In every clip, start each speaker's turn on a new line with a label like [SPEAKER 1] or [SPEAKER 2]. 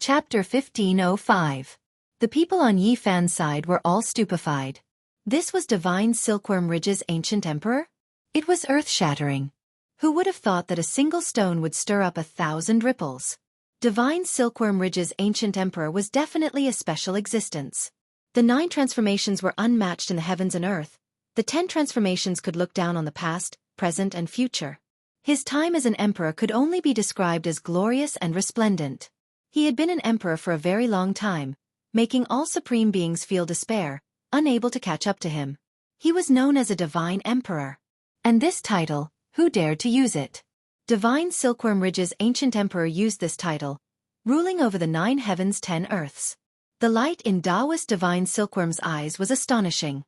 [SPEAKER 1] Chapter 1505. The people on Yi Fan's side were all stupefied. This was Divine Silkworm Ridge's ancient emperor? It was earth-shattering. Who would have thought that a single stone would stir up 1,000 ripples? Divine Silkworm Ridge's ancient emperor was definitely a special existence. The 9 transformations were unmatched in the heavens and earth. The 10 transformations could look down on the past, present and future. His time as an emperor could only be described as glorious and resplendent. He had been an emperor for a very long time, making all supreme beings feel despair, unable to catch up to him. He was known as a divine emperor. And this title, who dared to use it? Divine Silkworm Ridge's ancient emperor used this title, ruling over the 9 heavens 10 earths. The light in Taoist Divine Silkworm's eyes was astonishing.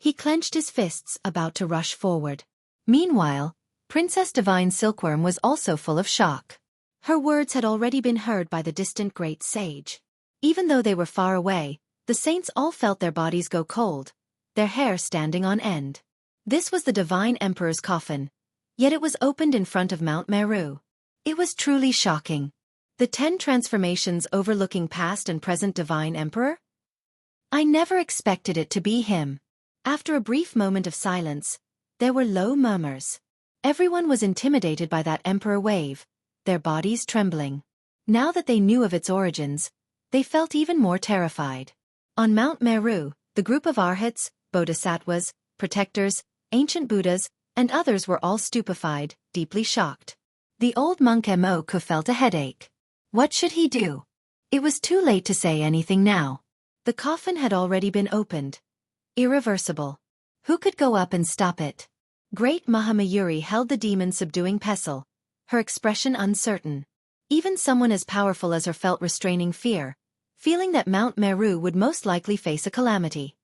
[SPEAKER 1] He clenched his fists, about to rush forward. Meanwhile, Princess Divine Silkworm was also full of shock. Her words had already been heard by the distant great sage. Even though they were far away, the saints all felt their bodies go cold, their hair standing on end. This was the Divine Emperor's coffin, yet it was opened in front of Mount Meru. It was truly shocking. The 10 transformations overlooking past and present Divine Emperor? I never expected it to be him. After a brief moment of silence, there were low murmurs. Everyone was intimidated by that Emperor wave, their bodies trembling. Now that they knew of its origins, they felt even more terrified. On Mount Meru, the group of arhats, bodhisattvas, protectors, ancient Buddhas, and others were all stupefied, deeply shocked. The old monk Moku felt a headache. What should he do? It was too late to say anything now. The coffin had already been opened. Irreversible. Who could go up and stop it? Great Mahamayuri held the demon-subduing pestle, her expression uncertain. Even someone as powerful as her felt restraining fear, feeling that Mount Meru would most likely face a calamity.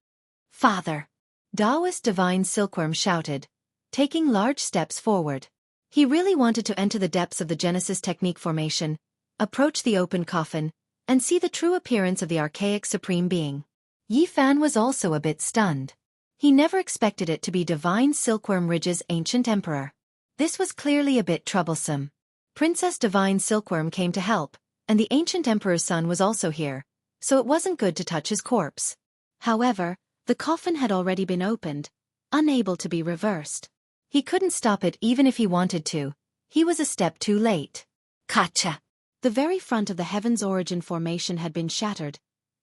[SPEAKER 1] Father! Taoist Divine Silkworm shouted, taking large steps forward. He really wanted to enter the depths of the Genesis technique formation, approach the open coffin, and see the true appearance of the archaic supreme being. Yi Fan was also a bit stunned. He never expected it to be Divine Silkworm Ridge's ancient emperor. This was clearly a bit troublesome. Princess Divine Silkworm came to help, and the ancient emperor's son was also here, so it wasn't good to touch his corpse. However, the coffin had already been opened, unable to be reversed. He couldn't stop it even if he wanted to. He was a step too late. Kacha! The very front of the Heaven's Origin formation had been shattered,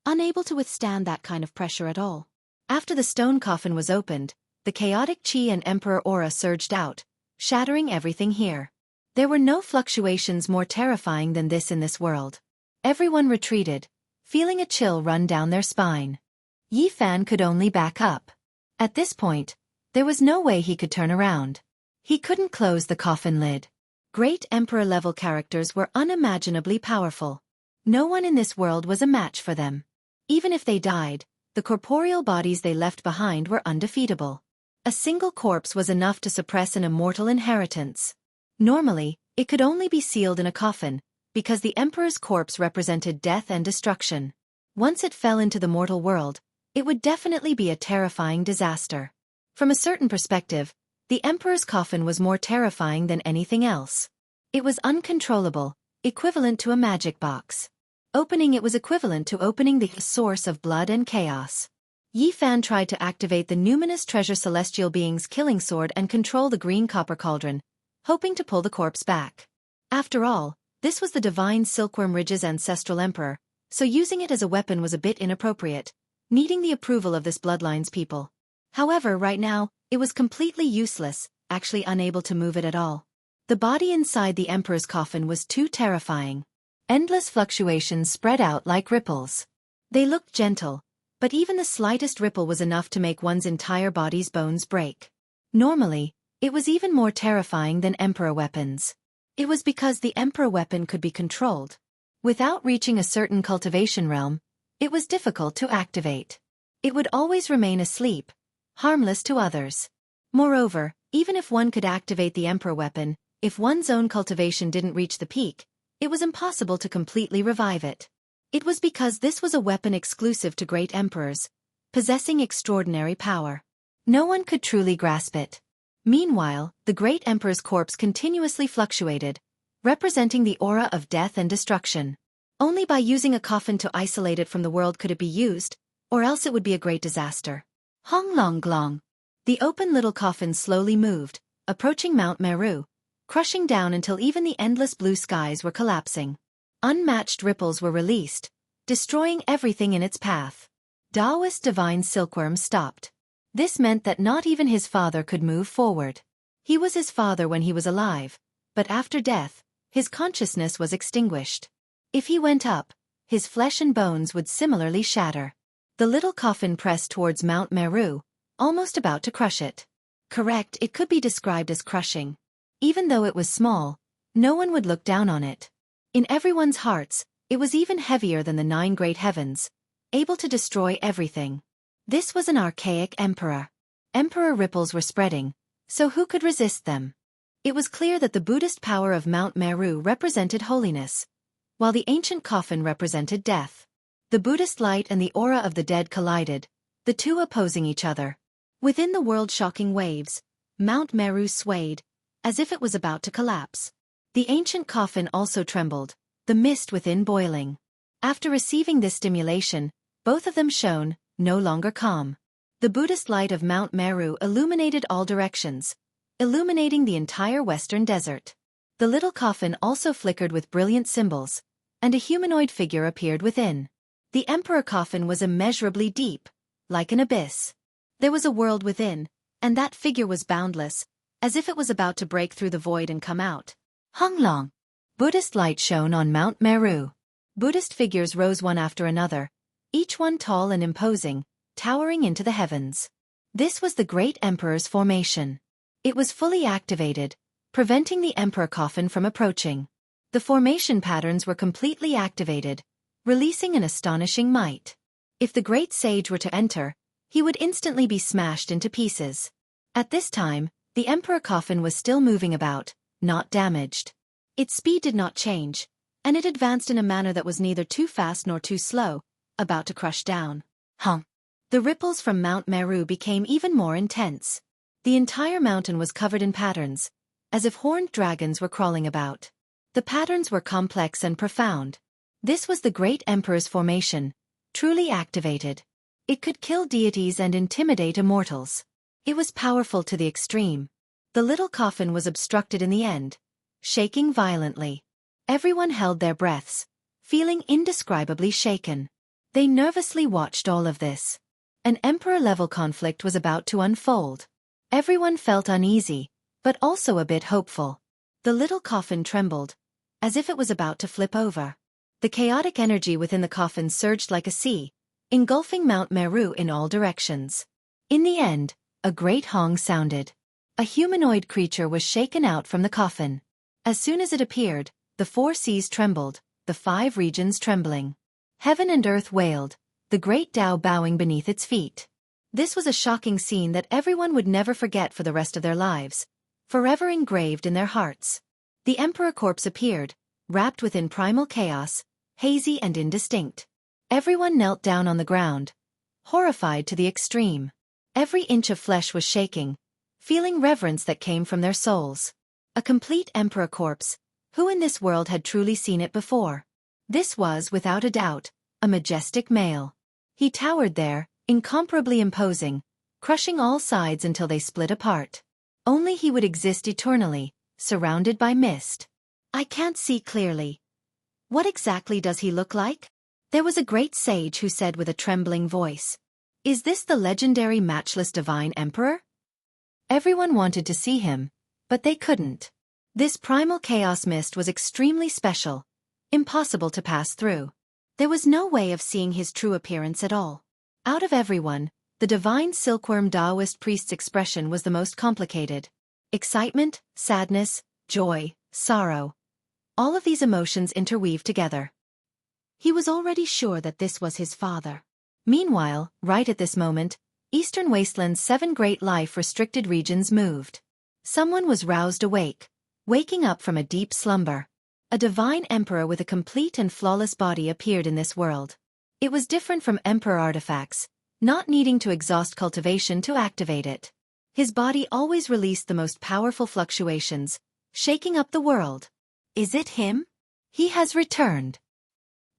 [SPEAKER 1] unable to withstand that kind of pressure at all. After the stone coffin was opened, the chaotic chi and emperor aura surged out, shattering everything here. There were no fluctuations more terrifying than this in this world. Everyone retreated, feeling a chill run down their spine. Yi Fan could only back up. At this point, there was no way he could turn around. He couldn't close the coffin lid. Great emperor-level characters were unimaginably powerful. No one in this world was a match for them. Even if they died, the corporeal bodies they left behind were undefeatable. A single corpse was enough to suppress an immortal inheritance. Normally, it could only be sealed in a coffin, because the emperor's corpse represented death and destruction. Once it fell into the mortal world, it would definitely be a terrifying disaster. From a certain perspective, the emperor's coffin was more terrifying than anything else. It was uncontrollable, equivalent to a magic box. Opening it was equivalent to opening the source of blood and chaos. Yi Fan tried to activate the numinous treasure celestial being's killing sword and control the green copper cauldron, hoping to pull the corpse back. After all, this was the Divine Silkworm Ridge's ancestral emperor, so using it as a weapon was a bit inappropriate, needing the approval of this bloodline's people. However, right now, it was completely useless, actually unable to move it at all. The body inside the emperor's coffin was too terrifying. Endless fluctuations spread out like ripples. They looked gentle, but even the slightest ripple was enough to make one's entire body's bones break. Normally, it was even more terrifying than emperor weapons. It was because the emperor weapon could be controlled. Without reaching a certain cultivation realm, it was difficult to activate. It would always remain asleep, harmless to others. Moreover, even if one could activate the emperor weapon, if one's own cultivation didn't reach the peak, it was impossible to completely revive it. It was because this was a weapon exclusive to great emperors, possessing extraordinary power. No one could truly grasp it. Meanwhile, the great emperor's corpse continuously fluctuated, representing the aura of death and destruction. Only by using a coffin to isolate it from the world could it be used, or else it would be a great disaster. Hong long glong. The open little coffin slowly moved, approaching Mount Meru, crushing down until even the endless blue skies were collapsing. Unmatched ripples were released, destroying everything in its path. Taoist divine silkworm stopped. This meant that not even his father could move forward. He was his father when he was alive, but after death, his consciousness was extinguished. If he went up, his flesh and bones would similarly shatter. The little coffin pressed towards Mount Meru, almost about to crush it. Correct, it could be described as crushing. Even though it was small, no one would look down on it. In everyone's hearts, it was even heavier than the 9 great heavens, able to destroy everything. This was an archaic emperor. Emperor ripples were spreading, so who could resist them? It was clear that the Buddhist power of Mount Meru represented holiness, while the ancient coffin represented death. The Buddhist light and the aura of the dead collided, the two opposing each other. Within the world-shocking waves, Mount Meru swayed, as if it was about to collapse. The ancient coffin also trembled, the mist within boiling. After receiving this stimulation, both of them shone, no longer calm. The Buddhist light of Mount Meru illuminated all directions, illuminating the entire western desert. The little coffin also flickered with brilliant symbols, and a humanoid figure appeared within. The emperor coffin was immeasurably deep, like an abyss. There was a world within, and that figure was boundless, as if it was about to break through the void and come out. Honglong. Buddhist light shone on Mount Meru. Buddhist figures rose one after another, each one tall and imposing, towering into the heavens. This was the great emperor's formation. It was fully activated, preventing the emperor coffin from approaching. The formation patterns were completely activated, releasing an astonishing might. If the great sage were to enter, he would instantly be smashed into pieces. At this time, the emperor coffin was still moving about, not damaged. Its speed did not change, and it advanced in a manner that was neither too fast nor too slow, about to crush down. The ripples from Mount Meru became even more intense. The entire mountain was covered in patterns, as if horned dragons were crawling about. The patterns were complex and profound. This was the great emperor's formation, truly activated. It could kill deities and intimidate immortals. It was powerful to the extreme. The little coffin was obstructed in the end, shaking violently. Everyone held their breaths, feeling indescribably shaken. They nervously watched all of this. An emperor-level conflict was about to unfold. Everyone felt uneasy, but also a bit hopeful. The little coffin trembled, as if it was about to flip over. The chaotic energy within the coffin surged like a sea, engulfing Mount Meru in all directions. In the end, a great hong sounded. A humanoid creature was shaken out from the coffin. As soon as it appeared, the 4 seas trembled, the 5 regions trembling. Heaven and earth wailed, the great Tao bowing beneath its feet. This was a shocking scene that everyone would never forget for the rest of their lives, forever engraved in their hearts. The emperor corpse appeared, wrapped within primal chaos, hazy and indistinct. Everyone knelt down on the ground, horrified to the extreme. Every inch of flesh was shaking, feeling reverence that came from their souls. A complete emperor corpse, who in this world had truly seen it before? This was, without a doubt, a majestic male. He towered there, incomparably imposing, crushing all sides until they split apart. Only he would exist eternally, surrounded by mist. I can't see clearly. What exactly does he look like? There was a great sage who said with a trembling voice, "Is this the legendary matchless divine emperor?" Everyone wanted to see him, but they couldn't. This primal chaos mist was extremely special, impossible to pass through. There was no way of seeing his true appearance at all. Out of everyone, the divine silkworm Taoist priest's expression was the most complicated. Excitement, sadness, joy, sorrow. All of these emotions interweave together. He was already sure that this was his father. Meanwhile, right at this moment, Eastern Wasteland's 7 great life-restricted regions moved. Someone was roused awake, waking up from a deep slumber. A divine emperor with a complete and flawless body appeared in this world. It was different from emperor artifacts, not needing to exhaust cultivation to activate it. His body always released the most powerful fluctuations, shaking up the world. Is it him? He has returned.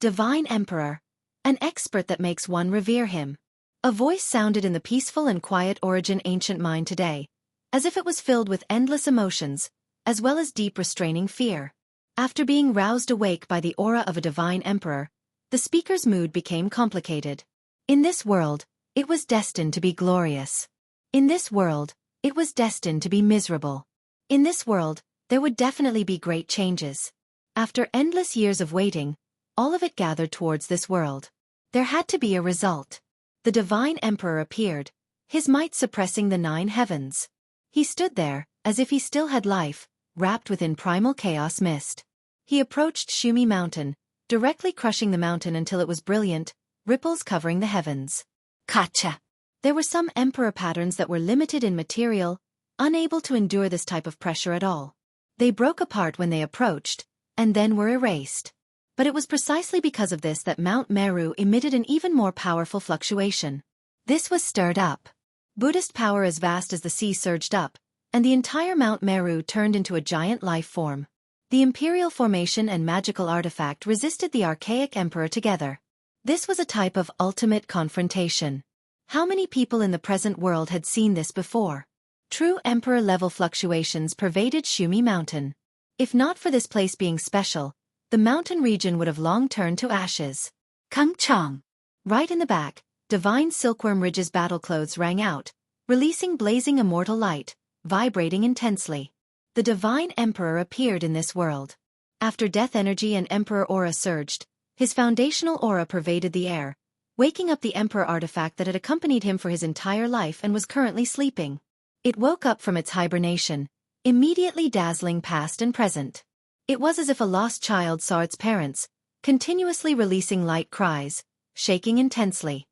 [SPEAKER 1] Divine Emperor. An expert that makes one revere him. A voice sounded in the peaceful and quiet origin ancient mind today, as if it was filled with endless emotions, as well as deep restraining fear. After being roused awake by the aura of a divine emperor, the speaker's mood became complicated. In this world, it was destined to be glorious. In this world, it was destined to be miserable. In this world, there would definitely be great changes. After endless years of waiting, all of it gathered towards this world. There had to be a result. The divine emperor appeared, his might suppressing the 9 heavens. He stood there, as if he still had life, wrapped within primal chaos mist. He approached Shumi Mountain, directly crushing the mountain until it was brilliant, ripples covering the heavens. Kacha! There were some emperor patterns that were limited in material, unable to endure this type of pressure at all. They broke apart when they approached, and then were erased. But it was precisely because of this that Mount Meru emitted an even more powerful fluctuation. This was stirred up. Buddhist power as vast as the sea surged up, and the entire Mount Meru turned into a giant life form. The imperial formation and magical artifact resisted the archaic emperor together. This was a type of ultimate confrontation. How many people in the present world had seen this before? True emperor-level fluctuations pervaded Shumi Mountain. If not for this place being special, the mountain region would have long turned to ashes. Kung Chang. Right in the back, divine silkworm Ridge's battle clothes rang out, releasing blazing immortal light, vibrating intensely. The divine emperor appeared in this world. After death energy and emperor aura surged, his foundational aura pervaded the air, waking up the emperor artifact that had accompanied him for his entire life and was currently sleeping. It woke up from its hibernation, immediately dazzling past and present. It was as if a lost child saw its parents, continuously releasing light cries, shaking intensely.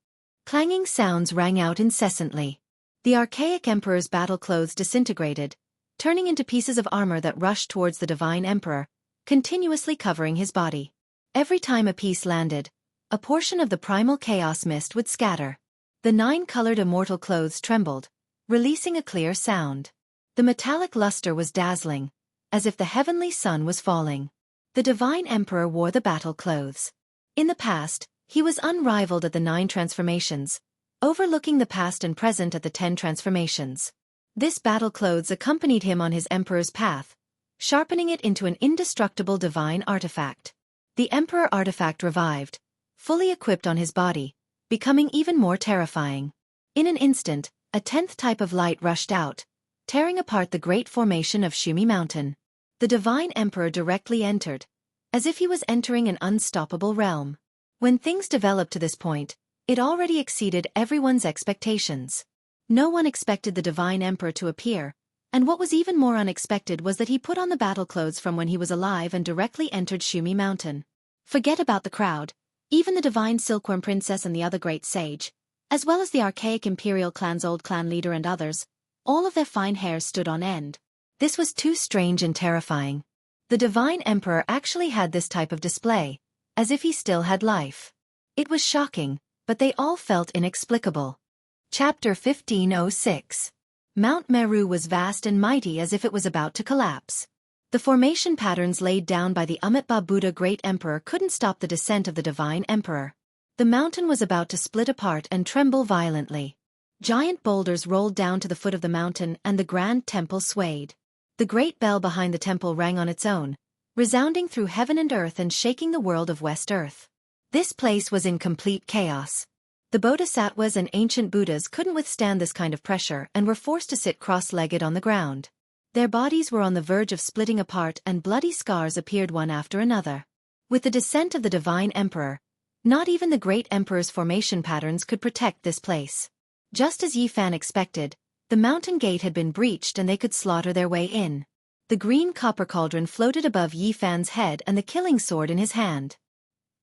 [SPEAKER 1] Clanging sounds rang out incessantly. The archaic emperor's battle clothes disintegrated, turning into pieces of armor that rushed towards the divine emperor, continuously covering his body. Every time a piece landed, a portion of the primal chaos mist would scatter. The 9-colored immortal clothes trembled, releasing a clear sound. The metallic luster was dazzling, as if the heavenly sun was falling. The divine emperor wore the battle clothes. In the past, he was unrivaled at the 9 transformations, overlooking the past and present at the 10 transformations. This battle clothes accompanied him on his emperor's path, sharpening it into an indestructible divine artifact. The emperor artifact revived, fully equipped on his body, becoming even more terrifying. In an instant, a 10th type of light rushed out, tearing apart the great formation of Shumi Mountain. The divine emperor directly entered, as if he was entering an unstoppable realm. When things developed to this point, it already exceeded everyone's expectations. No one expected the divine emperor to appear, and what was even more unexpected was that he put on the battle clothes from when he was alive and directly entered Shumi Mountain. Forget about the crowd. Even the divine silkworm princess and the other great sage, as well as the archaic imperial clan's old clan leader and others, all of their fine hairs stood on end. This was too strange and terrifying. The divine emperor actually had this type of display, as if he still had life. It was shocking, but they all felt inexplicable. Chapter 1506. Mount Meru was vast and mighty as if it was about to collapse. The formation patterns laid down by the Amitabha Buddha Great Emperor couldn't stop the descent of the divine emperor. The mountain was about to split apart and tremble violently. Giant boulders rolled down to the foot of the mountain and the grand temple swayed. The great bell behind the temple rang on its own, resounding through heaven and earth and shaking the world of West Earth. This place was in complete chaos. The bodhisattvas and ancient Buddhas couldn't withstand this kind of pressure and were forced to sit cross-legged on the ground. Their bodies were on the verge of splitting apart and bloody scars appeared one after another. With the descent of the divine emperor, not even the great emperor's formation patterns could protect this place. Just as Yi Fan expected, the mountain gate had been breached and they could slaughter their way in. The green copper cauldron floated above Yi Fan's head and the killing sword in his hand.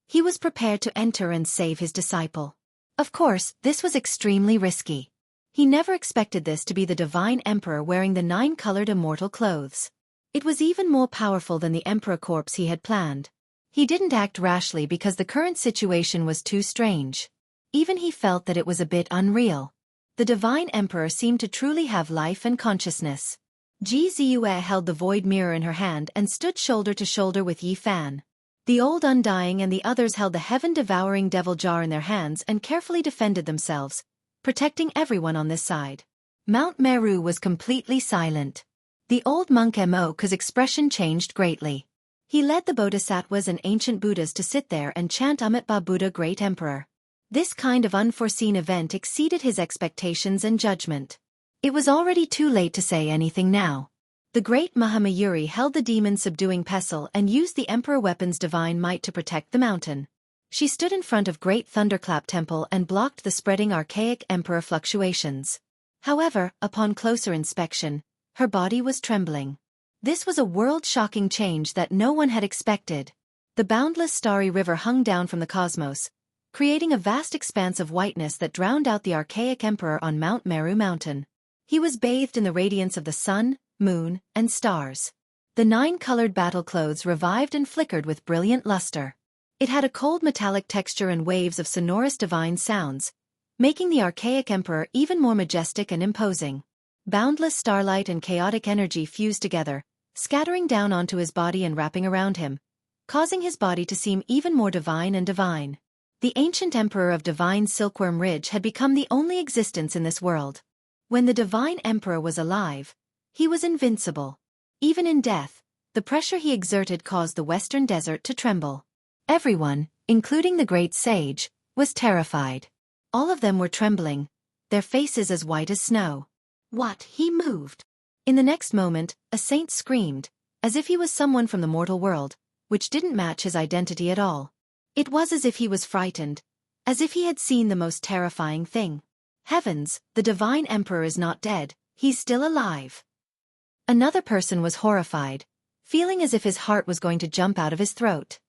[SPEAKER 1] He was prepared to enter and save his disciple. Of course, this was extremely risky. He never expected this to be the divine emperor wearing the 9-colored immortal clothes. It was even more powerful than the emperor corpse he had planned. He didn't act rashly because the current situation was too strange. Even he felt that it was a bit unreal. The divine emperor seemed to truly have life and consciousness. Ji Ziyue held the void mirror in her hand and stood shoulder to shoulder with Yi Fan. The old Undying and the others held the heaven-devouring devil jar in their hands and carefully defended themselves, protecting everyone on this side. Mount Meru was completely silent. The old monk Mo's expression changed greatly. He led the Bodhisattvas and ancient Buddhas to sit there and chant Amitabha Buddha Great Emperor. This kind of unforeseen event exceeded his expectations and judgment. It was already too late to say anything now. The great Mahamayuri held the demon-subduing pestle and used the emperor weapon's divine might to protect the mountain. She stood in front of Great Thunderclap Temple and blocked the spreading archaic emperor fluctuations. However, upon closer inspection, her body was trembling. This was a world-shocking change that no one had expected. The boundless starry river hung down from the cosmos, creating a vast expanse of whiteness that drowned out the archaic emperor on Mount Meru Mountain. He was bathed in the radiance of the sun, moon, and stars. The 9-colored battle clothes revived and flickered with brilliant luster. It had a cold metallic texture and waves of sonorous divine sounds, making the archaic emperor even more majestic and imposing. Boundless starlight and chaotic energy fused together, scattering down onto his body and wrapping around him, causing his body to seem even more divine and divine. The ancient emperor of Divine Silkworm Ridge had become the only existence in this world. When the divine emperor was alive, he was invincible. Even in death, the pressure he exerted caused the western desert to tremble. Everyone, including the great sage, was terrified. All of them were trembling, their faces as white as snow. What? He moved. In the next moment, a saint screamed, as if he was someone from the mortal world, which didn't match his identity at all. It was as if he was frightened, as if he had seen the most terrifying thing. Heavens, the divine emperor is not dead, he's still alive. Another person was horrified, feeling as if his heart was going to jump out of his throat.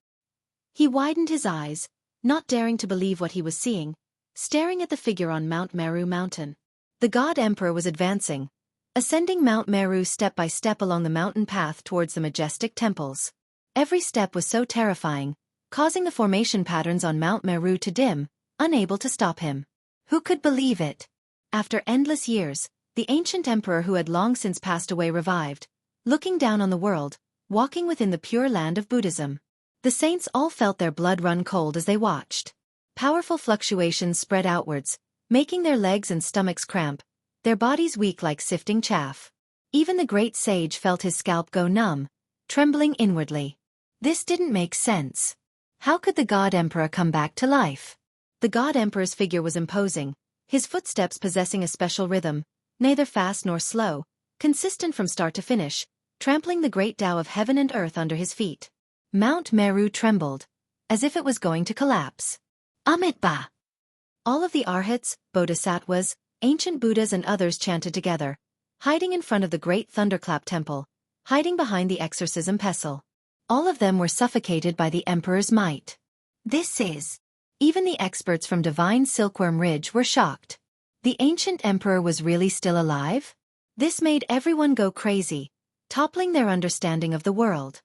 [SPEAKER 1] He widened his eyes, not daring to believe what he was seeing, staring at the figure on Mount Meru Mountain. The god emperor was advancing, ascending Mount Meru step by step along the mountain path towards the majestic temples. Every step was so terrifying, causing the formation patterns on Mount Meru to dim, unable to stop him. Who could believe it? After endless years, the ancient emperor who had long since passed away revived, looking down on the world, walking within the pure land of Buddhism. The saints all felt their blood run cold as they watched. Powerful fluctuations spread outwards, making their legs and stomachs cramp, their bodies weak like sifting chaff. Even the great sage felt his scalp go numb, trembling inwardly. This didn't make sense. How could the god emperor come back to life? The god emperor's figure was imposing, his footsteps possessing a special rhythm, neither fast nor slow, consistent from start to finish, trampling the great Tao of heaven and earth under his feet. Mount Meru trembled, as if it was going to collapse. Amitabha! All of the arhats, bodhisattvas, ancient Buddhas and others chanted together, hiding in front of the great thunderclap temple, hiding behind the exorcism pestle. All of them were suffocated by the emperor's might. This is... Even the experts from Divine Silkworm Ridge were shocked. The ancient emperor was really still alive? This made everyone go crazy, toppling their understanding of the world.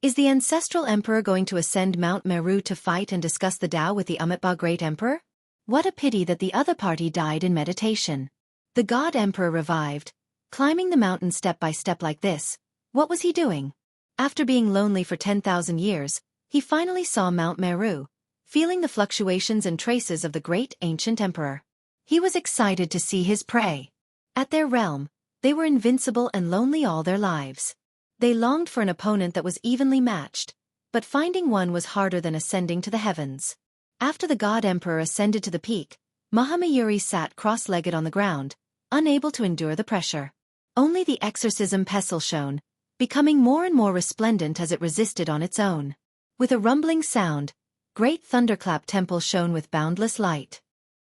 [SPEAKER 1] Is the ancestral emperor going to ascend Mount Meru to fight and discuss the Tao with the Amitabha Great Emperor? What a pity that the other party died in meditation. The god emperor revived, climbing the mountain step by step like this. What was he doing? After being lonely for 10,000 years, he finally saw Mount Meru, feeling the fluctuations and traces of the great ancient emperor. He was excited to see his prey. At their realm, they were invincible and lonely all their lives. They longed for an opponent that was evenly matched, but finding one was harder than ascending to the heavens. After the god emperor ascended to the peak, Mahamayuri sat cross-legged on the ground, unable to endure the pressure. Only the exorcism pestle shone, becoming more and more resplendent as it resisted on its own. With a rumbling sound, Great Thunderclap Temple shone with boundless light.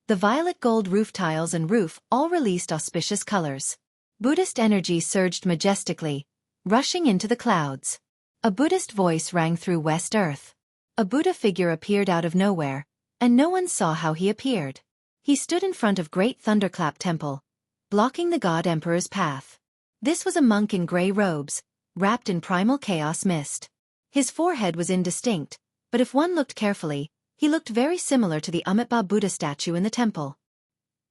[SPEAKER 1] The violet gold roof tiles and roof all released auspicious colors. Buddhist energy surged majestically, rushing into the clouds. A Buddhist voice rang through West Earth. A Buddha figure appeared out of nowhere, and no one saw how he appeared. He stood in front of Great Thunderclap Temple, blocking the god emperor's path. This was a monk in gray robes, wrapped in primal chaos mist. His forehead was indistinct, but if one looked carefully, he looked very similar to the Amitabha Buddha statue in the temple.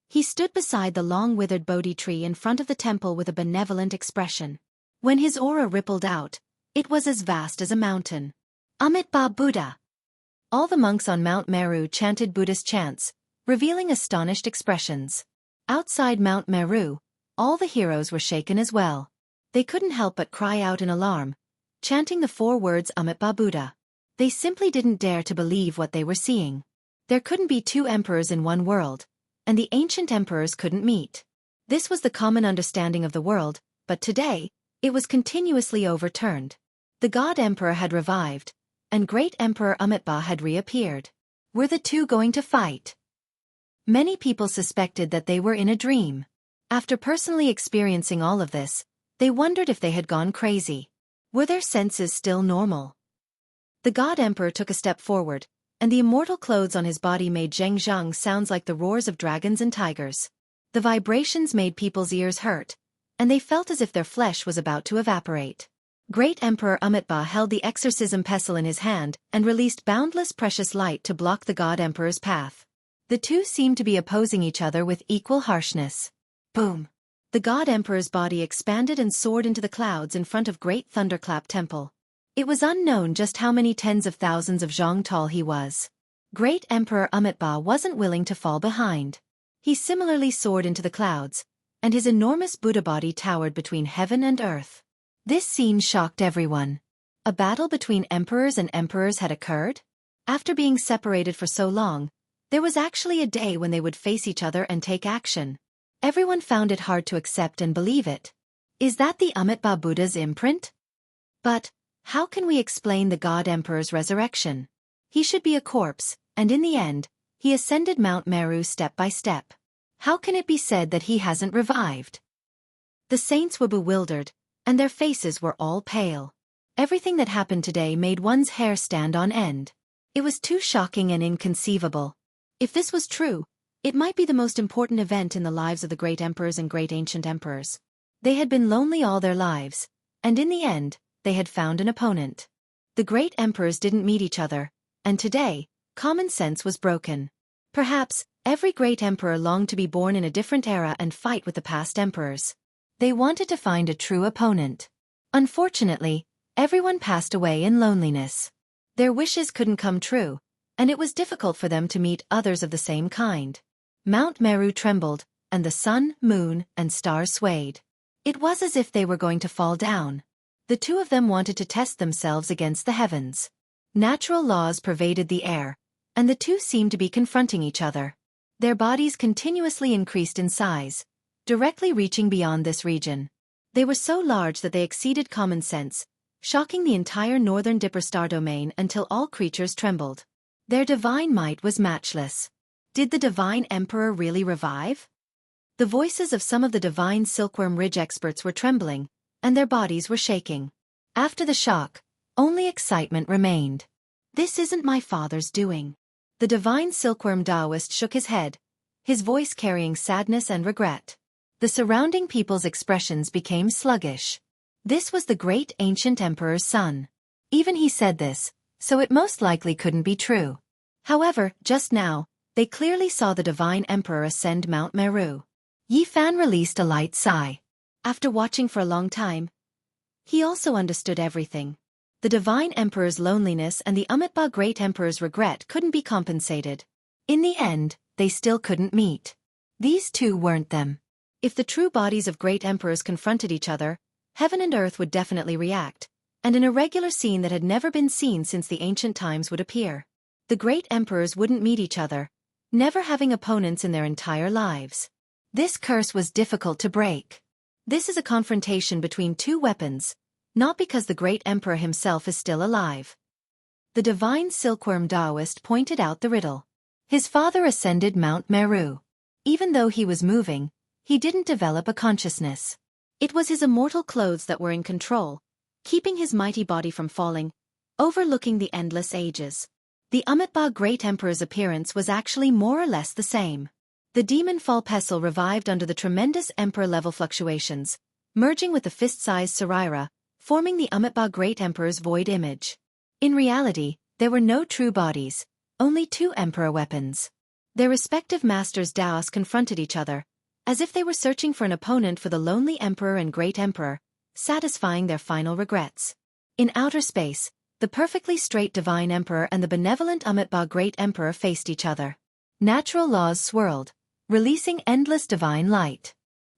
[SPEAKER 1] He stood beside the long withered Bodhi tree in front of the temple with a benevolent expression. When his aura rippled out, it was as vast as a mountain. Amitabha Buddha. All the monks on Mount Meru chanted Buddhist chants, revealing astonished expressions. Outside Mount Meru, all the heroes were shaken as well. They couldn't help but cry out in alarm, chanting the 4 words Amitabha Buddha. They simply didn't dare to believe what they were seeing. There couldn't be 2 emperors in one world, and the ancient emperors couldn't meet. This was the common understanding of the world, but today, it was continuously overturned. The God Emperor had revived, and Great Emperor Amitabha had reappeared. Were the 2 going to fight? Many people suspected that they were in a dream. After personally experiencing all of this, they wondered if they had gone crazy. Were their senses still normal? The God Emperor took a step forward, and the immortal clothes on his body made Xianxia sounds like the roars of dragons and tigers. The vibrations made people's ears hurt, and they felt as if their flesh was about to evaporate. Great Emperor Amitabha held the exorcism pestle in his hand and released boundless precious light to block the God Emperor's path. The 2 seemed to be opposing each other with equal harshness. Boom! The God Emperor's body expanded and soared into the clouds in front of Great Thunderclap Temple. It was unknown just how many tens of thousands of zhang tall he was. Great Emperor Amitabha wasn't willing to fall behind. He similarly soared into the clouds, and his enormous Buddha body towered between heaven and earth. This scene shocked everyone. A battle between emperors and emperors had occurred? After being separated for so long, there was actually a day when they would face each other and take action. Everyone found it hard to accept and believe it. Is that the Amitabha Buddha's imprint? But how can we explain the God Emperor's resurrection? He should be a corpse, and in the end, he ascended Mount Meru step by step. How can it be said that he hasn't revived? The saints were bewildered, and their faces were all pale. Everything that happened today made one's hair stand on end. It was too shocking and inconceivable. If this was true, it might be the most important event in the lives of the great emperors and great ancient emperors. They had been lonely all their lives, and in the end, they had found an opponent. The great emperors didn't meet each other, and today, common sense was broken. Perhaps, every great emperor longed to be born in a different era and fight with the past emperors. They wanted to find a true opponent. Unfortunately, everyone passed away in loneliness. Their wishes couldn't come true, and it was difficult for them to meet others of the same kind. Mount Meru trembled, and the sun, moon, and stars swayed. It was as if they were going to fall down. The 2 of them wanted to test themselves against the heavens. Natural laws pervaded the air, and the 2 seemed to be confronting each other. Their bodies continuously increased in size, directly reaching beyond this region. They were so large that they exceeded common sense, shocking the entire northern Dipper star domain until all creatures trembled. Their divine might was matchless. Did the divine emperor really revive? The voices of some of the divine Silkworm Ridge experts were trembling, and their bodies were shaking. After the shock, only excitement remained. This isn't my father's doing. The divine Silkworm Taoist shook his head, his voice carrying sadness and regret. The surrounding people's expressions became sluggish. This was the great ancient emperor's son. Even he said this, so it most likely couldn't be true. However, just now, they clearly saw the divine emperor ascend Mount Meru. Yi Fan released a light sigh. After watching for a long time, he also understood everything. The divine emperor's loneliness and the Amitabha great emperor's regret couldn't be compensated. In the end, they still couldn't meet. These 2 weren't them. If the true bodies of great emperors confronted each other, heaven and earth would definitely react, and an irregular scene that had never been seen since the ancient times would appear. The great emperors wouldn't meet each other, never having opponents in their entire lives. This curse was difficult to break. This is a confrontation between 2 weapons, not because the great emperor himself is still alive. The divine Silkworm Taoist pointed out the riddle. His father ascended Mount Meru. Even though he was moving, he didn't develop a consciousness. It was his immortal clothes that were in control, keeping his mighty body from falling, overlooking the endless ages. The Amitabha great emperor's appearance was actually more or less the same. The demon fall pestle revived under the tremendous emperor-level fluctuations, merging with the fist-sized Sarira, forming the Amitabha great emperor's void image. In reality, there were no true bodies, only 2 emperor weapons. Their respective masters Daos confronted each other, as if they were searching for an opponent for the lonely emperor and great emperor, satisfying their final regrets. In outer space, The perfectly straight divine emperor and the benevolent Amitabha great emperor faced each other. Natural laws swirled, releasing endless divine light.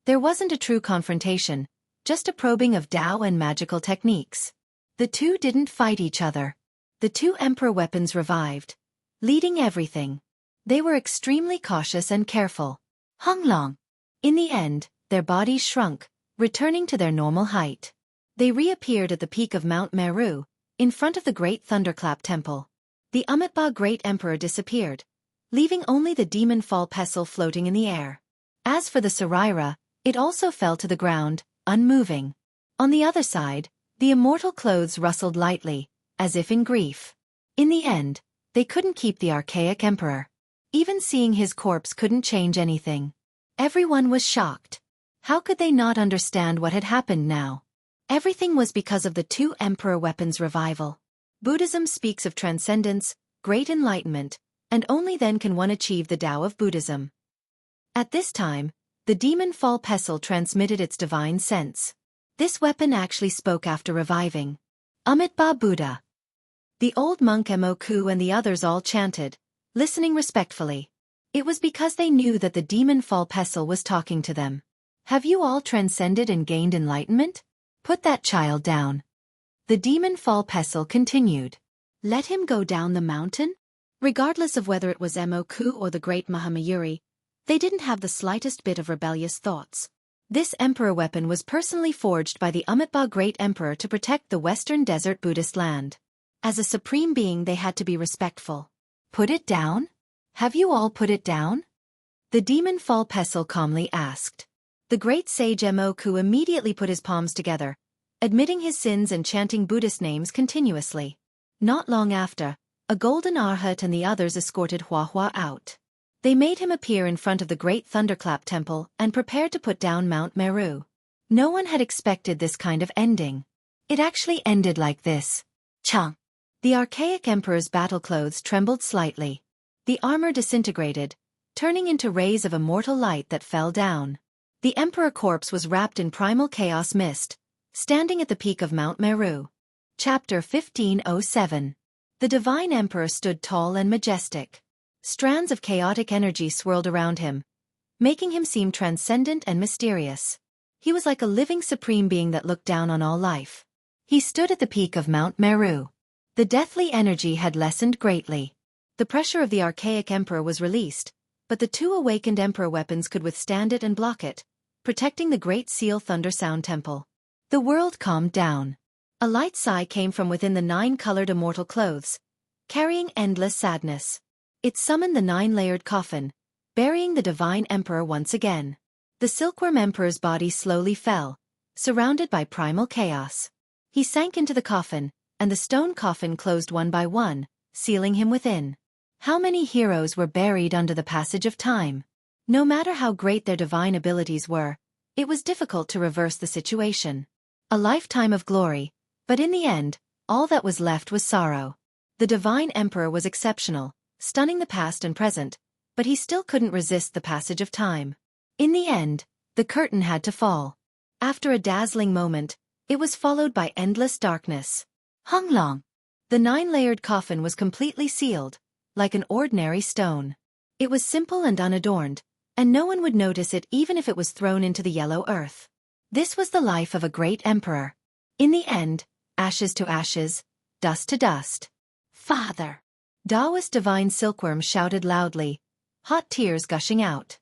[SPEAKER 1] There wasn't a true confrontation, just a probing of Tao and magical techniques. The two didn't fight each other. The two emperor weapons revived, leading everything. They were extremely cautious and careful. Honglong. In the end, their bodies shrunk, returning to their normal height. They reappeared at the peak of Mount Meru, in front of the great thunderclap temple. The Amitabha great emperor disappeared, leaving only the demon fall pestle floating in the air. As for the Saraira, it also fell to the ground, unmoving. On the other side, the immortal clothes rustled lightly, as if in grief. In the end, they couldn't keep the archaic emperor. Even seeing his corpse couldn't change anything. Everyone was shocked. How could they not understand what had happened now? Everything was because of the two emperor weapons revival. Buddhism speaks of transcendence, great enlightenment, and only then can one achieve the Tao of Buddhism. At this time, the demon fall pestle transmitted its divine sense. This weapon actually spoke after reviving. Amitabha Buddha. The old monk Moku and the others all chanted, listening respectfully. It was because they knew that the demon fall pestle was talking to them. Have you all transcended and gained enlightenment? Put that child down. The demon fall pestle continued. Let him go down the mountain? Regardless of whether it was Moku or the great Mahamayuri, they didn't have the slightest bit of rebellious thoughts. This emperor weapon was personally forged by the Amitabha great emperor to protect the western desert Buddhist land. As a supreme being they had to be respectful. Put it down? Have you all put it down? The demon fall pestle calmly asked. The great sage Moku immediately put his palms together, admitting his sins and chanting Buddhist names continuously. Not long after, a golden arhat and the others escorted Hua out. They made him appear in front of the great thunderclap temple and prepared to put down Mount Meru. No one had expected this kind of ending. It actually ended like this. Chang. The archaic emperor's battle clothes trembled slightly. The armor disintegrated, turning into rays of immortal light that fell down. The emperor corpse was wrapped in primal chaos mist, standing at the peak of Mount Meru. Chapter 1507. The divine emperor stood tall and majestic. Strands of chaotic energy swirled around him, making him seem transcendent and mysterious. He was like a living supreme being that looked down on all life. He stood at the peak of Mount Meru. The deathly energy had lessened greatly. The pressure of the archaic emperor was released, but the two awakened emperor weapons could withstand it and block it, protecting the great seal thunder sound temple. The world calmed down. A light sigh came from within the nine-colored immortal clothes, carrying endless sadness. It summoned the nine-layered coffin, burying the divine emperor once again. The silkworm emperor's body slowly fell, surrounded by primal chaos. He sank into the coffin, and the stone coffin closed one by one, sealing him within. How many heroes were buried under the passage of time? No matter how great their divine abilities were, it was difficult to reverse the situation. A lifetime of glory, but in the end, all that was left was sorrow. The divine emperor was exceptional, stunning the past and present, but he still couldn't resist the passage of time. In the end, the curtain had to fall. After a dazzling moment, it was followed by endless darkness. Honglong. The nine-layered coffin was completely sealed, like an ordinary stone. It was simple and unadorned, and no one would notice it even if it was thrown into the yellow earth. This was the life of a great emperor. In the end, ashes to ashes, dust to dust. Father! Taoist divine silkworm shouted loudly, hot tears gushing out.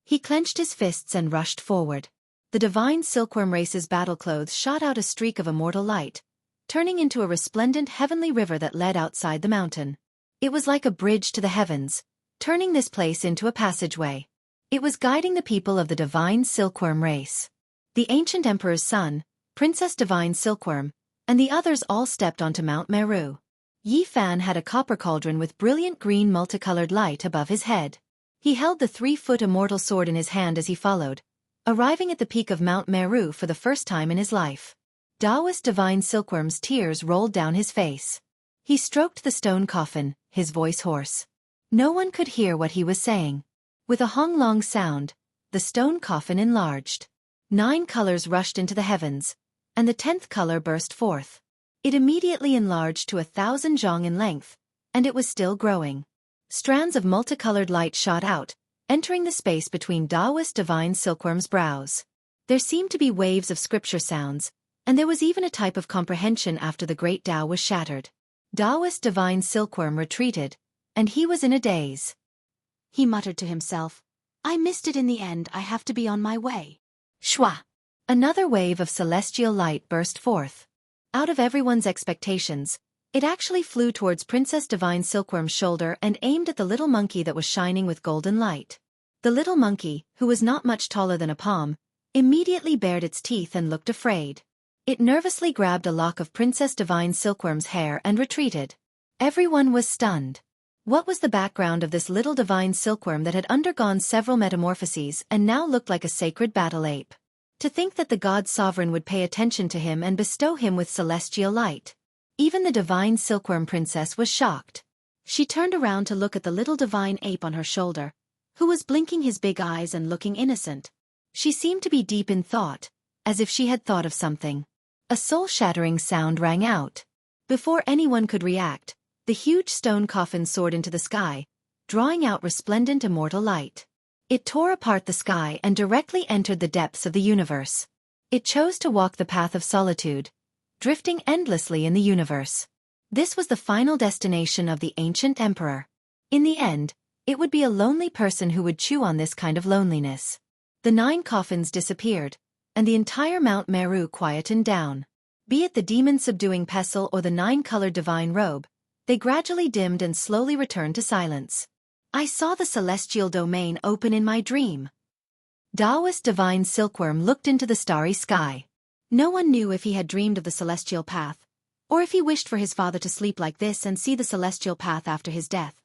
[SPEAKER 1] He clenched his fists and rushed forward. The divine silkworm race's battle clothes shot out a streak of immortal light, turning into a resplendent heavenly river that led outside the mountain. It was like a bridge to the heavens, turning this place into a passageway. It was guiding the people of the divine silkworm race. The ancient emperor's son, Princess Divine Silkworm, and the others all stepped onto Mount Meru. Yi Fan had a copper cauldron with brilliant green multicolored light above his head. He held the 3-foot immortal sword in his hand as he followed, arriving at the peak of Mount Meru for the first time in his life. Taoist Divine Silkworm's tears rolled down his face. He stroked the stone coffin, his voice hoarse. No one could hear what he was saying. With a honglong sound, the stone coffin enlarged. 9 colors rushed into the heavens, and the 10th color burst forth. It immediately enlarged to 1,000 zhong in length, and it was still growing. Strands of multicolored light shot out, entering the space between Taoist divine silkworm's brows. There seemed to be waves of scripture sounds, and there was even a type of comprehension after the great Tao was shattered. Taoist divine silkworm retreated, and he was in a daze. He muttered to himself, "I missed it in the end, I have to be on my way." Shwa! Another wave of celestial light burst forth. Out of everyone's expectations, it actually flew towards Princess Divine Silkworm's shoulder and aimed at the little monkey that was shining with golden light. The little monkey, who was not much taller than a palm, immediately bared its teeth and looked afraid. It nervously grabbed a lock of Princess Divine Silkworm's hair and retreated. Everyone was stunned. What was the background of this little divine silkworm that had undergone several metamorphoses and now looked like a sacred battle ape? To think that the god sovereign would pay attention to him and bestow him with celestial light. Even the divine silkworm princess was shocked. She turned around to look at the little divine ape on her shoulder, who was blinking his big eyes and looking innocent. She seemed to be deep in thought, as if she had thought of something. A soul-shattering sound rang out. Before anyone could react, the huge stone coffin soared into the sky, drawing out resplendent immortal light. It tore apart the sky and directly entered the depths of the universe. It chose to walk the path of solitude, drifting endlessly in the universe. This was the final destination of the ancient emperor. In the end, it would be a lonely person who would chew on this kind of loneliness. The 9 coffins disappeared, and the entire Mount Meru quietened down. Be it the demon-subduing pestle or the 9-colored divine robe, they gradually dimmed and slowly returned to silence. I saw the celestial domain open in my dream. Taoist divine silkworm looked into the starry sky. No one knew if he had dreamed of the celestial path, or if he wished for his father to sleep like this and see the celestial path after his death.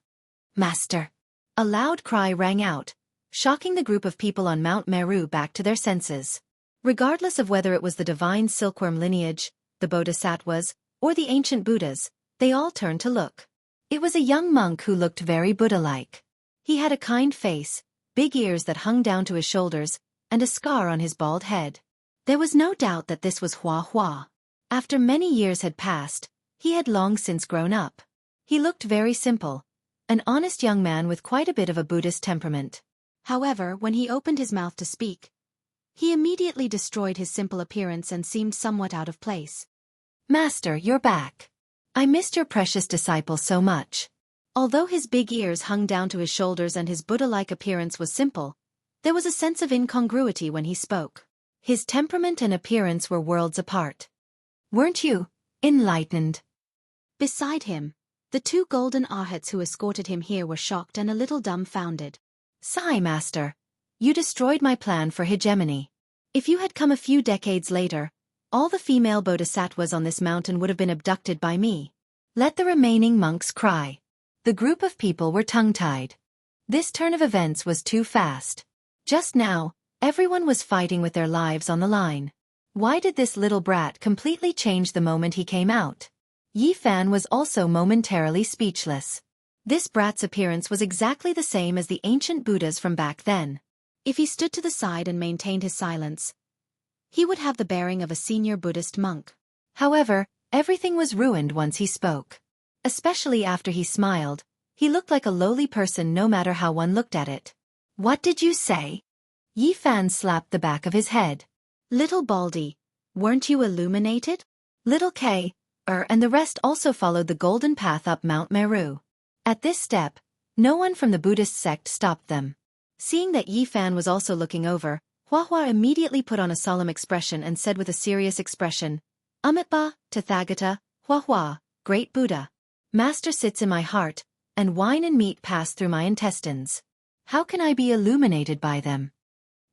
[SPEAKER 1] Master! A loud cry rang out, shocking the group of people on Mount Meru back to their senses. Regardless of whether it was the divine silkworm lineage, the Bodhisattvas, or the ancient Buddhas, they all turned to look. It was a young monk who looked very Buddha-like. He had a kind face, big ears that hung down to his shoulders, and a scar on his bald head. There was no doubt that this was Hua Hua. After many years had passed, he had long since grown up. He looked very simple, an honest young man with quite a bit of a Buddhist temperament. However, when he opened his mouth to speak, he immediately destroyed his simple appearance and seemed somewhat out of place. Master, you're back. I missed your precious disciple so much. Although his big ears hung down to his shoulders and his Buddha-like appearance was simple, there was a sense of incongruity when he spoke. His temperament and appearance were worlds apart. Weren't you enlightened? Beside him, the 2 golden arhats who escorted him here were shocked and a little dumbfounded. Sigh, Master. You destroyed my plan for hegemony. If you had come a few decades later, all the female bodhisattvas on this mountain would have been abducted by me. Let the remaining monks cry. The group of people were tongue-tied. This turn of events was too fast. Just now, everyone was fighting with their lives on the line. Why did this little brat completely change the moment he came out? Yi Fan was also momentarily speechless. This brat's appearance was exactly the same as the ancient Buddhas from back then. If he stood to the side and maintained his silence, he would have the bearing of a senior Buddhist monk. However, everything was ruined once he spoke. Especially after he smiled, he looked like a lowly person no matter how one looked at it. What did you say? Yi Fan slapped the back of his head. Little Baldy, weren't you illuminated? Little K, and the rest also followed the golden path up Mount Meru. At this step, no one from the Buddhist sect stopped them. Seeing that Yi Fan was also looking over, Hua Hua immediately put on a solemn expression and said with a serious expression, Amitabha, Tathagata, Hua Hua, Great Buddha. Master sits in my heart, and wine and meat pass through my intestines. How can I be illuminated by them?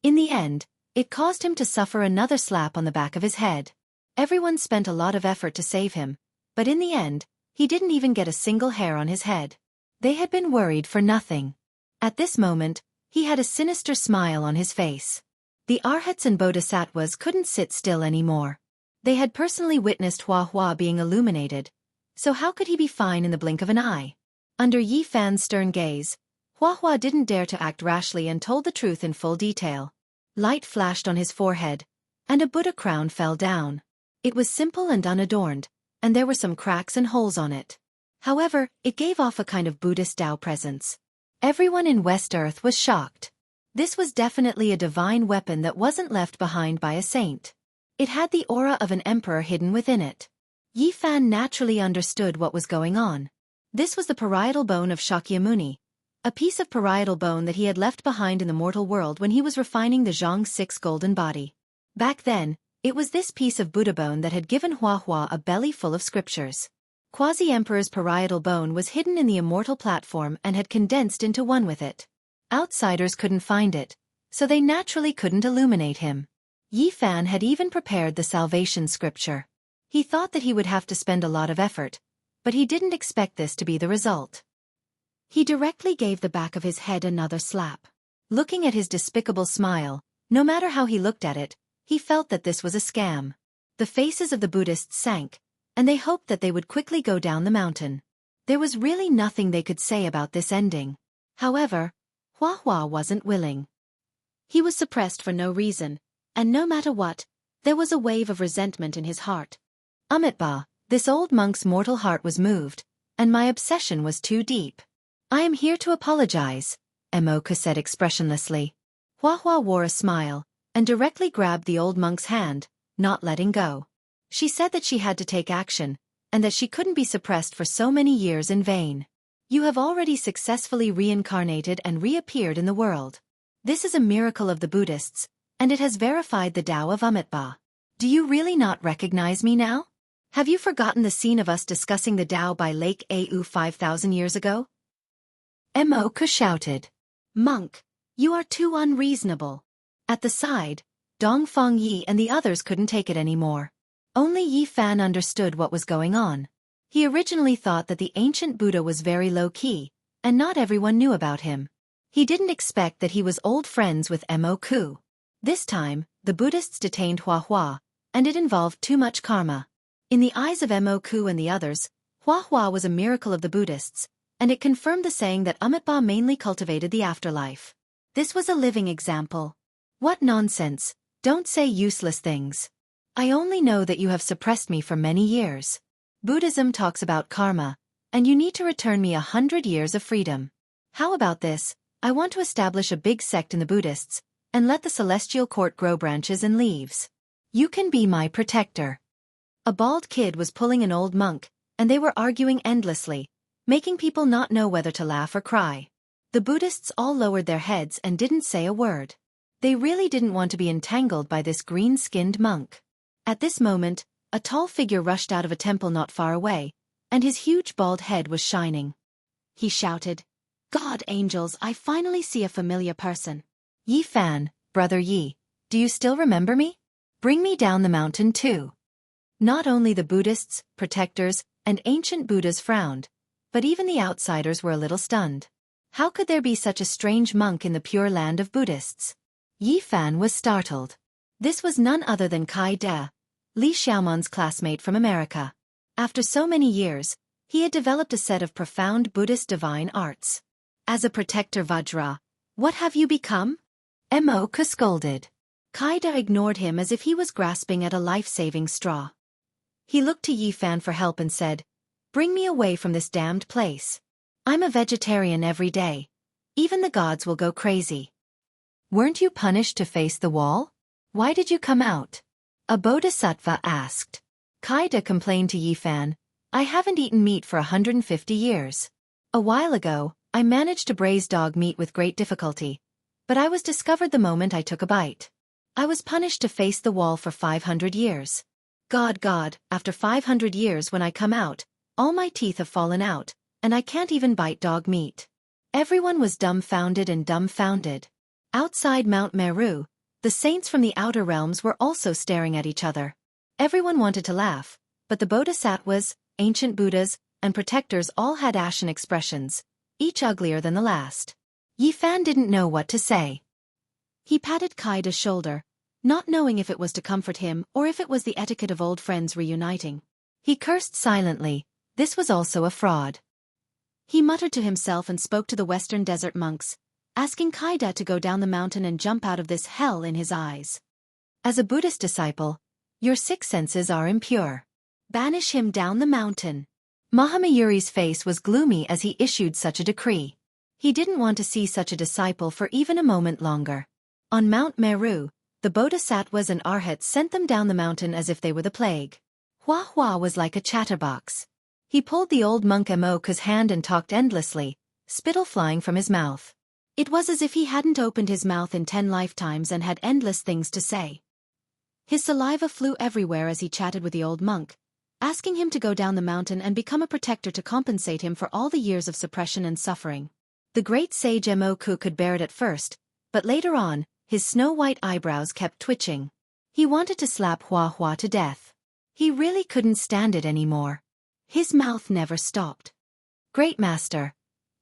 [SPEAKER 1] In the end, it caused him to suffer another slap on the back of his head. Everyone spent a lot of effort to save him, but in the end, he didn't even get a single hair on his head. They had been worried for nothing. At this moment, he had a sinister smile on his face. The Arhats and Bodhisattvas couldn't sit still anymore. They had personally witnessed Hua Hua being illuminated, so how could he be fine in the blink of an eye? Under Yi Fan's stern gaze, Hua Hua didn't dare to act rashly and told the truth in full detail. Light flashed on his forehead, and a Buddha crown fell down. It was simple and unadorned, and there were some cracks and holes on it. However, it gave off a kind of Buddhist Tao presence. Everyone in West Earth was shocked. This was definitely a divine weapon that wasn't left behind by a saint. It had the aura of an emperor hidden within it. Yi Fan naturally understood what was going on. This was the parietal bone of Shakyamuni, a piece of parietal bone that he had left behind in the mortal world when he was refining the Xianxia's golden body. Back then, it was this piece of Buddha bone that had given Hua a belly full of scriptures. Quasi-Emperor's parietal bone was hidden in the immortal platform and had condensed into one with it. Outsiders couldn't find it, so they naturally couldn't illuminate him. Yi Fan had even prepared the salvation scripture. He thought that he would have to spend a lot of effort, but he didn't expect this to be the result. He directly gave the back of his head another slap. Looking at his despicable smile, no matter how he looked at it, he felt that this was a scam. The faces of the Buddhists sank, and they hoped that they would quickly go down the mountain. There was really nothing they could say about this ending. However, Hua wasn't willing. He was suppressed for no reason, and no matter what, there was a wave of resentment in his heart. Amitabha, this old monk's mortal heart was moved, and my obsession was too deep. I am here to apologize, Moku said expressionlessly. Hua wore a smile, and directly grabbed the old monk's hand, not letting go. She said that she had to take action, and that she couldn't be suppressed for so many years in vain. You have already successfully reincarnated and reappeared in the world. This is a miracle of the Buddhists, and it has verified the Tao of Amitabha. Do you really not recognize me now? Have you forgotten the scene of us discussing the Tao by Lake Au 5,000 years ago? Moku shouted. Monk, you are too unreasonable. At the side, Dongfang Yi and the others couldn't take it anymore. Only Yi Fan understood what was going on. He originally thought that the ancient Buddha was very low-key, and not everyone knew about him. He didn't expect that he was old friends with Moku. This time, the Buddhists detained Hua, and it involved too much karma. In the eyes of Moku and the others, Hua was a miracle of the Buddhists, and it confirmed the saying that Amitabha mainly cultivated the afterlife. This was a living example. What nonsense, don't say useless things. I only know that you have suppressed me for many years. Buddhism talks about karma, and you need to return me 100 years of freedom. How about this? I want to establish a big sect in the Buddhists, and let the celestial court grow branches and leaves. You can be my protector. A bald kid was pulling an old monk, and they were arguing endlessly, making people not know whether to laugh or cry. The Buddhists all lowered their heads and didn't say a word. They really didn't want to be entangled by this green-skinned monk. At this moment, a tall figure rushed out of a temple not far away, and his huge bald head was shining. He shouted, "God, angels, I finally see a familiar person. Yi Fan, Brother Yi, do you still remember me? Bring me down the mountain too." Not only the Buddhists, protectors, and ancient Buddhas frowned, but even the outsiders were a little stunned. How could there be such a strange monk in the pure land of Buddhists? Yi Fan was startled. This was none other than Kai De, Li Xiaoman's classmate from America. After so many years, he had developed a set of profound Buddhist divine arts. As a protector Vajra, what have you become? Moku scolded. Kai De ignored him as if he was grasping at a life-saving straw. He looked to Yi Fan for help and said, "Bring me away from this damned place. I'm a vegetarian every day. Even the gods will go crazy." Weren't you punished to face the wall? Why did you come out? A bodhisattva asked. Kai De complained to Yi Fan, "I haven't eaten meat for 150 years. A while ago, I managed to braise dog meat with great difficulty, but I was discovered the moment I took a bite. I was punished to face the wall for 500 years. God, after 500 years when I come out, all my teeth have fallen out, and I can't even bite dog meat." Everyone was dumbfounded and dumbfounded. Outside Mount Meru, the saints from the outer realms were also staring at each other. Everyone wanted to laugh, but the bodhisattvas, ancient Buddhas, and protectors all had ashen expressions, each uglier than the last. Yi Fan didn't know what to say. He patted Kai De's shoulder, not knowing if it was to comfort him or if it was the etiquette of old friends reuniting. He cursed silently. This was also a fraud. He muttered to himself and spoke to the western desert monks, asking Kai De to go down the mountain and jump out of this hell in his eyes. As a Buddhist disciple, your six senses are impure. Banish him down the mountain. Mahamayuri's face was gloomy as he issued such a decree. He didn't want to see such a disciple for even a moment longer. On Mount Meru, the bodhisattvas and arhats sent them down the mountain as if they were the plague. Hua Hua was like a chatterbox. He pulled the old monk Moku's hand and talked endlessly, spittle flying from his mouth. It was as if he hadn't opened his mouth in 10 lifetimes and had endless things to say. His saliva flew everywhere as he chatted with the old monk, asking him to go down the mountain and become a protector to compensate him for all the years of suppression and suffering. The great sage Moku could bear it at first, but later on, his snow-white eyebrows kept twitching. He wanted to slap Hua Hua to death. He really couldn't stand it anymore. His mouth never stopped. Great Master,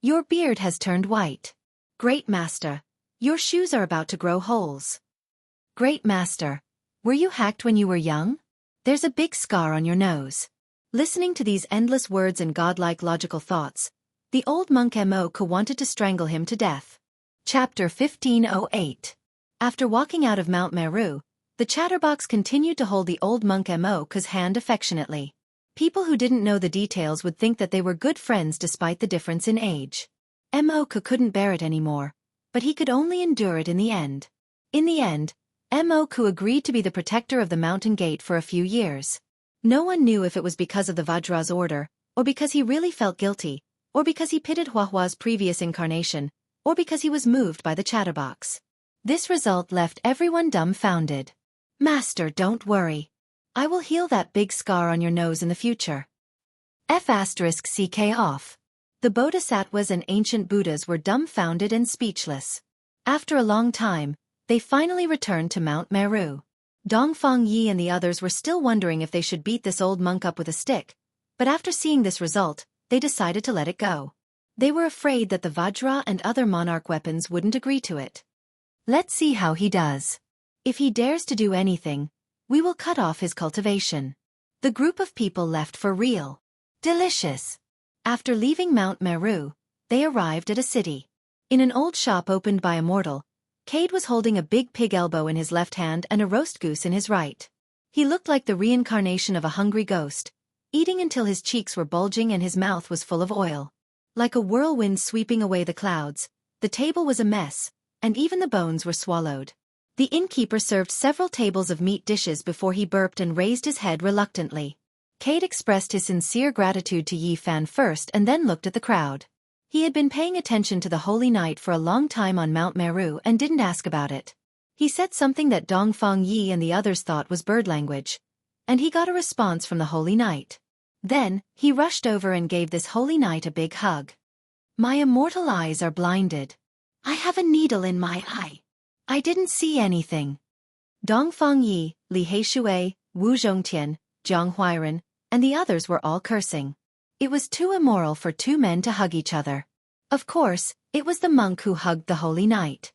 [SPEAKER 1] your beard has turned white. Great Master, your shoes are about to grow holes. Great Master, were you hacked when you were young? There's a big scar on your nose. Listening to these endless words and godlike logical thoughts, the old monk Moku wanted to strangle him to death. Chapter 1508. After walking out of Mount Meru, the chatterbox continued to hold the old monk Moku's hand affectionately. People who didn't know the details would think that they were good friends despite the difference in age. Moku couldn't bear it anymore, but he could only endure it in the end. In the end, Moku agreed to be the protector of the mountain gate for a few years. No one knew if it was because of the Vajra's order, or because he really felt guilty, or because he pitied Hua Hua's previous incarnation, or because he was moved by the chatterbox. This result left everyone dumbfounded. Master, don't worry. I will heal that big scar on your nose in the future. F***ck off. The bodhisattvas and ancient Buddhas were dumbfounded and speechless. After a long time, they finally returned to Mount Meru. Dongfang Yi and the others were still wondering if they should beat this old monk up with a stick, but after seeing this result, they decided to let it go. They were afraid that the Vajra and other monarch weapons wouldn't agree to it. Let's see how he does. If he dares to do anything, we will cut off his cultivation. The group of people left for real. Delicious. After leaving Mount Meru, they arrived at a city. In an old shop opened by a mortal, Cade was holding a big pig elbow in his left hand and a roast goose in his right. He looked like the reincarnation of a hungry ghost, eating until his cheeks were bulging and his mouth was full of oil. Like a whirlwind sweeping away the clouds, the table was a mess, and even the bones were swallowed. The innkeeper served several tables of meat dishes before he burped and raised his head reluctantly. Cade expressed his sincere gratitude to Yi Fan first and then looked at the crowd. He had been paying attention to the holy night for a long time on Mount Meru and didn't ask about it. He said something that Dongfang Yi and the others thought was bird language, and he got a response from the holy knight. Then, he rushed over and gave this holy knight a big hug. My immortal eyes are blinded. I have a needle in my eye. I didn't see anything. Dongfang Yi, Li Heishui, Wu Zhongtian, Jiang Huiren, and the others were all cursing. It was too immoral for two men to hug each other. Of course, it was the monk who hugged the holy knight.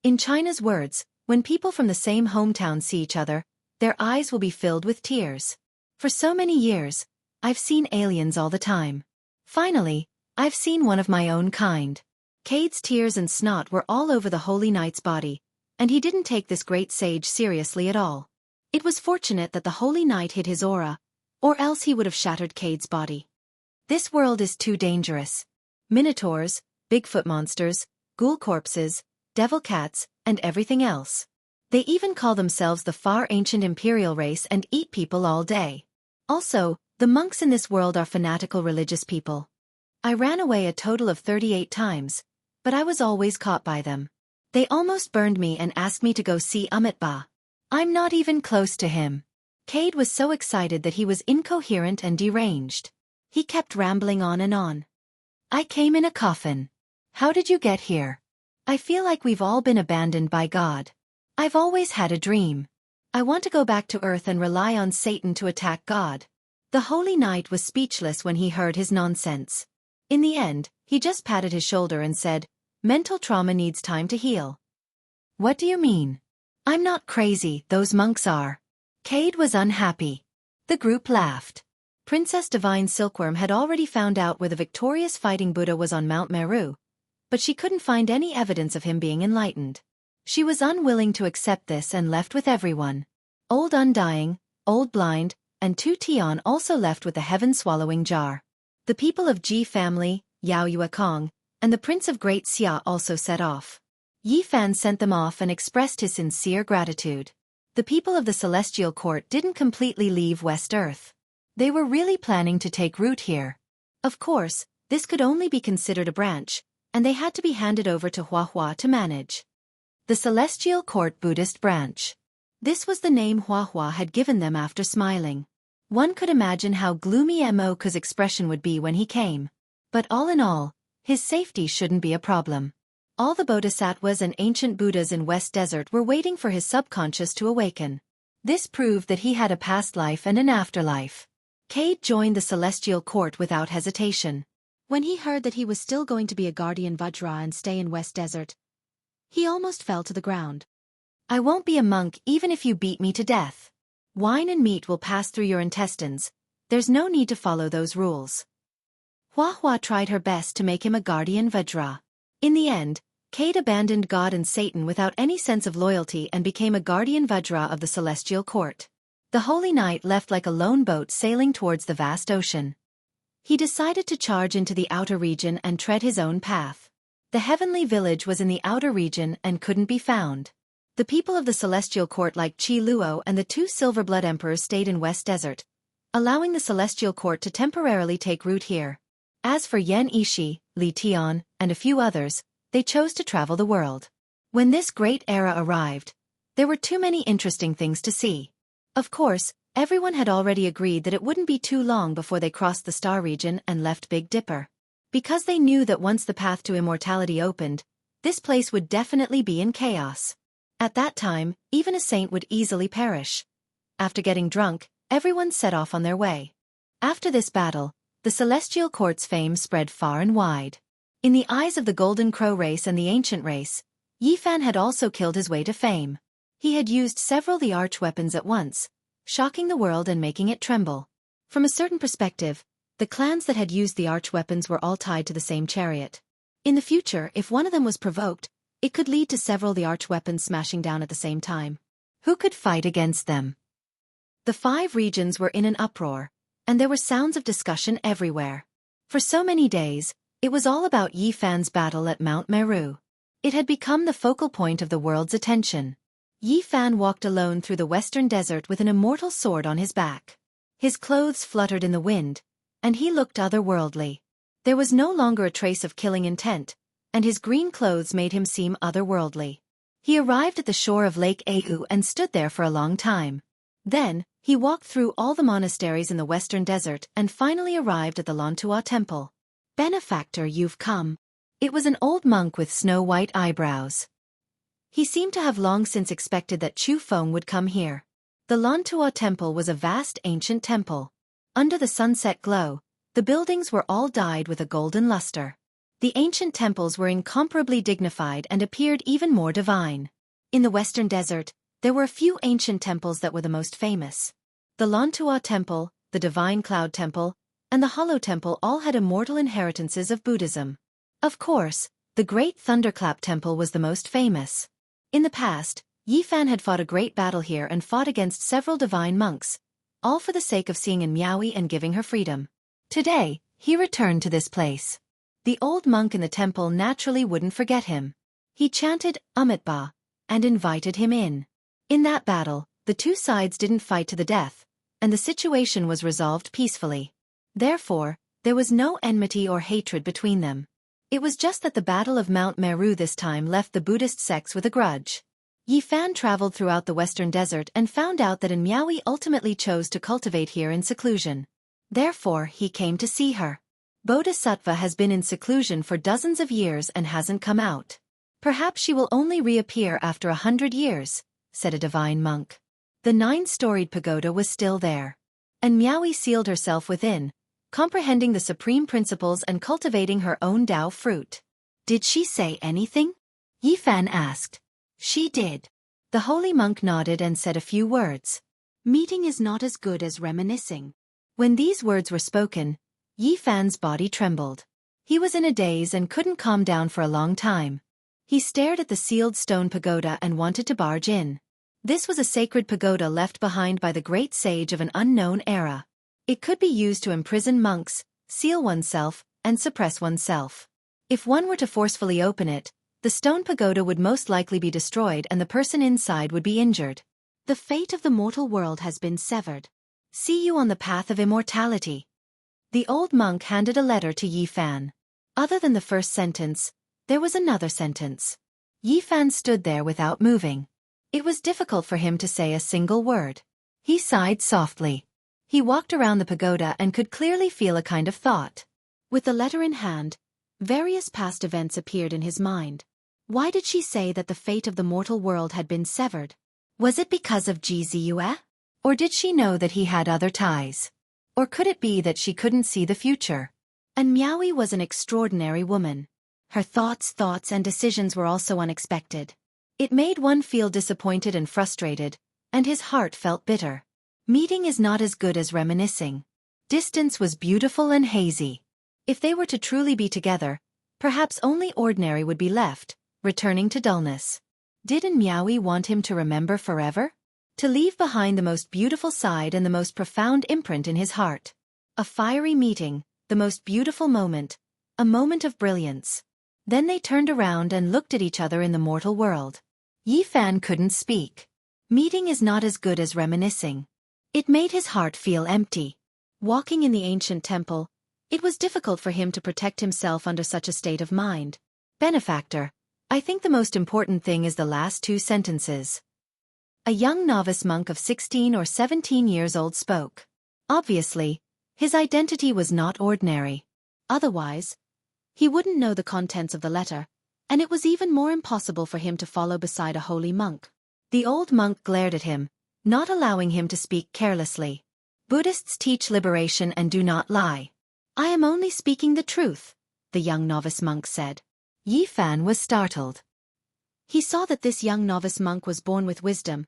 [SPEAKER 1] In China's words, when people from the same hometown see each other, their eyes will be filled with tears. For so many years, I've seen aliens all the time. Finally, I've seen one of my own kind. Cade's tears and snot were all over the holy knight's body, and he didn't take this great sage seriously at all. It was fortunate that the holy knight hid his aura, or else he would have shattered Cade's body. This world is too dangerous. Minotaurs, Bigfoot monsters, ghoul corpses, devil cats, and everything else. They even call themselves the far ancient imperial race and eat people all day. Also, the monks in this world are fanatical religious people. I ran away a total of 38 times, but I was always caught by them. They almost burned me and asked me to go see Amitabha. I'm not even close to him. Cade was so excited that he was incoherent and deranged. He kept rambling on and on. I came in a coffin. How did you get here? I feel like we've all been abandoned by God. I've always had a dream. I want to go back to Earth and rely on Satan to attack God. The holy knight was speechless when he heard his nonsense. In the end, he just patted his shoulder and said, mental trauma needs time to heal. What do you mean? I'm not crazy, those monks are. Cade was unhappy. The group laughed. Princess Divine Silkworm had already found out where the victorious fighting Buddha was on Mount Meru, but she couldn't find any evidence of him being enlightened. She was unwilling to accept this and left with everyone. Old Undying, Old Blind, and 2 Tian also left with the heaven-swallowing jar. The people of Ji family, Yao Yuekong, and the Prince of Great Xia also set off. Yi Fan sent them off and expressed his sincere gratitude. The people of the Celestial Court didn't completely leave West Earth. They were really planning to take root here. Of course, this could only be considered a branch, and they had to be handed over to Hua Hua to manage. The Celestial Court Buddhist Branch. This was the name Hua Hua had given them after smiling. One could imagine how gloomy Mo's expression would be when he came. But all in all, his safety shouldn't be a problem. All the bodhisattvas and ancient Buddhas in West Desert were waiting for his subconscious to awaken. This proved that he had a past life and an afterlife. Cade joined the Celestial Court without hesitation. When he heard that he was still going to be a guardian Vajra and stay in West Desert, he almost fell to the ground. I won't be a monk even if you beat me to death. Wine and meat will pass through your intestines. There's no need to follow those rules. Hua Hua tried her best to make him a guardian Vajra. In the end, Cade abandoned God and Satan without any sense of loyalty and became a guardian Vajra of the Celestial Court. The Holy Knight left like a lone boat sailing towards the vast ocean. He decided to charge into the outer region and tread his own path. The heavenly village was in the outer region and couldn't be found. The people of the Celestial Court like Qi Luo and the 2 Silverblood Emperors stayed in West Desert, allowing the Celestial Court to temporarily take root here. As for Yan Ishi, Li Tian, and a few others, they chose to travel the world. When this great era arrived, there were too many interesting things to see. Of course, everyone had already agreed that it wouldn't be too long before they crossed the star region and left Big Dipper. Because they knew that once the path to immortality opened, this place would definitely be in chaos. At that time, even a saint would easily perish. After getting drunk, everyone set off on their way. After this battle, the Celestial Court's fame spread far and wide. In the eyes of the Golden Crow race and the ancient race, Yi Fan had also killed his way to fame. He had used several of the arch-weapons at once, shocking the world and making it tremble. From a certain perspective, the clans that had used the arch-weapons were all tied to the same chariot. In the future, if one of them was provoked, it could lead to several of the arch-weapons smashing down at the same time. Who could fight against them? The 5 regions were in an uproar, and there were sounds of discussion everywhere. For so many days, it was all about Yi Fan's battle at Mount Meru. It had become the focal point of the world's attention. Yi Fan walked alone through the western desert with an immortal sword on his back. His clothes fluttered in the wind, and he looked otherworldly. There was no longer a trace of killing intent, and his green clothes made him seem otherworldly. He arrived at the shore of Lake Au and stood there for a long time. Then, he walked through all the monasteries in the western desert and finally arrived at the Lantua Temple. Benefactor, you've come. It was an old monk with snow-white eyebrows. He seemed to have long since expected that Chu Feng would come here. The Lantua Temple was a vast ancient temple. Under the sunset glow, the buildings were all dyed with a golden luster. The ancient temples were incomparably dignified and appeared even more divine. In the western desert, there were a few ancient temples that were the most famous. The Lantua Temple, the Divine Cloud Temple, and the Hollow Temple all had immortal inheritances of Buddhism. Of course, the Great Thunderclap Temple was the most famous. In the past, Yi Fan had fought a great battle here and fought against several divine monks, all for the sake of seeing Miaoi and giving her freedom. Today, he returned to this place. The old monk in the temple naturally wouldn't forget him. He chanted Amitba and invited him in. In that battle, the 2 sides didn't fight to the death, and the situation was resolved peacefully. Therefore, there was no enmity or hatred between them. It was just that the Battle of Mount Meru this time left the Buddhist sects with a grudge. Yi Fan traveled throughout the western desert and found out that Miaoi ultimately chose to cultivate here in seclusion. Therefore, he came to see her. Bodhisattva has been in seclusion for dozens of years and hasn't come out. Perhaps she will only reappear after 100 years, said a divine monk. The 9-storied pagoda was still there. And Miaoi sealed herself within, comprehending the supreme principles and cultivating her own Tao fruit. Did she say anything? Yi Fan asked. She did. The holy monk nodded and said a few words. Meeting is not as good as reminiscing. When these words were spoken, Yi Fan's body trembled. He was in a daze and couldn't calm down for a long time. He stared at the sealed stone pagoda and wanted to barge in. This was a sacred pagoda left behind by the great sage of an unknown era. It could be used to imprison monks, seal oneself, and suppress oneself. If one were to forcefully open it, the stone pagoda would most likely be destroyed and the person inside would be injured. The fate of the mortal world has been severed. See you on the path of immortality. The old monk handed a letter to Yi Fan. Other than the first sentence, there was another sentence. Yi Fan stood there without moving. It was difficult for him to say a single word. He sighed softly. He walked around the pagoda and could clearly feel a kind of thought. With the letter in hand, various past events appeared in his mind. Why did she say that the fate of the mortal world had been severed? Was it because of Jianghu? Or did she know that he had other ties? Or could it be that she couldn't see the future? And Miaoi was an extraordinary woman. Her thoughts and decisions were also unexpected. It made one feel disappointed and frustrated, and his heart felt bitter. Meeting is not as good as reminiscing. Distance was beautiful and hazy. If they were to truly be together, perhaps only ordinary would be left, returning to dullness. Didn't Miaoi want him to remember forever? To leave behind the most beautiful side and the most profound imprint in his heart. A fiery meeting, the most beautiful moment, a moment of brilliance. Then they turned around and looked at each other in the mortal world. Yi Fan couldn't speak. Meeting is not as good as reminiscing. It made his heart feel empty. Walking in the ancient temple, it was difficult for him to protect himself under such a state of mind. Benefactor, I think the most important thing is the last two sentences. A young novice monk of 16 or 17 years old spoke. Obviously, his identity was not ordinary. Otherwise, he wouldn't know the contents of the letter, and it was even more impossible for him to follow beside a holy monk. The old monk glared at him, not allowing him to speak carelessly. Buddhists teach liberation and do not lie. I am only speaking the truth, the young novice monk said. Yi Fan was startled. He saw that this young novice monk was born with wisdom,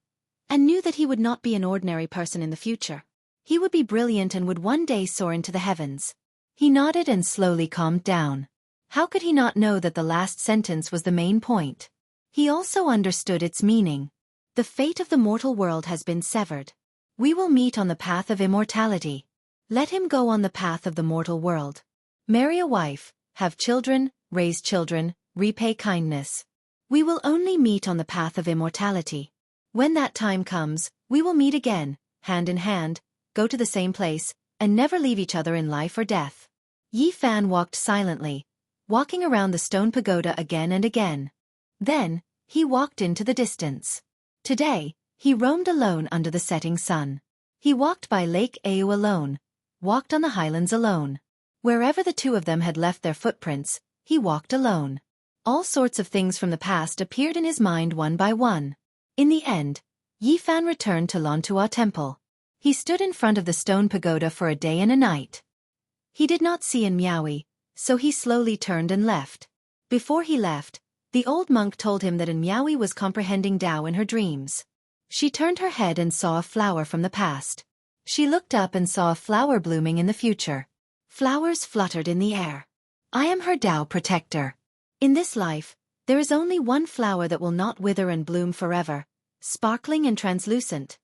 [SPEAKER 1] and knew that he would not be an ordinary person in the future. He would be brilliant and would one day soar into the heavens. He nodded and slowly calmed down. How could he not know that the last sentence was the main point? He also understood its meaning. The fate of the mortal world has been severed. We will meet on the path of immortality. Let him go on the path of the mortal world. Marry a wife, have children, raise children, repay kindness. We will only meet on the path of immortality. When that time comes, we will meet again, hand in hand, go to the same place, and never leave each other in life or death. Yi Fan walked silently, walking around the stone pagoda again and again. Then, he walked into the distance. Today, he roamed alone under the setting sun. He walked by Lake Au alone, walked on the highlands alone. Wherever the two of them had left their footprints, he walked alone. All sorts of things from the past appeared in his mind one by one. In the end, Yi Fan returned to Lantua Temple. He stood in front of the stone pagoda for a day and a night. He did not see in Miaoi, so he slowly turned and left. Before he left, the old monk told him that in Miaoi was comprehending Tao in her dreams. She turned her head and saw a flower from the past. She looked up and saw a flower blooming in the future. Flowers fluttered in the air. I am her Tao protector. In this life, there is only one flower that will not wither and bloom forever, sparkling and translucent.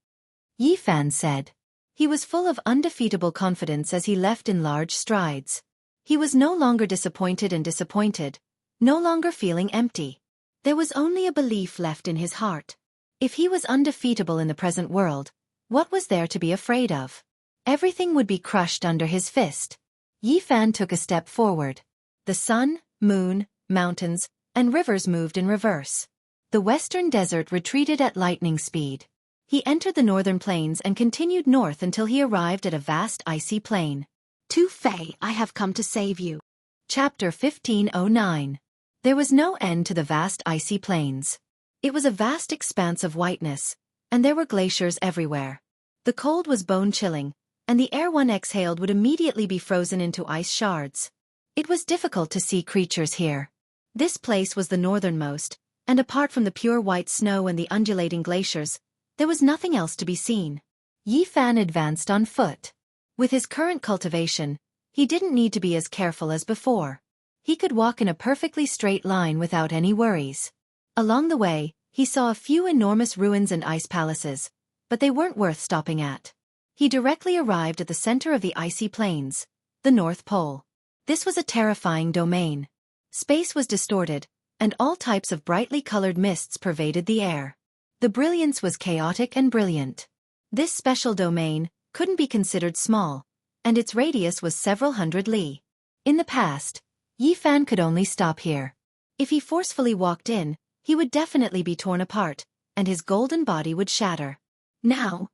[SPEAKER 1] Yi Fan said. He was full of undefeatable confidence as he left in large strides. He was no longer disappointed, no longer feeling empty. There was only a belief left in his heart. If he was undefeatable in the present world, what was there to be afraid of? Everything would be crushed under his fist. Yi Fan took a step forward. The sun, moon, mountains, and rivers moved in reverse. The western desert retreated at lightning speed. He entered the northern plains and continued north until he arrived at a vast icy plain. Tu Fei, I have come to save you. Chapter 1509. There was no end to the vast icy plains. It was a vast expanse of whiteness, and there were glaciers everywhere. The cold was bone-chilling, and the air one exhaled would immediately be frozen into ice shards. It was difficult to see creatures here. This place was the northernmost, and apart from the pure white snow and the undulating glaciers, there was nothing else to be seen. Yi Fan advanced on foot. With his current cultivation, he didn't need to be as careful as before. He could walk in a perfectly straight line without any worries. Along the way, He saw a few enormous ruins and ice palaces, but they weren't worth stopping at. He directly arrived at the center of the icy plains, the North Pole. This was a terrifying domain. Space was distorted, and all types of brightly colored mists pervaded the air. The brilliance was chaotic and brilliant. This special domain couldn't be considered small, and its radius was several hundred li. In the past, Yi Fan could only stop here. If he forcefully walked in, he would definitely be torn apart, and his golden body would shatter. Now,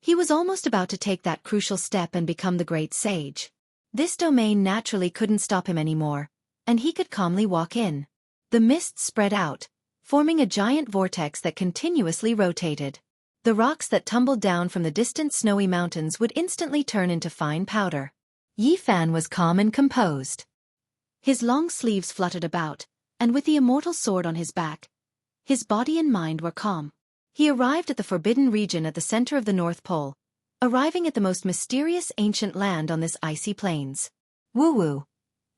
[SPEAKER 1] he was almost about to take that crucial step and become the great sage. This domain naturally couldn't stop him anymore, and he could calmly walk in. The mists spread out, forming a giant vortex that continuously rotated. The rocks that tumbled down from the distant snowy mountains would instantly turn into fine powder. Yi Fan was calm and composed. His long sleeves fluttered about, and with the immortal sword on his back, his body and mind were calm. He arrived at the forbidden region at the center of the North Pole, arriving at the most mysterious ancient land on this icy plains. Woo-woo.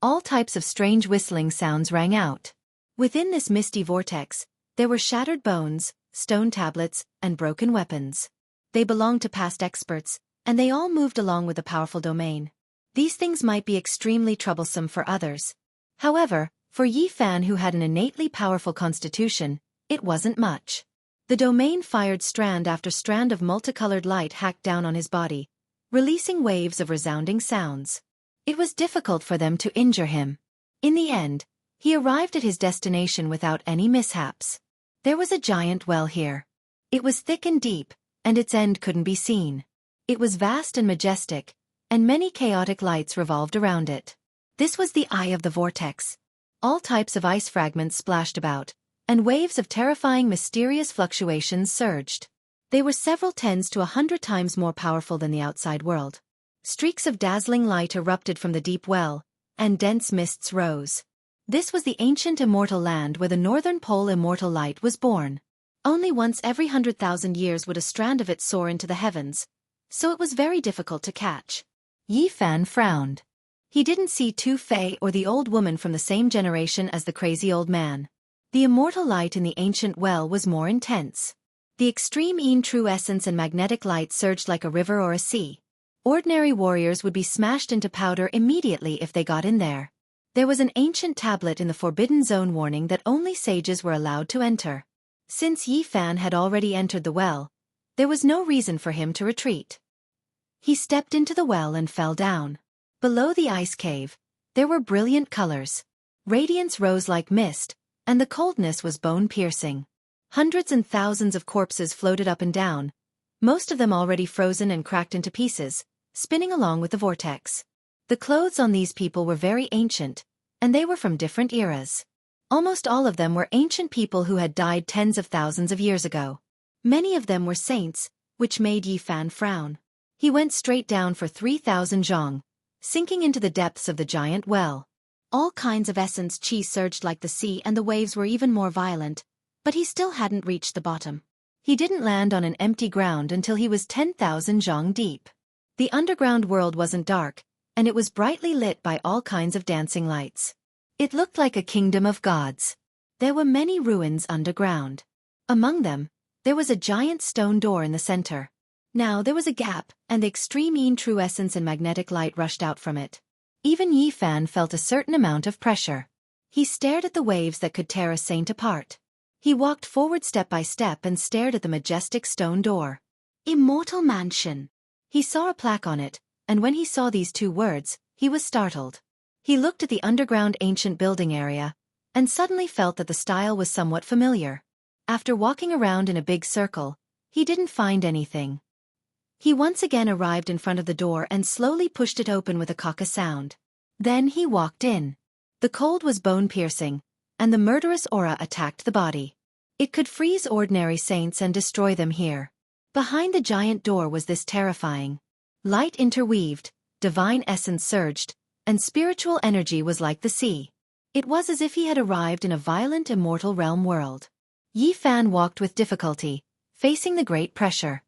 [SPEAKER 1] All types of strange whistling sounds rang out. Within this misty vortex, there were shattered bones, stone tablets, and broken weapons. They belonged to past experts, and they all moved along with the powerful domain. These things might be extremely troublesome for others. However, for Yi Fan, who had an innately powerful constitution, it wasn't much. The domain fired strand after strand of multicolored light hacked down on his body, releasing waves of resounding sounds. It was difficult for them to injure him. In the end, he arrived at his destination without any mishaps. There was a giant well here. It was thick and deep, and its end couldn't be seen. It was vast and majestic, and many chaotic lights revolved around it. This was the eye of the vortex. All types of ice fragments splashed about, and waves of terrifying mysterious fluctuations surged. They were several tens to 100 times more powerful than the outside world. Streaks of dazzling light erupted from the deep well, and dense mists rose. This was the ancient immortal land where the northern pole immortal light was born. Only once every 100,000 years would a strand of it soar into the heavens, so it was very difficult to catch. Yi Fan frowned. He didn't see Tu Fei or the old woman from the same generation as the crazy old man. The immortal light in the ancient well was more intense. The extreme true essence and magnetic light surged like a river or a sea. Ordinary warriors would be smashed into powder immediately if they got in there. There was an ancient tablet in the Forbidden Zone warning that only sages were allowed to enter. Since Yi Fan had already entered the well, there was no reason for him to retreat. He stepped into the well and fell down. Below the ice cave, there were brilliant colors. Radiance rose like mist, and the coldness was bone-piercing. Hundreds and thousands of corpses floated up and down, most of them already frozen and cracked into pieces, spinning along with the vortex. The clothes on these people were very ancient, and they were from different eras. Almost all of them were ancient people who had died tens of thousands of years ago. Many of them were saints, which made Yi Fan frown. He went straight down for 3,000 zhong, sinking into the depths of the giant well. All kinds of essence chi surged like the sea, and the waves were even more violent, but he still hadn't reached the bottom. He didn't land on an empty ground until he was 10,000 zhong deep. The underground world wasn't dark, and it was brightly lit by all kinds of dancing lights. It looked like a kingdom of gods. There were many ruins underground. Among them, there was a giant stone door in the center. Now there was a gap, and the extreme true essence and magnetic light rushed out from it. Even Yi Fan felt a certain amount of pressure. He stared at the waves that could tear a saint apart. He walked forward step by step and stared at the majestic stone door. Immortal Mansion. He saw a plaque on it, and when he saw these two words, he was startled. He looked at the underground ancient building area, and suddenly felt that the style was somewhat familiar. After walking around in a big circle, he didn't find anything. He once again arrived in front of the door and slowly pushed it open with a caca sound. Then he walked in. The cold was bone-piercing, and the murderous aura attacked the body. It could freeze ordinary saints and destroy them here. Behind the giant door was this terrifying. Light interweaved, divine essence surged, and spiritual energy was like the sea. It was as if he had arrived in a violent immortal realm world. Yi Fan walked with difficulty, facing the great pressure.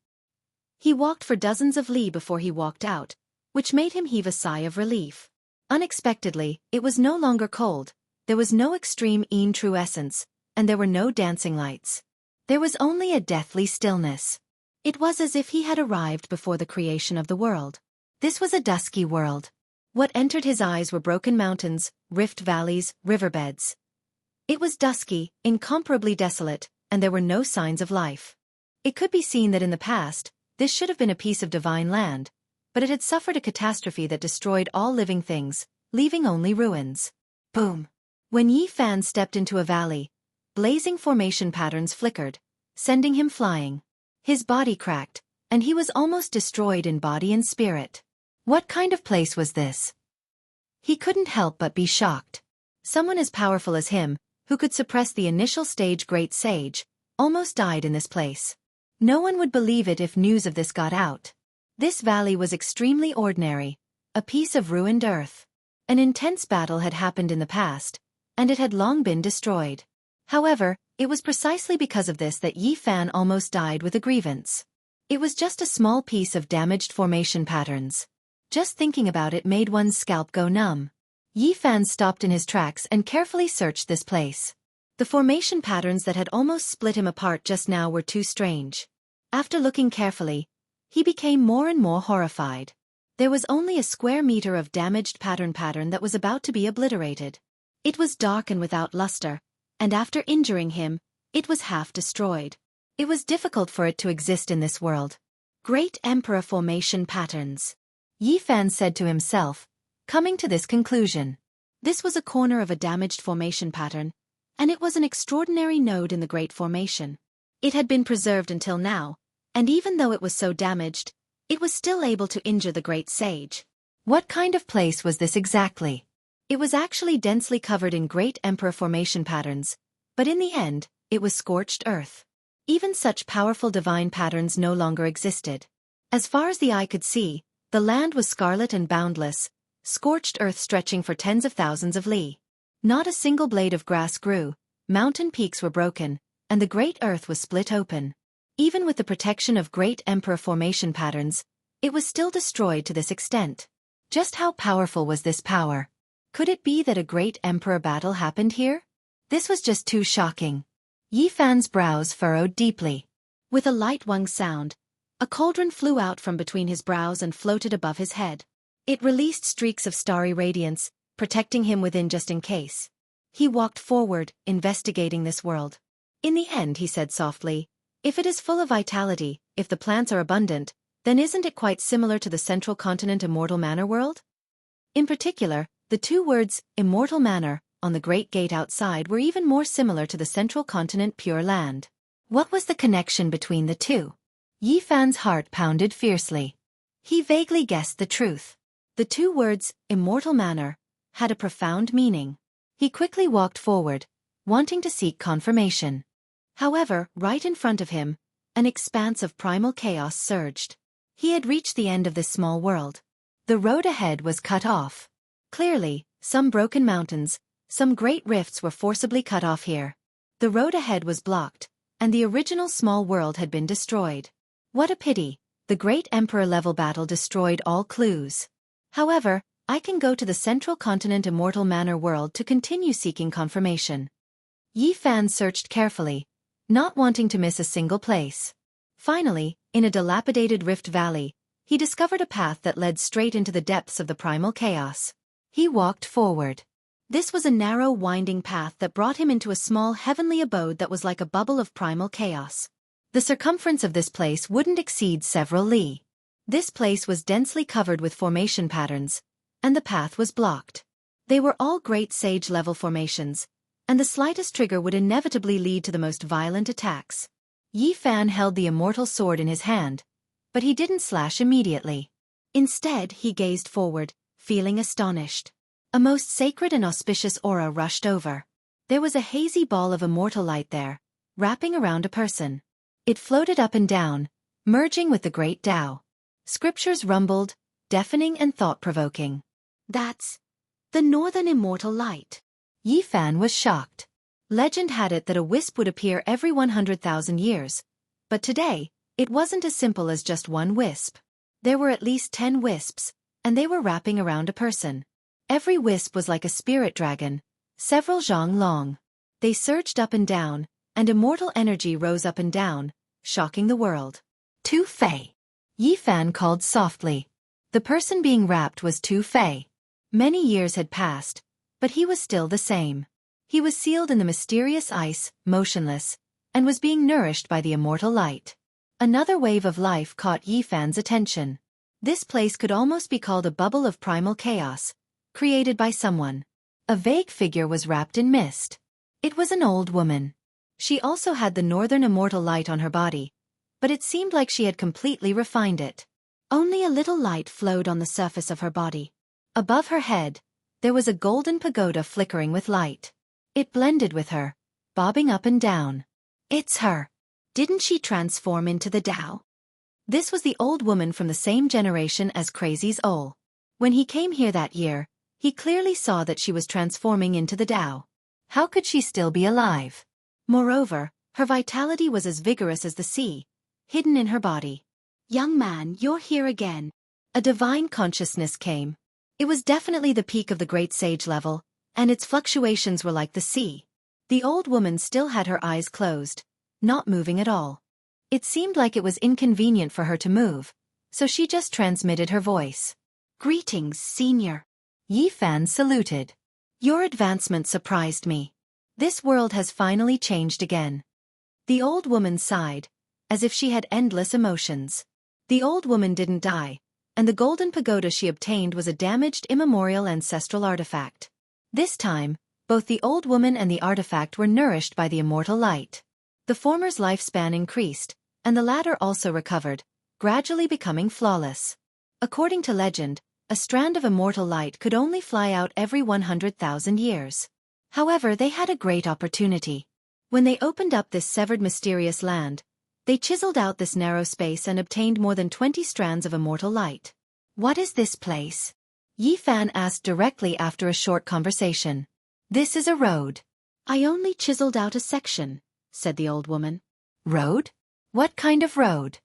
[SPEAKER 1] He walked for dozens of li before he walked out, which made him heave a sigh of relief. Unexpectedly, it was no longer cold, there was no extreme true essence, and there were no dancing lights. There was only a deathly stillness. It was as if he had arrived before the creation of the world. This was a dusky world. What entered his eyes were broken mountains, rift valleys, riverbeds. It was dusky, incomparably desolate, and there were no signs of life. It could be seen that in the past, this should have been a piece of divine land, but it had suffered a catastrophe that destroyed all living things, leaving only ruins. Boom! When Yi Fan stepped into a valley, blazing formation patterns flickered, sending him flying. His body cracked, and he was almost destroyed in body and spirit. What kind of place was this? He couldn't help but be shocked. Someone as powerful as him, who could suppress the initial stage great sage, almost died in this place. No one would believe it if news of this got out. This valley was extremely ordinary, a piece of ruined earth. An intense battle had happened in the past, and it had long been destroyed. However, it was precisely because of this that Yi Fan almost died with a grievance. It was just a small piece of damaged formation patterns. Just thinking about it made one's scalp go numb. Yi Fan stopped in his tracks and carefully searched this place. The formation patterns that had almost split him apart just now were too strange. After looking carefully, he became more and more horrified. There was only a square meter of damaged pattern that was about to be obliterated. It was dark and without luster, and after injuring him, it was half destroyed. It was difficult for it to exist in this world. Great Emperor formation patterns. Yi Fan said to himself, coming to this conclusion. This was a corner of a damaged formation pattern, and it was an extraordinary node in the Great Formation. It had been preserved until now, and even though it was so damaged, it was still able to injure the great sage. What kind of place was this exactly? It was actually densely covered in Great Emperor formation patterns, but in the end, it was scorched earth. Even such powerful divine patterns no longer existed. As far as the eye could see, the land was scarlet and boundless, scorched earth stretching for tens of thousands of li. Not a single blade of grass grew, mountain peaks were broken, and the great earth was split open. Even with the protection of Great Emperor formation patterns, it was still destroyed to this extent. Just how powerful was this power? Could it be that a Great Emperor battle happened here? This was just too shocking. Yi Fan's brows furrowed deeply. With a light wung sound, a cauldron flew out from between his brows and floated above his head. It released streaks of starry radiance, protecting him within just in case. He walked forward, investigating this world. In the end, he said softly, if it is full of vitality, if the plants are abundant, then isn't it quite similar to the central continent Immortal Manor world? In particular, the two words, Immortal Manor, on the great gate outside were even more similar to the central continent Pure Land. What was the connection between the two? Yi Fan's heart pounded fiercely. He vaguely guessed the truth. The two words, Immortal Manor, had a profound meaning. He quickly walked forward, wanting to seek confirmation. However, right in front of him, an expanse of primal chaos surged. He had reached the end of this small world. The road ahead was cut off. Clearly, some broken mountains, some great rifts were forcibly cut off here. The road ahead was blocked, and the original small world had been destroyed. What a pity, the Great Emperor-level battle destroyed all clues. However, I can go to the central continent Immortal Manor world to continue seeking confirmation. Yi Fan searched carefully, not wanting to miss a single place. Finally, in a dilapidated rift valley, he discovered a path that led straight into the depths of the primal chaos. He walked forward. This was a narrow, winding path that brought him into a small heavenly abode that was like a bubble of primal chaos. The circumference of this place wouldn't exceed several li. This place was densely covered with formation patterns, and the path was blocked. They were all great sage-level formations, and the slightest trigger would inevitably lead to the most violent attacks. Yi Fan held the immortal sword in his hand, but he didn't slash immediately. Instead, he gazed forward, feeling astonished. A most sacred and auspicious aura rushed over. There was a hazy ball of immortal light there, wrapping around a person. It floated up and down, merging with the great Tao. Scriptures rumbled, deafening and thought-provoking. That's the Northern Immortal Light. Yi Fan was shocked. Legend had it that a wisp would appear every 100,000 years, but today, it wasn't as simple as just one wisp. There were at least 10 wisps, and they were wrapping around a person. Every wisp was like a spirit dragon, several zhang long. They surged up and down, and immortal energy rose up and down, shocking the world. Tu Fei. Yi Fan called softly. The person being wrapped was Tu Fei. Many years had passed, but he was still the same. He was sealed in the mysterious ice, motionless, and was being nourished by the immortal light. Another wave of life caught Yi Fan's attention. This place could almost be called a bubble of primal chaos, created by someone. A vague figure was wrapped in mist. It was an old woman. She also had the northern immortal light on her body, but it seemed like she had completely refined it. Only a little light flowed on the surface of her body. Above her head, there was a golden pagoda flickering with light. It blended with her, bobbing up and down. It's her. Didn't she transform into the Tao? This was the old woman from the same generation as Crazy's Ol. When he came here that year, he clearly saw that she was transforming into the Tao. How could she still be alive? Moreover, her vitality was as vigorous as the sea, hidden in her body. Young man, you're here again. A divine consciousness came. It was definitely the peak of the great sage level, and its fluctuations were like the sea. The old woman still had her eyes closed, not moving at all. It seemed like it was inconvenient for her to move, so she just transmitted her voice. Greetings, senior. Yi Fan saluted. Your advancement surprised me. This world has finally changed again. The old woman sighed, as if she had endless emotions. The old woman didn't die, and the golden pagoda she obtained was a damaged immemorial ancestral artifact. This time, both the old woman and the artifact were nourished by the immortal light. The former's lifespan increased, and the latter also recovered, gradually becoming flawless. According to legend, a strand of immortal light could only fly out every 100,000 years. However, they had a great opportunity. When they opened up this severed mysterious land, they chiseled out this narrow space and obtained more than 20 strands of immortal light. What is this place? Yi Fan asked directly after a short conversation. This is a road. I only chiseled out a section, said the old woman. Road? What kind of road?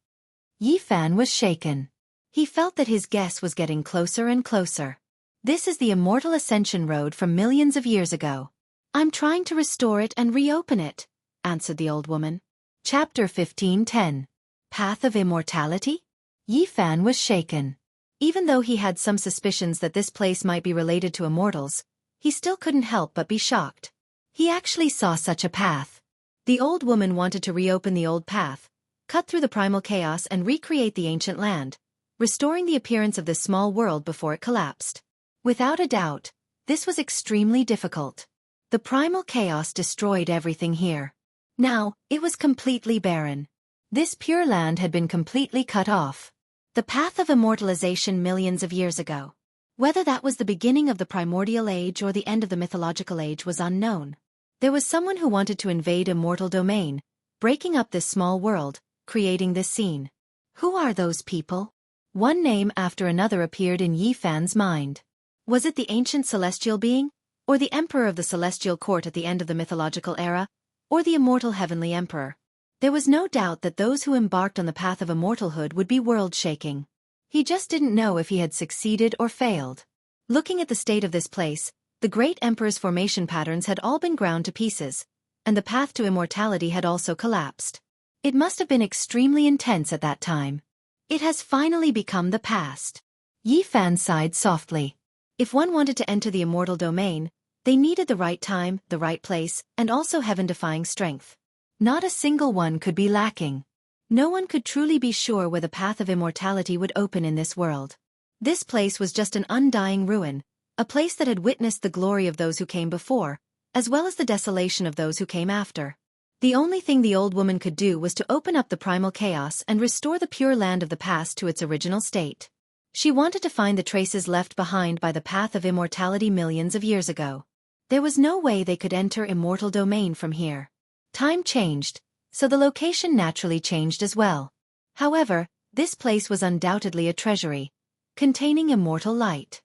[SPEAKER 1] Yi Fan was shaken. He felt that his guess was getting closer and closer. This is the immortal ascension road from millions of years ago. I'm trying to restore it and reopen it, answered the old woman. Chapter 15:10. Path of Immortality? Yi Fan was shaken. Even though he had some suspicions that this place might be related to immortals, he still couldn't help but be shocked. He actually saw such a path. The old woman wanted to reopen the old path, cut through the primal chaos and recreate the ancient land, restoring the appearance of this small world before it collapsed. Without a doubt, this was extremely difficult. The primal chaos destroyed everything here. Now, it was completely barren. This pure land had been completely cut off. The path of immortalization millions of years ago. Whether that was the beginning of the primordial age or the end of the mythological age was unknown. There was someone who wanted to invade immortal domain, breaking up this small world, creating this scene. Who are those people? One name after another appeared in Yi Fan's mind. Was it the ancient celestial being, or the emperor of the celestial court at the end of the mythological era, or the immortal heavenly emperor? There was no doubt that those who embarked on the path of immortalhood would be world-shaking. He just didn't know if he had succeeded or failed. Looking at the state of this place, the great emperor's formation patterns had all been ground to pieces, and the path to immortality had also collapsed. It must have been extremely intense at that time. It has finally become the past. Yi Fan sighed softly. If one wanted to enter the immortal domain, they needed the right time, the right place, and also heaven-defying strength. Not a single one could be lacking. No one could truly be sure where the path of immortality would open in this world. This place was just an undying ruin, a place that had witnessed the glory of those who came before, as well as the desolation of those who came after. The only thing the old woman could do was to open up the primal chaos and restore the pure land of the past to its original state. She wanted to find the traces left behind by the path of immortality millions of years ago. There was no way they could enter immortal domain from here. Time changed, so the location naturally changed as well. However, this place was undoubtedly a treasury, containing immortal light.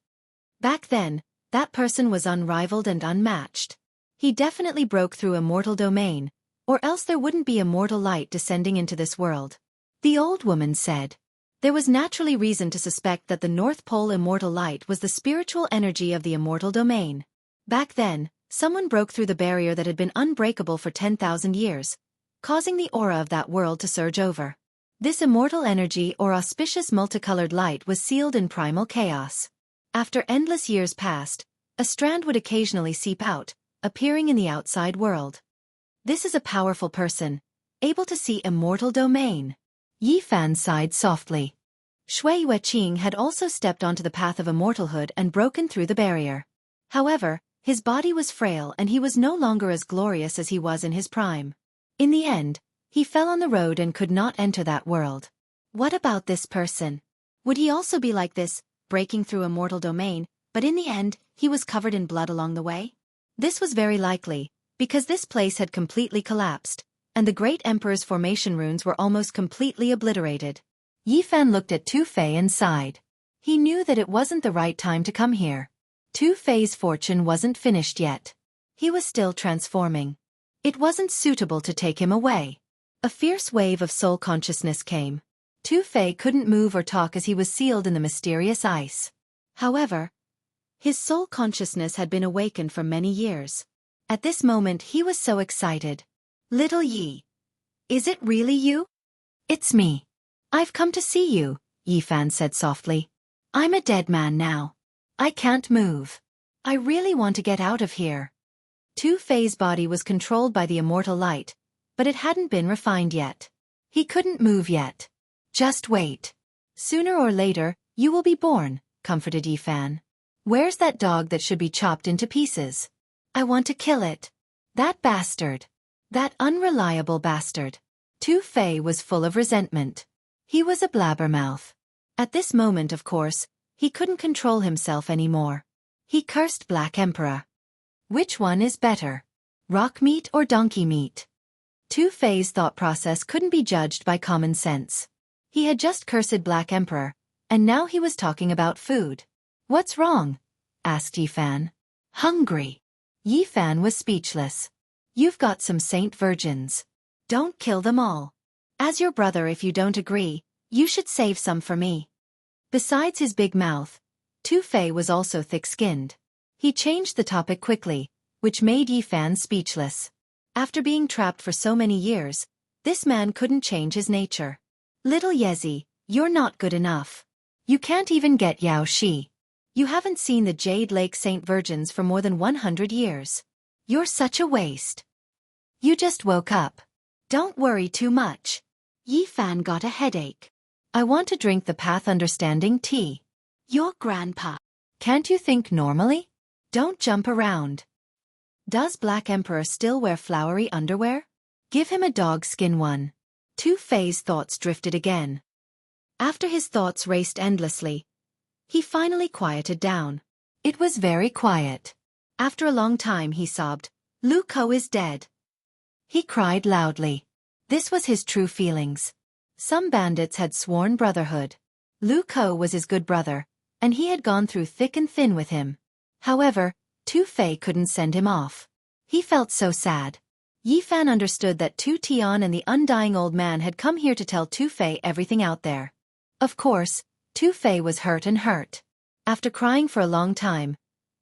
[SPEAKER 1] Back then, that person was unrivaled and unmatched. He definitely broke through immortal domain, or else there wouldn't be immortal light descending into this world. The old woman said. There was naturally reason to suspect that the North Pole immortal light was the spiritual energy of the immortal domain. Back then, Someone broke through the barrier that had been unbreakable for 10,000 years, causing the aura of that world to surge over. This immortal energy or auspicious multicolored light was sealed in primal chaos. After endless years passed, a strand would occasionally seep out, appearing in the outside world. This is a powerful person, able to see immortal domain. Yi Fan sighed softly. Shui Yueqing had also stepped onto the path of immortalhood and broken through the barrier. However, his body was frail and he was no longer as glorious as he was in his prime. In the end, he fell on the road and could not enter that world. What about this person? Would he also be like this, breaking through a mortal domain, but in the end, he was covered in blood along the way? This was very likely, because this place had completely collapsed, and the great emperor's formation runes were almost completely obliterated. Yi Fan looked at Tu Fei and sighed. He knew that it wasn't the right time to come here. Tu Fei's fortune wasn't finished yet. He was still transforming. It wasn't suitable to take him away. A fierce wave of soul consciousness came. Tu Fei couldn't move or talk as he was sealed in the mysterious ice. However, his soul consciousness had been awakened for many years. At this moment he was so excited. Little Yi. Is it really you? It's me. I've come to see you, Yi Fan said softly. I'm a dead man now. I can't move. I really want to get out of here. Tu Fei's body was controlled by the immortal light, but it hadn't been refined yet. He couldn't move yet. Just wait. Sooner or later, you will be born, comforted Yi Fan. Where's that dog that should be chopped into pieces? I want to kill it. That bastard. That unreliable bastard. Tu Fei was full of resentment. He was a blabbermouth. At this moment, of course, he couldn't control himself anymore. He cursed Black Emperor. Which one is better? Rock meat or donkey meat? Tu Fei's thought process couldn't be judged by common sense. He had just cursed Black Emperor, and now he was talking about food. What's wrong? Asked Yi Fan. Hungry. Yi Fan was speechless. You've got some saint virgins. Don't kill them all. As your brother, if you don't agree, you should save some for me. Besides his big mouth, Tu Fei was also thick-skinned. He changed the topic quickly, which made Yi Fan speechless. After being trapped for so many years, this man couldn't change his nature. Little Yezi, you're not good enough. You can't even get Yao Shi. You haven't seen the Jade Lake Saint Virgins for more than 100 years. You're such a waste. You just woke up. Don't worry too much. Yi Fan got a headache. I want to drink the path understanding tea. Your grandpa. Can't you think normally? Don't jump around. Does Black Emperor still wear flowery underwear? Give him a dog-skin one. Tu Fei's thoughts drifted again. After his thoughts raced endlessly, he finally quieted down. It was very quiet. After a long time he sobbed, Lu Ko is dead. He cried loudly. This was his true feelings. Some bandits had sworn brotherhood. Lu Ko was his good brother, and he had gone through thick and thin with him. However, Tu Fei couldn't send him off. He felt so sad. Yi Fan understood that Tu Tian and the undying old man had come here to tell Tu Fei everything out there. Of course, Tu Fei was hurt and hurt. After crying for a long time,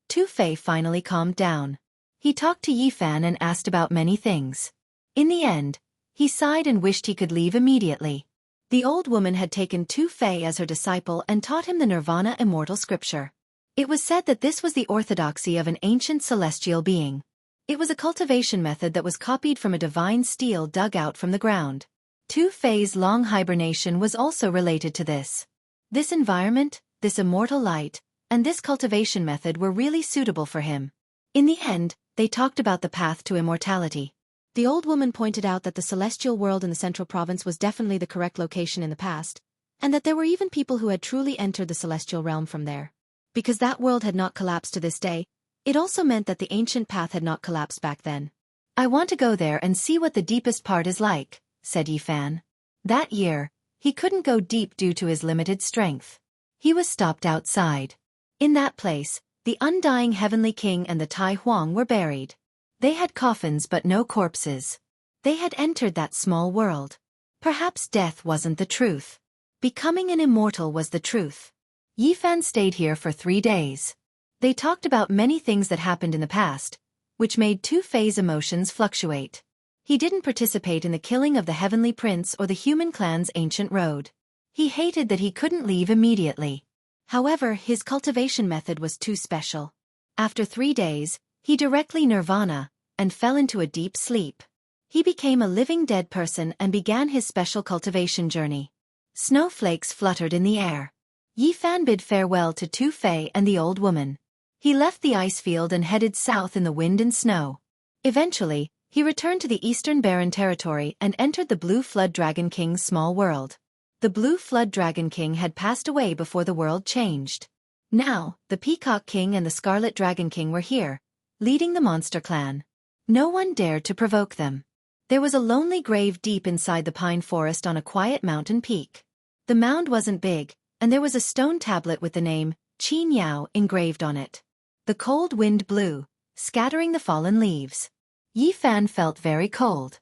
[SPEAKER 1] Tu Fei finally calmed down. He talked to Yi Fan and asked about many things. In the end, he sighed and wished he could leave immediately. The old woman had taken Tu Fei as her disciple and taught him the Nirvana immortal scripture. It was said that this was the orthodoxy of an ancient celestial being. It was a cultivation method that was copied from a divine steel dug out from the ground. Tu Fei's long hibernation was also related to this. This environment, this immortal light, and this cultivation method were really suitable for him. In the end, they talked about the path to immortality. The old woman pointed out that the celestial world in the central province was definitely the correct location in the past, and that there were even people who had truly entered the celestial realm from there. Because that world had not collapsed to this day, it also meant that the ancient path had not collapsed back then. I want to go there and see what the deepest part is like, said Yi Fan. That year, he couldn't go deep due to his limited strength. He was stopped outside. In that place, the undying Heavenly King and the Tai Huang were buried. They had coffins but no corpses. They had entered that small world. Perhaps death wasn't the truth. Becoming an immortal was the truth. Yi Fan stayed here for 3 days. They talked about many things that happened in the past, which made Tu Fei's emotions fluctuate. He didn't participate in the killing of the Heavenly Prince or the human clan's ancient road. He hated that he couldn't leave immediately. However, his cultivation method was too special. After 3 days, he directly nirvana and fell into a deep sleep. He became a living dead person and began his special cultivation journey. Snowflakes fluttered in the air. Yi Fan bid farewell to Tu Fei and the old woman. He left the ice field and headed south in the wind and snow. Eventually, he returned to the Eastern Barren Territory and entered the Blue Flood Dragon King's small world. The Blue Flood Dragon King had passed away before the world changed. Now, the Peacock King and the Scarlet Dragon King were here, leading the monster clan. No one dared to provoke them. There was a lonely grave deep inside the pine forest on a quiet mountain peak. The mound wasn't big, and there was a stone tablet with the name, Xianxia, engraved on it. The cold wind blew, scattering the fallen leaves. Yi Fan felt very cold.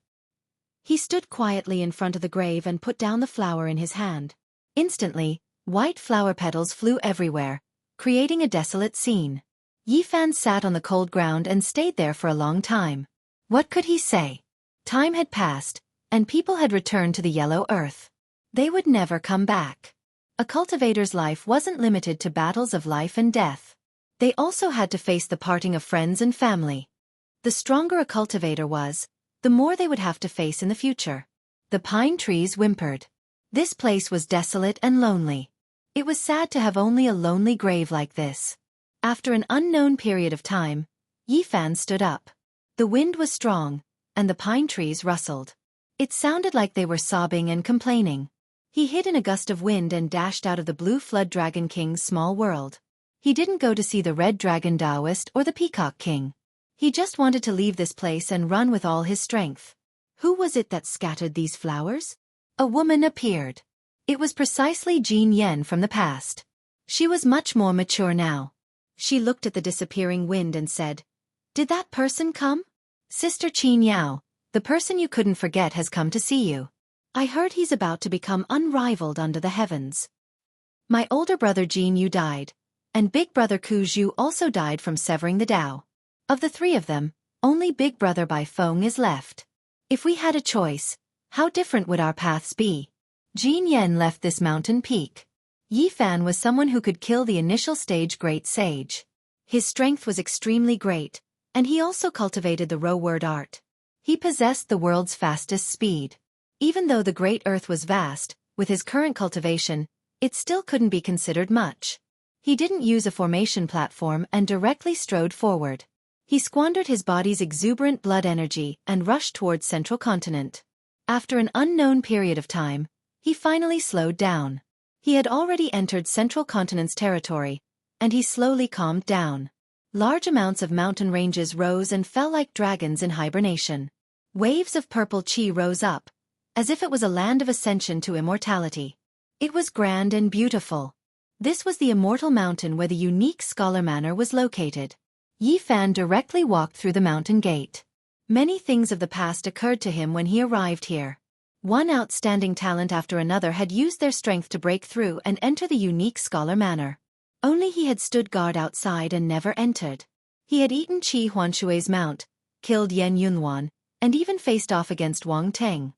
[SPEAKER 1] He stood quietly in front of the grave and put down the flower in his hand. Instantly, white flower petals flew everywhere, creating a desolate scene. Yi Fan sat on the cold ground and stayed there for a long time. What could he say? Time had passed, and people had returned to the yellow earth. They would never come back. A cultivator's life wasn't limited to battles of life and death. They also had to face the parting of friends and family. The stronger a cultivator was, the more they would have to face in the future. The pine trees whimpered. This place was desolate and lonely. It was sad to have only a lonely grave like this. After an unknown period of time, Yi Fan stood up. The wind was strong, and the pine trees rustled. It sounded like they were sobbing and complaining. He hid in a gust of wind and dashed out of the Blue Flood Dragon King's small world. He didn't go to see the Red Dragon Taoist or the Peacock King. He just wanted to leave this place and run with all his strength. Who was it that scattered these flowers? A woman appeared. It was precisely Jean Yen from the past. She was much more mature now. She looked at the disappearing wind and said, "Did that person come?" "Sister Qin Yao, the person you couldn't forget has come to see you. I heard he's about to become unrivaled under the heavens. My older brother Jin Yu died, and big brother Ku Zhu also died from severing the Tao. Of the 3 of them, only big brother Bai Feng is left. If we had a choice, how different would our paths be?" Jin Yen left this mountain peak. Yi Fan was someone who could kill the initial stage great sage. His strength was extremely great, and he also cultivated the row word art. He possessed the world's fastest speed. Even though the Great Earth was vast, with his current cultivation, it still couldn't be considered much. He didn't use a formation platform and directly strode forward. He squandered his body's exuberant blood energy and rushed towards Central Continent. After an unknown period of time, he finally slowed down. He had already entered Central Continent's territory, and he slowly calmed down. Large amounts of mountain ranges rose and fell like dragons in hibernation. Waves of purple qi rose up, as if it was a land of ascension to immortality. It was grand and beautiful. This was the immortal mountain where the unique Scholar Manor was located. Yi Fan directly walked through the mountain gate. Many things of the past occurred to him when he arrived here. One outstanding talent after another had used their strength to break through and enter the unique Scholar Manor. Only he had stood guard outside and never entered. He had eaten Qi Huanshui's mount, killed Yen Yunhuan, and even faced off against Wang Teng.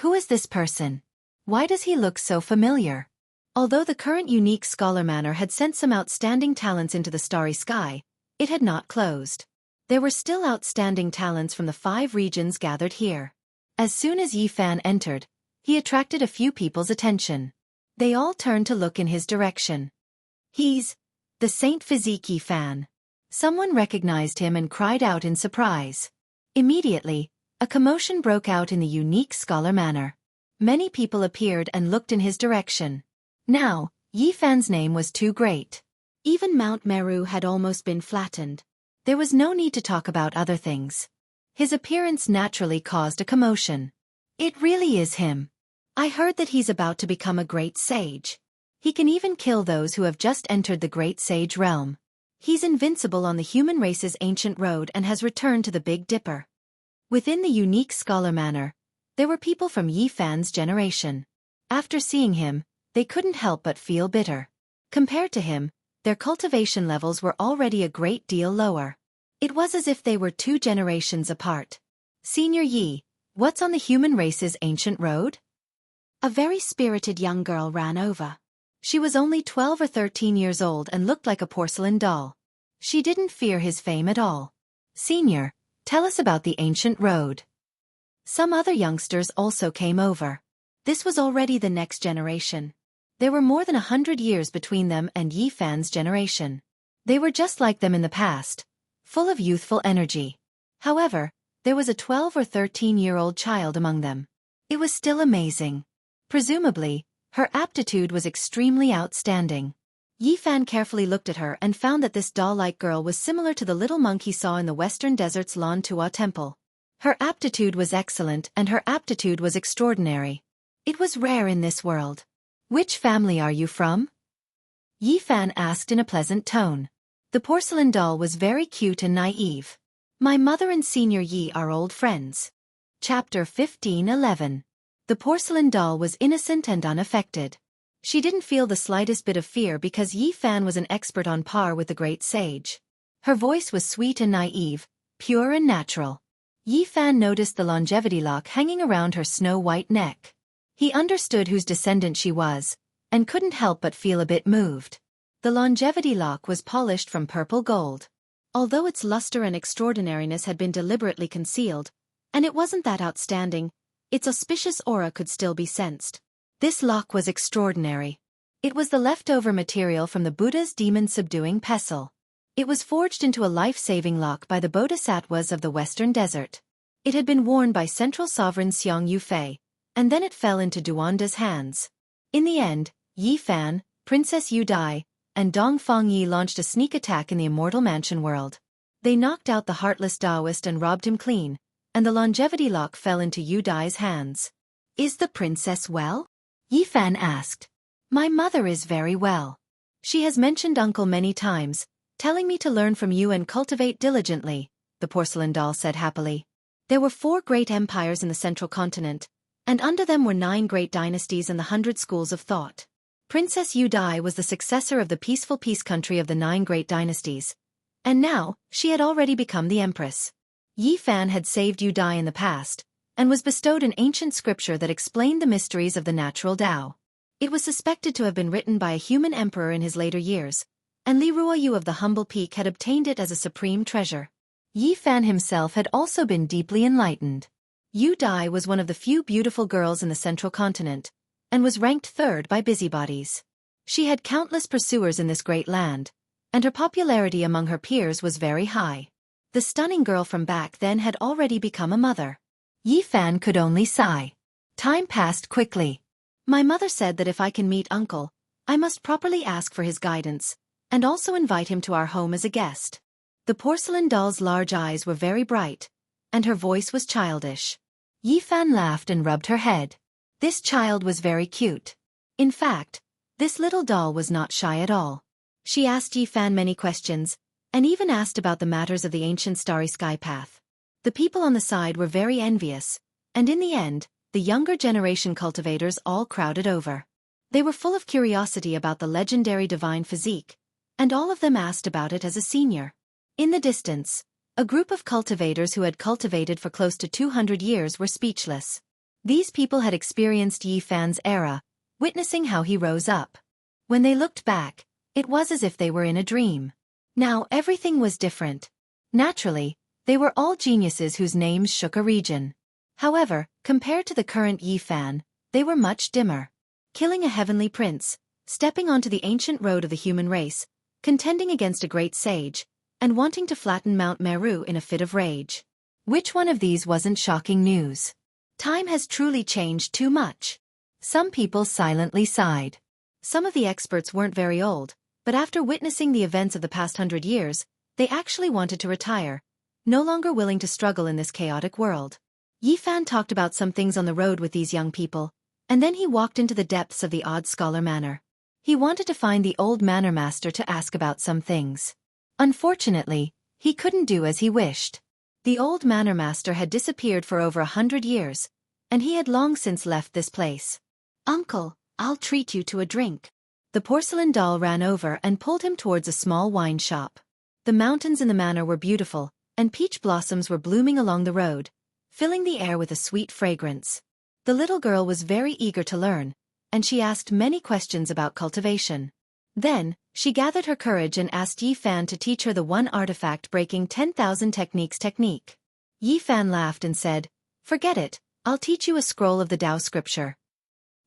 [SPEAKER 1] Who is this person? Why does he look so familiar? Although the current unique Scholar Manor had sent some outstanding talents into the starry sky, it had not closed. There were still outstanding talents from the 5 regions gathered here. As soon as Yi Fan entered, he attracted a few people's attention. They all turned to look in his direction. "He's the Saint Physique Yi Fan." Someone recognized him and cried out in surprise. Immediately, a commotion broke out in the unique Scholar Manor. Many people appeared and looked in his direction. Now, Yi Fan's name was too great. Even Mount Meru had almost been flattened. There was no need to talk about other things. His appearance naturally caused a commotion. It really is him. I heard that he's about to become a great sage. He can even kill those who have just entered the great sage realm. He's invincible on the human race's ancient road and has returned to the Big Dipper. Within the unique Scholar Manor, there were people from Yi Fan's generation. After seeing him, they couldn't help but feel bitter. Compared to him, their cultivation levels were already a great deal lower. It was as if they were 2 generations apart. Senior Yi, what's on the human race's ancient road? A very spirited young girl ran over. She was only 12 or 13 years old and looked like a porcelain doll. She didn't fear his fame at all. Senior, tell us about the ancient road. Some other youngsters also came over. This was already the next generation. There were more than 100 years between them and Yi Fan's generation. They were just like them in the past, full of youthful energy. However, there was a 12 or 13-year-old child among them. It was still amazing. Presumably, her aptitude was extremely outstanding. Yi Fan carefully looked at her and found that this doll-like girl was similar to the little monk he saw in the Western Desert's Lan-Tua temple. Her aptitude was excellent and her aptitude was extraordinary. It was rare in this world. Which family are you from? Yi Fan asked in a pleasant tone. The porcelain doll was very cute and naive. My mother and Senior Yi are old friends. Chapter 15:11. The porcelain doll was innocent and unaffected. She didn't feel the slightest bit of fear because Yi Fan was an expert on par with the great sage. Her voice was sweet and naive, pure and natural. Yi Fan noticed the longevity lock hanging around her snow-white neck. He understood whose descendant she was, and couldn't help but feel a bit moved. The longevity lock was polished from purple gold. Although its luster and extraordinariness had been deliberately concealed, and it wasn't that outstanding, its auspicious aura could still be sensed. This lock was extraordinary. It was the leftover material from the Buddha's demon-subduing pestle. It was forged into a life-saving lock by the bodhisattvas of the Western Desert. It had been worn by central sovereign Xianxia, and then it fell into Duanda's hands. In the end, Yi Fan, Princess Yu Dai, and Dongfang Yi launched a sneak attack in the Immortal Mansion world. They knocked out the heartless Taoist and robbed him clean, and the longevity lock fell into Yu Dai's hands. Is the princess well? Yi Fan asked. My mother is very well. She has mentioned uncle many times, telling me to learn from you and cultivate diligently, the porcelain doll said happily. There were 4 great empires in the central continent, and under them were 9 great dynasties and the 100 schools of thought. Princess Yu Dai was the successor of the peaceful peace country of the 9 great dynasties, and now she had already become the empress. Yi Fan had saved Yu Dai in the past, and was bestowed an ancient scripture that explained the mysteries of the natural Tao. It was suspected to have been written by a human emperor in his later years, and Li Ruoyu of the humble peak had obtained it as a supreme treasure. Yi Fan himself had also been deeply enlightened. Yu Dai was one of the few beautiful girls in the central continent, and was ranked 3rd by busybodies. She had countless pursuers in this great land, and her popularity among her peers was very high. The stunning girl from back then had already become a mother. Yi Fan could only sigh. Time passed quickly. My mother said that if I can meet uncle, I must properly ask for his guidance, and also invite him to our home as a guest. The porcelain doll's large eyes were very bright, and her voice was childish. Yi Fan laughed and rubbed her head. This child was very cute. In fact, this little doll was not shy at all. She asked Yi Fan many questions, and even asked about the matters of the ancient starry sky path. The people on the side were very envious, and in the end, the younger generation cultivators all crowded over. They were full of curiosity about the legendary divine physique, and all of them asked about it as a senior. In the distance, a group of cultivators who had cultivated for close to 200 years were speechless. These people had experienced Yi Fan's era, witnessing how he rose up. When they looked back, it was as if they were in a dream. Now everything was different. Naturally, they were all geniuses whose names shook a region. However, compared to the current Yi Fan, they were much dimmer. Killing a heavenly prince, stepping onto the ancient road of the human race, contending against a great sage, and wanting to flatten Mount Meru in a fit of rage. Which one of these wasn't shocking news? Time has truly changed too much. Some people silently sighed. Some of the experts weren't very old, but after witnessing the events of the past 100 years, they actually wanted to retire, no longer willing to struggle in this chaotic world. Yi Fan talked about some things on the road with these young people, and then he walked into the depths of the odd scholar manor. He wanted to find the old manor master to ask about some things. Unfortunately, he couldn't do as he wished. The old manor master had disappeared for over 100 years, and he had long since left this place. Uncle, I'll treat you to a drink. The porcelain doll ran over and pulled him towards a small wine shop. The mountains in the manor were beautiful, and peach blossoms were blooming along the road, filling the air with a sweet fragrance. The little girl was very eager to learn, and she asked many questions about cultivation. Then, she gathered her courage and asked Yi Fan to teach her the one artifact breaking 10,000 techniques technique. Yi Fan laughed and said, "Forget it, I'll teach you a scroll of the Tao scripture."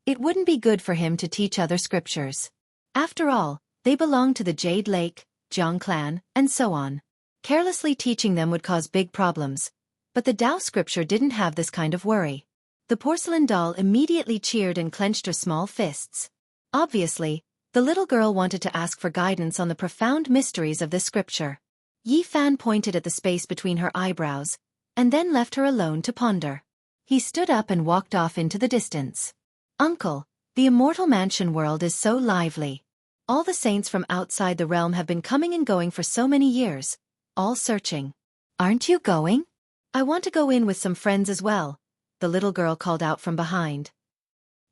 [SPEAKER 1] It wouldn't be good for him to teach other scriptures. After all, they belonged to the Jade Lake, Jiang clan, and so on. Carelessly teaching them would cause big problems. But the Tao scripture didn't have this kind of worry. The porcelain doll immediately cheered and clenched her small fists. Obviously, the little girl wanted to ask for guidance on the profound mysteries of this scripture. Yi Fan pointed at the space between her eyebrows, and then left her alone to ponder. He stood up and walked off into the distance. "Uncle, the immortal mansion world is so lively. All the saints from outside the realm have been coming and going for so many years, all searching. Aren't you going?" "I want to go in with some friends as well," the little girl called out from behind.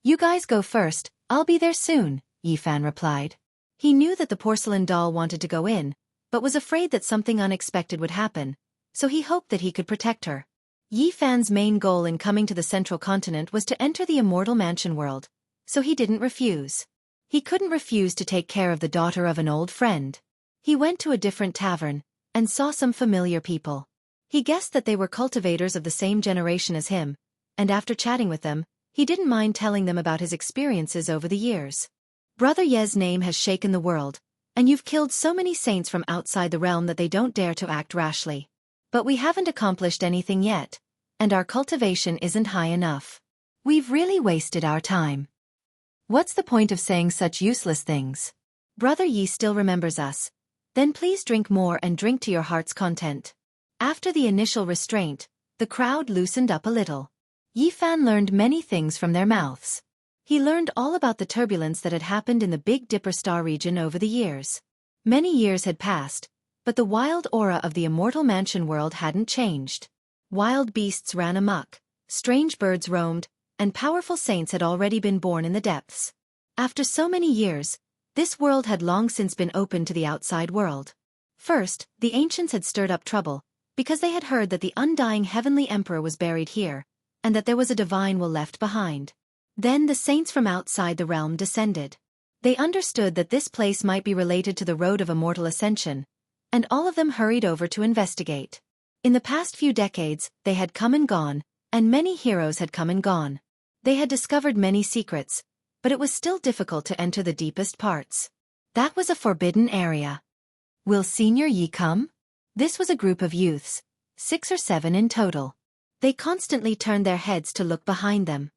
[SPEAKER 1] "You guys go first, I'll be there soon," Yi Fan replied. He knew that the porcelain doll wanted to go in, but was afraid that something unexpected would happen, so he hoped that he could protect her. Yi Fan's main goal in coming to the central continent was to enter the immortal mansion world, so he didn't refuse. He couldn't refuse to take care of the daughter of an old friend. He went to a different tavern, and saw some familiar people. He guessed that they were cultivators of the same generation as him, and after chatting with them, he didn't mind telling them about his experiences over the years. "Brother Ye's name has shaken the world, and you've killed so many saints from outside the realm that they don't dare to act rashly. But we haven't accomplished anything yet, and our cultivation isn't high enough. We've really wasted our time. What's the point of saying such useless things? Brother Yi still remembers us. Then please drink more and drink to your heart's content." After the initial restraint, the crowd loosened up a little. Yi Fan learned many things from their mouths. He learned all about the turbulence that had happened in the Big Dipper Star region over the years. Many years had passed, but the wild aura of the immortal mansion world hadn't changed. Wild beasts ran amok, strange birds roamed, and powerful saints had already been born in the depths. After so many years, this world had long since been open to the outside world. First, the ancients had stirred up trouble, because they had heard that the undying heavenly emperor was buried here, and that there was a divine will left behind. Then the saints from outside the realm descended. They understood that this place might be related to the road of immortal ascension, and all of them hurried over to investigate. In the past few decades, they had come and gone, and many heroes had come and gone. They had discovered many secrets, but it was still difficult to enter the deepest parts. That was a forbidden area. "Will Senior Yi come?" This was a group of youths, 6 or 7 in total. They constantly turned their heads to look behind them.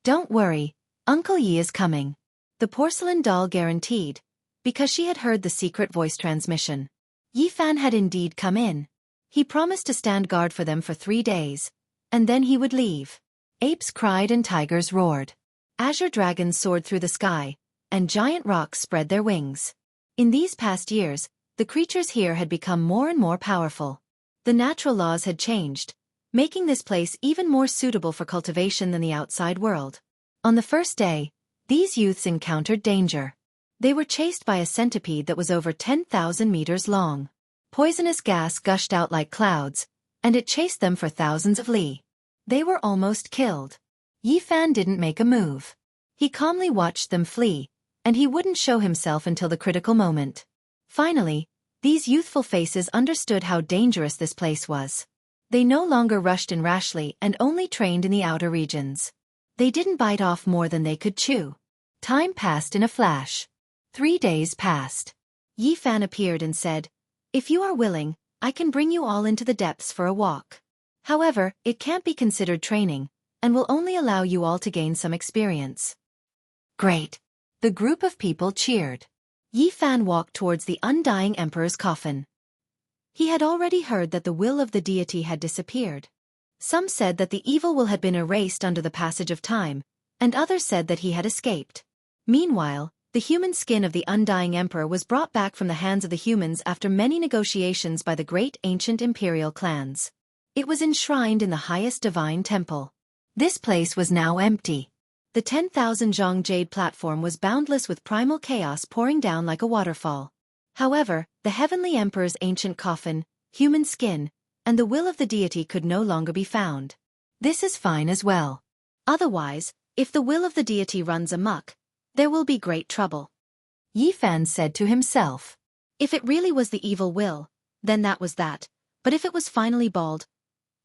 [SPEAKER 1] "Don't worry, Uncle Yi is coming," the porcelain doll guaranteed, because she had heard the secret voice transmission. Yi Fan had indeed come in. He promised to stand guard for them for 3 days, and then he would leave. Apes cried and tigers roared. Azure dragons soared through the sky, and giant rocks spread their wings. In these past years, the creatures here had become more and more powerful. The natural laws had changed, making this place even more suitable for cultivation than the outside world. On the first day, these youths encountered danger. They were chased by a centipede that was over 10,000 meters long. Poisonous gas gushed out like clouds, and it chased them for thousands of li. They were almost killed. Yi Fan didn't make a move. He calmly watched them flee, and he wouldn't show himself until the critical moment. Finally, these youthful faces understood how dangerous this place was. They no longer rushed in rashly and only trained in the outer regions. They didn't bite off more than they could chew. Time passed in a flash. 3 days passed. Yi Fan appeared and said, "If you are willing, I can bring you all into the depths for a walk. However, it can't be considered training, and will only allow you all to gain some experience." "Great!" The group of people cheered. Yi Fan walked towards the undying emperor's coffin. He had already heard that the will of the deity had disappeared. Some said that the evil will had been erased under the passage of time, and others said that he had escaped. Meanwhile, the human skin of the undying emperor was brought back from the hands of the humans after many negotiations by the great ancient imperial clans. It was enshrined in the highest divine temple. This place was now empty. The 10,000 zhong jade platform was boundless with primal chaos pouring down like a waterfall. However, the heavenly emperor's ancient coffin, human skin, and the will of the deity could no longer be found. This is fine as well. Otherwise, if the will of the deity runs amok, there will be great trouble. Yi Fan said to himself. If it really was the evil will, then that was that, but if it was finally bald,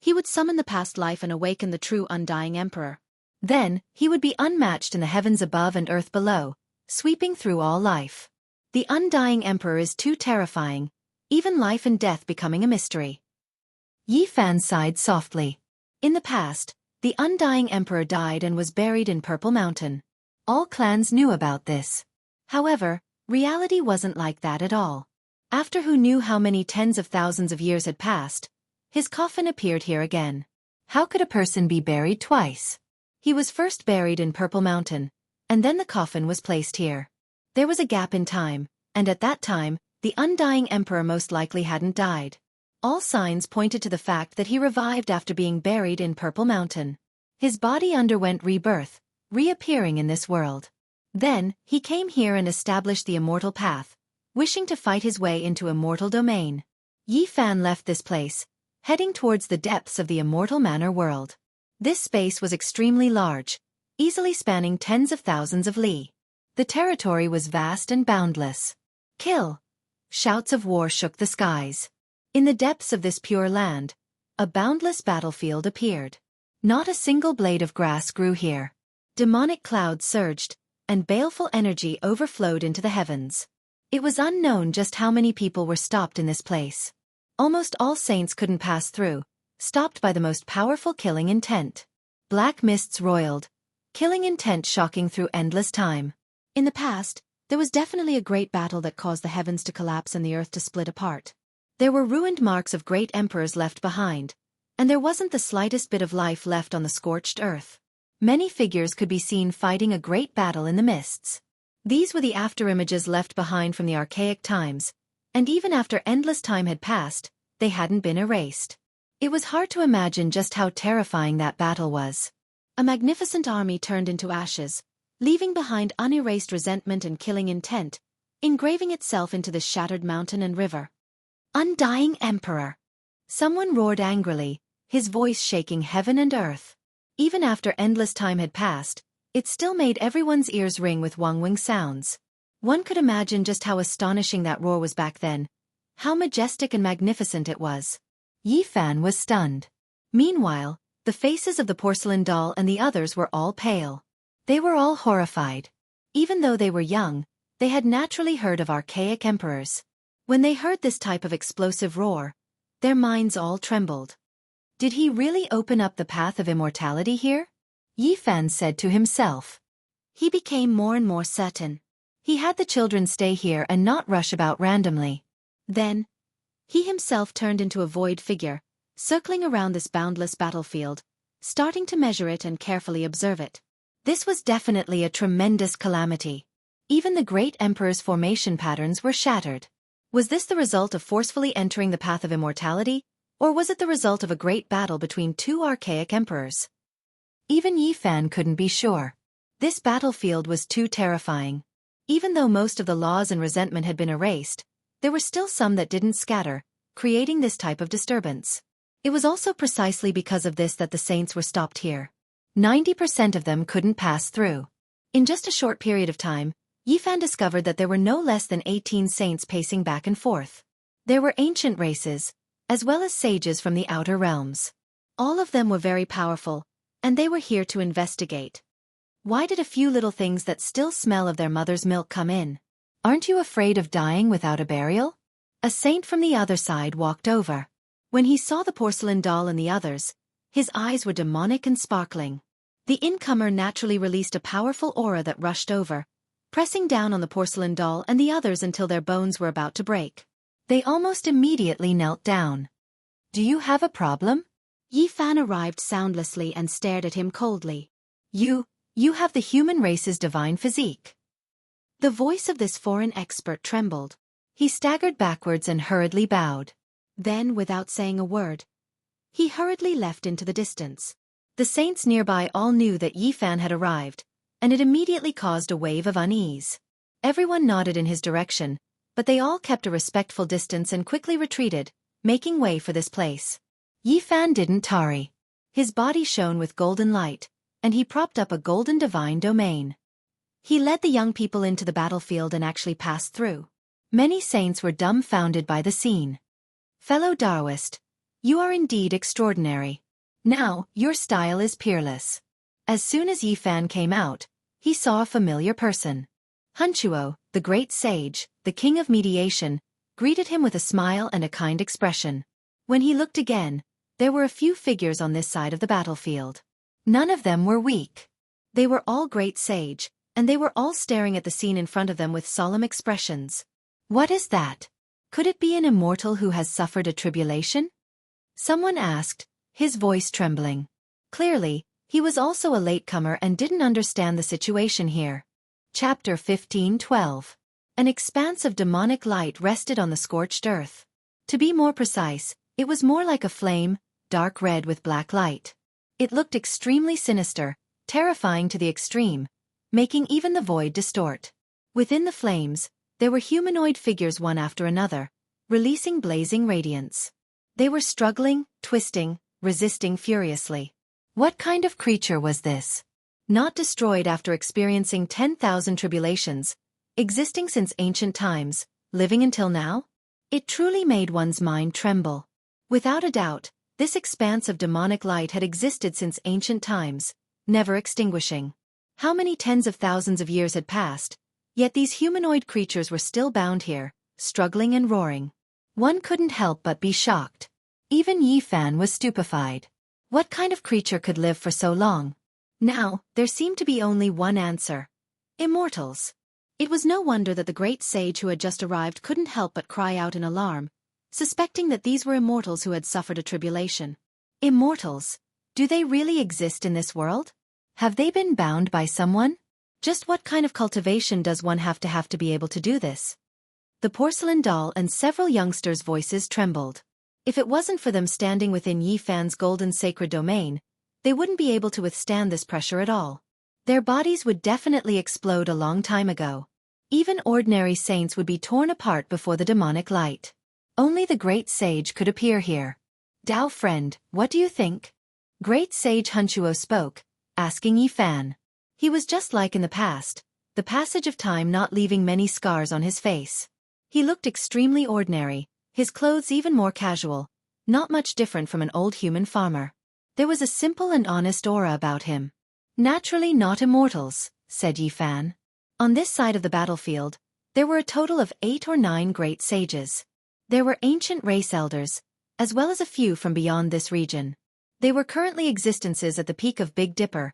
[SPEAKER 1] he would summon the past life and awaken the true undying emperor. Then, he would be unmatched in the heavens above and earth below, sweeping through all life. The undying emperor is too terrifying, even life and death becoming a mystery. Yi Fan sighed softly. In the past, the undying emperor died and was buried in Purple Mountain. All clans knew about this. However, reality wasn't like that at all. After who knew how many tens of thousands of years had passed, his coffin appeared here again. How could a person be buried twice? He was first buried in Purple Mountain, and then the coffin was placed here. There was a gap in time, and at that time, the undying emperor most likely hadn't died. All signs pointed to the fact that he revived after being buried in Purple Mountain. His body underwent rebirth, reappearing in this world. Then, he came here and established the immortal path, wishing to fight his way into immortal domain. Yi Fan left this place, heading towards the depths of the immortal manor world. This space was extremely large, easily spanning tens of thousands of li. The territory was vast and boundless. Kill! Shouts of war shook the skies. In the depths of this pure land, a boundless battlefield appeared. Not a single blade of grass grew here. Demonic clouds surged, and baleful energy overflowed into the heavens. It was unknown just how many people were stopped in this place. Almost all saints couldn't pass through, stopped by the most powerful killing intent. Black mists roiled, killing intent shocking through endless time. In the past, there was definitely a great battle that caused the heavens to collapse and the earth to split apart. There were ruined marks of great emperors left behind, and there wasn't the slightest bit of life left on the scorched earth. Many figures could be seen fighting a great battle in the mists. These were the afterimages left behind from the archaic times, and even after endless time had passed, they hadn't been erased. It was hard to imagine just how terrifying that battle was. A magnificent army turned into ashes, leaving behind unerased resentment and killing intent, engraving itself into the shattered mountain and river. Undying Emperor! Someone roared angrily, his voice shaking heaven and earth. Even after endless time had passed, it still made everyone's ears ring with wang-wing sounds. One could imagine just how astonishing that roar was back then, how majestic and magnificent it was. Yi Fan was stunned. Meanwhile, the faces of the porcelain doll and the others were all pale. They were all horrified. Even though they were young, they had naturally heard of archaic emperors. When they heard this type of explosive roar, their minds all trembled. Did he really open up the path of immortality here? Yi Fan said to himself. He became more and more certain. He had the children stay here and not rush about randomly. Then, he himself turned into a void figure, circling around this boundless battlefield, starting to measure it and carefully observe it. This was definitely a tremendous calamity. Even the great emperor's formation patterns were shattered. Was this the result of forcefully entering the path of immortality, or was it the result of a great battle between two archaic emperors? Even Yi Fan couldn't be sure. This battlefield was too terrifying. Even though most of the laws and resentment had been erased, there were still some that didn't scatter, creating this type of disturbance. It was also precisely because of this that the saints were stopped here. 90% of them couldn't pass through. In just a short period of time, Yi Fan discovered that there were no less than 18 saints pacing back and forth. There were ancient races, as well as sages from the outer realms. All of them were very powerful, and they were here to investigate. Why did a few little things that still smell of their mother's milk come in? Aren't you afraid of dying without a burial? A saint from the other side walked over. When he saw the porcelain doll and the others, his eyes were demonic and sparkling. The incomer naturally released a powerful aura that rushed over, pressing down on the porcelain doll and the others until their bones were about to break. They almost immediately knelt down. Do you have a problem? Yi Fan arrived soundlessly and stared at him coldly. You have the human race's divine physique. The voice of this foreign expert trembled. He staggered backwards and hurriedly bowed. Then, without saying a word, he hurriedly left into the distance. The saints nearby all knew that Yi Fan had arrived, and it immediately caused a wave of unease. Everyone nodded in his direction, but they all kept a respectful distance and quickly retreated, making way for this place. Yi Fan didn't tarry. His body shone with golden light, and he propped up a golden divine domain. He led the young people into the battlefield and actually passed through. Many saints were dumbfounded by the scene. Fellow Taoist, you are indeed extraordinary. Now, your style is peerless. As soon as Yi Fan came out, he saw a familiar person. Hunchuo, the great sage, the king of mediation, greeted him with a smile and a kind expression. When he looked again, there were a few figures on this side of the battlefield. None of them were weak. They were all great sage, and they were all staring at the scene in front of them with solemn expressions. What is that? Could it be an immortal who has suffered a tribulation? Someone asked, his voice trembling. Clearly, he was also a latecomer and didn't understand the situation here. Chapter 15:12. An expanse of demonic light rested on the scorched earth. To be more precise, it was more like a flame, dark red with black light. It looked extremely sinister, terrifying to the extreme, making even the void distort. Within the flames, there were humanoid figures one after another, releasing blazing radiance. They were struggling, twisting, resisting furiously. What kind of creature was this? Not destroyed after experiencing 10,000 tribulations, existing since ancient times, living until now? It truly made one's mind tremble. Without a doubt, this expanse of demonic light had existed since ancient times, never extinguishing. How many tens of thousands of years had passed, yet these humanoid creatures were still bound here, struggling and roaring. One couldn't help but be shocked. Even Yi Fan was stupefied. What kind of creature could live for so long? Now, there seemed to be only one answer. Immortals. It was no wonder that the great sage who had just arrived couldn't help but cry out in alarm, suspecting that these were immortals who had suffered a tribulation. Immortals? Do they really exist in this world? Have they been bound by someone? Just what kind of cultivation does one have to be able to do this? The porcelain doll and several youngsters' voices trembled. If it wasn't for them standing within Yi Fan's golden sacred domain, they wouldn't be able to withstand this pressure at all. Their bodies would definitely explode a long time ago. Even ordinary saints would be torn apart before the demonic light. Only the great sage could appear here. Dao friend, what do you think? Great sage Hunchuo spoke, asking Yi Fan. He was just like in the past, the passage of time not leaving many scars on his face. He looked extremely ordinary, his clothes even more casual, not much different from an old human farmer. There was a simple and honest aura about him. Naturally not immortals, said Yi Fan. On this side of the battlefield, there were a total of 8 or 9 great sages. There were ancient race elders, as well as a few from beyond this region. They were currently existences at the peak of Big Dipper,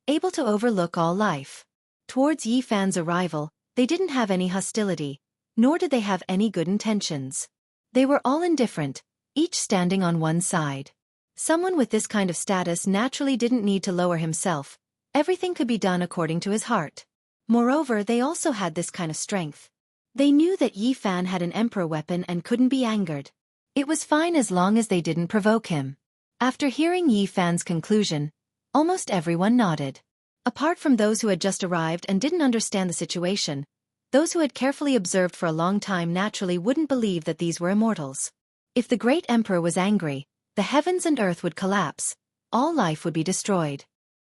[SPEAKER 1] able to overlook all life. Towards Yi Fan's arrival, they didn't have any hostility, nor did they have any good intentions. They were all indifferent, each standing on one side. Someone with this kind of status naturally didn't need to lower himself. Everything could be done according to his heart. Moreover, they also had this kind of strength. They knew that Yi Fan had an emperor weapon and couldn't be angered. It was fine as long as they didn't provoke him. After hearing Yi Fan's conclusion, almost everyone nodded. Apart from those who had just arrived and didn't understand the situation, those who had carefully observed for a long time naturally wouldn't believe that these were immortals. If the great emperor was angry, the heavens and earth would collapse, all life would be destroyed.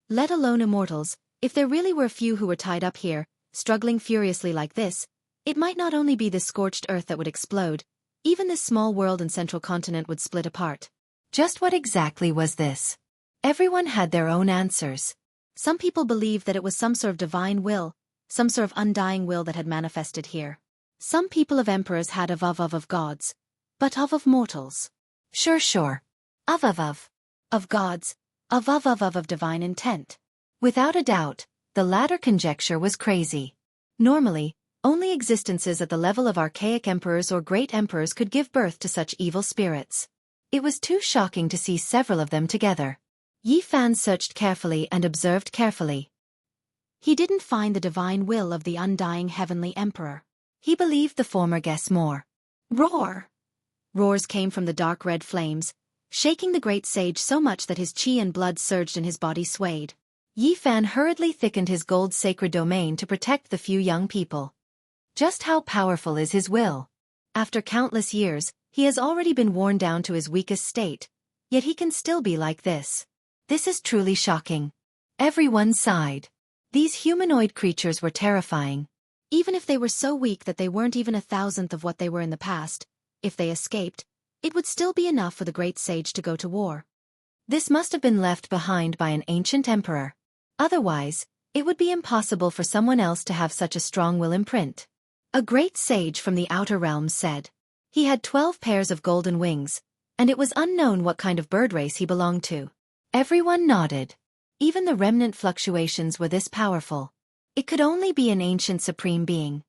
[SPEAKER 1] Let alone immortals, if there really were a few who were tied up here, struggling furiously like this, it might not only be this scorched earth that would explode, even this small world and central continent would split apart. Just what exactly was this? Everyone had their own answers. Some people believed that it was some sort of divine will, some sort of undying will that had manifested here. Some people of emperors had of gods, but of mortals. Sure. Of gods, of divine intent. Without a doubt, the latter conjecture was crazy. Normally, only existences at the level of archaic emperors or great emperors could give birth to such evil spirits. It was too shocking to see several of them together. Yi Fan searched carefully and observed carefully. He didn't find the divine will of the undying heavenly emperor. He believed the former guess more. Roar! Roars came from the dark red flames, shaking the great sage so much that his chi and blood surged and his body swayed. Yi Fan hurriedly thickened his gold sacred domain to protect the few young people. Just how powerful is his will? After countless years, he has already been worn down to his weakest state, yet he can still be like this. This is truly shocking. Everyone sighed. These humanoid creatures were terrifying. Even if they were so weak that they weren't even 1,000th of what they were in the past, if they escaped, it would still be enough for the great sage to go to war. This must have been left behind by an ancient emperor. Otherwise, it would be impossible for someone else to have such a strong will imprint. A great sage from the outer realms said. He had 12 pairs of golden wings, and it was unknown what kind of bird race he belonged to. Everyone nodded. Even the remnant fluctuations were this powerful. It could only be an ancient supreme being.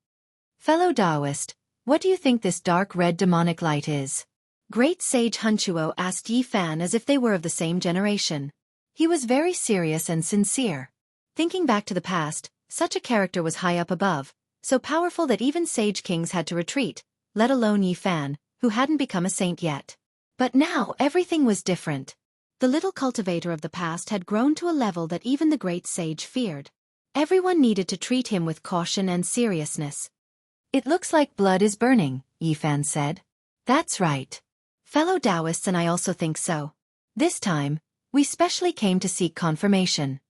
[SPEAKER 1] Fellow Taoist, what do you think this dark red demonic light is? Great sage Hunchuo asked Yi Fan as if they were of the same generation. He was very serious and sincere. Thinking back to the past, such a character was high up above, so powerful that even sage kings had to retreat, let alone Yi Fan, who hadn't become a saint yet. But now everything was different. The little cultivator of the past had grown to a level that even the great sage feared. Everyone needed to treat him with caution and seriousness. It looks like blood is burning, Yi Fan said. That's right. Fellow Taoists and I also think so. This time, we specially came to seek confirmation.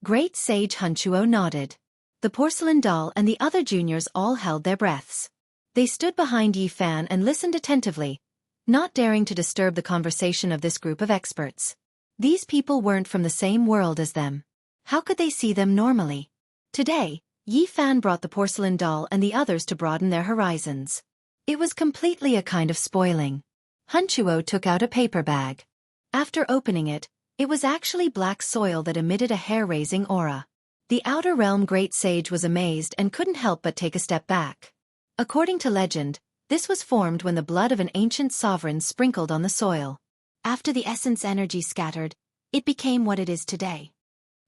[SPEAKER 1] Great sage Hunchuo nodded. The porcelain doll and the other juniors all held their breaths. They stood behind Yi Fan and listened attentively, not daring to disturb the conversation of this group of experts. These people weren't from the same world as them. How could they see them normally? Today, Yi Fan brought the porcelain doll and the others to broaden their horizons. It was completely a kind of spoiling. Hunchuo took out a paper bag. After opening it, it was actually black soil that emitted a hair-raising aura. The outer realm great sage was amazed and couldn't help but take a step back. According to legend, this was formed when the blood of an ancient sovereign sprinkled on the soil. After the essence energy scattered, it became what it is today.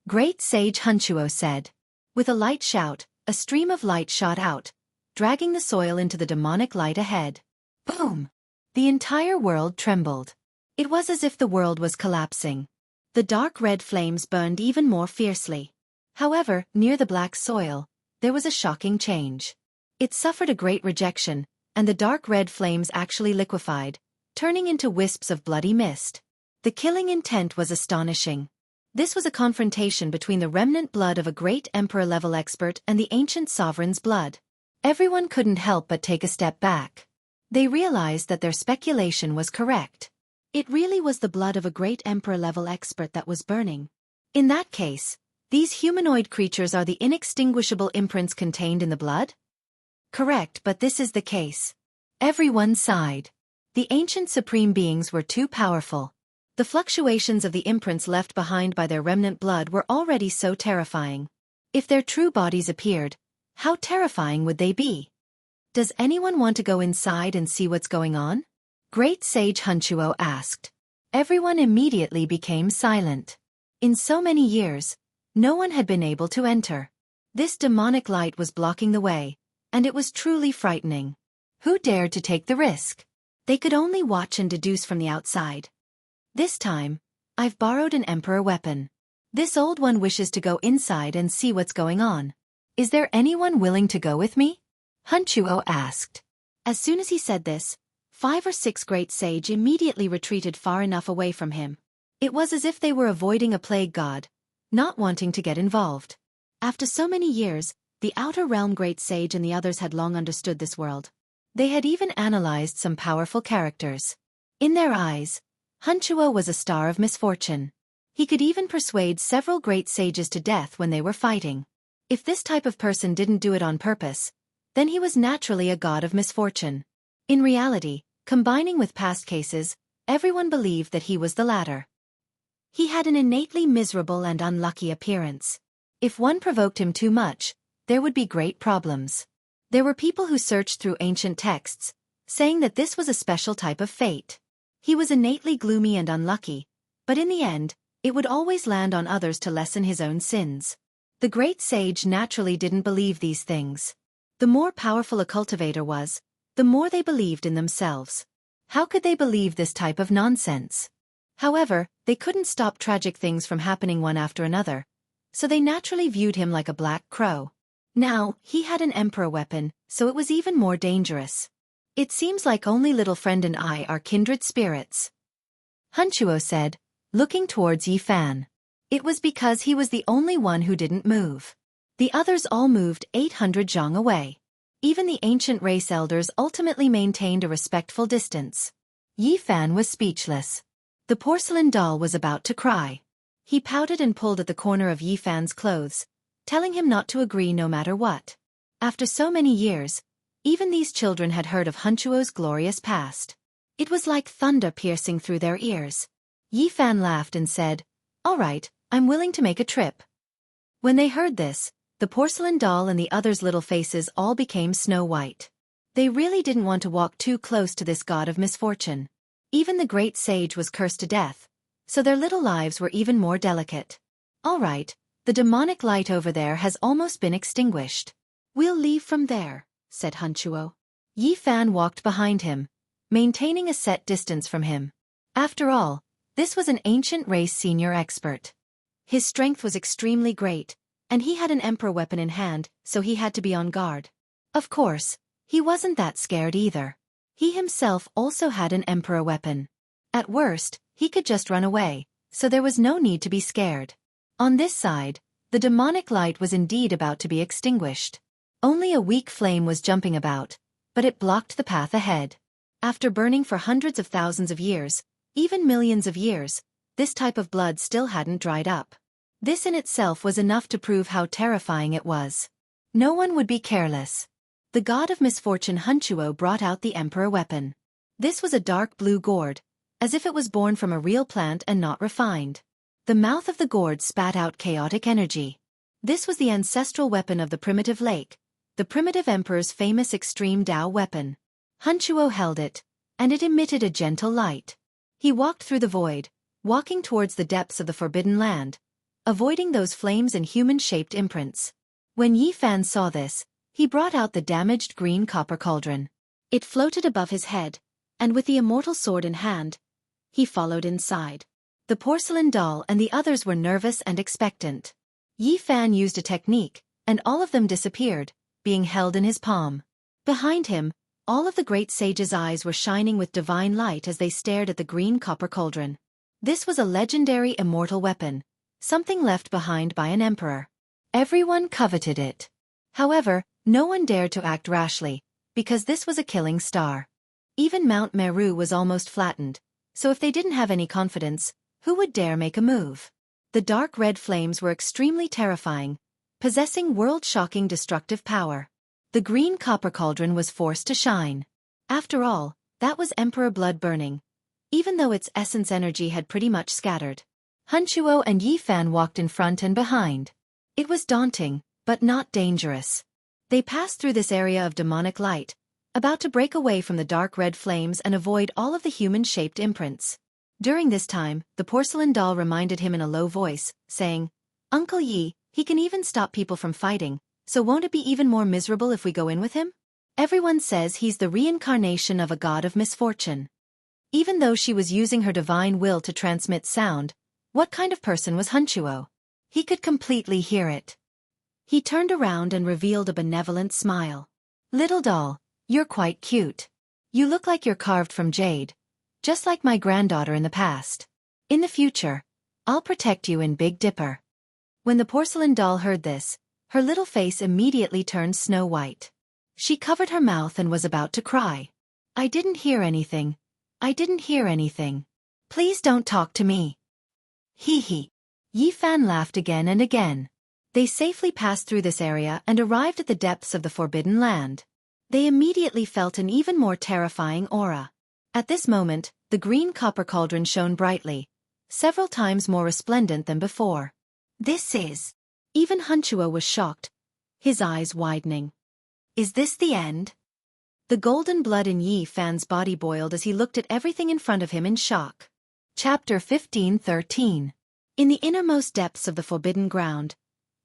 [SPEAKER 1] Great sage Hunchuo said. With a light shout, a stream of light shot out, dragging the soil into the demonic light ahead. Boom! The entire world trembled. It was as if the world was collapsing. The dark red flames burned even more fiercely. However, near the black soil, there was a shocking change. It suffered a great rejection, and the dark red flames actually liquefied, turning into wisps of bloody mist. The killing intent was astonishing. This was a confrontation between the remnant blood of a great emperor-level expert and the ancient sovereign's blood. Everyone couldn't help but take a step back. They realized that their speculation was correct. It really was the blood of a great emperor-level expert that was burning. In that case, these humanoid creatures are the inextinguishable imprints contained in the blood? Correct, but this is the case. Everyone sighed. The ancient supreme beings were too powerful. The fluctuations of the imprints left behind by their remnant blood were already so terrifying. If their true bodies appeared, how terrifying would they be? Does anyone want to go inside and see what's going on? Great sage Hunchuo asked. Everyone immediately became silent. In so many years, no one had been able to enter. This demonic light was blocking the way, and it was truly frightening. Who dared to take the risk? They could only watch and deduce from the outside. This time, I've borrowed an emperor weapon. This old one wishes to go inside and see what's going on. Is there anyone willing to go with me? Hunchuo asked. As soon as he said this, 5 or 6 great sage immediately retreated far enough away from him. It was as if they were avoiding a plague god, not wanting to get involved. After so many years, the outer realm great sage and the others had long understood this world. They had even analyzed some powerful characters. In their eyes, Hunchuo was a star of misfortune. He could even persuade several great sages to death when they were fighting. If this type of person didn't do it on purpose, then he was naturally a god of misfortune. In reality, combining with past cases, everyone believed that he was the latter. He had an innately miserable and unlucky appearance. If one provoked him too much, there would be great problems. There were people who searched through ancient texts, saying that this was a special type of fate. He was innately gloomy and unlucky, but in the end, it would always land on others to lessen his own sins. The great sage naturally didn't believe these things. The more powerful a cultivator was, the more they believed in themselves. How could they believe this type of nonsense? However, they couldn't stop tragic things from happening one after another, so they naturally viewed him like a black crow. Now, he had an emperor weapon, so it was even more dangerous. It seems like only little friend and I are kindred spirits, Hunchuo said, looking towards Yi Fan. It was because he was the only one who didn't move. The others all moved 800 zhang away. Even the ancient race elders ultimately maintained a respectful distance. Yi Fan was speechless. The porcelain doll was about to cry. He pouted and pulled at the corner of Yi Fan's clothes, telling him not to agree no matter what. After so many years, even these children had heard of Hunchuo's glorious past. It was like thunder piercing through their ears. Yi Fan laughed and said, "All right, I'm willing to make a trip." When they heard this, the porcelain doll and the others' little faces all became snow white. They really didn't want to walk too close to this god of misfortune. Even the great sage was cursed to death, so their little lives were even more delicate. "All right, the demonic light over there has almost been extinguished. We'll leave from there," said Hunchuo. Yi Fan walked behind him, maintaining a set distance from him. After all, this was an ancient race senior expert. His strength was extremely great, and he had an emperor weapon in hand, so he had to be on guard. Of course, he wasn't that scared either. He himself also had an emperor weapon. At worst, he could just run away, so there was no need to be scared. On this side, the demonic light was indeed about to be extinguished. Only a weak flame was jumping about, but it blocked the path ahead. After burning for hundreds of thousands of years, even millions of years, this type of blood still hadn't dried up. This in itself was enough to prove how terrifying it was. No one would be careless. The god of misfortune Hunchuo brought out the emperor weapon. This was a dark blue gourd, as if it was born from a real plant and not refined. The mouth of the gourd spat out chaotic energy. This was the ancestral weapon of the primitive lake, the primitive emperor's famous extreme Dao weapon. Hunchuo held it, and it emitted a gentle light. He walked through the void, walking towards the depths of the forbidden land, avoiding those flames and human-shaped imprints. When Yi Fan saw this, he brought out the damaged green copper cauldron. It floated above his head, and with the immortal sword in hand, he followed inside. The porcelain doll and the others were nervous and expectant. Yi Fan used a technique, and all of them disappeared, being held in his palm. Behind him, all of the great sage's eyes were shining with divine light as they stared at the green copper cauldron. This was a legendary immortal weapon, something left behind by an emperor. Everyone coveted it. However, no one dared to act rashly, because this was a killing star. Even Mount Meru was almost flattened, so if they didn't have any confidence, who would dare make a move? The dark red flames were extremely terrifying, possessing world-shocking destructive power. The green copper cauldron was forced to shine. After all, that was emperor blood burning, even though its essence energy had pretty much scattered. Hunchuo and Yi Fan walked in front and behind. It was daunting, but not dangerous. They passed through this area of demonic light, about to break away from the dark red flames and avoid all of the human-shaped imprints. During this time, the porcelain doll reminded him in a low voice, saying, "Uncle Yi, he can even stop people from fighting, so won't it be even more miserable if we go in with him? Everyone says he's the reincarnation of a god of misfortune." Even though she was using her divine will to transmit sound, what kind of person was Hunchuo? He could completely hear it. He turned around and revealed a benevolent smile. "Little doll, you're quite cute. You look like you're carved from jade, just like my granddaughter in the past. In the future, I'll protect you in Big Dipper." When the porcelain doll heard this, her little face immediately turned snow white. She covered her mouth and was about to cry. "I didn't hear anything. I didn't hear anything. Please don't talk to me." Hee hee. Yi Fan laughed again and again. They safely passed through this area and arrived at the depths of the forbidden land. They immediately felt an even more terrifying aura. At this moment, the green copper cauldron shone brightly, several times more resplendent than before. "This is..." Even Hunchuo was shocked, his eyes widening. "Is this the end?" The golden blood in Yi Fan's body boiled as he looked at everything in front of him in shock. Chapter 15:13. In the innermost depths of the forbidden ground,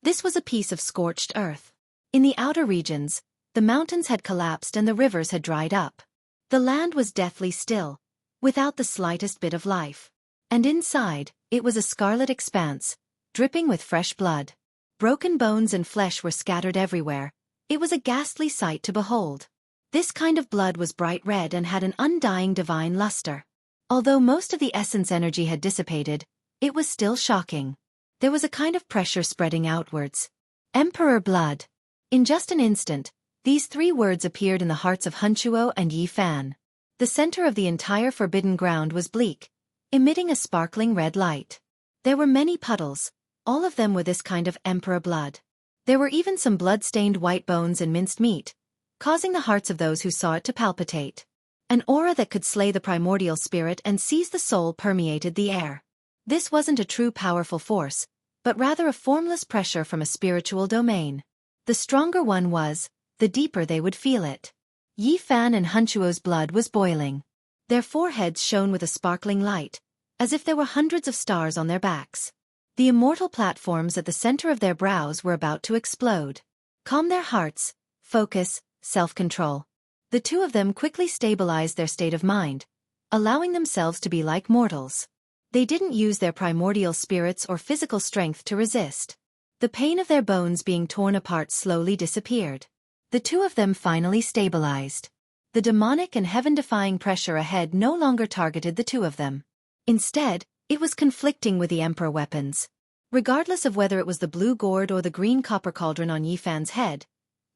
[SPEAKER 1] this was a piece of scorched earth. In the outer regions, the mountains had collapsed and the rivers had dried up. The land was deathly still, without the slightest bit of life. And inside, it was a scarlet expanse, dripping with fresh blood. Broken bones and flesh were scattered everywhere. It was a ghastly sight to behold. This kind of blood was bright red and had an undying divine luster. Although most of the essence energy had dissipated, it was still shocking. There was a kind of pressure spreading outwards. Emperor blood. In just an instant, these three words appeared in the hearts of Hunchuo and Yi Fan. The center of the entire forbidden ground was bleak, emitting a sparkling red light. There were many puddles, all of them were this kind of emperor blood. There were even some blood-stained white bones and minced meat, causing the hearts of those who saw it to palpitate. An aura that could slay the primordial spirit and seize the soul permeated the air. This wasn't a true powerful force, but rather a formless pressure from a spiritual domain. The stronger one was, the deeper they would feel it. Yi Fan and Hunchuo's blood was boiling. Their foreheads shone with a sparkling light, as if there were hundreds of stars on their backs. The immortal platforms at the center of their brows were about to explode. Calm their hearts, focus, self-control. The two of them quickly stabilized their state of mind, allowing themselves to be like mortals. They didn't use their primordial spirits or physical strength to resist. The pain of their bones being torn apart slowly disappeared. The two of them finally stabilized. The demonic and heaven-defying pressure ahead no longer targeted the two of them. Instead, it was conflicting with the emperor weapons. Regardless of whether it was the blue gourd or the green copper cauldron on Yi Fan's head,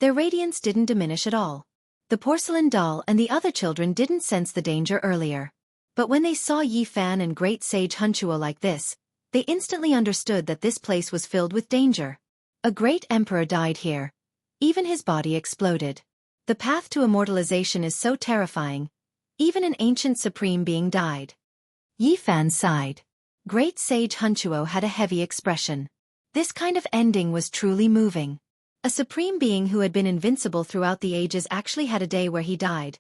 [SPEAKER 1] their radiance didn't diminish at all. The porcelain doll and the other children didn't sense the danger earlier. But when they saw Yi Fan and great sage Hunchuo like this, they instantly understood that this place was filled with danger. A great emperor died here. Even his body exploded. The path to immortalization is so terrifying. Even an ancient supreme being died. Yi Fan sighed. Great sage Hunchuo had a heavy expression. This kind of ending was truly moving. A supreme being who had been invincible throughout the ages actually had a day where he died,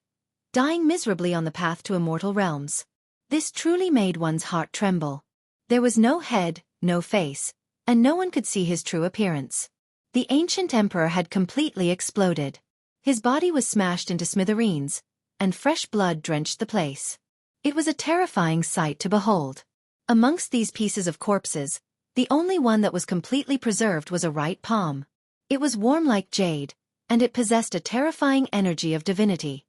[SPEAKER 1] dying miserably on the path to immortal realms. This truly made one's heart tremble. There was no head, no face, and no one could see his true appearance. The ancient emperor had completely exploded. His body was smashed into smithereens, and fresh blood drenched the place. It was a terrifying sight to behold. Amongst these pieces of corpses, the only one that was completely preserved was a right palm. It was warm like jade, and it possessed a terrifying energy of divinity.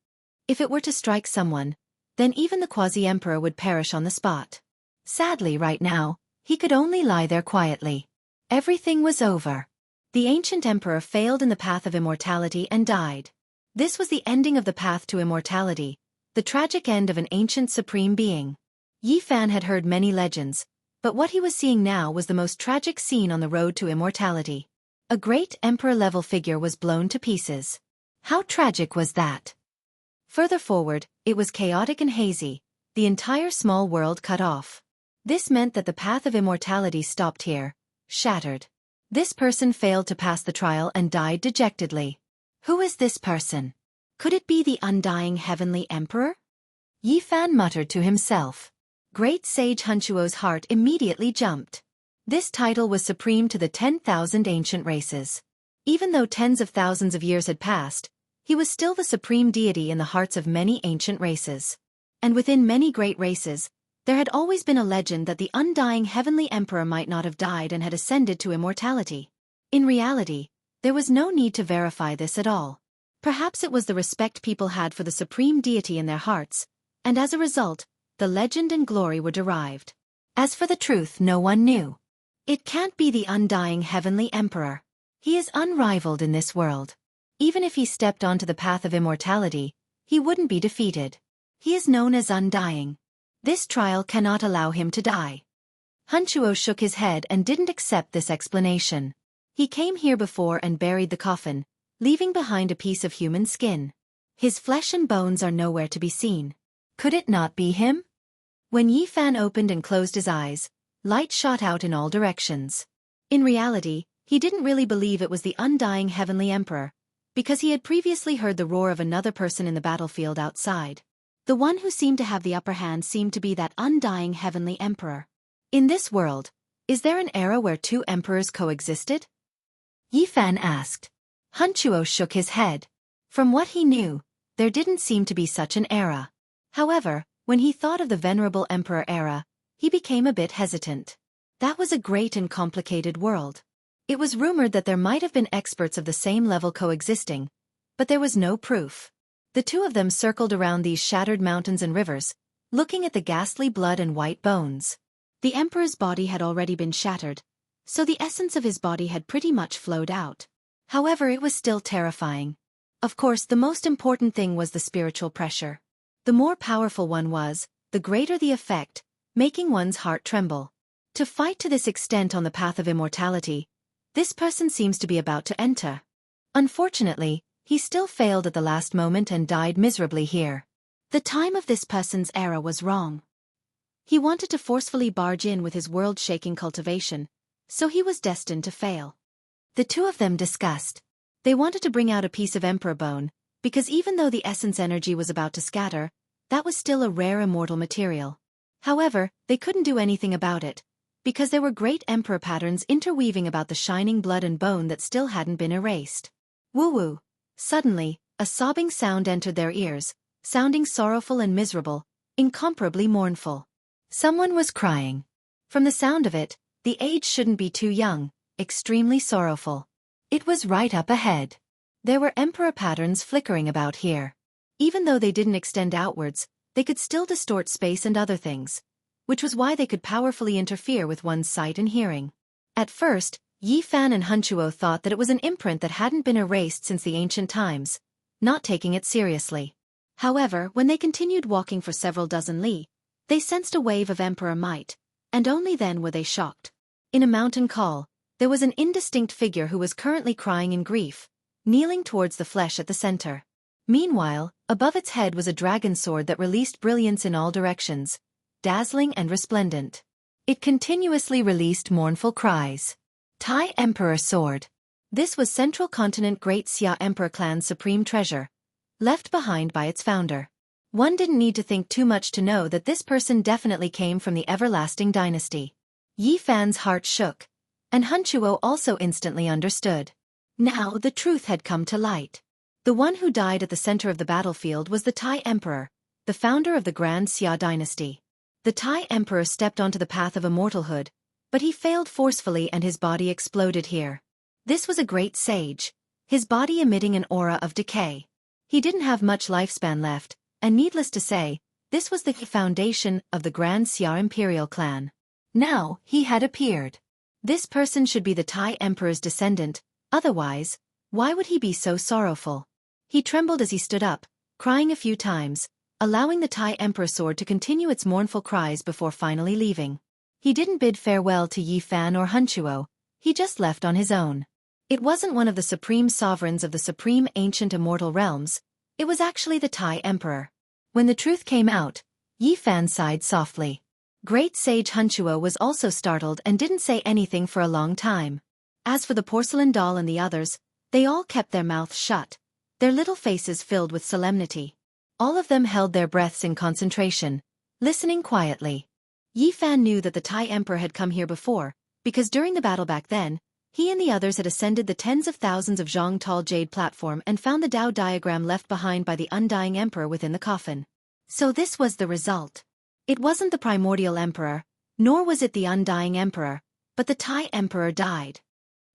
[SPEAKER 1] If it were to strike someone, then even the quasi-emperor would perish on the spot. Sadly right now, he could only lie there quietly. Everything was over. The ancient emperor failed in the path of immortality and died. This was the ending of the path to immortality, the tragic end of an ancient supreme being. Yi Fan had heard many legends, but what he was seeing now was the most tragic scene on the road to immortality. A great emperor-level figure was blown to pieces. How tragic was that? Further forward, it was chaotic and hazy, the entire small world cut off. This meant that the path of immortality stopped here, shattered. This person failed to pass the trial and died dejectedly. Who is this person? Could it be the undying heavenly emperor? Yi Fan muttered to himself. Great sage Hunchuo's heart immediately jumped. This title was supreme to the 10,000 ancient races. Even though tens of thousands of years had passed, he was still the supreme deity in the hearts of many ancient races. And within many great races, there had always been a legend that the undying heavenly emperor might not have died and had ascended to immortality. In reality, there was no need to verify this at all. Perhaps it was the respect people had for the supreme deity in their hearts, and as a result, the legend and glory were derived. As for the truth, no one knew. It can't be the undying heavenly emperor. He is unrivaled in this world. Even if he stepped onto the path of immortality, he wouldn't be defeated. He is known as undying. This trial cannot allow him to die. Hunchuo shook his head and didn't accept this explanation. He came here before and buried the coffin, leaving behind a piece of human skin. His flesh and bones are nowhere to be seen. Could it not be him? When Yi Fan opened and closed his eyes, light shot out in all directions. In reality, he didn't really believe it was the undying heavenly emperor, because he had previously heard the roar of another person in the battlefield outside. The one who seemed to have the upper hand seemed to be that undying heavenly emperor. In this world, is there an era where two emperors coexisted? Yi Fan asked. Hunchuo shook his head. From what he knew, there didn't seem to be such an era. However, when he thought of the venerable emperor era, he became a bit hesitant. That was a great and complicated world. It was rumored that there might have been experts of the same level coexisting, but there was no proof. The two of them circled around these shattered mountains and rivers, looking at the ghastly blood and white bones. The emperor's body had already been shattered, so the essence of his body had pretty much flowed out. However, it was still terrifying. Of course, the most important thing was the spiritual pressure. The more powerful one was, the greater the effect, making one's heart tremble. To fight to this extent on the path of immortality, this person seems to be about to enter. Unfortunately, he still failed at the last moment and died miserably here. The time of this person's era was wrong. He wanted to forcefully barge in with his world-shaking cultivation, so he was destined to fail. The two of them discussed. They wanted to bring out a piece of emperor bone, because even though the essence energy was about to scatter, that was still a rare immortal material. However, they couldn't do anything about it, because there were great emperor patterns interweaving about the shining blood and bone that still hadn't been erased. Woo-woo. Suddenly, a sobbing sound entered their ears, sounding sorrowful and miserable, incomparably mournful. Someone was crying. From the sound of it, the age shouldn't be too young, extremely sorrowful. It was right up ahead. There were emperor patterns flickering about here. Even though they didn't extend outwards, they could still distort space and other things, which was why they could powerfully interfere with one's sight and hearing. At first, Yi Fan and Hunchuo thought that it was an imprint that hadn't been erased since the ancient times, not taking it seriously. However, when they continued walking for several dozen li, they sensed a wave of emperor might, and only then were they shocked. In a mountain call, there was an indistinct figure who was currently crying in grief, kneeling towards the flesh at the center. Meanwhile, above its head was a dragon sword that released brilliance in all directions, dazzling and resplendent. It continuously released mournful cries. Tai Emperor Sword. This was Central Continent Great Xia Emperor Clan's supreme treasure, left behind by its founder. One didn't need to think too much to know that this person definitely came from the everlasting dynasty. Yi Fan's heart shook, and Hunchuo also instantly understood. Now the truth had come to light. The one who died at the center of the battlefield was the Tai Emperor, the founder of the Grand Xia dynasty. The Tai Emperor stepped onto the path of immortalhood, but he failed forcefully and his body exploded here. This was a great sage, his body emitting an aura of decay. He didn't have much lifespan left, and needless to say, this was the foundation of the Grand Xia Imperial clan. Now, he had appeared. This person should be the Tai Emperor's descendant, otherwise, why would he be so sorrowful? He trembled as he stood up, crying a few times, allowing the Tai Emperor sword to continue its mournful cries before finally leaving. He didn't bid farewell to Yi Fan or Hunchuo, he just left on his own. It wasn't one of the supreme sovereigns of the supreme ancient immortal realms, it was actually the Tai Emperor. When the truth came out, Yi Fan sighed softly. Great Sage Hunchuo was also startled and didn't say anything for a long time. As for the porcelain doll and the others, they all kept their mouths shut, their little faces filled with solemnity. All of them held their breaths in concentration, listening quietly. Yi Fan knew that the Tai Emperor had come here before, because during the battle back then, he and the others had ascended the tens of thousands of zhang tall jade platform and found the Tao diagram left behind by the undying emperor within the coffin. So this was the result. It wasn't the primordial emperor, nor was it the undying emperor, but the Tai Emperor died.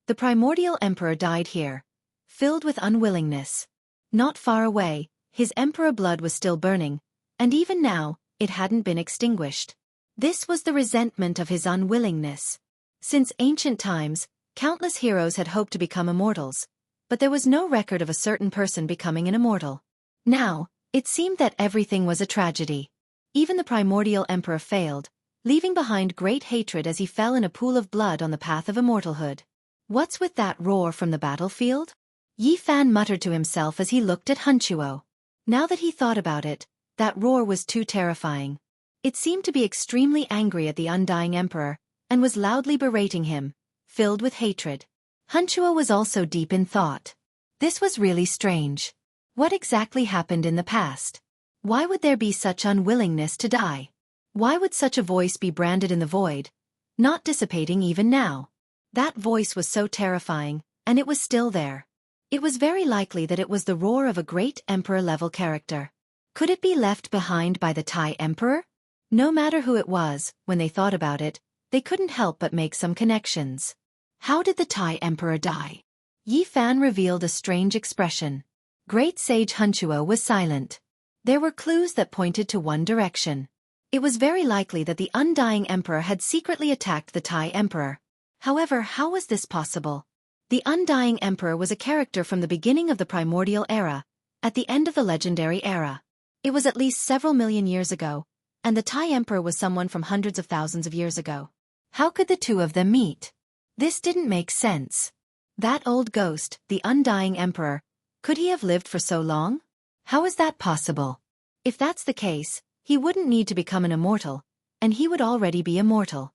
[SPEAKER 1] The primordial emperor died here, filled with unwillingness. Not far away, his emperor blood was still burning, and even now, it hadn't been extinguished. This was the resentment of his unwillingness. Since ancient times, countless heroes had hoped to become immortals, but there was no record of a certain person becoming an immortal. Now, it seemed that everything was a tragedy. Even the primordial emperor failed, leaving behind great hatred as he fell in a pool of blood on the path of immortalhood. What's with that roar from the battlefield? Yi Fan muttered to himself as he looked at Hunchuo. Now that he thought about it, that roar was too terrifying. It seemed to be extremely angry at the undying emperor, and was loudly berating him, filled with hatred. Hunchuo was also deep in thought. This was really strange. What exactly happened in the past? Why would there be such unwillingness to die? Why would such a voice be branded in the void, not dissipating even now? That voice was so terrifying, and it was still there. It was very likely that it was the roar of a great emperor-level character. Could it be left behind by the Tai Emperor? No matter who it was, when they thought about it, they couldn't help but make some connections. How did the Tai Emperor die? Yi Fan revealed a strange expression. Great Sage Hunchuo was silent. There were clues that pointed to one direction. It was very likely that the undying emperor had secretly attacked the Tai Emperor. However, how was this possible? The undying emperor was a character from the beginning of the primordial era, at the end of the legendary era. It was at least several million years ago, and the Tai Emperor was someone from hundreds of thousands of years ago. How could the two of them meet? This didn't make sense. That old ghost, the undying emperor, could he have lived for so long? How is that possible? If that's the case, he wouldn't need to become an immortal, and he would already be immortal.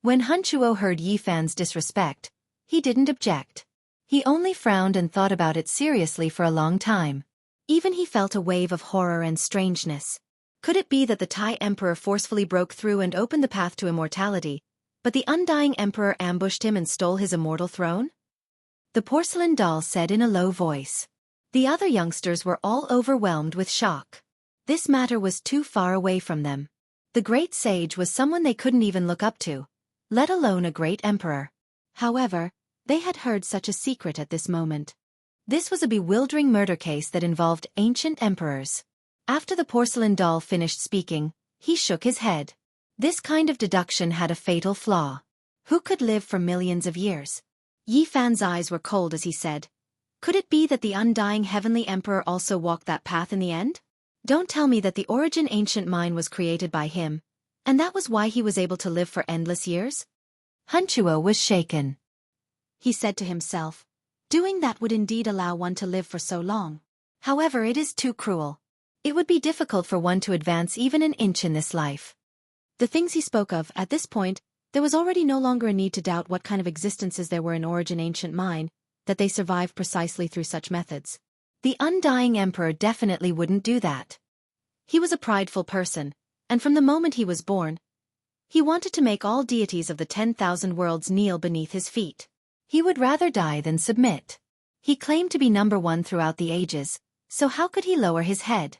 [SPEAKER 1] When Hunchuo heard Yi Fan's disrespect, he didn't object. He only frowned and thought about it seriously for a long time. Even he felt a wave of horror and strangeness. Could it be that the Tai Emperor forcefully broke through and opened the path to immortality, but the undying emperor ambushed him and stole his immortal throne? The porcelain doll said in a low voice. The other youngsters were all overwhelmed with shock. This matter was too far away from them. The great sage was someone they couldn't even look up to, let alone a great emperor. However, they had heard such a secret at this moment. This was a bewildering murder case that involved ancient emperors. After the porcelain doll finished speaking, he shook his head. This kind of deduction had a fatal flaw. Who could live for millions of years? Yi Fan's eyes were cold as he said, "Could it be that the undying heavenly emperor also walked that path in the end? Don't tell me that the origin ancient mind was created by him, and that was why he was able to live for endless years?" Hunchuo was shaken. He said to himself, "Doing that would indeed allow one to live for so long. However, it is too cruel. It would be difficult for one to advance even an inch in this life." The things he spoke of, at this point, there was already no longer a need to doubt what kind of existences there were in Origin Ancient Mind, that they survived precisely through such methods. The undying emperor definitely wouldn't do that. He was a prideful person, and from the moment he was born, he wanted to make all deities of the 10,000 worlds kneel beneath his feet. He would rather die than submit. He claimed to be number one throughout the ages, so how could he lower his head?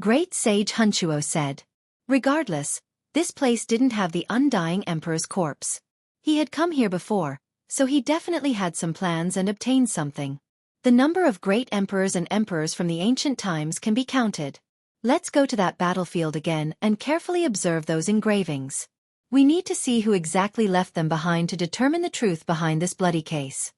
[SPEAKER 1] Great Sage Hunchuo said. Regardless, this place didn't have the undying emperor's corpse. He had come here before, so he definitely had some plans and obtained something. The number of great emperors and emperors from the ancient times can be counted. Let's go to that battlefield again and carefully observe those engravings. We need to see who exactly left them behind to determine the truth behind this bloody case.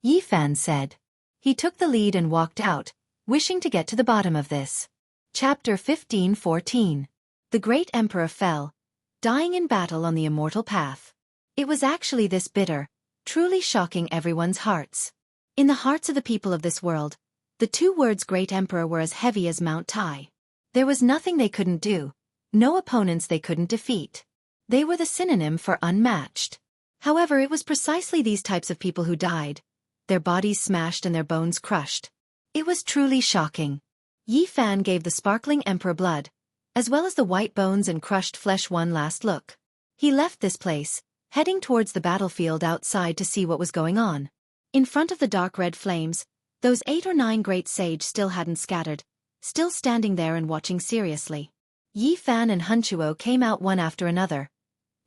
[SPEAKER 1] Yi Fan said. He took the lead and walked out, wishing to get to the bottom of this. Chapter 15:14. The great emperor fell, dying in battle on the immortal path. It was actually this bitter, truly shocking everyone's hearts. In the hearts of the people of this world, the two words great emperor were as heavy as Mount Tai. There was nothing they couldn't do, no opponents they couldn't defeat. They were the synonym for unmatched. However, it was precisely these types of people who died, their bodies smashed and their bones crushed. It was truly shocking. Yi Fan gave the sparkling emperor blood, as well as the white bones and crushed flesh, one last look. He left this place, heading towards the battlefield outside to see what was going on. In front of the dark red flames, those 8 or 9 great sage still hadn't scattered, still standing there and watching seriously. Yi Fan and Hunchuo came out one after another,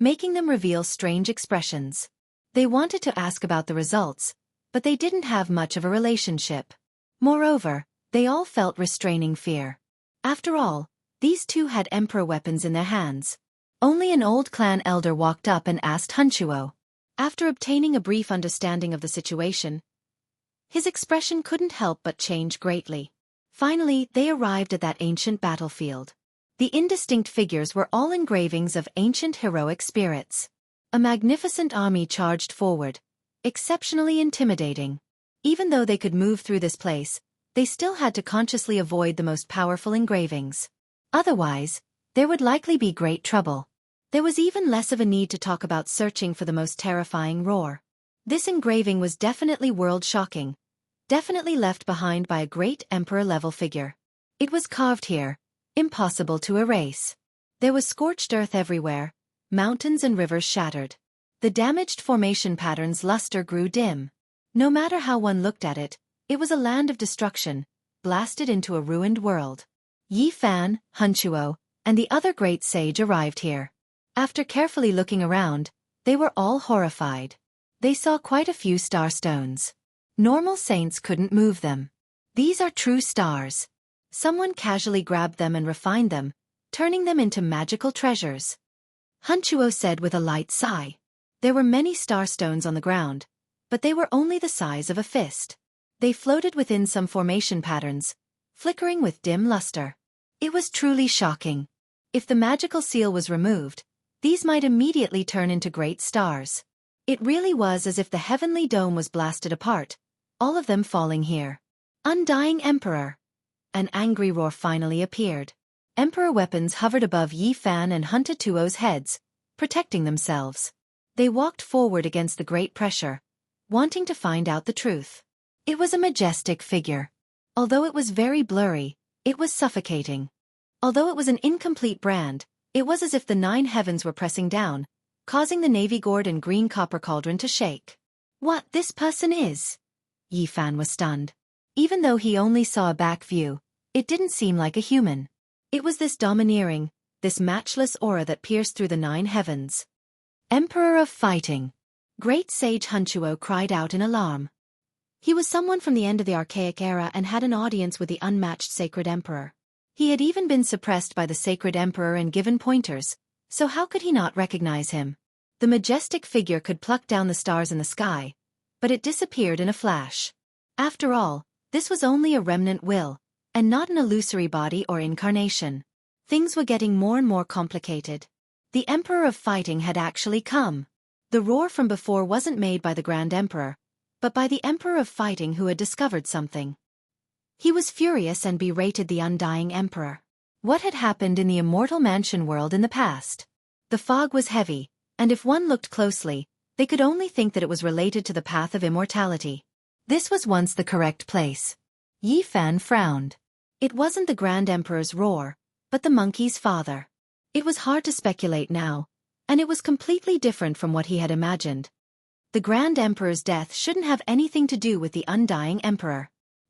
[SPEAKER 1] making them reveal strange expressions. They wanted to ask about the results, but they didn't have much of a relationship. Moreover, they all felt restraining fear. After all, these two had emperor weapons in their hands. Only an old clan elder walked up and asked Hunchuo. After obtaining a brief understanding of the situation, his expression couldn't help but change greatly. Finally, they arrived at that ancient battlefield. The indistinct figures were all engravings of ancient heroic spirits. A magnificent army charged forward, exceptionally intimidating. Even though they could move through this place, they still had to consciously avoid the most powerful engravings. Otherwise, there would likely be great trouble. There was even less of a need to talk about searching for the most terrifying roar. This engraving was definitely world-shocking, definitely left behind by a great emperor-level figure. It was carved here, impossible to erase. There was scorched earth everywhere, mountains and rivers shattered. The damaged formation pattern's luster grew dim. No matter how one looked at it, it was a land of destruction, blasted into a ruined world. Yi Fan, Hunchuo, and the other great sage arrived here. After carefully looking around, they were all horrified. They saw quite a few star stones. Normal saints couldn't move them. These are true stars. Someone casually grabbed them and refined them, turning them into magical treasures. Hunchuo said with a light sigh. There were many star stones on the ground, but they were only the size of a fist. They floated within some formation patterns, flickering with dim luster. It was truly shocking. If the magical seal was removed, these might immediately turn into great stars. It really was as if the heavenly dome was blasted apart, all of them falling here. Undying Emperor. An angry roar finally appeared. Emperor weapons hovered above Yi Fan and Huntuo's heads, protecting themselves. They walked forward against the great pressure, wanting to find out the truth. It was a majestic figure. Although it was very blurry, it was suffocating. Although it was an incomplete brand, it was as if the 9 heavens were pressing down, causing the navy gourd and green copper cauldron to shake. What this person is? Yi Fan was stunned. Even though he only saw a back view, it didn't seem like a human. It was this domineering, this matchless aura that pierced through the 9 heavens. Emperor of Fighting. Great Sage Hunchuo cried out in alarm. He was someone from the end of the archaic era and had an audience with the unmatched Sacred Emperor. He had even been suppressed by the Sacred Emperor and given pointers, so how could he not recognize him? The majestic figure could pluck down the stars in the sky, but it disappeared in a flash. After all, this was only a remnant will, and not an illusory body or incarnation. Things were getting more and more complicated. The Emperor of Fighting had actually come. The roar from before wasn't made by the Grand Emperor, but by the Emperor of Fighting who had discovered something. He was furious and berated the Undying Emperor. What had happened in the Immortal Mansion world in the past? The fog was heavy, and if one looked closely, they could only think that it was related to the path of immortality. This was once the correct place. Yi Fan frowned. It wasn't the Grand Emperor's roar, but the monkey's father. It was hard to speculate now, and it was completely different from what he had imagined. The Grand Emperor's death shouldn't have anything to do with the Undying Emperor.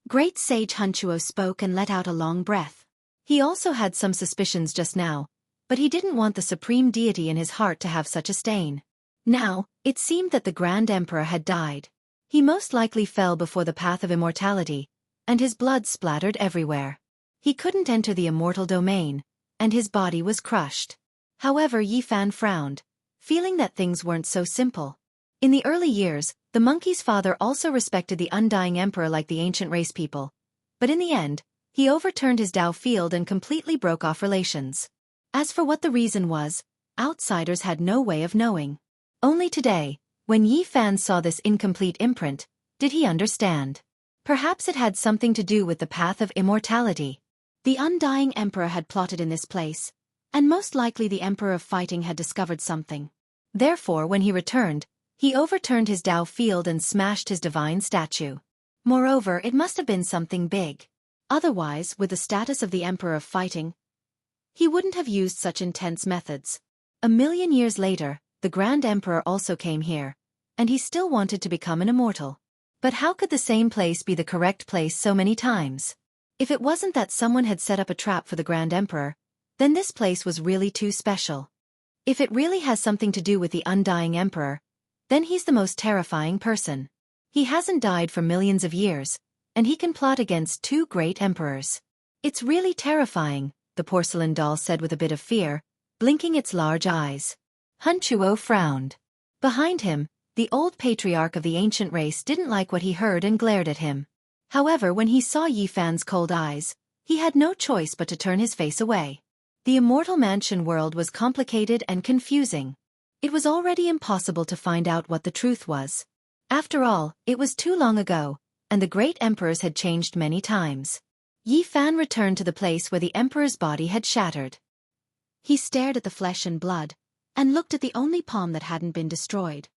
[SPEAKER 1] Great Sage Hunchuo spoke and let out a long breath. He also had some suspicions just now, but he didn't want the supreme deity in his heart to have such a stain. Now, it seemed that the Grand Emperor had died. He most likely fell before the path of immortality, and his blood splattered everywhere. He couldn't enter the immortal domain, and his body was crushed. However, Yi Fan frowned, feeling that things weren't so simple. In the early years, the monkey's father also respected the Undying Emperor like the ancient race people. But in the end, he overturned his Dao field and completely broke off relations. As for what the reason was, outsiders had no way of knowing. Only today, when Yi Fan saw this incomplete imprint, did he understand. Perhaps it had something to do with the path of immortality. The Undying Emperor had plotted in this place, and most likely the Emperor of Fighting had discovered something. Therefore, when he returned, he overturned his Dao field and smashed his divine statue. Moreover, it must have been something big. Otherwise, with the status of the Emperor of Fighting, he wouldn't have used such intense methods. 1,000,000 years later, the Grand Emperor also came here, and he still wanted to become an immortal. But how could the same place be the correct place so many times? If it wasn't that someone had set up a trap for the Grand Emperor, then this place was really too special. If it really has something to do with the Undying Emperor, then he's the most terrifying person. He hasn't died for millions of years, and he can plot against 2 great emperors. It's really terrifying, the porcelain doll said with a bit of fear, blinking its large eyes. Hunchuo frowned. Behind him, the old patriarch of the ancient race didn't like what he heard and glared at him. However, when he saw Yi Fan's cold eyes, he had no choice but to turn his face away. The Immortal Mansion world was complicated and confusing. It was already impossible to find out what the truth was. After all, it was too long ago, and the great emperors had changed many times. Yi Fan returned to the place where the emperor's body had shattered. He stared at the flesh and blood, and looked at the only palm that hadn't been destroyed.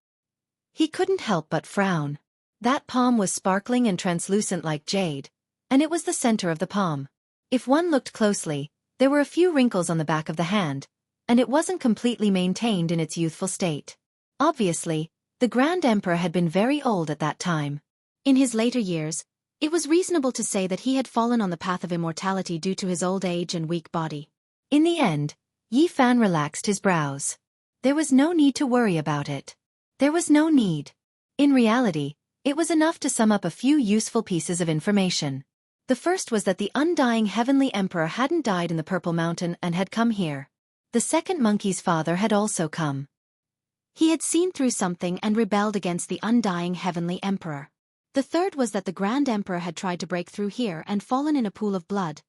[SPEAKER 1] He couldn't help but frown. That palm was sparkling and translucent like jade, and it was the center of the palm. If one looked closely, there were a few wrinkles on the back of the hand, and it wasn't completely maintained in its youthful state. Obviously, the Grand Emperor had been very old at that time. In his later years, it was reasonable to say that he had fallen on the path of immortality due to his old age and weak body. In the end, Yi Fan relaxed his brows. There was no need to worry about it. There was no need. In reality, it was enough to sum up a few useful pieces of information. The first was that the undying heavenly emperor hadn't died in the Purple Mountain and had come here. The second monkey's father had also come. He had seen through something and rebelled against the undying heavenly emperor. The third was that the Grand Emperor had tried to break through here and fallen in a pool of blood,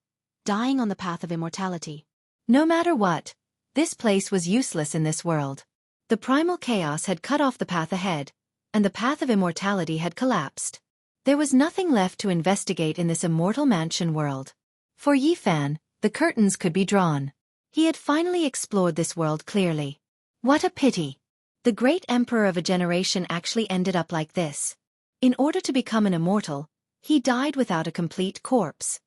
[SPEAKER 1] dying on the path of immortality. No matter what, this place was useless in this world. The primal chaos had cut off the path ahead, and the path of immortality had collapsed. There was nothing left to investigate in this immortal mansion world. For Yifan, the curtains could be drawn. He had finally explored this world clearly. What a pity! The great emperor of a generation actually ended up like this. In order to become an immortal, he died without a complete corpse.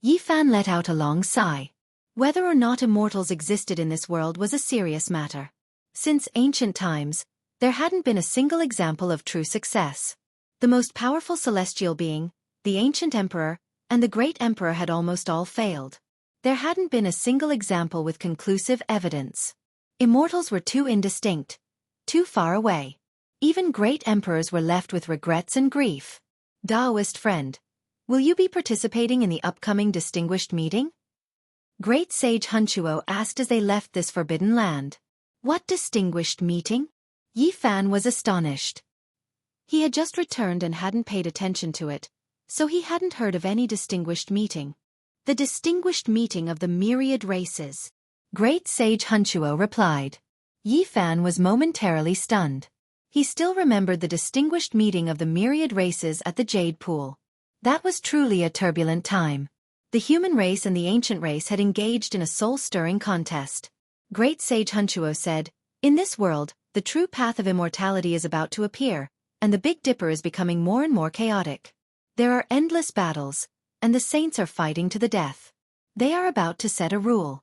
[SPEAKER 1] Yifan let out a long sigh. Whether or not immortals existed in this world was a serious matter. Since ancient times, there hadn't been a single example of true success. The most powerful celestial being, the ancient emperor, and the great emperor had almost all failed. There hadn't been a single example with conclusive evidence. Immortals were too indistinct, too far away. Even great emperors were left with regrets and grief. Taoist friend, will you be participating in the upcoming distinguished meeting? Great sage Hunchuo asked as they left this forbidden land. What distinguished meeting? Yifan was astonished. He had just returned and hadn't paid attention to it, so he hadn't heard of any distinguished meeting. The distinguished meeting of the myriad races. Great sage Hunchuo replied. Yifan was momentarily stunned. He still remembered the distinguished meeting of the myriad races at the Jade Pool. That was truly a turbulent time. The human race and the ancient race had engaged in a soul-stirring contest. Great sage Hunchuo said, "In this world, the true path of immortality is about to appear, and the Big Dipper is becoming more and more chaotic. There are endless battles, and the saints are fighting to the death. They are about to set a rule."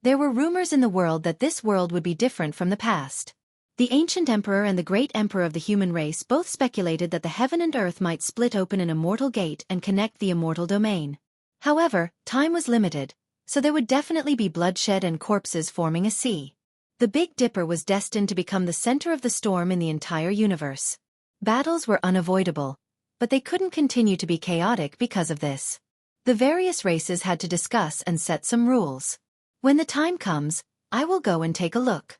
[SPEAKER 1] There were rumors in the world that this world would be different from the past. The ancient emperor and the great emperor of the human race both speculated that the heaven and earth might split open an immortal gate and connect the immortal domain. However, time was limited, so there would definitely be bloodshed and corpses forming a sea. The Big Dipper was destined to become the center of the storm in the entire universe. Battles were unavoidable, but they couldn't continue to be chaotic because of this. The various races had to discuss and set some rules. When the time comes, I will go and take a look.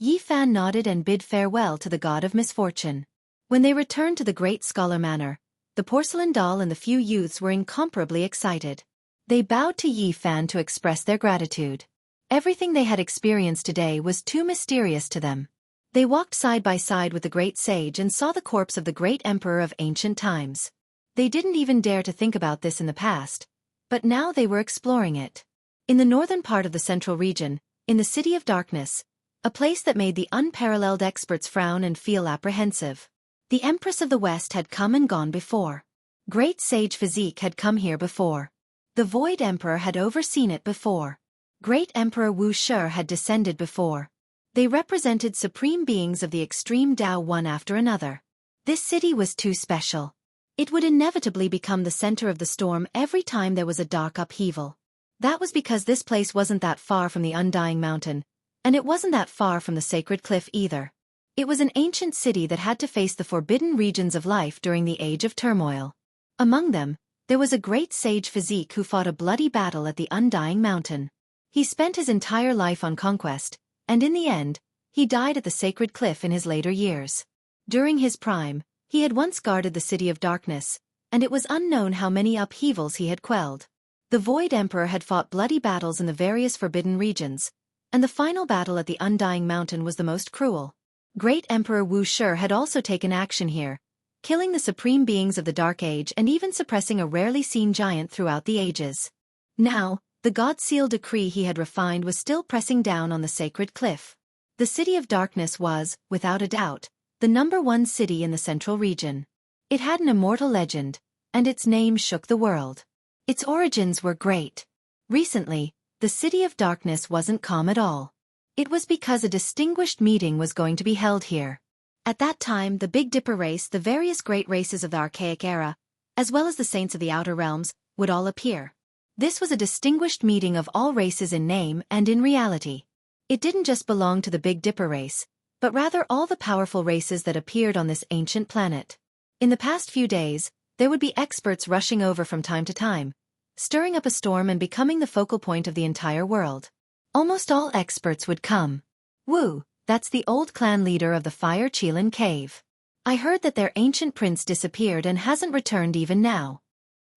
[SPEAKER 1] Yifan nodded and bid farewell to the god of misfortune. When they returned to the great scholar manor, the porcelain doll and the few youths were incomparably excited. They bowed to Yifan to express their gratitude. Everything they had experienced today was too mysterious to them. They walked side by side with the great sage and saw the corpse of the great emperor of ancient times. They didn't even dare to think about this in the past, but now they were exploring it. In the northern part of the central region, in the City of Darkness, a place that made the unparalleled experts frown and feel apprehensive. The Empress of the West had come and gone before. Great Sage Physique had come here before. The Void Emperor had overseen it before. Great Emperor Wuxia had descended before. They represented supreme beings of the extreme Tao one after another. This city was too special. It would inevitably become the center of the storm every time there was a dark upheaval. That was because this place wasn't that far from the Undying Mountain, and it wasn't that far from the Sacred Cliff either. It was an ancient city that had to face the forbidden regions of life during the Age of Turmoil. Among them, there was a great sage Physique who fought a bloody battle at the Undying Mountain. He spent his entire life on conquest, and in the end, he died at the Sacred Cliff in his later years. During his prime, he had once guarded the City of Darkness, and it was unknown how many upheavals he had quelled. The Void Emperor had fought bloody battles in the various forbidden regions, and the final battle at the Undying Mountain was the most cruel. Great Emperor Wuxia had also taken action here, killing the supreme beings of the Dark Age and even suppressing a rarely seen giant throughout the ages. Now, the God-sealed decree he had refined was still pressing down on the Sacred Cliff. The City of Darkness was, without a doubt, the #1 city in the central region. It had an immortal legend, and its name shook the world. Its origins were great. Recently, the City of Darkness wasn't calm at all. It was because a distinguished meeting was going to be held here. At that time, the Big Dipper race, the various great races of the Archaic era, as well as the saints of the Outer Realms, would all appear. This was a distinguished meeting of all races in name and in reality. It didn't just belong to the Big Dipper race, but rather all the powerful races that appeared on this ancient planet. In the past few days, there would be experts rushing over from time to time, stirring up a storm and becoming the focal point of the entire world. Almost all experts would come. Wu, that's the old clan leader of the Fire Qilin Cave. I heard that their ancient prince disappeared and hasn't returned even now.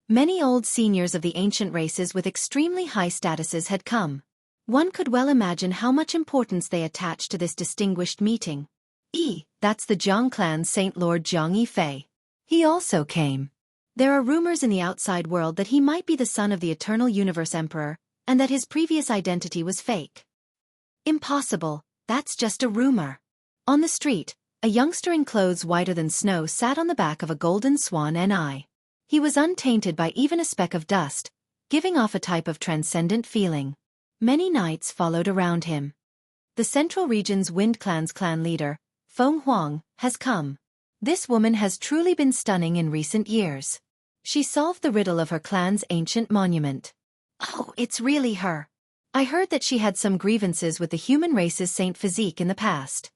[SPEAKER 1] Many old seniors of the ancient races with extremely high statuses had come. One could well imagine how much importance they attached to this distinguished meeting. That's the Jiang clan's Saint Lord Jiang Yifei. He also came. There are rumors in the outside world that he might be the son of the Eternal Universe Emperor, and that his previous identity was fake. Impossible, that's just a rumor. On the street, a youngster in clothes whiter than snow sat on the back of a golden swan ni. He was untainted by even a speck of dust, giving off a type of transcendent feeling. Many knights followed around him. The Central Region's Wind Clan's clan leader, Feng Huang, has come. This woman has truly been stunning in recent years. She solved the riddle of her clan's ancient monument. Oh, it's really her. I heard that she had some grievances with the human race's saint physique in the past.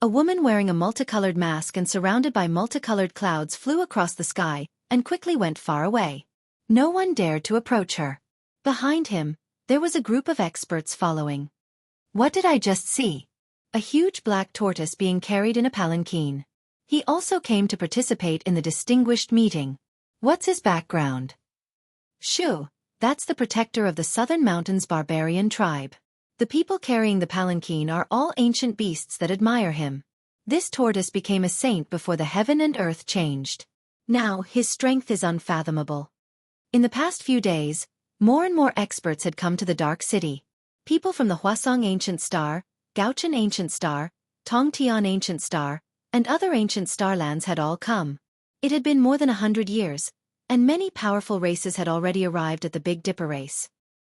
[SPEAKER 1] A woman wearing a multicolored mask and surrounded by multicolored clouds flew across the sky and quickly went far away. No one dared to approach her. Behind him, there was a group of experts following. What did I just see? A huge black tortoise being carried in a palanquin. He also came to participate in the distinguished meeting. What's his background? Shu, that's the protector of the Southern Mountains barbarian tribe. The people carrying the palanquin are all ancient beasts that admire him. This tortoise became a saint before the heaven and earth changed. Now, his strength is unfathomable. In the past few days, more and more experts had come to the Dark City. People from the Huasong Ancient Star, Gaochen Ancient Star, Tongtian Ancient Star, and other ancient starlands had all come. It had been more than 100 years, and many powerful races had already arrived at the Big Dipper race.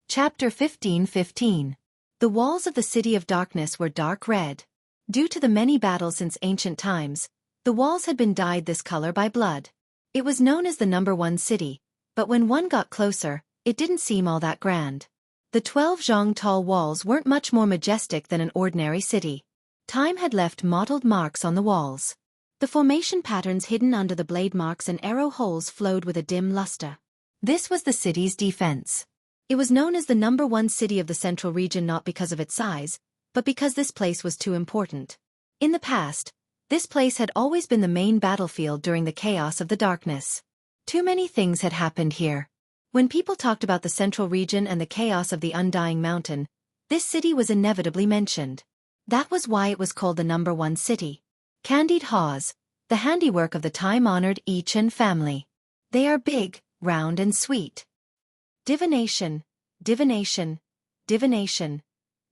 [SPEAKER 1] Chapter 15:15. The walls of the City of Darkness were dark red. Due to the many battles since ancient times, the walls had been dyed this color by blood. It was known as the #1 city, but when one got closer, it didn't seem all that grand. The 12 zhang tall walls weren't much more majestic than an ordinary city. Time had left mottled marks on the walls. The formation patterns hidden under the blade marks and arrow holes flowed with a dim luster. This was the city's defense. It was known as the #1 city of the Central Region not because of its size, but because this place was too important. In the past, this place had always been the main battlefield during the chaos of the darkness. Too many things had happened here. When people talked about the Central Region and the chaos of the Undying Mountain, this city was inevitably mentioned. That was why it was called the #1 city. Candied haws, the handiwork of the time-honored I Chen family. They are big, round and sweet. Divination, divination, divination,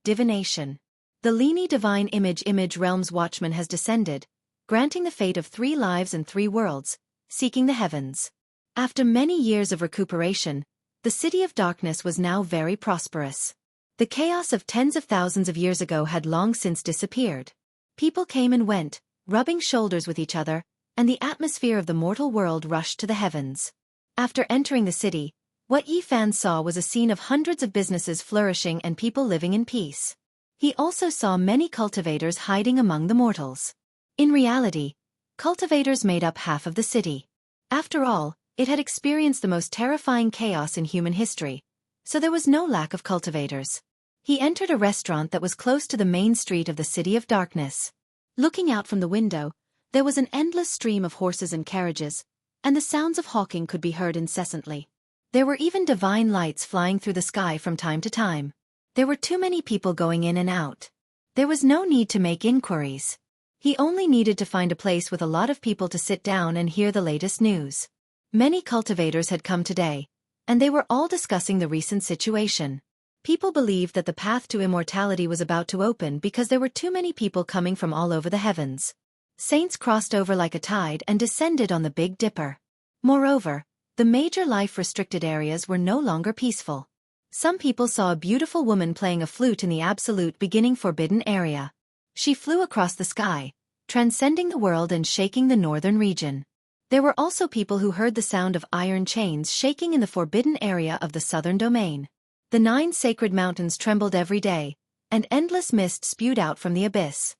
[SPEAKER 1] divination. The Lini Divine Image Realm's Watchman has descended, granting the fate of 3 lives and 3 worlds, seeking the heavens. After many years of recuperation, the City of Darkness was now very prosperous. The chaos of tens of thousands of years ago had long since disappeared. People came and went, rubbing shoulders with each other, and the atmosphere of the mortal world rushed to the heavens. After entering the city, what Yi Fan saw was a scene of hundreds of businesses flourishing and people living in peace. He also saw many cultivators hiding among the mortals. In reality, cultivators made up half of the city. After all, it had experienced the most terrifying chaos in human history, so there was no lack of cultivators. He entered a restaurant that was close to the main street of the City of Darkness. Looking out from the window, there was an endless stream of horses and carriages, and the sounds of hawking could be heard incessantly. There were even divine lights flying through the sky from time to time. There were too many people going in and out. There was no need to make inquiries. He only needed to find a place with a lot of people to sit down and hear the latest news. Many cultivators had come today, and they were all discussing the recent situation. People believed that the path to immortality was about to open because there were too many people coming from all over the heavens. Saints crossed over like a tide and descended on the Big Dipper. Moreover, the major life-restricted areas were no longer peaceful. Some people saw a beautiful woman playing a flute in the absolute beginning forbidden area. She flew across the sky, transcending the world and shaking the northern region. There were also people who heard the sound of iron chains shaking in the forbidden area of the southern domain. The 9 sacred mountains trembled every day, and endless mist spewed out from the abyss.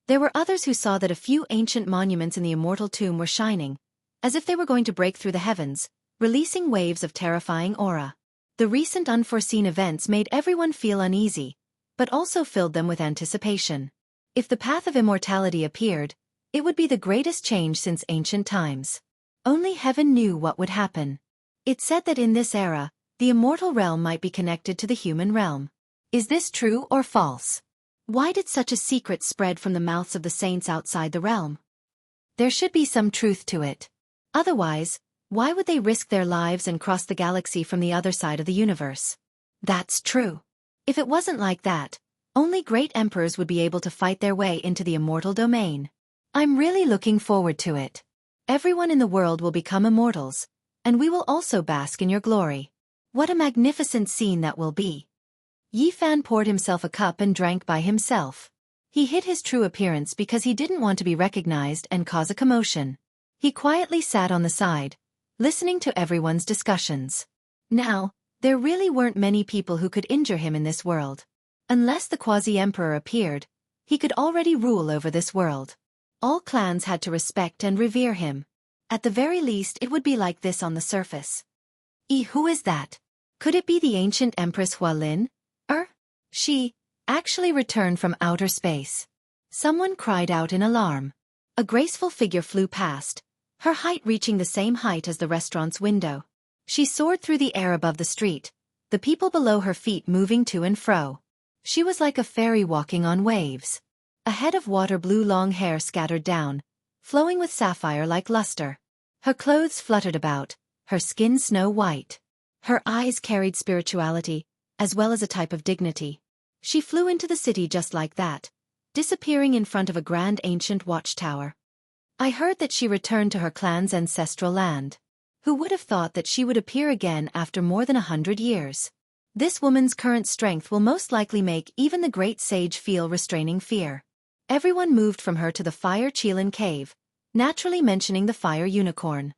[SPEAKER 1] There were others who saw that a few ancient monuments in the immortal tomb were shining, as if they were going to break through the heavens, releasing waves of terrifying aura. The recent unforeseen events made everyone feel uneasy, but also filled them with anticipation. If the path of immortality appeared, it would be the greatest change since ancient times. Only heaven knew what would happen. It said that in this era, the immortal realm might be connected to the human realm. Is this true or false? Why did such a secret spread from the mouths of the saints outside the realm? There should be some truth to it. Otherwise, why would they risk their lives and cross the galaxy from the other side of the universe? That's true. If it wasn't like that, only great emperors would be able to fight their way into the immortal domain. I'm really looking forward to it. Everyone in the world will become immortals, and we will also bask in your glory. What a magnificent scene that will be. Yi Fan poured himself a cup and drank by himself. He hid his true appearance because he didn't want to be recognized and cause a commotion. He quietly sat on the side, listening to everyone's discussions. Now, there really weren't many people who could injure him in this world. Unless the quasi-emperor appeared, he could already rule over this world. All clans had to respect and revere him. At the very least it would be like this on the surface. Who is that? Could it be the ancient Empress Hualin? She actually returned from outer space. Someone cried out in alarm. A graceful figure flew past, her height reaching the same height as the restaurant's window. She soared through the air above the street, the people below her feet moving to and fro. She was like a fairy walking on waves. A head of water blue long hair scattered down, flowing with sapphire-like luster. Her clothes fluttered about, her skin snow white. Her eyes carried spirituality, as well as a type of dignity. She flew into the city just like that, disappearing in front of a grand ancient watchtower. I heard that she returned to her clan's ancestral land. Who would have thought that she would appear again after more than 100 years? This woman's current strength will most likely make even the great sage feel restraining fear. Everyone moved from her to the Fire Qilin cave, naturally mentioning the fire unicorn.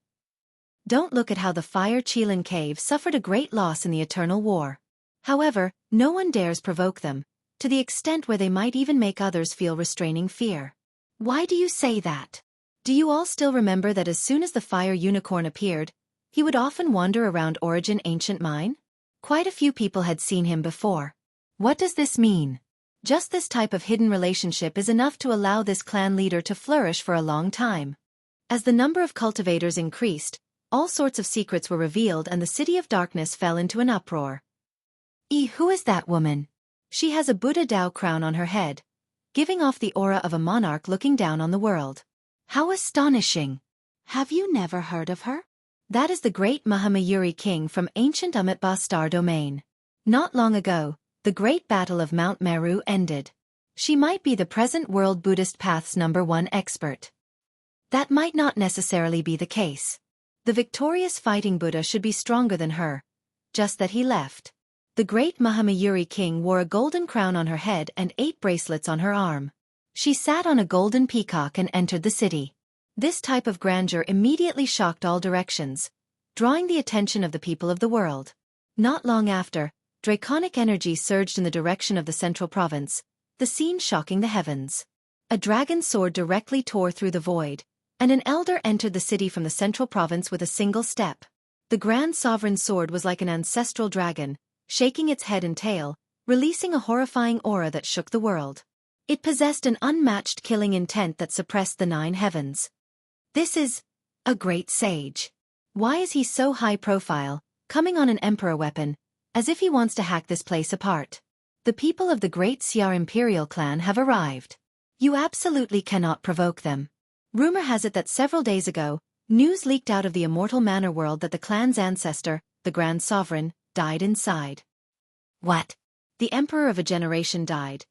[SPEAKER 1] Don't look at how the Fire Qilin cave suffered a great loss in the Eternal War. However, no one dares provoke them, to the extent where they might even make others feel restraining fear. Why do you say that? Do you all still remember that as soon as the fire unicorn appeared, he would often wander around Origin Ancient Mine? Quite a few people had seen him before. What does this mean? Just this type of hidden relationship is enough to allow this clan leader to flourish for a long time. As the number of cultivators increased, all sorts of secrets were revealed and the City of Darkness fell into an uproar. Who is that woman? She has a Buddha Dao crown on her head, giving off the aura of a monarch looking down on the world. How astonishing! Have you never heard of her? That is the great Mahamayuri king from ancient Amitba Star Domain. Not long ago, the great battle of Mount Meru ended. She might be the present world Buddhist path's #1 expert. That might not necessarily be the case. The victorious fighting Buddha should be stronger than her, just that he left. The great Mahamayuri king wore a golden crown on her head and 8 bracelets on her arm. She sat on a golden peacock and entered the city. This type of grandeur immediately shocked all directions, drawing the attention of the people of the world. Not long after, draconic energy surged in the direction of the central province, the scene shocking the heavens. A dragon sword directly tore through the void, and an elder entered the city from the central province with a single step. The grand sovereign sword was like an ancestral dragon, shaking its head and tail, releasing a horrifying aura that shook the world. It possessed an unmatched killing intent that suppressed the 9 heavens. This is a great sage. Why is he so high profile, coming on an emperor weapon, as if he wants to hack this place apart? The people of the great Xiar imperial clan have arrived. You absolutely cannot provoke them. Rumor has it that several days ago, news leaked out of the immortal manor world that the clan's ancestor, the Grand Sovereign, died inside. What? The emperor of a generation died.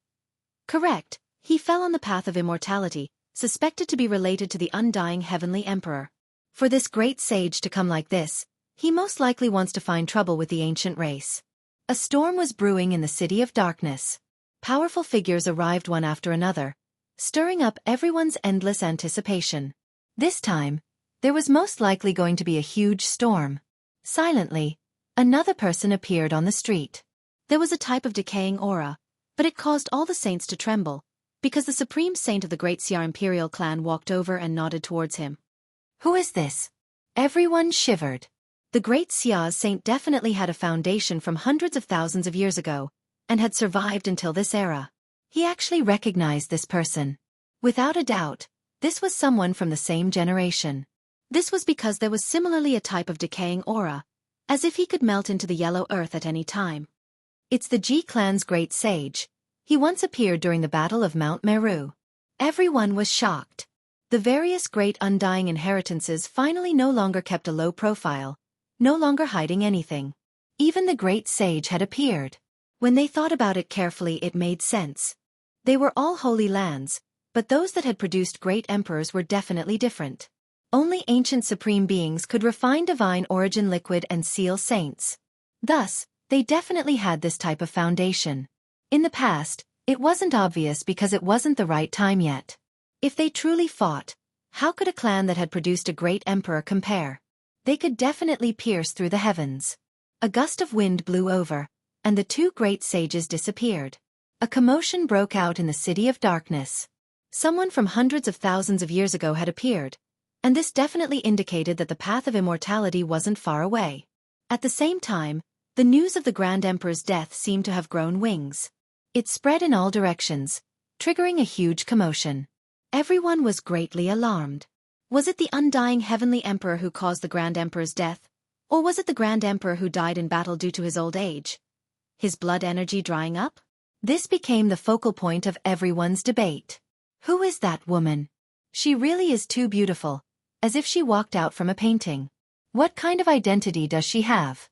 [SPEAKER 1] Correct, he fell on the path of immortality, suspected to be related to the undying heavenly emperor. For this great sage to come like this, he most likely wants to find trouble with the ancient race. A storm was brewing in the City of Darkness. Powerful figures arrived one after another, stirring up everyone's endless anticipation. This time, there was most likely going to be a huge storm. Silently, another person appeared on the street. There was a type of decaying aura, but it caused all the saints to tremble,
[SPEAKER 2] because the supreme saint of the great Xia imperial clan walked over and nodded towards him.
[SPEAKER 1] Who is this? Everyone shivered. The great Xia's saint definitely had a foundation from hundreds of thousands of years ago, and had survived until this era. He actually recognized this person. Without a doubt, this was someone from the same generation.
[SPEAKER 2] This was because there was similarly a type of decaying aura, as if he could melt into the yellow earth at any time.
[SPEAKER 1] It's the Ji clan's great sage. He once appeared during the Battle of Mount Meru. Everyone was shocked. The various great undying inheritances finally no longer kept a low profile, no longer hiding anything. Even the great sage had appeared. When they thought about it carefully, it made sense. They were all holy lands, but those that had produced great emperors were definitely different. Only ancient supreme beings could refine divine origin liquid and seal saints. Thus, they definitely had this type of foundation. In the past, it wasn't obvious because it wasn't the right time yet. If they truly fought, how could a clan that had produced a great emperor compare? They could definitely pierce through the heavens. A gust of wind blew over, and the two great sages disappeared. A commotion broke out in the City of Darkness. Someone from hundreds of thousands of years ago had appeared, and this definitely indicated that the path of immortality wasn't far away. At the same time, the news of the Grand Emperor's death seemed to have grown wings. It spread in all directions, triggering a huge commotion. Everyone was greatly alarmed. Was it the undying heavenly emperor who caused the Grand Emperor's death? Or was it the Grand Emperor who died in battle due to his old age? His blood energy drying up? This became the focal point of everyone's debate. Who is that woman? She really is too beautiful, as if she walked out from a painting. What kind of identity does she have?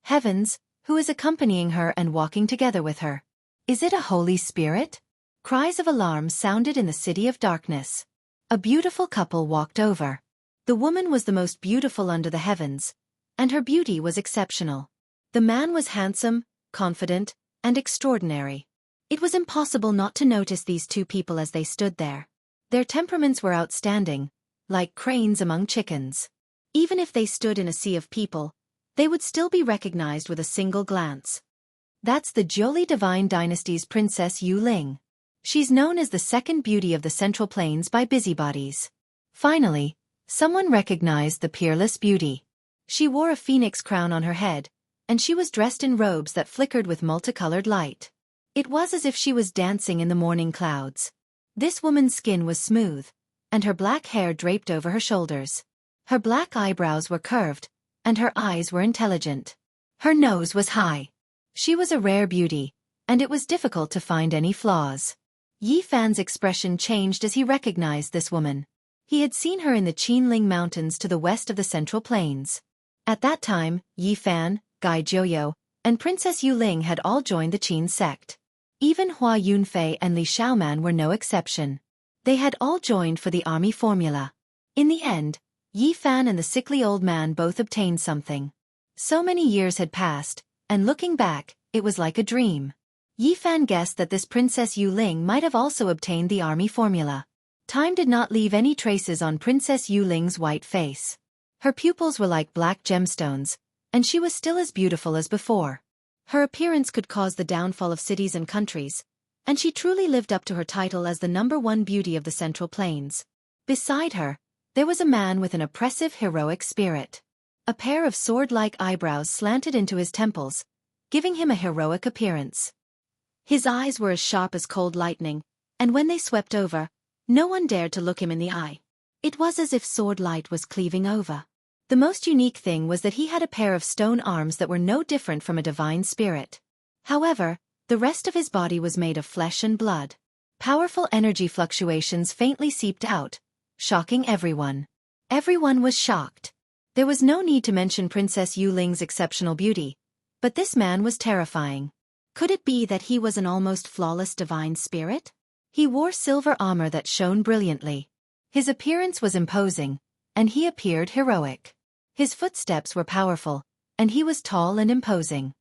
[SPEAKER 1] Heavens, who is accompanying her and walking together with her? Is it a Holy Spirit? Cries of alarm sounded in the City of Darkness. A beautiful couple walked over. The woman was the most beautiful under the heavens, and her beauty was exceptional. The man was handsome, confident, and extraordinary. It was impossible not to notice these two people as they stood there. Their temperaments were outstanding, like cranes among chickens. Even if they stood in a sea of people, they would still be recognized with a single glance. That's the Jiuli Divine Dynasty's Princess Yu Ling. She's known as the second beauty of the Central Plains by busybodies. Finally, someone recognized the peerless beauty. She wore a phoenix crown on her head, and she was dressed in robes that flickered with multicolored light. It was as if she was dancing in the morning clouds. This woman's skin was smooth, and her black hair draped over her shoulders. Her black eyebrows were curved, and her eyes were intelligent. Her nose was high. She was a rare beauty, and it was difficult to find any flaws. Yi Fan's expression changed as he recognized this woman. He had seen her in the Qinling Mountains to the west of the Central Plains. At that time, Yi Fan, Gai Jiuyo, and Princess Yu Ling had all joined the Qin sect. Even Hua Yunfei and Li Xiaoman were no exception. They had all joined for the army formula. In the end, Yi Fan and the sickly old man both obtained something. So many years had passed, and looking back, it was like a dream. Yi Fan guessed that this Princess Yu Ling might have also obtained the army formula. Time did not leave any traces on Princess Yu Ling's white face. Her pupils were like black gemstones, and she was still as beautiful as before. Her appearance could cause the downfall of cities and countries, and she truly lived up to her title as the #1 beauty of the Central Plains. Beside her, there was a man with an oppressive heroic spirit. A pair of sword-like eyebrows slanted into his temples, giving him a heroic appearance. His eyes were as sharp as cold lightning, and when they swept over, no one dared to look him in the eye. It was as if sword light was cleaving over. The most unique thing was that he had a pair of stone arms that were no different from a divine spirit. However, the rest of his body was made of flesh and blood. Powerful energy fluctuations faintly seeped out, shocking everyone. Everyone was shocked. There was no need to mention Princess Yu Ling's exceptional beauty, but this man was terrifying. Could it be that he was an almost flawless divine spirit? He wore silver armor that shone brilliantly. His appearance was imposing, and he appeared heroic. His footsteps were powerful, and he was tall and imposing.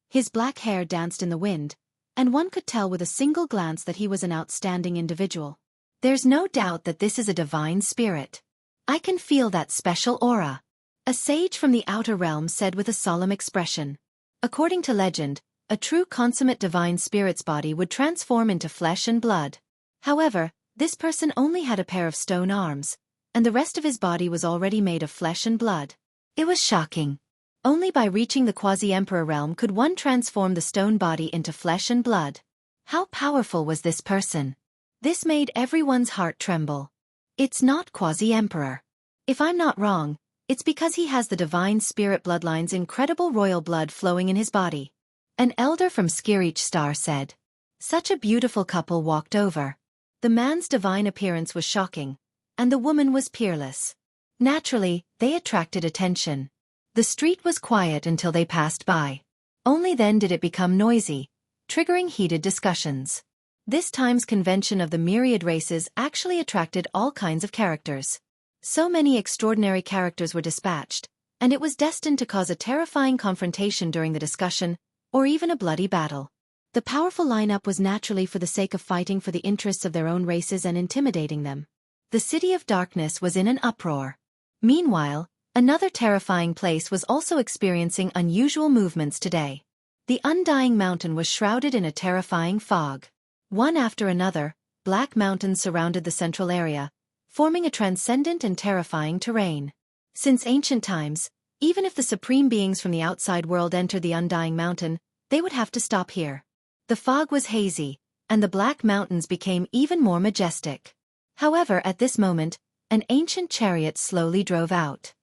[SPEAKER 1] His black hair danced in the wind, and one could tell with a single glance that he was an outstanding individual. There's no doubt that this is a divine spirit. I can feel that special aura. A sage from the outer realm said with a solemn expression. According to legend, A true consummate divine spirit's body would transform into flesh and blood. However, this person only had a pair of stone arms, and the rest of his body was already made of flesh and blood. It was shocking. Only by reaching the quasi-emperor realm could one transform the stone body into flesh and blood. How powerful was this person? This made everyone's heart tremble. It's not quasi-emperor. If I'm not wrong, it's because he has the divine spirit bloodline's incredible royal blood flowing in his body. An elder from Xianxia said. Such a beautiful couple walked over. The man's divine appearance was shocking, and the woman was peerless. Naturally, they attracted attention. The street was quiet until they passed by. Only then did it become noisy, triggering heated discussions. This time's convention of the myriad races actually attracted all kinds of characters. So many extraordinary characters were dispatched, and it was destined to cause a terrifying confrontation during the discussion, or even a bloody battle. The powerful lineup was naturally for the sake of fighting for the interests of their own races and intimidating them. The City of Darkness was in an uproar. Meanwhile, another terrifying place was also experiencing unusual movements today. The Undying Mountain was shrouded in a terrifying fog. One after another, black mountains surrounded the central area, forming a transcendent and terrifying terrain. Since ancient times, even if the supreme beings from the outside world entered the Undying Mountain, they would have to stop here. The fog was hazy, and the black mountains became even more majestic. However, at this moment, an ancient chariot slowly drove out.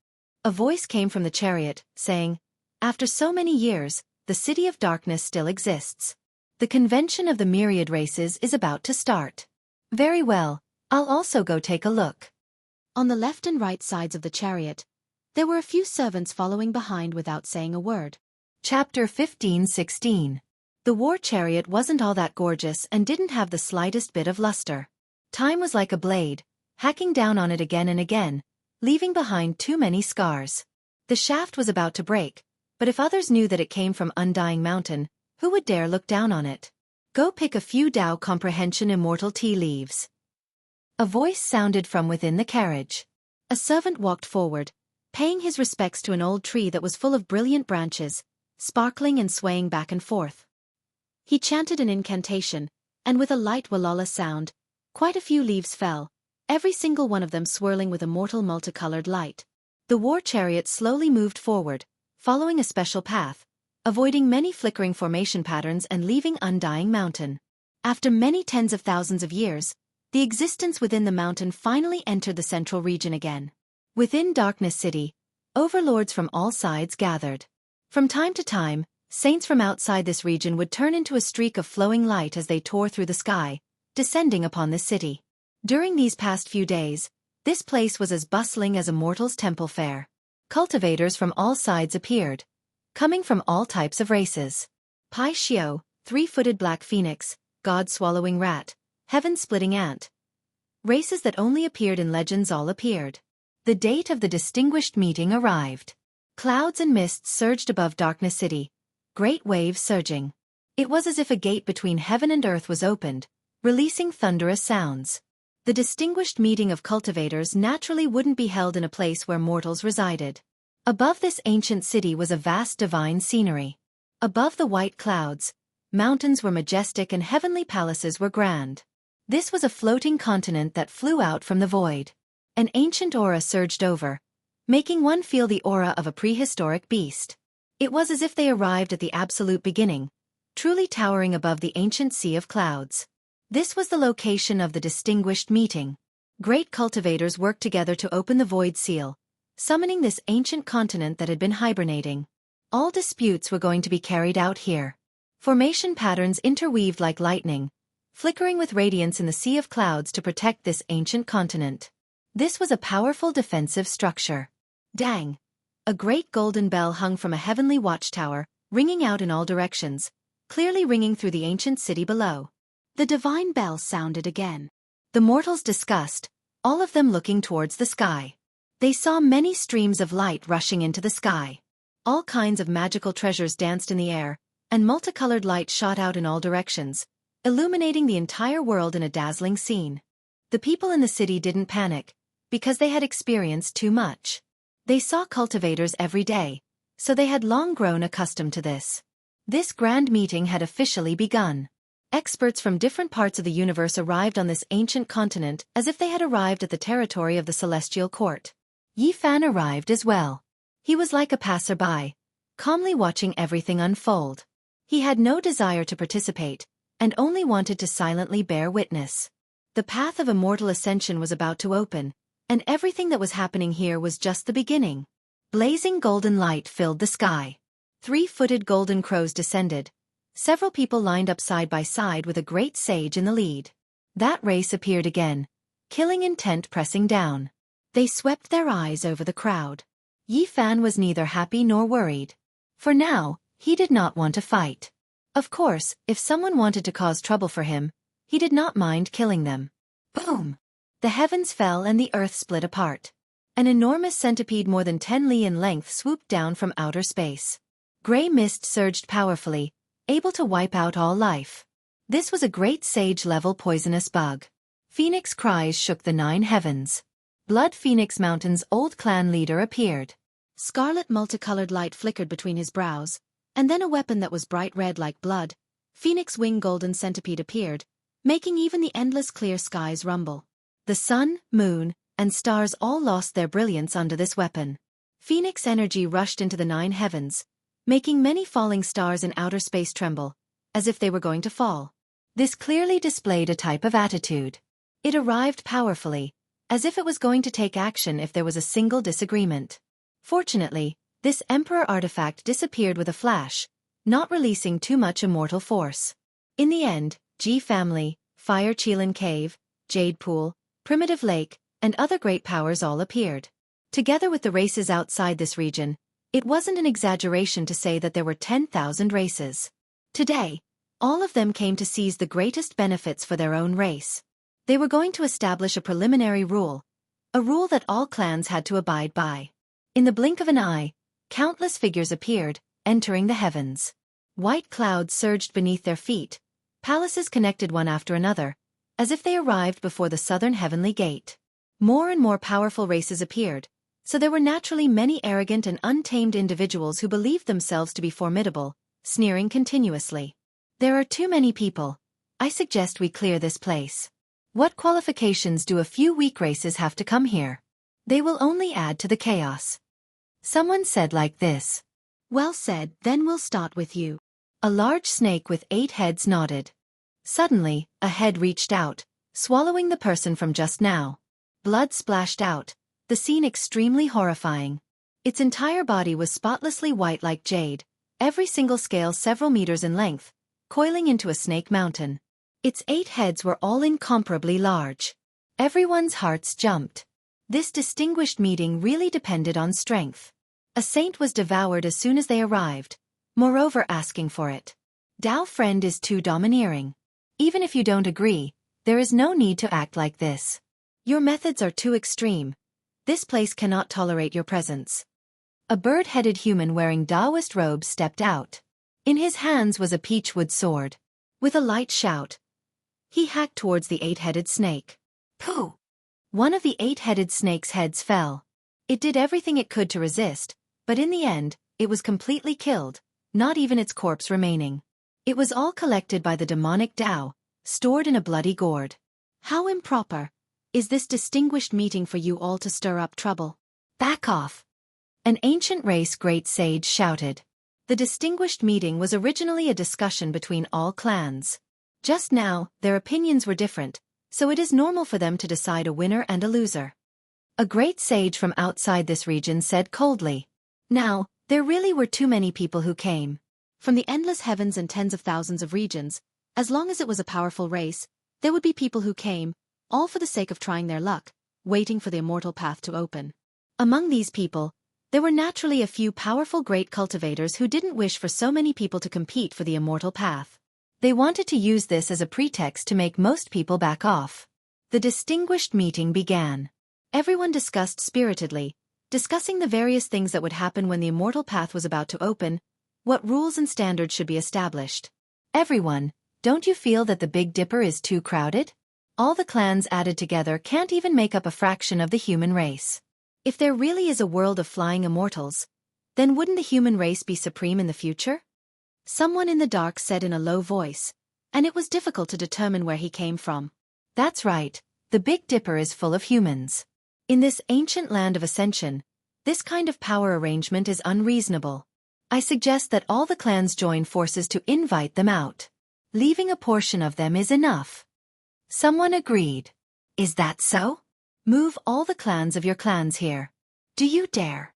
[SPEAKER 1] A voice came from the chariot, saying, "After so many years, the City of Darkness still exists. The convention of the myriad races is about to start. Very well, I'll also go take a look."
[SPEAKER 2] On the left and right sides of the chariot, there were a few servants following behind without saying a word.
[SPEAKER 1] Chapter 15-16. The war chariot wasn't all that gorgeous and didn't have the slightest bit of luster. Time was like a blade, hacking down on it again and again, leaving behind too many scars. The shaft was about to break, but if others knew that it came from Undying Mountain, who would dare look down on it? Go pick a few Tao Comprehension Immortal tea leaves. A voice sounded from within the carriage. A servant walked forward, paying his respects to an old tree that was full of brilliant branches, sparkling and swaying back and forth. He chanted an incantation, and with a light walala sound, quite a few leaves fell, every single one of them swirling with immortal multicolored light. The war chariot slowly moved forward, following a special path, avoiding many flickering formation patterns and leaving Undying Mountain. After many tens of thousands of years, the existence within the mountain finally entered the central region again. Within Darkness City, overlords from all sides gathered. From time to time, saints from outside this region would turn into a streak of flowing light as they tore through the sky, descending upon the city. During these past few days, this place was as bustling as a mortal's temple fair. Cultivators from all sides appeared, coming from all types of races. Pai Xiao, three-footed black phoenix, god-swallowing rat, heaven-splitting ant. Races that only appeared in legends all appeared. The date of the distinguished meeting arrived. Clouds and mists surged above Darkness City, great waves surging. It was as if a gate between heaven and earth was opened, releasing thunderous sounds. The distinguished meeting of cultivators naturally wouldn't be held in a place where mortals resided. Above this ancient city was a vast divine scenery. Above the white clouds, mountains were majestic and heavenly palaces were grand. This was a floating continent that flew out from the void. An ancient aura surged over, making one feel the aura of a prehistoric beast. It was as if they arrived at the absolute beginning, truly towering above the ancient sea of clouds. This was the location of the distinguished meeting. Great cultivators worked together to open the void seal, summoning this ancient continent that had been hibernating. All disputes were going to be carried out here. Formation patterns interweaved like lightning, flickering with radiance in the sea of clouds to protect this ancient continent. This was a powerful defensive structure. Dang! A great golden bell hung from a heavenly watchtower, ringing out in all directions, clearly ringing through the ancient city below. The divine bell sounded again. The mortals discussed, all of them looking towards the sky. They saw many streams of light rushing into the sky. All kinds of magical treasures danced in the air, and multicolored light shot out in all directions, illuminating the entire world in a dazzling scene. The people in the city didn't panic, because they had experienced too much. They saw cultivators every day, so they had long grown accustomed to this. This grand meeting had officially begun. Experts from different parts of the universe arrived on this ancient continent as if they had arrived at the territory of the celestial court. Yi Fan arrived as well. He was like a passerby, calmly watching everything unfold. He had no desire to participate, and only wanted to silently bear witness. The path of immortal ascension was about to open, and everything that was happening here was just the beginning. Blazing golden light filled the sky. 3-footed golden crows descended. Several people lined up side by side with a great sage in the lead. That race appeared again, killing intent pressing down. They swept their eyes over the crowd. Yi Fan was neither happy nor worried. For now, he did not want to fight. Of course, if someone wanted to cause trouble for him, he did not mind killing them. Boom! The heavens fell and the earth split apart. An enormous centipede more than 10 li in length swooped down from outer space. Gray mist surged powerfully, able to wipe out all life. This was a great sage-level poisonous bug. Phoenix cries shook the 9 heavens. Blood Phoenix Mountain's old clan leader appeared.
[SPEAKER 2] Scarlet multicolored light flickered between his brows, and then a weapon that was bright red like blood, Phoenix Wing Golden Centipede appeared, making even the endless clear skies rumble. The sun, moon, and stars all lost their brilliance under this weapon. Phoenix energy rushed into the 9 heavens, making many falling stars in outer space tremble, as if they were going to fall. This clearly displayed a type of attitude. It arrived powerfully, as if it was going to take action if there was a single disagreement. Fortunately, this Emperor artifact disappeared with a flash, not releasing too much immortal force. In the end, Ji family, Fire Qilin Cave, Jade Pool, Primitive Lake, and other great powers all appeared. Together with the races outside this region, it wasn't an exaggeration to say that there were 10,000 races. Today, all of them came to seize the greatest benefits for their own race. They were going to establish a preliminary rule, a rule that all clans had to abide by. In the blink of an eye, countless figures appeared, entering the heavens. White clouds surged beneath their feet, palaces connected one after another, as if they arrived before the southern heavenly gate. More and more powerful races appeared, so there were naturally many arrogant and untamed individuals who believed themselves to be formidable, sneering continuously. There are too many people. I suggest we clear this place. What qualifications do a few weak races have to come here? They will only add to the chaos. Someone said like this. Well said, then we'll start with you.
[SPEAKER 1] A large snake with 8 heads nodded. Suddenly, a head reached out, swallowing the person from just now. Blood splashed out, the scene extremely horrifying. Its entire body was spotlessly white like jade, every single scale several meters in length, coiling into a snake mountain. Its 8 heads were all incomparably large. Everyone's hearts jumped. This distinguished meeting really depended on strength. A saint was devoured as soon as they arrived, moreover asking for it. Dao friend is too domineering. Even if you don't agree, there is no need to act like this. Your methods are too extreme. This place cannot tolerate your presence. A bird-headed human wearing Taoist robes stepped out. In his hands was a peachwood sword. With a light shout, he hacked towards the 8-headed snake. Pooh! One of the 8-headed snake's heads fell. It did everything it could to resist, but in the end, it was completely killed, not even its corpse remaining. It was all collected by the demonic Tao, stored in a bloody gourd.
[SPEAKER 2] How improper. Is this distinguished meeting for you all to stir up trouble?
[SPEAKER 1] Back off! An ancient race great sage shouted. The distinguished meeting was originally a discussion between all clans. Just now, their opinions were different, so it is normal for them to decide a winner and a loser. A great sage from outside this region said coldly. Now, there really were too many people who came.
[SPEAKER 2] From the endless heavens and tens of thousands of regions, as long as it was a powerful race, there would be people who came, all for the sake of trying their luck, waiting for the immortal path to open. Among these people, there were naturally a few powerful great cultivators who didn't wish for so many people to compete for the immortal path. They wanted to use this as a pretext to make most people back off. The distinguished meeting began. Everyone discussed spiritedly, discussing the various things that would happen when the immortal path was about to open, what rules and standards should be established. Everyone, don't you feel that the Big Dipper is too crowded? All the clans added together can't even make up a fraction of the human race. If there really is a world of flying immortals, then wouldn't the human race be supreme in the future? Someone in the dark said in a low voice, and it was difficult to determine where he came from.
[SPEAKER 1] That's right, the Big Dipper is full of humans. In this ancient land of ascension, this kind of power arrangement is unreasonable. I suggest that all the clans join forces to invite them out. Leaving a portion of them is enough. Someone agreed. Is that so? Move all the clans of your clans here. Do you dare?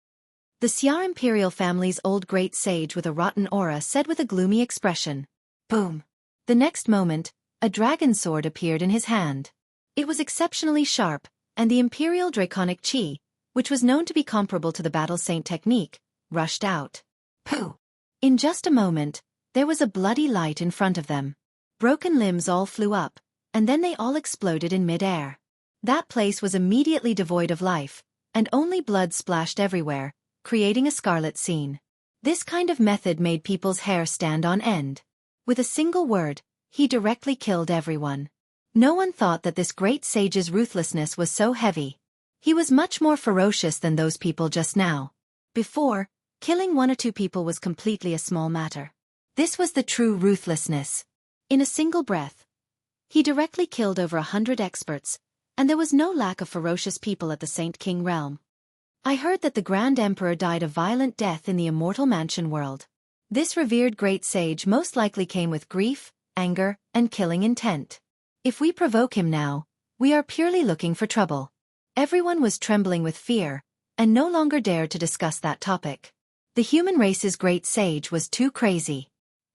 [SPEAKER 2] The Xia imperial family's old great sage with a rotten aura said with a gloomy expression.
[SPEAKER 1] Boom.
[SPEAKER 2] The next moment, a dragon sword appeared in his hand. It was exceptionally sharp, and the imperial draconic chi, which was known to be comparable to the battle saint technique, rushed out.
[SPEAKER 1] Pooh!
[SPEAKER 2] In just a moment, there was a bloody light in front of them. Broken limbs all flew up, and then they all exploded in mid-air. That place was immediately devoid of life, and only blood splashed everywhere, creating a scarlet scene. This kind of method made people's hair stand on end. With a single word, he directly killed everyone. No one thought that this great sage's ruthlessness was so heavy. He was much more ferocious than those people just now. Before, killing one or two people was completely a small matter. This was the true ruthlessness. In a single breath, he directly killed over 100 experts, and there was no lack of ferocious people at the Saint King realm. I heard that the Grand Emperor died a violent death in the immortal mansion world. This revered great sage most likely came with grief, anger, and killing intent. If we provoke him now, we are purely looking for trouble. Everyone was trembling with fear, and no longer dared to discuss that topic. The human race's great sage was too crazy.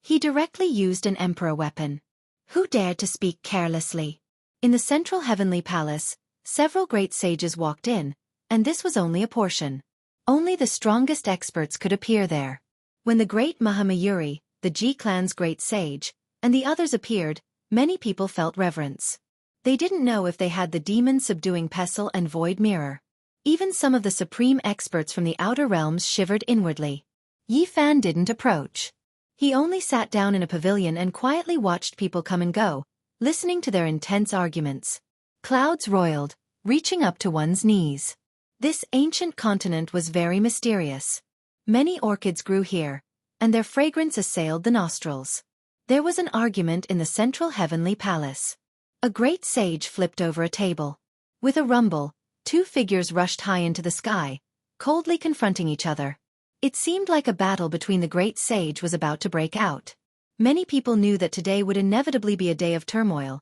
[SPEAKER 2] He directly used an emperor weapon. Who dared to speak carelessly? In the central heavenly palace, several great sages walked in, and this was only a portion. Only the strongest experts could appear there. When the great Mahamayuri, the Ji clan's great sage, and the others appeared, many people felt reverence. They didn't know if they had the demon-subduing pestle and void mirror. Even some of the supreme experts from the outer realms shivered inwardly. Yi Fan didn't approach. He only sat down in a pavilion and quietly watched people come and go, listening to their intense arguments. Clouds roiled, reaching up to one's knees. This ancient continent was very mysterious. Many orchids grew here, and their fragrance assailed the nostrils. There was an argument in the central heavenly palace. A great sage flipped over a table. With a rumble, two figures rushed high into the sky, coldly confronting each other. It seemed like a battle between the great sage was about to break out. Many people knew that today would inevitably be a day of turmoil,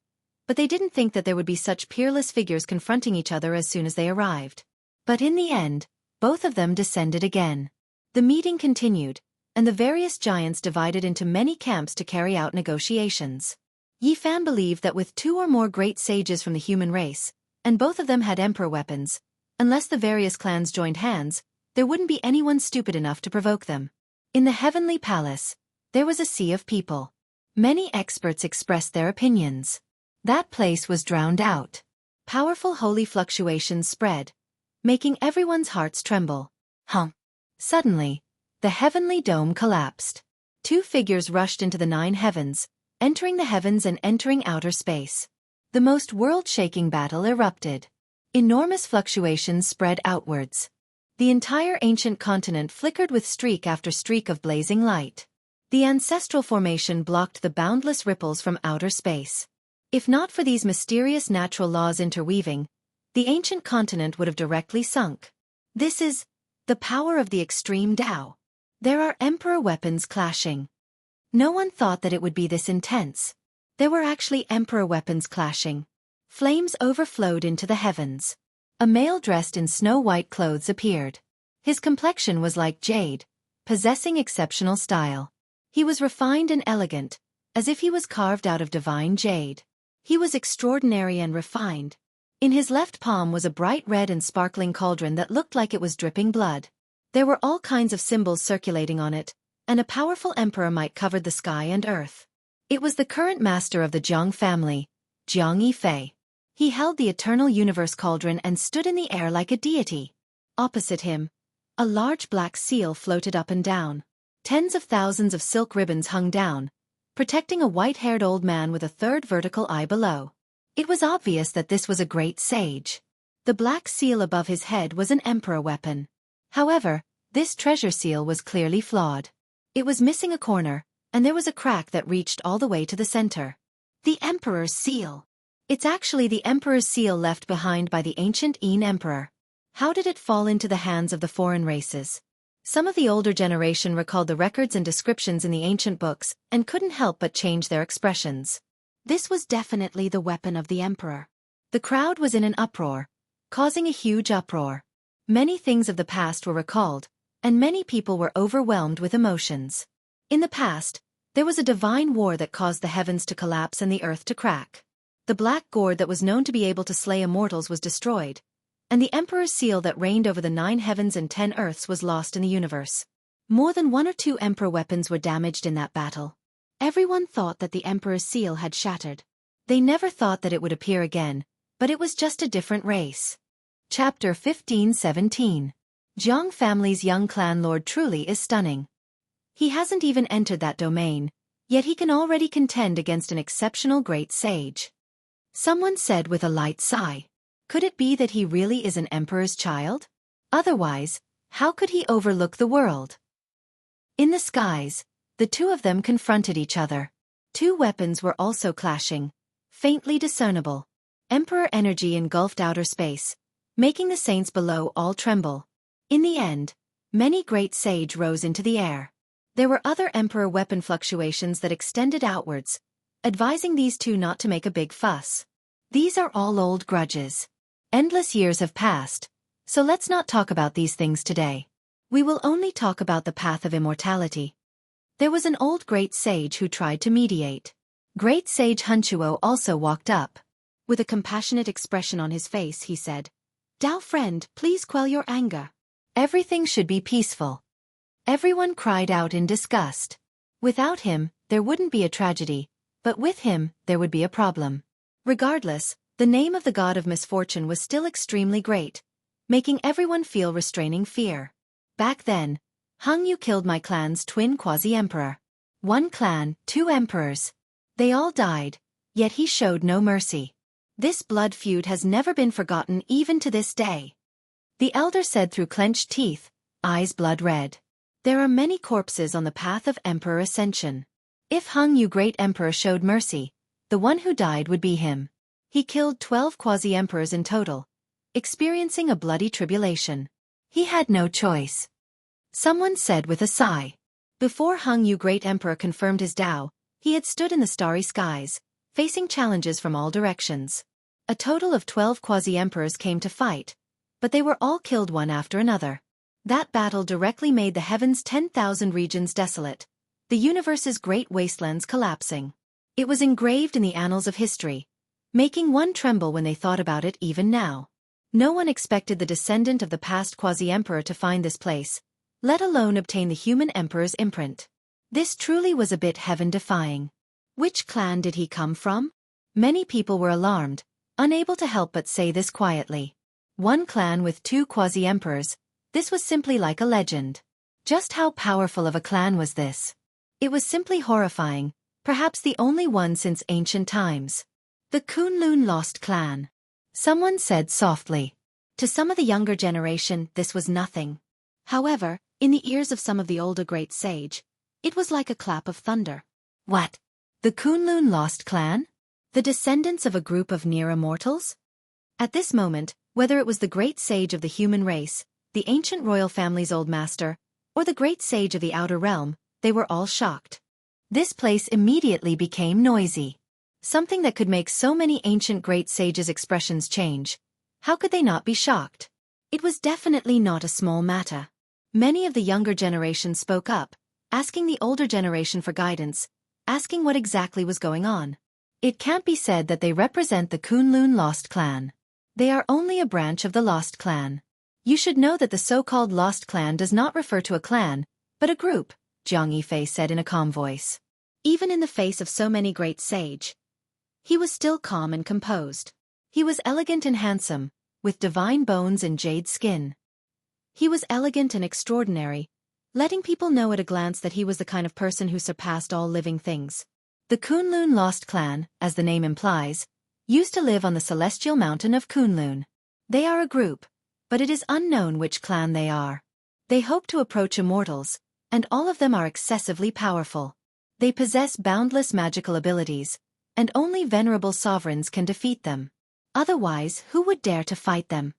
[SPEAKER 2] but they didn't think that there would be such peerless figures confronting each other as soon as they arrived. But in the end, both of them descended again. The meeting continued, and the various giants divided into many camps to carry out negotiations. Yi Fan believed that with two or more great sages from the human race, and both of them had emperor weapons, unless the various clans joined hands, there wouldn't be anyone stupid enough to provoke them. In the heavenly palace, there was a sea of people. Many experts expressed their opinions. That place was drowned out. Powerful holy fluctuations spread, making everyone's hearts tremble. Suddenly, the heavenly dome collapsed. Two figures rushed into the 9 heavens, entering the heavens and entering outer space. The most world-shaking battle erupted. Enormous fluctuations spread outwards. The entire ancient continent flickered with streak after streak of blazing light. The ancestral formation blocked the boundless ripples from outer space. If not for these mysterious natural laws interweaving, the ancient continent would have directly sunk. This is the power of the extreme Tao. There are emperor weapons clashing. No one thought that it would be this intense. There were actually emperor weapons clashing. Flames overflowed into the heavens. A male dressed in snow-white clothes appeared. His complexion was like jade, possessing exceptional style. He was refined and elegant, as if he was carved out of divine jade. He was extraordinary and refined. In his left palm was a bright red and sparkling cauldron that looked like it was dripping blood. There were all kinds of symbols circulating on it, and a powerful emperor might covered the sky and earth. It was the current master of the Jiang family, Jianghu. He held the eternal universe cauldron and stood in the air like a deity. Opposite him, a large black seal floated up and down. Tens of thousands of silk ribbons hung down, protecting a white-haired old man with a third vertical eye below. It was obvious that this was a great sage. The black seal above his head was an emperor weapon. However, this treasure seal was clearly flawed. It was missing a corner, and there was a crack that reached all the way to the center. The Emperor's Seal. It's actually the Emperor's seal left behind by the ancient Yin Emperor. How did it fall into the hands of the foreign races? Some of the older generation recalled the records and descriptions in the ancient books and couldn't help but change their expressions. This was definitely the weapon of the Emperor. The crowd was in an uproar, causing a huge uproar. Many things of the past were recalled, and many people were overwhelmed with emotions. In the past, there was a divine war that caused the heavens to collapse and the earth to crack. The black gourd that was known to be able to slay immortals was destroyed, and the Emperor's seal that reigned over the 9 heavens and 10 earths was lost in the universe. More than 1 or 2 Emperor weapons were damaged in that battle. Everyone thought that the Emperor's seal had shattered. They never thought that it would appear again, but it was just a different race. Chapter 15-17. Jiang family's young clan lord truly is stunning. He hasn't even entered that domain, yet he can already contend against an exceptional great sage. Someone said with a light sigh. Could it be that he really is an emperor's child? Otherwise, how could he overlook the world? In the skies, the two of them confronted each other. 2 weapons were also clashing, faintly discernible. Emperor energy engulfed outer space, making the saints below all tremble. In the end, many great sage rose into the air. There were other emperor weapon fluctuations that extended outwards, advising these two not to make a big fuss. These are all old grudges. Endless years have passed, so let's not talk about these things today. We will only talk about the path of immortality. There was an old great sage who tried to mediate. Great sage Hunchuo also walked up. With a compassionate expression on his face, he said, "Dao friend, please quell your anger. Everything should be peaceful." Everyone cried out in disgust. Without him, there wouldn't be a tragedy, but with him, there would be a problem. Regardless, the name of the god of misfortune was still extremely great, making everyone feel restraining fear. Back then, Hung Yu killed my clan's twin quasi-emperor. 1 clan, 2 emperors. They all died, yet he showed no mercy. This blood feud has never been forgotten even to this day. The elder said through clenched teeth, eyes blood red. There are many corpses on the path of emperor ascension. If Hung Yu great emperor showed mercy, the one who died would be him. He killed 12 quasi-emperors in total, experiencing a bloody tribulation. He had no choice. Someone said with a sigh. Before Hung Yu great emperor confirmed his Tao, he had stood in the starry skies, facing challenges from all directions. A total of 12 quasi-emperors came to fight, but they were all killed one after another. That battle directly made the heavens' 10,000 regions desolate, the universe's great wastelands collapsing. It was engraved in the annals of history, making one tremble when they thought about it even now. No one expected the descendant of the past quasi-emperor to find this place, let alone obtain the human emperor's imprint. This truly was a bit heaven-defying. Which clan did he come from? Many people were alarmed, unable to help but say this quietly. 1 clan with 2 quasi-emperors. This was simply like a legend. Just how powerful of a clan was this? It was simply horrifying, perhaps the only one since ancient times. The Kunlun Lost Clan. Someone said softly. To some of the younger generation, this was nothing. However, in the ears of some of the older great sage, it was like a clap of thunder. What? The Kunlun Lost Clan? The descendants of a group of near immortals? At this moment, whether it was the great sage of the human race, the ancient royal family's old master, or the great sage of the outer realm, they were all shocked. This place immediately became noisy. Something that could make so many ancient great sages' expressions change. How could they not be shocked? It was definitely not a small matter. Many of the younger generation spoke up, asking the older generation for guidance, asking what exactly was going on. It can't be said that they represent the Kunlun Lost Clan. They are only a branch of the Lost Clan. You should know that the so-called Lost Clan does not refer to a clan, but a group, Jiang Yifei said in a calm voice. Even in the face of so many great sage, he was still calm and composed. He was elegant and handsome, with divine bones and jade skin. He was elegant and extraordinary, letting people know at a glance that he was the kind of person who surpassed all living things. The Kunlun Lost Clan, as the name implies, used to live on the celestial mountain of Kunlun. They are a group, but it is unknown which clan they are. They hope to approach immortals, and all of them are excessively powerful.
[SPEAKER 1] They possess boundless magical abilities, and only venerable sovereigns can defeat them. Otherwise, who would dare to fight them?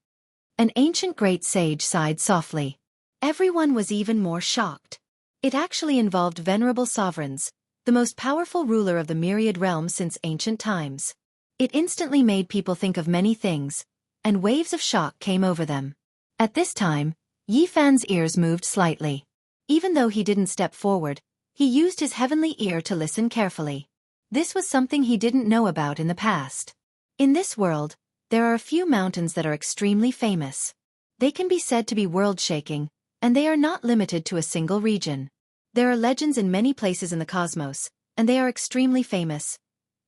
[SPEAKER 1] An ancient great sage sighed softly. Everyone was even more shocked. It actually involved venerable sovereigns, the most powerful ruler of the myriad realms since ancient times. It instantly made people think of many things, and waves of shock came over them. At this time, Yi Fan's ears moved slightly. Even though he didn't step forward, he used his heavenly ear to listen carefully. This was something he didn't know about in the past. In this world, there are a few mountains that are extremely famous. They can be said to be world-shaking, and they are not limited to a single region. There are legends in many places in the cosmos, and they are extremely famous.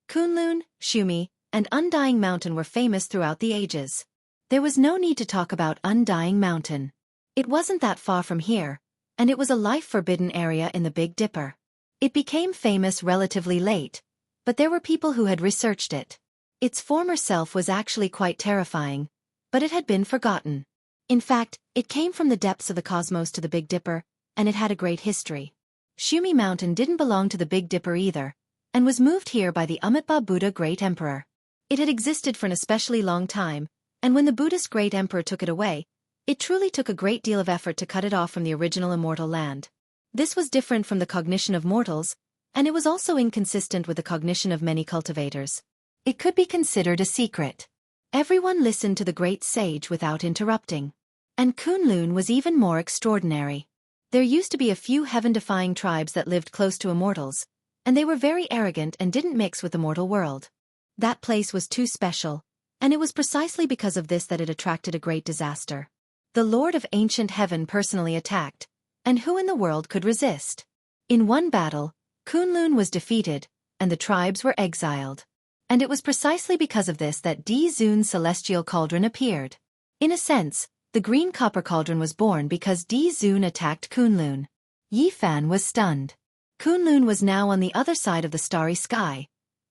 [SPEAKER 1] Kunlun, Shumi, and Undying Mountain were famous throughout the ages. There was no need to talk about Undying Mountain. It wasn't that far from here, and it was a life-forbidden area in the Big Dipper. It became famous relatively late, but there were people who had researched it. Its former self was actually quite terrifying, but it had been forgotten. In fact, it came from the depths of the cosmos to the Big Dipper, and it had a great history. Shumi Mountain didn't belong to the Big Dipper either, and was moved here by the Amitabha Buddha Great Emperor. It had existed for an especially long time, and when the Buddhist Great Emperor took it away, it truly took a great deal of effort to cut it off from the original immortal land. This was different from the cognition of mortals, and it was also inconsistent with the cognition of many cultivators. It could be considered a secret. Everyone listened to the great sage without interrupting. And Kunlun was even more extraordinary. There used to be a few heaven-defying tribes that lived close to immortals, and they were very arrogant and didn't mix with the mortal world. That place was too special, and it was precisely because of this that it attracted a great disaster. The Lord of Ancient Heaven personally attacked, and who in the world could resist? In one battle, Kunlun was defeated, and the tribes were exiled. And it was precisely because of this that Di Zun's celestial cauldron appeared. In a sense, the green copper cauldron was born because Di Zun attacked Kunlun. Yi Fan was stunned. Kunlun was now on the other side of the starry sky,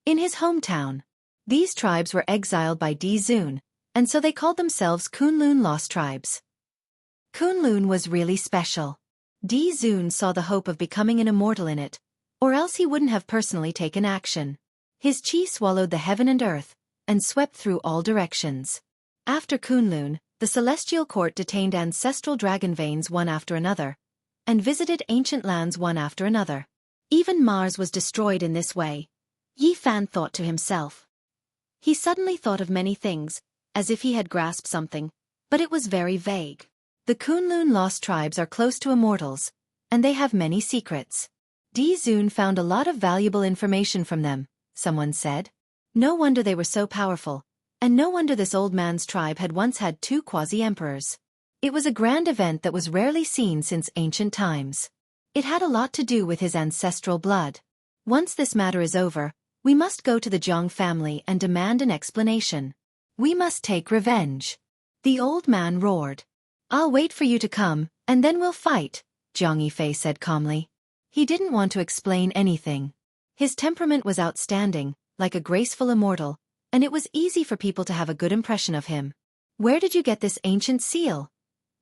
[SPEAKER 1] in his hometown. These tribes were exiled by Di Zun, and so they called themselves Kunlun Lost Tribes. Kunlun was really special. Di Zun saw the hope of becoming an immortal in it, or else he wouldn't have personally taken action. His chi swallowed the heaven and earth, and swept through all directions. After Kunlun, the celestial court detained ancestral dragon veins one after another, and visited ancient lands one after another. Even Mars was destroyed in this way. Yi Fan thought to himself. He suddenly thought of many things, as if he had grasped something, but it was very vague. The Kunlun Lost Tribes are close to immortals, and they have many secrets. Di Zun found a lot of valuable information from them, someone said. No wonder they were so powerful, and no wonder this old man's tribe had once had two quasi-emperors. It was a grand event that was rarely seen since ancient times. It had a lot to do with his ancestral blood. Once this matter is over, we must go to the Jiang family and demand an explanation. We must take revenge. The old man roared. I'll wait for you to come, and then we'll fight, Jiang Yifei said calmly. He didn't want to explain anything. His temperament was outstanding, like a graceful immortal, and it was easy for people to have a good impression of him. Where did you get this ancient seal?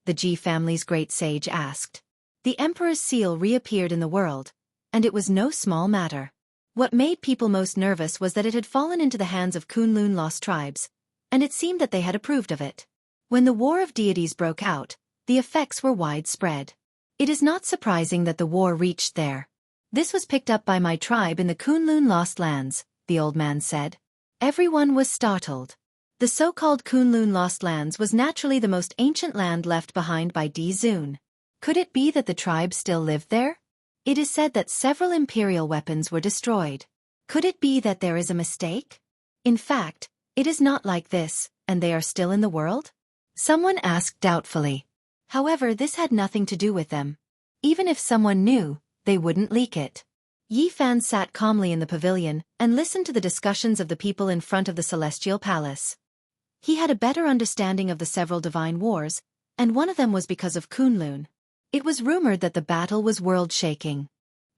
[SPEAKER 1] The Ji family's great sage asked. The emperor's seal reappeared in the world, and it was no small matter. What made people most nervous was that it had fallen into the hands of Kunlun Lost Tribes, and it seemed that they had approved of it. When the War of Deities broke out, the effects were widespread. It is not surprising that the war reached there. This was picked up by my tribe in the Kunlun Lost Lands, the old man said. Everyone was startled. The so-called Kunlun Lost Lands was naturally the most ancient land left behind by Di Zun. Could it be that the tribe still lived there? It is said that several imperial weapons were destroyed. Could it be that there is a mistake? In fact, it is not like this, and they are still in the world? Someone asked doubtfully. However, this had nothing to do with them. Even if someone knew, they wouldn't leak it. Yi Fan sat calmly in the pavilion and listened to the discussions of the people in front of the celestial palace. He had a better understanding of the several divine wars, and one of them was because of Kunlun. It was rumored that the battle was world-shaking.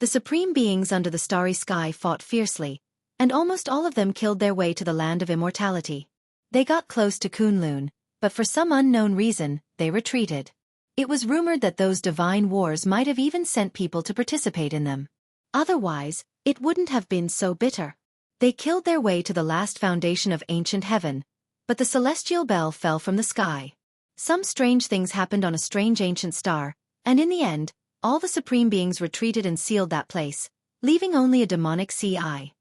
[SPEAKER 1] The supreme beings under the starry sky fought fiercely, and almost all of them killed their way to the land of immortality. They got close to Kunlun, but for some unknown reason, they retreated. It was rumored that those divine wars might have even sent people to participate in them.
[SPEAKER 2] Otherwise, it wouldn't have been so bitter. They killed their way to the last foundation of ancient heaven, but the celestial bell fell from the sky. Some strange things happened on a strange ancient star, and in the end, all the supreme beings retreated and sealed that place, leaving only a demonic CI.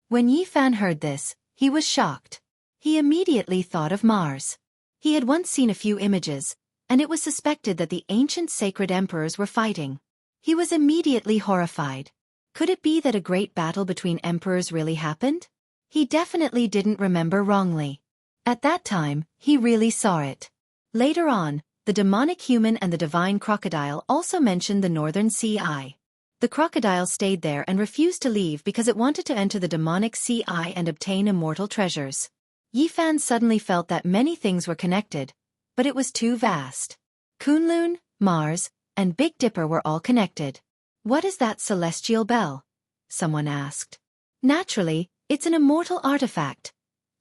[SPEAKER 2] When Yi Fan heard this, he was shocked. He immediately thought of Mars. He had once seen a few images, and it was suspected that the ancient sacred emperors were fighting. He was immediately horrified. Could it be that a great battle between emperors really happened? He definitely didn't remember wrongly. At that time, he really saw it. Later on, the demonic human and the divine crocodile also mentioned the northern CI. The crocodile stayed there and refused to leave because it wanted to enter the demonic CI and obtain immortal treasures. Yi Fan suddenly felt that many things were connected, but it was too vast. Kunlun, Mars, and Big Dipper were all connected. What is that celestial bell? Someone asked. Naturally, it's an immortal artifact,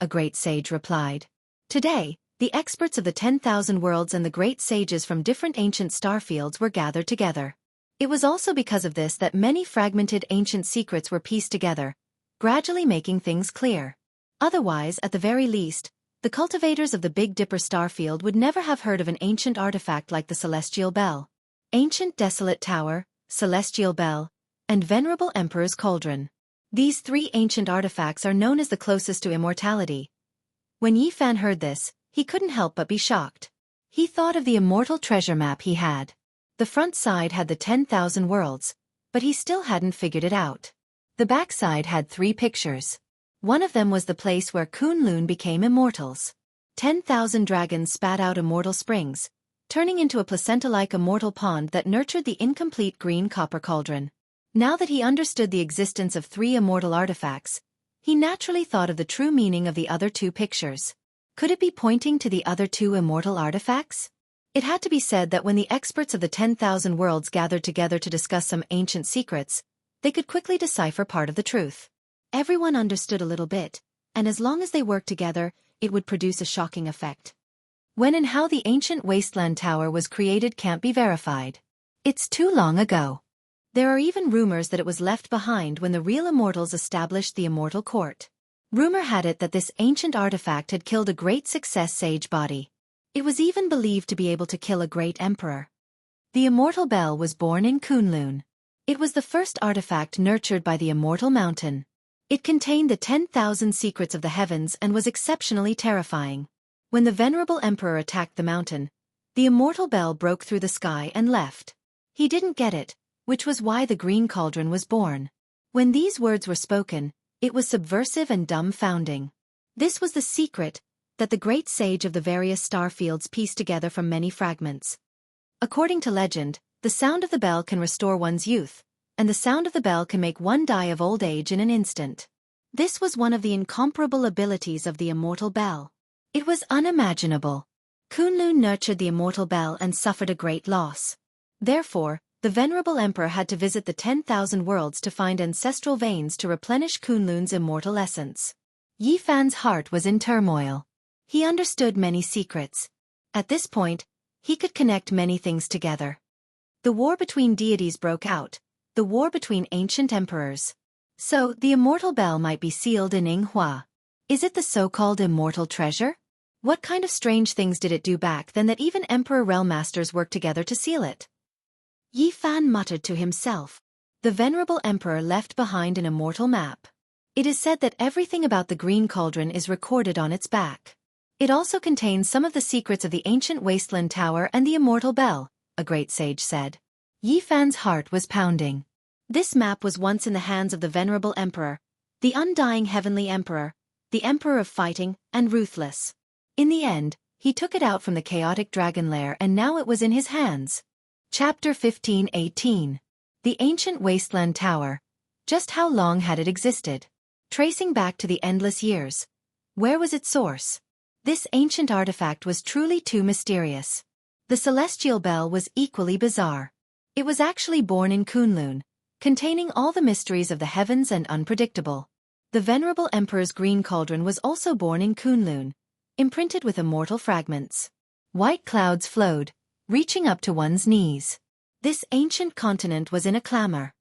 [SPEAKER 2] a great sage replied. Today, the experts of the 10,000 worlds and the great sages from different ancient starfields were gathered together. It was also because of this that many fragmented ancient secrets were pieced together, gradually making things clear. Otherwise, at the very least, the cultivators of the Big Dipper starfield would never have heard of an ancient artifact like the celestial bell. Ancient desolate tower, celestial bell, and venerable emperor's cauldron. These three ancient artifacts are known as the closest to immortality. When Yi Fan heard this, he couldn't help but be shocked. He thought of the immortal treasure map he had. The front side had the 10,000 worlds, but he still hadn't figured it out. The back side had 3 pictures. One of them was the place where Kunlun became immortals. 10,000 dragons spat out immortal springs, turning into a placenta-like immortal pond that nurtured the incomplete green copper cauldron. Now that he understood the existence of 3 immortal artifacts, he naturally thought of the true meaning of the other 2 pictures. Could it be pointing to the other 2 immortal artifacts? It had to be said that when the experts of the 10,000 worlds gathered together to discuss some ancient secrets, they could quickly decipher part of the truth. Everyone understood a little bit, and as long as they worked together, it would produce a shocking effect. When and how the ancient wasteland tower was created can't be verified. It's too long ago. There are even rumors that it was left behind when the real immortals established the immortal court. Rumor had it that this ancient artifact had killed a great success sage body. It was even believed to be able to kill a great emperor. The immortal bell was born in Kunlun. It was the first artifact nurtured by the immortal mountain. It contained the 10,000 secrets of the heavens and was exceptionally terrifying. When the venerable emperor attacked the mountain, the immortal bell broke through the sky and left. He didn't get it, which was why the green cauldron was born. When these words were spoken, it was subversive and dumbfounding. This was the secret that the great sage of the various star fields pieced together from many fragments. According to legend, the sound of the bell can restore one's youth, and the sound of the bell can make one die of old age in an instant. This was one of the incomparable abilities of the immortal bell. It was unimaginable. Kunlun nurtured the immortal bell and suffered a great loss. Therefore, the venerable emperor had to visit the 10,000 worlds to find ancestral veins to replenish Kunlun's immortal essence. Yi Fan's heart was in turmoil. He understood many secrets. At this point, he could connect many things together. The war between deities broke out, the war between ancient emperors. So, the immortal bell might be sealed in Yinghua. Is it the so-called immortal treasure? What kind of strange things did it do back then that even emperor realm masters worked together to seal it? Yi Fan muttered to himself. The venerable emperor left behind an immortal map. It is said that everything about the green cauldron is recorded on its back. It also contains some of the secrets of the ancient wasteland tower and the immortal bell, a great sage said. Yi Fan's heart was pounding. This map was once in the hands of the venerable emperor, the undying heavenly emperor, the emperor of fighting and ruthless. In the end, he took it out from the chaotic dragon lair and now it was in his hands. Chapter 15:18. The Ancient Wasteland Tower. Just how long had it existed? Tracing back to the endless years. Where was its source? This ancient artifact was truly too mysterious. The celestial bell was equally bizarre. It was actually born in Kunlun, containing all the mysteries of the heavens and unpredictable. The venerable emperor's green cauldron was also born in Kunlun, imprinted with immortal fragments. White clouds flowed, reaching up to one's knees. This ancient continent was in a clamor.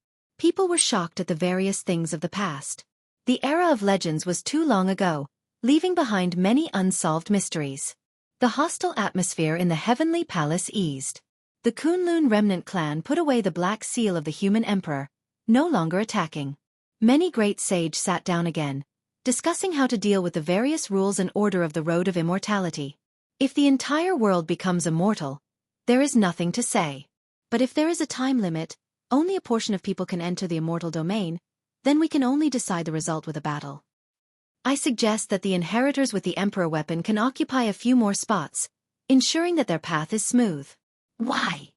[SPEAKER 2] People were shocked at the various things of the past. The era of legends was too long ago, leaving behind many unsolved mysteries. The hostile atmosphere in the heavenly palace eased. The Kunlun remnant clan put away the black seal of the human emperor, no longer attacking. Many great sages sat down again, discussing how to deal with the various rules and order of the road of immortality. If the entire world becomes immortal, there is nothing to say. But if there is a time limit, only a portion of people can enter the immortal domain, then we can only decide the result with a battle. I suggest that the inheritors with the emperor weapon can occupy a few more spots, ensuring that their path is smooth.
[SPEAKER 1] Why?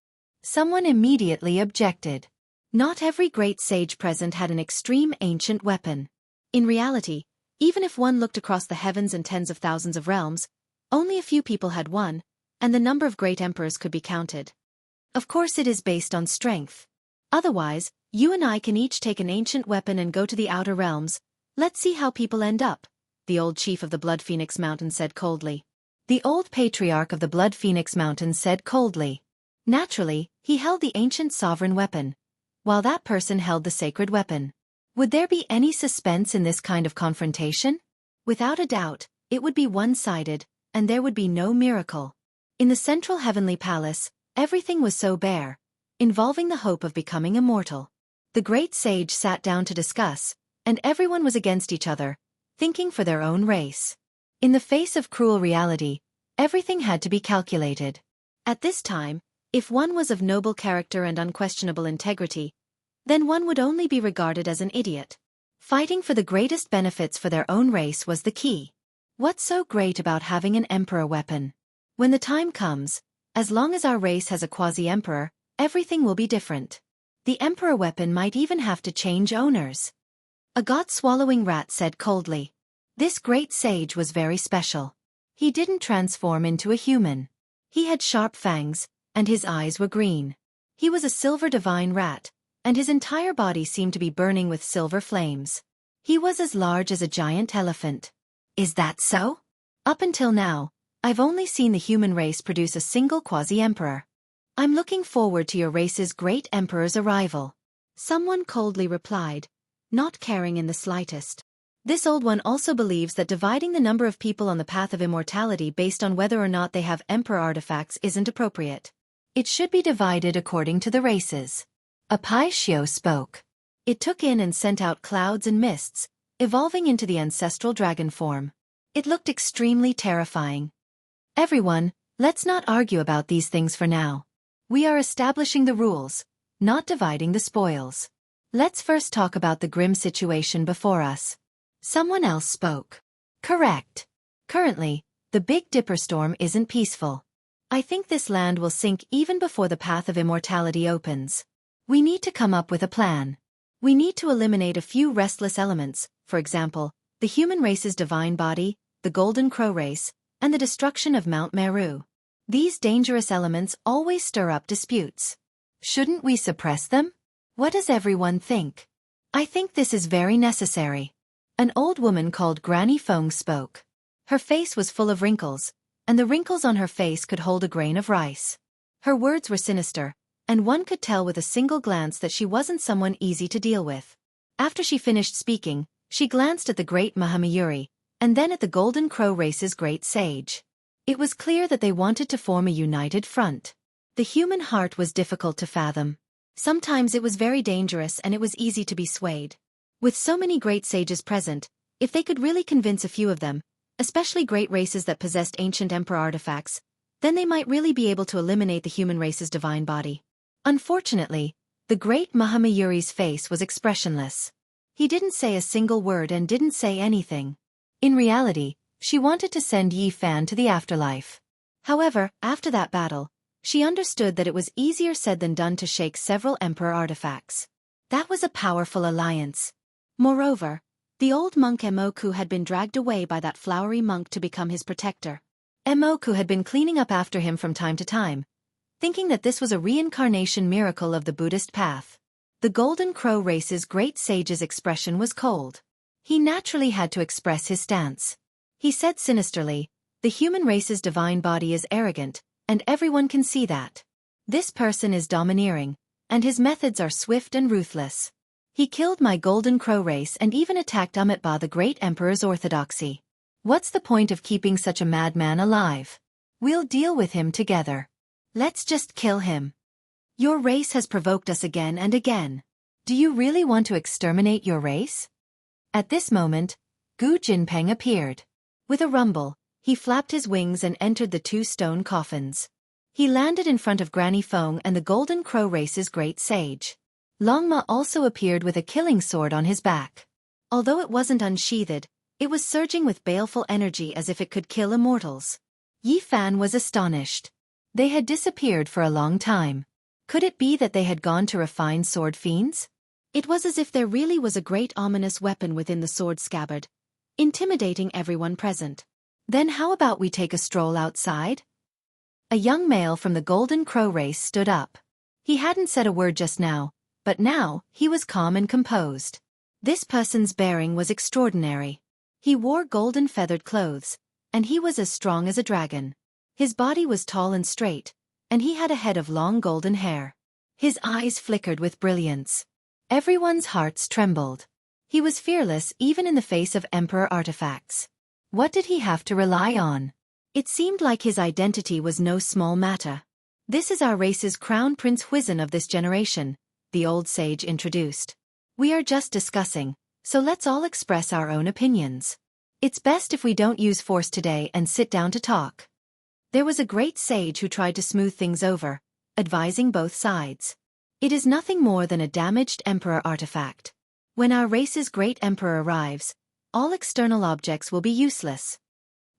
[SPEAKER 1] Someone immediately objected.
[SPEAKER 2] Not every great sage present had an extreme ancient weapon. In reality, even if one looked across the heavens and tens of thousands of realms, only a few people had one, and the number of great emperors could be counted. Of course it is based on strength. Otherwise, you and I can each take an ancient weapon and go to the outer realms. Let's see how people end up, the old chief of the Blood Phoenix Mountain said coldly.
[SPEAKER 1] The old patriarch of the Blood Phoenix Mountain said coldly. Naturally, he held the ancient sovereign weapon, while that person held the sacred weapon. Would there be any suspense in this kind of confrontation?
[SPEAKER 2] Without a doubt, it would be one-sided, and there would be no miracle. In the central heavenly palace, everything was so bare, involving the hope of becoming immortal. The great sage sat down to discuss, and everyone was against each other, thinking for their own race. In the face of cruel reality, everything had to be calculated. At this time, if one was of noble character and unquestionable integrity, then one would only be regarded as an idiot.
[SPEAKER 1] Fighting for the greatest benefits for their own race was the key. What's so great about having an emperor weapon? When the time comes, as long as our race has a quasi-emperor, everything will be different. The emperor weapon might even have to change owners. A god-swallowing rat said coldly. This great sage was very special. He didn't transform into a human. He had sharp fangs, and his eyes were green. He was a silver divine rat, and his entire body seemed to be burning with silver flames. He was as large as a giant elephant.
[SPEAKER 2] Is that so?
[SPEAKER 1] Up until now, I've only seen the human race produce a single quasi-emperor. I'm looking forward to your race's great emperor's arrival.
[SPEAKER 2] Someone coldly replied, not caring in the slightest.
[SPEAKER 1] This old one also believes that dividing the number of people on the path of immortality based on whether or not they have emperor artifacts isn't appropriate. It should be divided according to the races. A Pai Xiu spoke. It took in and sent out clouds and mists, evolving into the ancestral dragon form. It looked extremely terrifying. Everyone, let's not argue about these things for now. We are establishing the rules, not dividing the spoils. Let's first talk about the grim situation before us. Someone else spoke. Correct. Currently, the Big Dipper storm isn't peaceful. I think this land will sink even before the path of immortality opens. We need to come up with a plan. We need to eliminate a few restless elements, for example, the human race's divine body, the Golden Crow race, and the destruction of Mount Meru. These dangerous elements always stir up disputes. Shouldn't we suppress them? What does everyone think? I think this is very necessary. An old woman called Granny Feng spoke. Her face was full of wrinkles, and the wrinkles on her face could hold a grain of rice. Her words were sinister, and one could tell with a single glance that she wasn't someone easy to deal with. After she finished speaking, she glanced at the great Mahamayuri, and then at the Golden Crow race's great sage. It was clear that they wanted to form a united front. The human heart was difficult to fathom. Sometimes it was very dangerous and it was easy to be swayed. With so many great sages present, if they could really convince a few of them, especially great races that possessed ancient emperor artifacts, then they might really be able to eliminate the human race's divine body. Unfortunately, the great Mahamayuri's face was expressionless. He didn't say a single word and didn't say anything. In reality, she wanted to send Yi Fan to the afterlife. However, after that battle, she understood that it was easier said than done to shake several emperor artifacts. That was a powerful alliance. Moreover, the old monk Emoku had been dragged away by that flowery monk to become his protector. Emoku had been cleaning up after him from time to time, thinking that this was a reincarnation miracle of the Buddhist path. The Golden Crow race's great sage's expression was cold. He naturally had to express his stance. He said sinisterly, the human race's divine body is arrogant, and everyone can see that. This person is domineering, and his methods are swift and ruthless. He killed my golden crow race and even attacked Amitba, the great emperor's orthodoxy. What's the point of keeping such a madman alive? We'll deal with him together. Let's just kill him. Your race has provoked us again and again. Do you really want to exterminate your race? At this moment, Gu Jinpeng appeared. With a rumble, he flapped his wings and entered the two stone coffins. He landed in front of Granny Feng and the Golden Crow race's great sage. Longma also appeared with a killing sword on his back. Although it wasn't unsheathed, it was surging with baleful energy as if it could kill immortals. Yi Fan was astonished. They had disappeared for a long time. Could it be that they had gone to refine sword fiends?
[SPEAKER 2] It was as if there really was a great ominous weapon within the sword scabbard, intimidating everyone present.
[SPEAKER 1] Then how about we take a stroll outside? A young male from the Golden Crow race stood up. He hadn't said a word just now, but now he was calm and composed. This person's bearing was extraordinary. He wore golden feathered clothes, and he was as strong as a dragon. His body was tall and straight, and he had a head of long golden hair. His eyes flickered with brilliance. Everyone's hearts trembled. He was fearless even in the face of Emperor artifacts. What did he have to rely on? It seemed like his identity was no small matter. This is our race's crown Prince Huizhen of this generation, the old sage introduced. We are just discussing, so let's all express our own opinions. It's best if we don't use force today and sit down to talk. There was a great sage who tried to smooth things over, advising both sides. It is nothing more than a damaged emperor artifact. When our race's great emperor arrives, all external objects will be useless.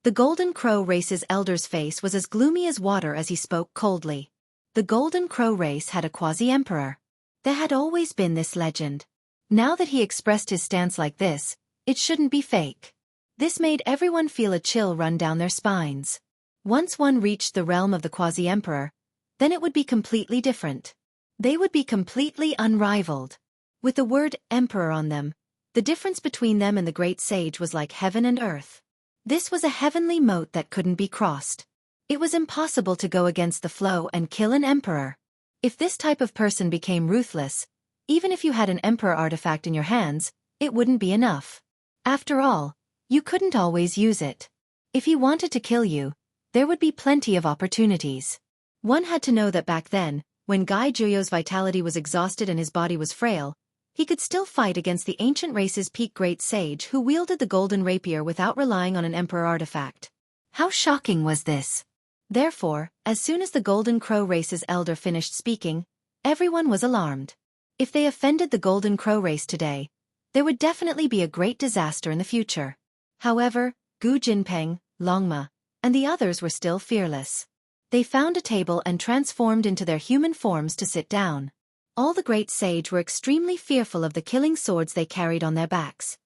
[SPEAKER 1] The Golden Crow race's elder's face was as gloomy as water as he spoke coldly. The Golden Crow race had a quasi-emperor. There had always been this legend. Now that he expressed his stance like this, it shouldn't be fake. This made everyone feel a chill run down their spines. Once one reached the realm of the quasi-emperor, then it would be completely different. They would be completely unrivaled. With the word emperor on them, the difference between them and the great sage was like heaven and earth. This was a heavenly moat that couldn't be crossed. It was impossible to go against the flow and kill an emperor. If this type of person became ruthless, even if you had an emperor artifact in your hands, it wouldn't be enough. After all, you couldn't always use it. If he wanted to kill you, there would be plenty of opportunities. One had to know that back then, when Gai Juyo's vitality was exhausted and his body was frail, he could still fight against the ancient race's peak great sage who wielded the golden rapier without relying on an emperor artifact. How shocking was this? Therefore, as soon as the Golden Crow race's elder finished speaking, everyone was alarmed. If they offended the Golden Crow race today, there would definitely be a great disaster in the future. However, Gu Jinpeng, Longma, and the others were still fearless. They found a table and transformed into their human forms to sit down. All the great sage were extremely fearful of the killing swords they carried on their backs.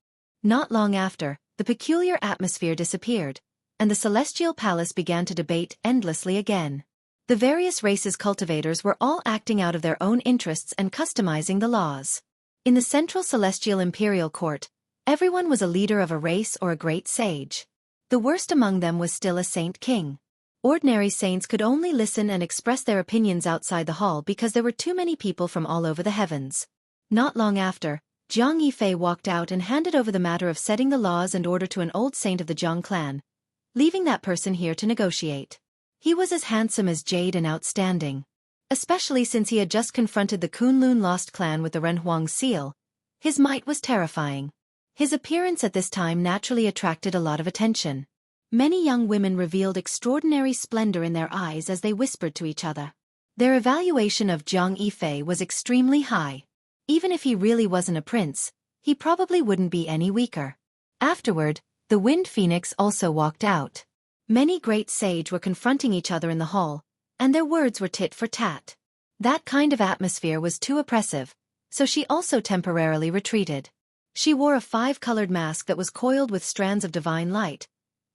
[SPEAKER 1] Not long after, the peculiar atmosphere disappeared, and the celestial palace began to debate endlessly again. The various races' cultivators were all acting out of their own interests and customizing the laws. In the central celestial imperial court, everyone was a leader of a race or a great sage. The worst among them was still a saint king. Ordinary saints could only listen and express their opinions outside the hall because there were too many people from all over the heavens. Not long after, Jiang Yifei walked out and handed over the matter of setting the laws and order to an old saint of the Jiang clan, leaving that person here to negotiate. He was as handsome as jade and outstanding. Especially since he had just confronted the Kunlun Lost clan with the Renhuang seal, his might was terrifying. His appearance at this time naturally attracted a lot of attention. Many young women revealed extraordinary splendor in their eyes as they whispered to each other. Their evaluation of Jiang Yifei was extremely high. Even if he really wasn't a prince, he probably wouldn't be any weaker. Afterward, the Wind Phoenix also walked out. Many great sage were confronting each other in the hall, and their words were tit for tat. That kind of atmosphere was too oppressive, so she also temporarily retreated. She wore a 5-colored mask that was coiled with strands of divine light,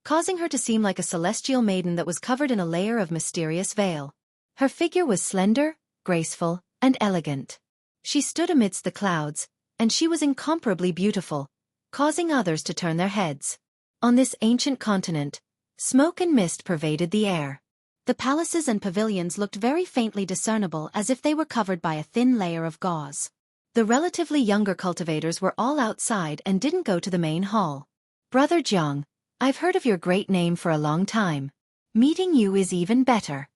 [SPEAKER 1] causing her to seem like a celestial maiden that was covered in a layer of mysterious veil. Her figure was slender, graceful, and elegant. She stood amidst the clouds, and she was incomparably beautiful, causing others to turn their heads. On this ancient continent, smoke and mist pervaded the air. The palaces and pavilions looked very faintly discernible as if they were covered by a thin layer of gauze.
[SPEAKER 2] The relatively younger cultivators were all outside and didn't go to the main hall.
[SPEAKER 1] Brother Jiang, I've heard of your great name for a long time. Meeting you is even better.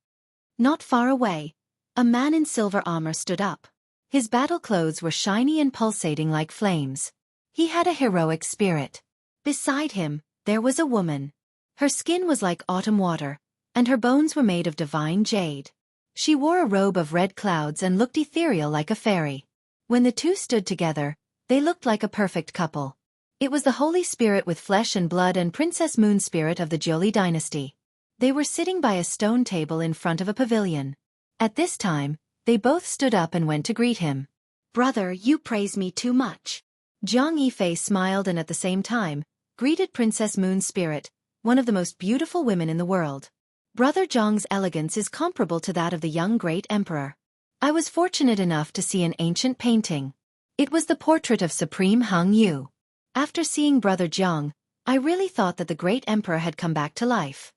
[SPEAKER 2] Not far away, a man in silver armor stood up.
[SPEAKER 1] His battle clothes were shiny and pulsating like flames. He had a heroic spirit.
[SPEAKER 2] Beside him, there was a woman. Her skin was like autumn water, and her bones were made of divine jade.
[SPEAKER 1] She wore a robe of red clouds and looked ethereal like a fairy. When the two stood together, they looked like a perfect couple. It was the Holy Spirit with flesh and blood and Princess Moon Spirit of the Jolie dynasty. They were sitting by a stone table in front of a pavilion. At this time, they both stood up and went to greet him.
[SPEAKER 2] Brother, you praise me too much.
[SPEAKER 1] Jiang Yifei smiled and at the same time, greeted Princess Moon Spirit, one of the most beautiful women in the world. Brother Jiang's elegance is comparable to that of the young great emperor. I was fortunate enough to see an ancient painting. It was the portrait of Supreme Hung Yu. After seeing Brother Jiang, I really thought that the great emperor had come back to life.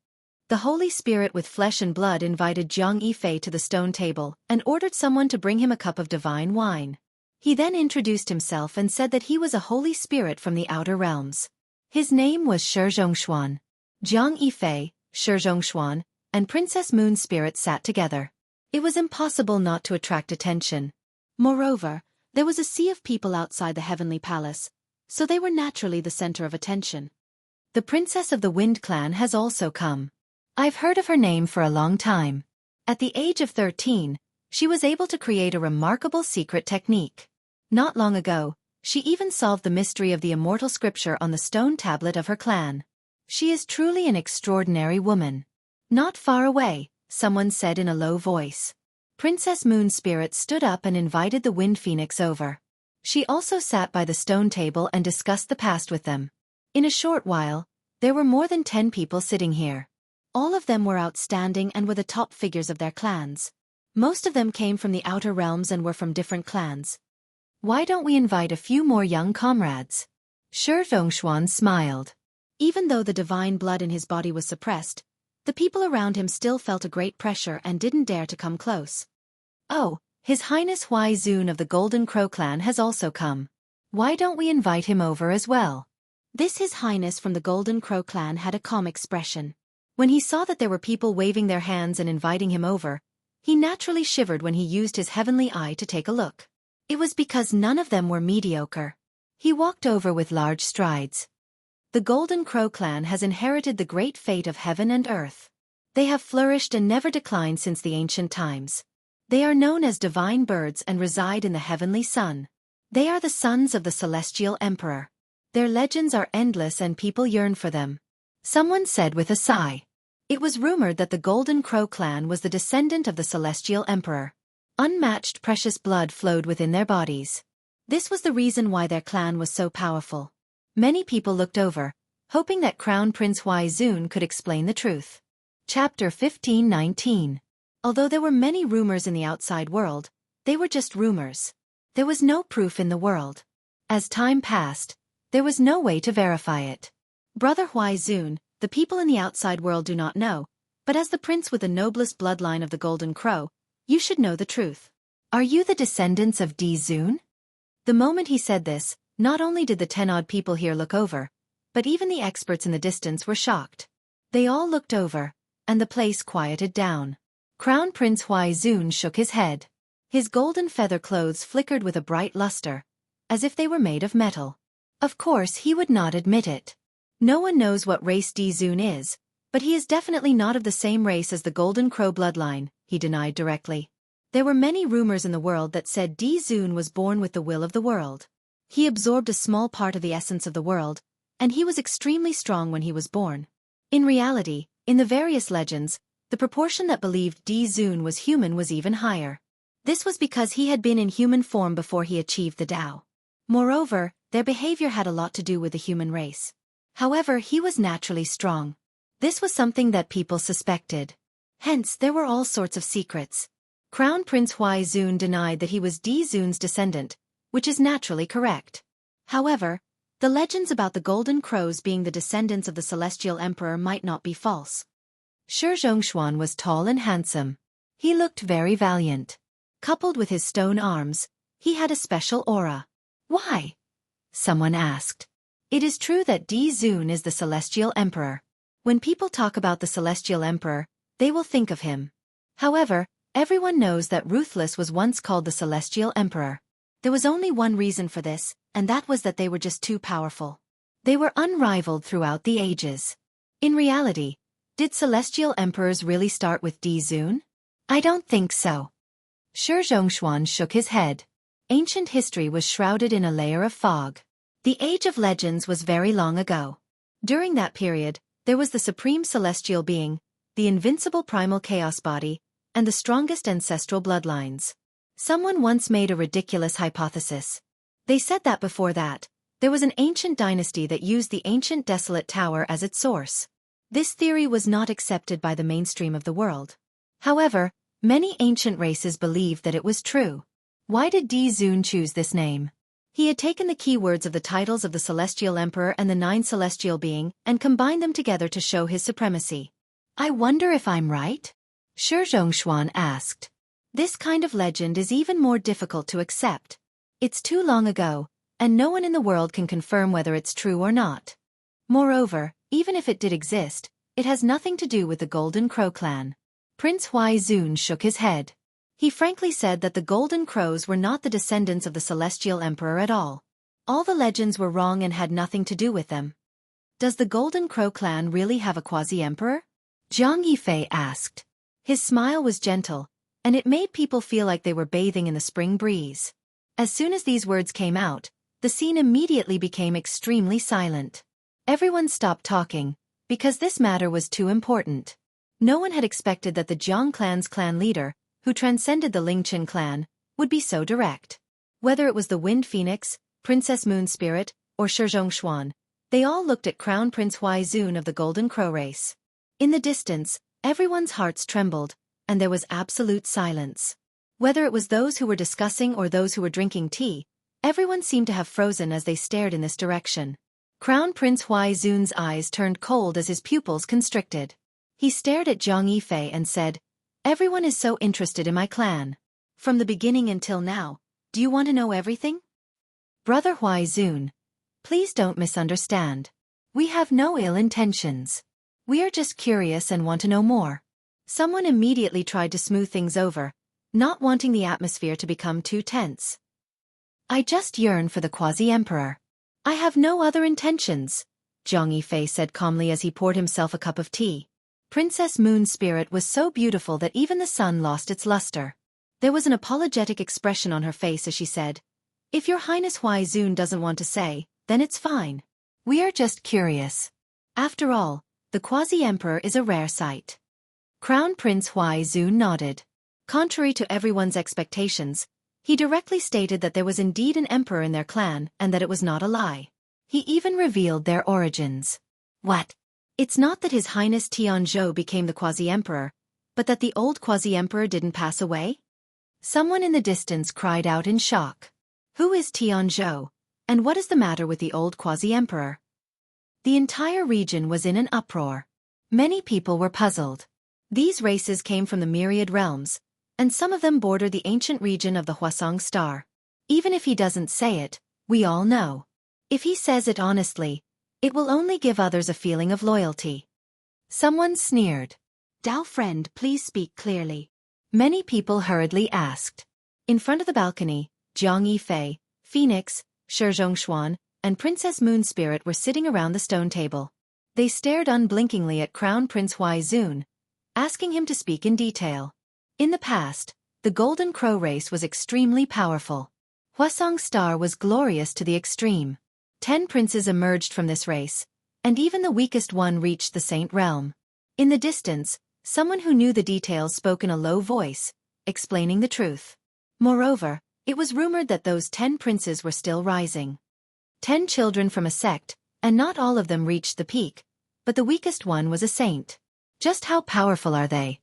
[SPEAKER 1] The Holy Spirit with flesh and blood invited Jiang Yifei to the stone table and ordered someone to bring him a cup of divine wine. He then introduced himself and said that he was a Holy Spirit from the outer realms. His name was Zhongxuan. Jiang Yifei, Zhongxuan, and Princess Moon Spirit sat together. It was impossible not to attract attention.
[SPEAKER 2] Moreover, there was a sea of people outside the heavenly palace, so they were naturally the center of attention.
[SPEAKER 1] The princess of the Wind clan has also come. I've heard of her name for a long time. At the age of 13, she was able to create a remarkable secret technique. Not long ago, she even solved the mystery of the immortal scripture on the stone tablet of her clan. She is truly an extraordinary woman. Not far away, someone said in a low voice. Princess Moon Spirit stood up and invited the Wind Phoenix over. She also sat by the stone table and discussed the past with them. In a short while, there were more than 10 people sitting here.
[SPEAKER 2] All of them were outstanding and were the top figures of their clans. Most of them came from the outer realms and were from different clans.
[SPEAKER 1] Why don't we invite a few more young comrades? Zhongxuan smiled.
[SPEAKER 2] Even though the divine blood in his body was suppressed, the people around him still felt a great pressure and didn't dare to come close.
[SPEAKER 1] Oh, His Highness Huaizun of the Golden Crow clan has also come. Why don't we invite him over as well?
[SPEAKER 2] This His Highness from the Golden Crow clan had a calm expression. When he saw that there were people waving their hands and inviting him over, he naturally shivered when he used his heavenly eye to take a look. It was because none of them were mediocre. He walked over with large strides. The Golden Crow clan has inherited the great fate of heaven and earth. They have flourished and never declined since the ancient times. They are known as divine birds and reside in the heavenly sun. They are the sons of the celestial emperor. Their legends are endless and people yearn for them. Someone said with a sigh. It was rumored that the Golden Crow clan was the descendant of the celestial emperor. Unmatched precious blood flowed within their bodies. This was the reason why their clan was so powerful. Many people looked over, hoping that Crown Prince Huaizun could explain the truth. Chapter 15:19. Although there were many rumors in the outside world, they were just rumors. There was no proof in the world. As time passed, there was no way to verify it. Brother Huaizun, the people in the outside world do not know, but as the prince with the noblest bloodline of the Golden Crow, you should know the truth. Are you the descendants of Zun? The moment he said this, not only did the 10-odd people here look over, but even the experts in the distance were shocked. They all looked over, and the place quieted down. Crown Prince Huaizun shook his head. His golden feather clothes flickered with a bright luster, as if they were made of metal. Of course he would not admit it. No one knows what race Zun is, but he is definitely not of the same race as the Golden Crow bloodline, he denied directly. There were many rumors in the world that said Zun was born with the will of the world. He absorbed a small part of the essence of the world, and he was extremely strong when he was born. In reality, in the various legends, the proportion that believed Zun was human was even higher. This was because he had been in human form before he achieved the Tao. Moreover, their behavior had a lot to do with the human race. However, he was naturally strong. This was something that people suspected. Hence, there were all sorts of secrets. Crown Prince Huaizun denied that he was Zun's descendant, which is naturally correct. However, the legends about the Golden Crows being the descendants of the Celestial Emperor might not be false. Zhongxuan was tall and handsome. He looked very valiant. Coupled with his stone arms,
[SPEAKER 1] He had a special aura. Why? Someone asked. It is true that Di Zun is the Celestial Emperor. When people talk about the Celestial Emperor, they will think of him. However, everyone knows that Ruthless was once called the Celestial Emperor. There was only one reason for this, and that was that they were just too powerful. They were unrivaled throughout the ages. In reality, did Celestial Emperors really start with Di Zun? I don't think so. Shi Zhongshuan shook his head. Ancient history was shrouded in a layer of fog. The Age of Legends was very long ago. During that period, there was the Supreme Celestial Being, the invincible primal chaos body, and the strongest ancestral bloodlines. Someone once made a ridiculous hypothesis. They said that before that, there was an ancient dynasty that used the ancient desolate tower as its source. This theory was not accepted by the mainstream of the world. However, many ancient races believed that it was true. Why did Di Zun choose this name? He had taken the keywords of the titles of the Celestial Emperor and the 9 Celestial Being and combined them together to show his supremacy. I wonder if I'm right? Shi Zhongshuan asked. This kind of legend is even more difficult to accept. It's too long ago, and no one in the world can confirm whether it's true or not. Moreover, even if it did exist, it has nothing to do with the Golden Crow clan. Prince Huaizun shook his head. He frankly said that the Golden Crows were not the descendants of the Celestial Emperor at all. All the legends were wrong and had nothing to do with them. Does the Golden Crow clan really have a quasi-emperor? Jianghu asked. His smile was gentle, and it made people feel like they were bathing in the spring breeze. As soon as these words came out, the scene immediately became extremely silent. Everyone stopped talking, because this matter was too important. No one had expected that the Jiang clan's clan leader, who transcended the Lingchen clan, would be so direct. Whether it was the Wind Phoenix, Princess Moon Spirit, or Shi Zhongshuan, they all looked at Crown Prince Huaizun of the Golden Crow race. In the distance, everyone's hearts trembled, and there was absolute silence. Whether it was those who were discussing or those who were drinking tea, everyone seemed to have frozen as they stared in this direction. Crown Prince Huaizun's eyes turned cold as his pupils constricted. He stared at Jianghu and said, "Everyone is so interested in my clan. From the beginning until now, do you want to know everything?" Brother Huaizun, please don't misunderstand. We have no ill intentions. We are just curious and want to know more. Someone immediately tried to smooth things over, not wanting the atmosphere to become too tense. I just yearn for the quasi-emperor. I have no other intentions, Jianghu said calmly as he poured himself a cup of tea. Princess Moon Spirit was so beautiful that even the sun lost its luster. There was an apologetic expression on her face as she said, "If Your Highness Huaizun doesn't want to say, then it's fine. We are just curious. After all, the quasi-emperor is a rare sight." Crown Prince Huaizun nodded. Contrary to everyone's expectations, he directly stated that there was indeed an emperor in their clan and that it was not a lie. He even revealed their origins. What? It's not that His Highness Tianzhou became the quasi-emperor, but that the old quasi-emperor didn't pass away? Someone in the distance cried out in shock. Who is Tianzhou, and what is the matter with the old quasi-emperor? The entire region was in an uproar. Many people were puzzled. These races came from the myriad realms, and some of them border the ancient region of the Huasong Star. Even if he doesn't say it, we all know. If he says it honestly, it will only give others a feeling of loyalty. Someone sneered. Dao friend, please speak clearly. Many people hurriedly asked. In front of the balcony, Jianghu, Phoenix, Shi Zhongshuan, and Princess Moon Spirit were sitting around the stone table. They stared unblinkingly at Crown Prince Huaizun, asking him to speak in detail. In the past, the Golden Crow race was extremely powerful. Huasong Star was glorious to the extreme. 10 princes emerged from this race, and even the weakest one reached the Saint Realm. In the distance, someone who knew the details spoke in a low voice, explaining the truth. Moreover, it was rumored that those 10 princes were still rising. 10 children from a sect, and not all of them reached the peak, but the weakest one was a saint. Just how powerful are they?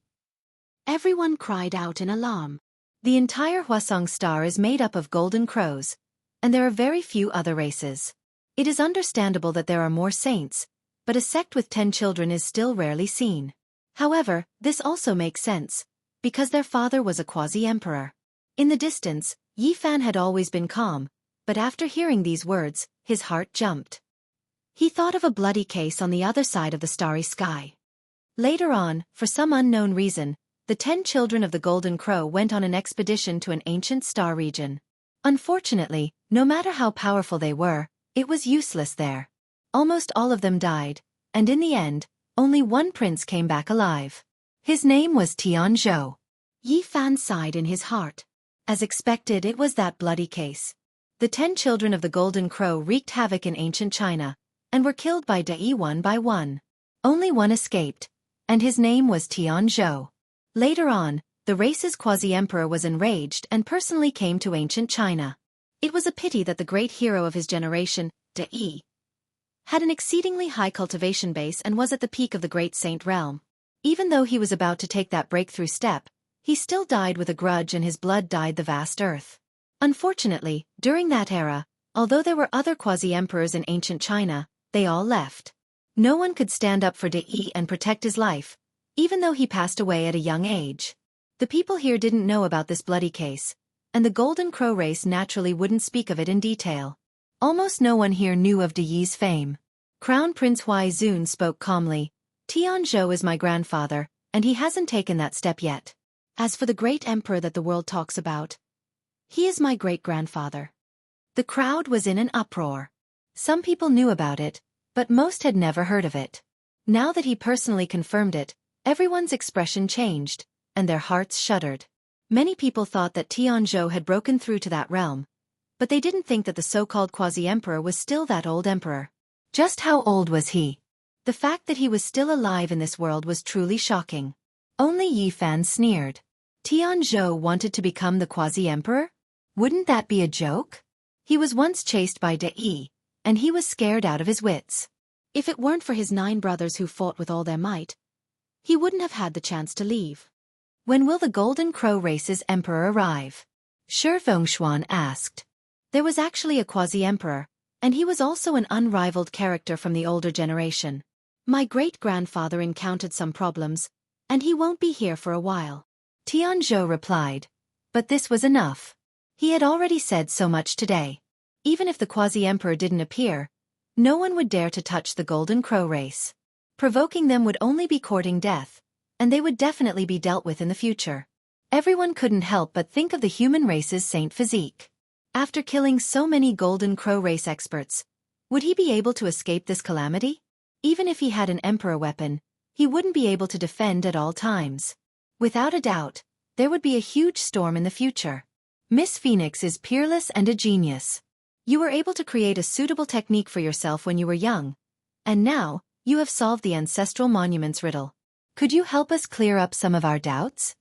[SPEAKER 1] Everyone cried out in alarm. The entire Huasong Star is made up of golden crows, and there are very few other races. It is understandable that there are more saints, but a sect with 10 children is still rarely seen. However, this also makes sense, because their father was a quasi-emperor. In the distance,
[SPEAKER 2] Yi Fan had always been calm, but after hearing these words, his heart jumped. He thought of a bloody case on the other side of the starry sky. Later on, for some unknown reason, the 10 children of the Golden Crow went on an expedition to an ancient star region. Unfortunately, no matter how powerful they were, it was useless there. Almost all of them died, and in the end, only one prince came back alive. His name was Xianxia. Yi Fan sighed in his heart. As expected, it was that bloody case. The 10 children of the Golden Crow wreaked havoc in ancient China, and were killed by Dai one by one. Only one escaped, and his name was Xianxia. Later on, the race's quasi-emperor was enraged and personally came to ancient China. It was a pity that the great hero of his generation, Dai, had an exceedingly high cultivation base and was at the peak of the great saint realm. Even though he was about to take that breakthrough step, he still died with a grudge and his blood dyed the vast earth. Unfortunately, during that era, although there were other quasi-emperors in ancient China, they all left. No one could stand up for Dai and protect his life, even though he passed away at a young age. The people here didn't know about this bloody case, and the Golden Crow race naturally wouldn't speak of it in detail. Almost no one here knew of Dai's fame. Crown Prince Huizun spoke calmly. Tianzhou is my grandfather, and he hasn't taken that step yet. As for the great emperor that the world talks about, he is my great-grandfather. The crowd was in an uproar. Some people knew about it, but most had never heard of it. Now that he personally confirmed it, everyone's expression changed, and their hearts shuddered. Many people thought that Tianzhou had broken through to that realm, but they didn't think that the so-called quasi-emperor was still that old emperor. Just how old was he? The fact that he was still alive in this world was truly shocking. Only Yi Fan sneered. Tianzhou wanted to become the quasi-emperor? Wouldn't that be a joke? He was once chased by Dai, and he was scared out of his wits. If it weren't for his 9 brothers who fought with all their might, he wouldn't have had the chance to leave. When will the Golden Crow race's emperor arrive? Shi Fengshuan asked. There was actually a quasi-emperor, and he was also an unrivaled character from the older generation. My great-grandfather encountered some problems, and he won't be here for a while. Tianzhou replied. But this was enough. He had already said so much today. Even if the quasi-emperor didn't appear, no one would dare to touch the Golden Crow race. Provoking them would only be courting death, and they would definitely be dealt with in the future. Everyone couldn't help but think of the human race's saint physique. After killing so many Golden Crow race experts, would he be able to escape this calamity? Even if he had an emperor weapon, he wouldn't be able to defend at all times. Without a doubt, there would be a huge storm in the future. Miss Phoenix is peerless and a genius. You were able to create a suitable technique for yourself when you were young, and now, you have solved the ancestral monuments riddle. Could you help us clear up some of our doubts?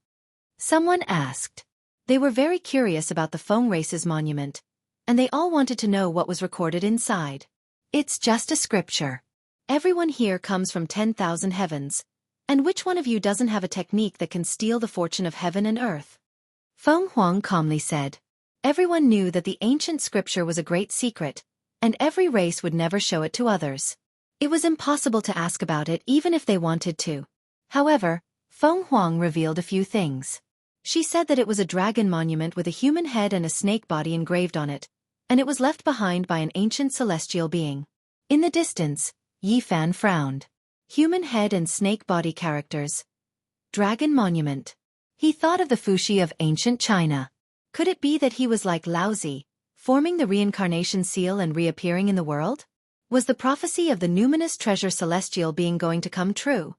[SPEAKER 2] Someone asked. They were very curious about the Feng race's monument, and they all wanted to know what was recorded inside. It's just a scripture. Everyone here comes from 10,000 heavens, and which one of you doesn't have a technique that can steal the fortune of heaven and earth? Feng Huang calmly said. Everyone knew that the ancient scripture was a great secret, and every race would never show it to others. It was impossible to ask about it even if they wanted to. However, Feng Huang revealed a few things. She said that it was a dragon monument with a human head and a snake body engraved on it, and it was left behind by an ancient celestial being. In the distance, Yi Fan frowned. Human head and snake body characters. Dragon monument. He thought of the Fuxi of ancient China. Could it be that he was like Laozi, forming the reincarnation seal and reappearing in the world? Was the prophecy of the numinous treasure celestial being going to come true?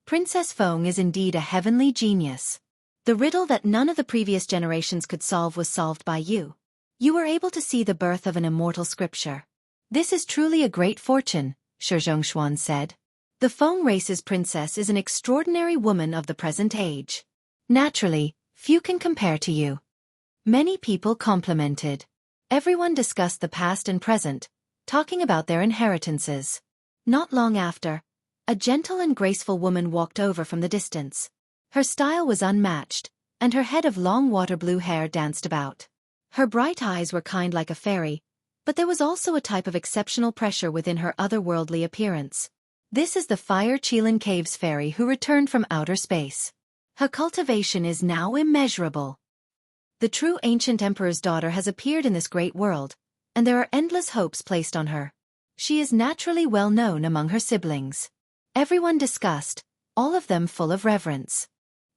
[SPEAKER 2] Princess Feng is indeed a heavenly genius. The riddle that none of the previous generations could solve was solved by you. You were able to see the birth of an immortal scripture. This is truly a great fortune, Shi Zhongshuan said. The Feng race's princess is an extraordinary woman of the present age. Naturally, few can compare to you. Many people complimented. Everyone discussed the past and present, talking about their inheritances. Not long after, a gentle and graceful woman walked over from the distance. Her style was unmatched, and her head of long water-blue hair danced about. Her bright eyes were kind like a fairy, but there was also a type of exceptional pressure within her otherworldly appearance. This is the Fire Qilin Caves fairy who returned from outer space. Her cultivation is now immeasurable. The true ancient emperor's daughter has appeared in this great world, and there are endless hopes placed on her. She is naturally well known among her siblings. Everyone discussed, all of them full of reverence.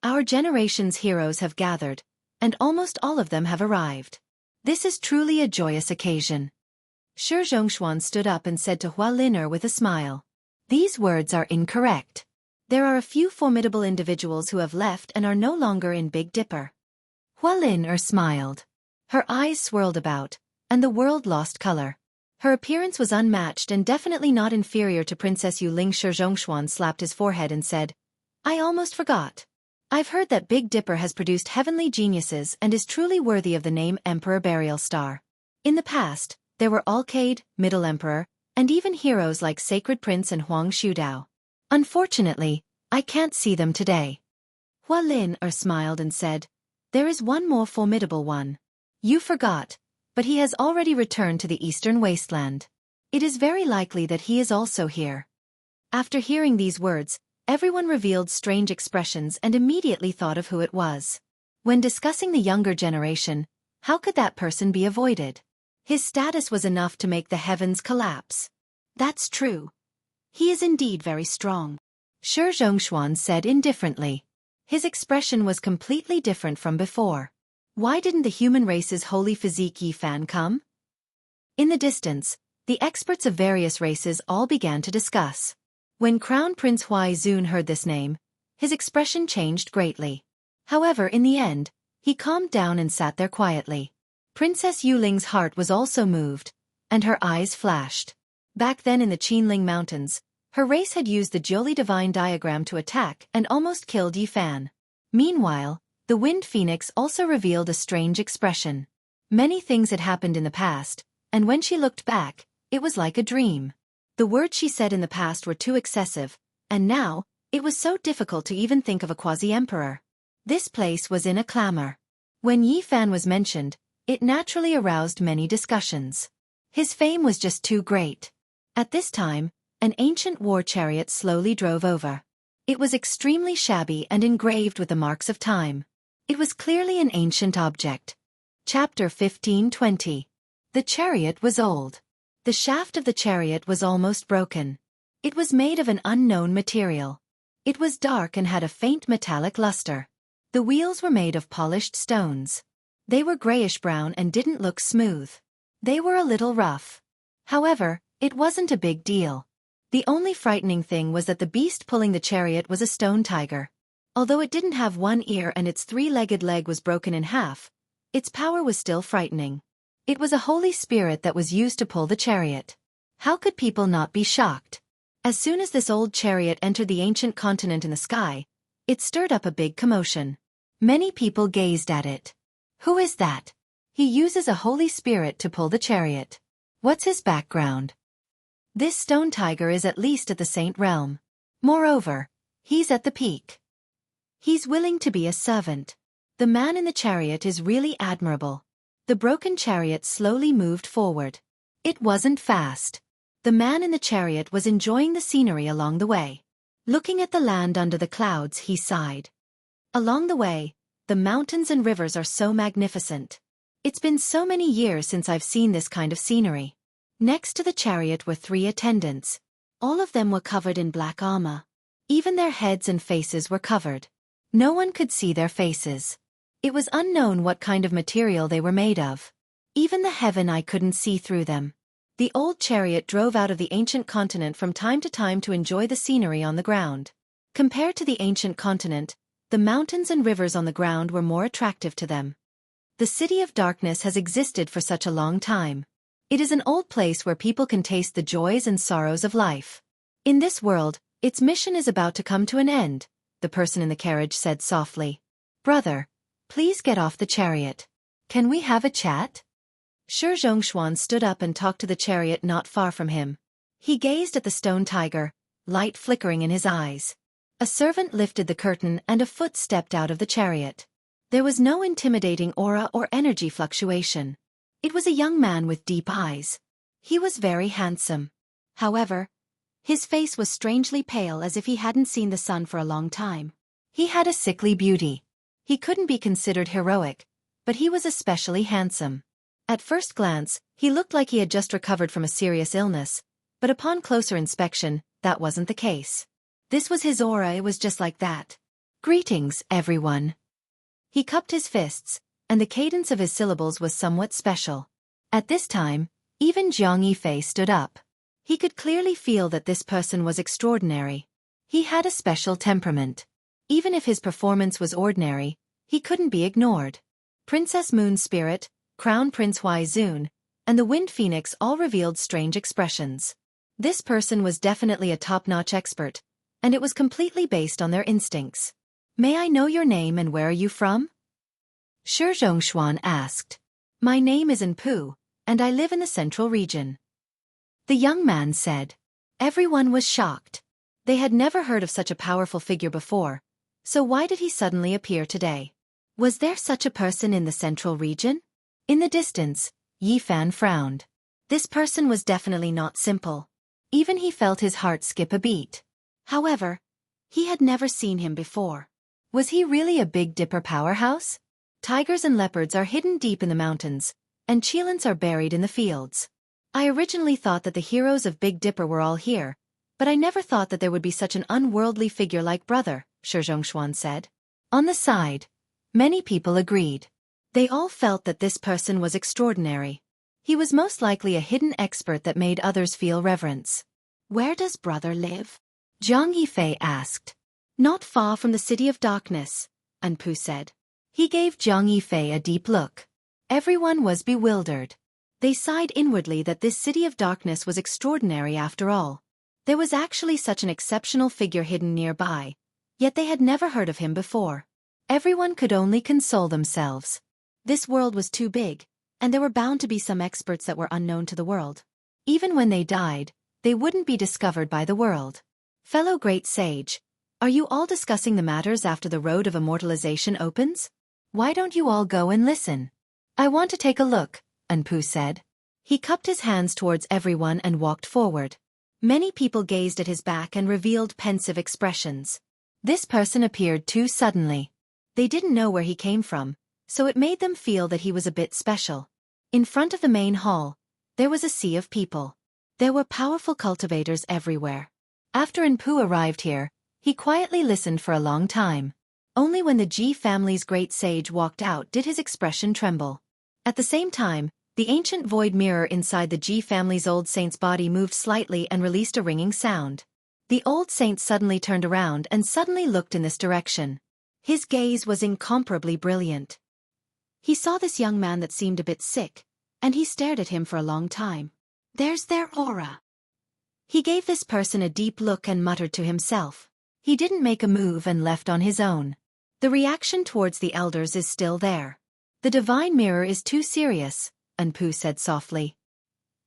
[SPEAKER 2] Our generation's heroes have gathered, and almost all of them have arrived. This is truly a joyous occasion. Shi Zhongshuan stood up and said to Hua Lin with a smile. These words are incorrect. There are a few formidable individuals who have left and are no longer in Big Dipper. Hua Lin smiled. Her eyes swirled about, and the world lost color. Her appearance was unmatched and definitely not inferior to Princess Yu Ling. Shi Zhongshuan slapped his forehead and said, I almost forgot. I've heard that Big Dipper has produced heavenly geniuses and is truly worthy of the name Emperor Burial Star. In the past, there were Alcade, Middle Emperor, and even heroes like Sacred Prince and Huang Shudao. Unfortunately, I can't see them today. Hua Lin smiled and said, There is one more formidable one. You forgot, but he has already returned to the Eastern Wasteland. It is very likely that he is also here. After hearing these words, everyone revealed strange expressions and immediately thought of who it was. When discussing the younger generation, how could that person be avoided? His status was enough to make the heavens collapse. That's true. He is indeed very strong. Shi Zhongshuan said indifferently. His expression was completely different from before. Why didn't the human race's holy physique Yi Fan come? In the distance, the experts of various races all began to discuss. When Crown Prince Huai Zun heard this name, his expression changed greatly. However, in the end, he calmed down and sat there quietly. Princess Yu Ling's heart was also moved, and her eyes flashed. Back then in the Qinling Mountains, her race had used the Jiuli Divine Diagram to attack and almost killed Yi Fan. Meanwhile, the Wind Phoenix also revealed a strange expression. Many things had happened in the past, and when she looked back, it was like a dream. The words she said in the past were too excessive, and now, it was so difficult to even think of a quasi-emperor. This place was in a clamor. When Yi Fan was mentioned, it naturally aroused many discussions. His fame was just too great. At this time, an ancient war chariot slowly drove over. It was extremely shabby and engraved with the marks of time. It was clearly an ancient object. Chapter 15:20. The chariot was old. The shaft of the chariot was almost broken. It was made of an unknown material. It was dark and had a faint metallic luster. The wheels were made of polished stones. They were grayish-brown and didn't look smooth. They were a little rough. However, it wasn't a big deal. The only frightening thing was that the beast pulling the chariot was a stone tiger. Although it didn't have one ear and its three-legged leg was broken in half, its power was still frightening. It was a holy spirit that was used to pull the chariot. How could people not be shocked? As soon as this old chariot entered the ancient continent in the sky, it stirred up a big commotion. Many people gazed at it. Who is that? He uses a holy spirit to pull the chariot. What's his background? This stone tiger is at least at the saint realm. Moreover, he's at the peak. He's willing to be a servant. The man in the chariot is really admirable. The broken chariot slowly moved forward. It wasn't fast. The man in the chariot was enjoying the scenery along the way. Looking at the land under the clouds, he sighed. Along the way, the mountains and rivers are so magnificent. It's been so many years since I've seen this kind of scenery. Next to the chariot were 3 attendants. All of them were covered in black armor. Even their heads and faces were covered. No one could see their faces. It was unknown what kind of material they were made of. Even the heaven I couldn't see through them. The old chariot drove out of the ancient continent from time to time to enjoy the scenery on the ground. Compared to the ancient continent, the mountains and rivers on the ground were more attractive to them. The City of Darkness has existed for such a long time. It is an old place where people can taste the joys and sorrows of life. In this world, its mission is about to come to an end, the person in the carriage said softly. Brother, please get off the chariot. Can we have a chat? Shi Zhongshuan stood up and talked to the chariot not far from him. He gazed at the stone tiger, light flickering in his eyes. A servant lifted the curtain and a foot stepped out of the chariot. There was no intimidating aura or energy fluctuation. It was a young man with deep eyes. He was very handsome. However, his face was strangely pale as if he hadn't seen the sun for a long time. He had a sickly beauty. He couldn't be considered heroic,
[SPEAKER 1] but he was especially handsome. At first glance, he looked like he had just recovered from a serious illness, but upon closer inspection, that wasn't the case. This was his aura, it was just like that. "Greetings, everyone." He cupped his fists, and the cadence of his syllables was somewhat special. At this time, even Xianxia stood up. He could clearly feel that this person was extraordinary. He had a special temperament. Even if his performance was ordinary, he couldn't be ignored. Princess Moon's spirit, Crown Prince Huizun, and the Wind Phoenix all revealed strange expressions. This person was definitely a top-notch expert, and it was completely based on their instincts. "May I know your name and where are you from?" Shi Zhongshuan asked. "My name is Enpu, and I live in the central region," the young man said. Everyone was shocked. They had never heard of such a powerful figure before, so why did he suddenly appear today? Was there such a person in the central region? In the distance, Yi Fan frowned. This person was definitely not simple. Even he felt his heart skip a beat. However, he had never seen him before. Was he really a Big Dipper powerhouse? Tigers and leopards are hidden deep in the mountains, and cheetahs are buried in the fields. I originally thought that the heroes of Big Dipper were all here, but I never thought that there would be such an unworldly figure like brother, Shi Zhongshuan said. On the side, many people agreed. They all felt that this person was extraordinary. He was most likely a hidden expert that made others feel reverence. "Where does brother live?" Jianghu asked. "Not far from the City of Darkness," Enpu said. He gave Jianghu a deep look. Everyone was bewildered. They sighed inwardly that this City of Darkness was extraordinary after all. There was actually such an exceptional figure hidden nearby, yet they had never heard of him before. Everyone could only console themselves. This world was too big, and there were bound to be some experts that were unknown to the world. Even when they died, they wouldn't be discovered by the world. "Fellow great sage, are you all discussing the matters after the road of immortalization opens? Why don't you all go and listen?" "I want to take a look," Enpu said. He cupped his hands towards everyone and walked forward. Many people gazed at his back and revealed pensive expressions. This person appeared too suddenly. They didn't know where he came from, so it made them feel that he was a bit special. In front of the main hall, there was a sea of people. There were powerful cultivators everywhere. After Enpu arrived here, he quietly listened for a long time. Only when the Ji family's great sage walked out did his expression tremble. At the same time, the ancient void mirror inside the Ji family's old saint's body moved slightly and released a ringing sound. The old saint suddenly turned around and suddenly looked in this direction. His gaze was incomparably brilliant. He saw this young man that seemed a bit sick, and he stared at him for a long time. "There's their aura." He gave this person a deep look and muttered to himself. He didn't make a move and left on his own. The reaction towards the elders is still there. "The divine mirror is too serious," Enpu said softly.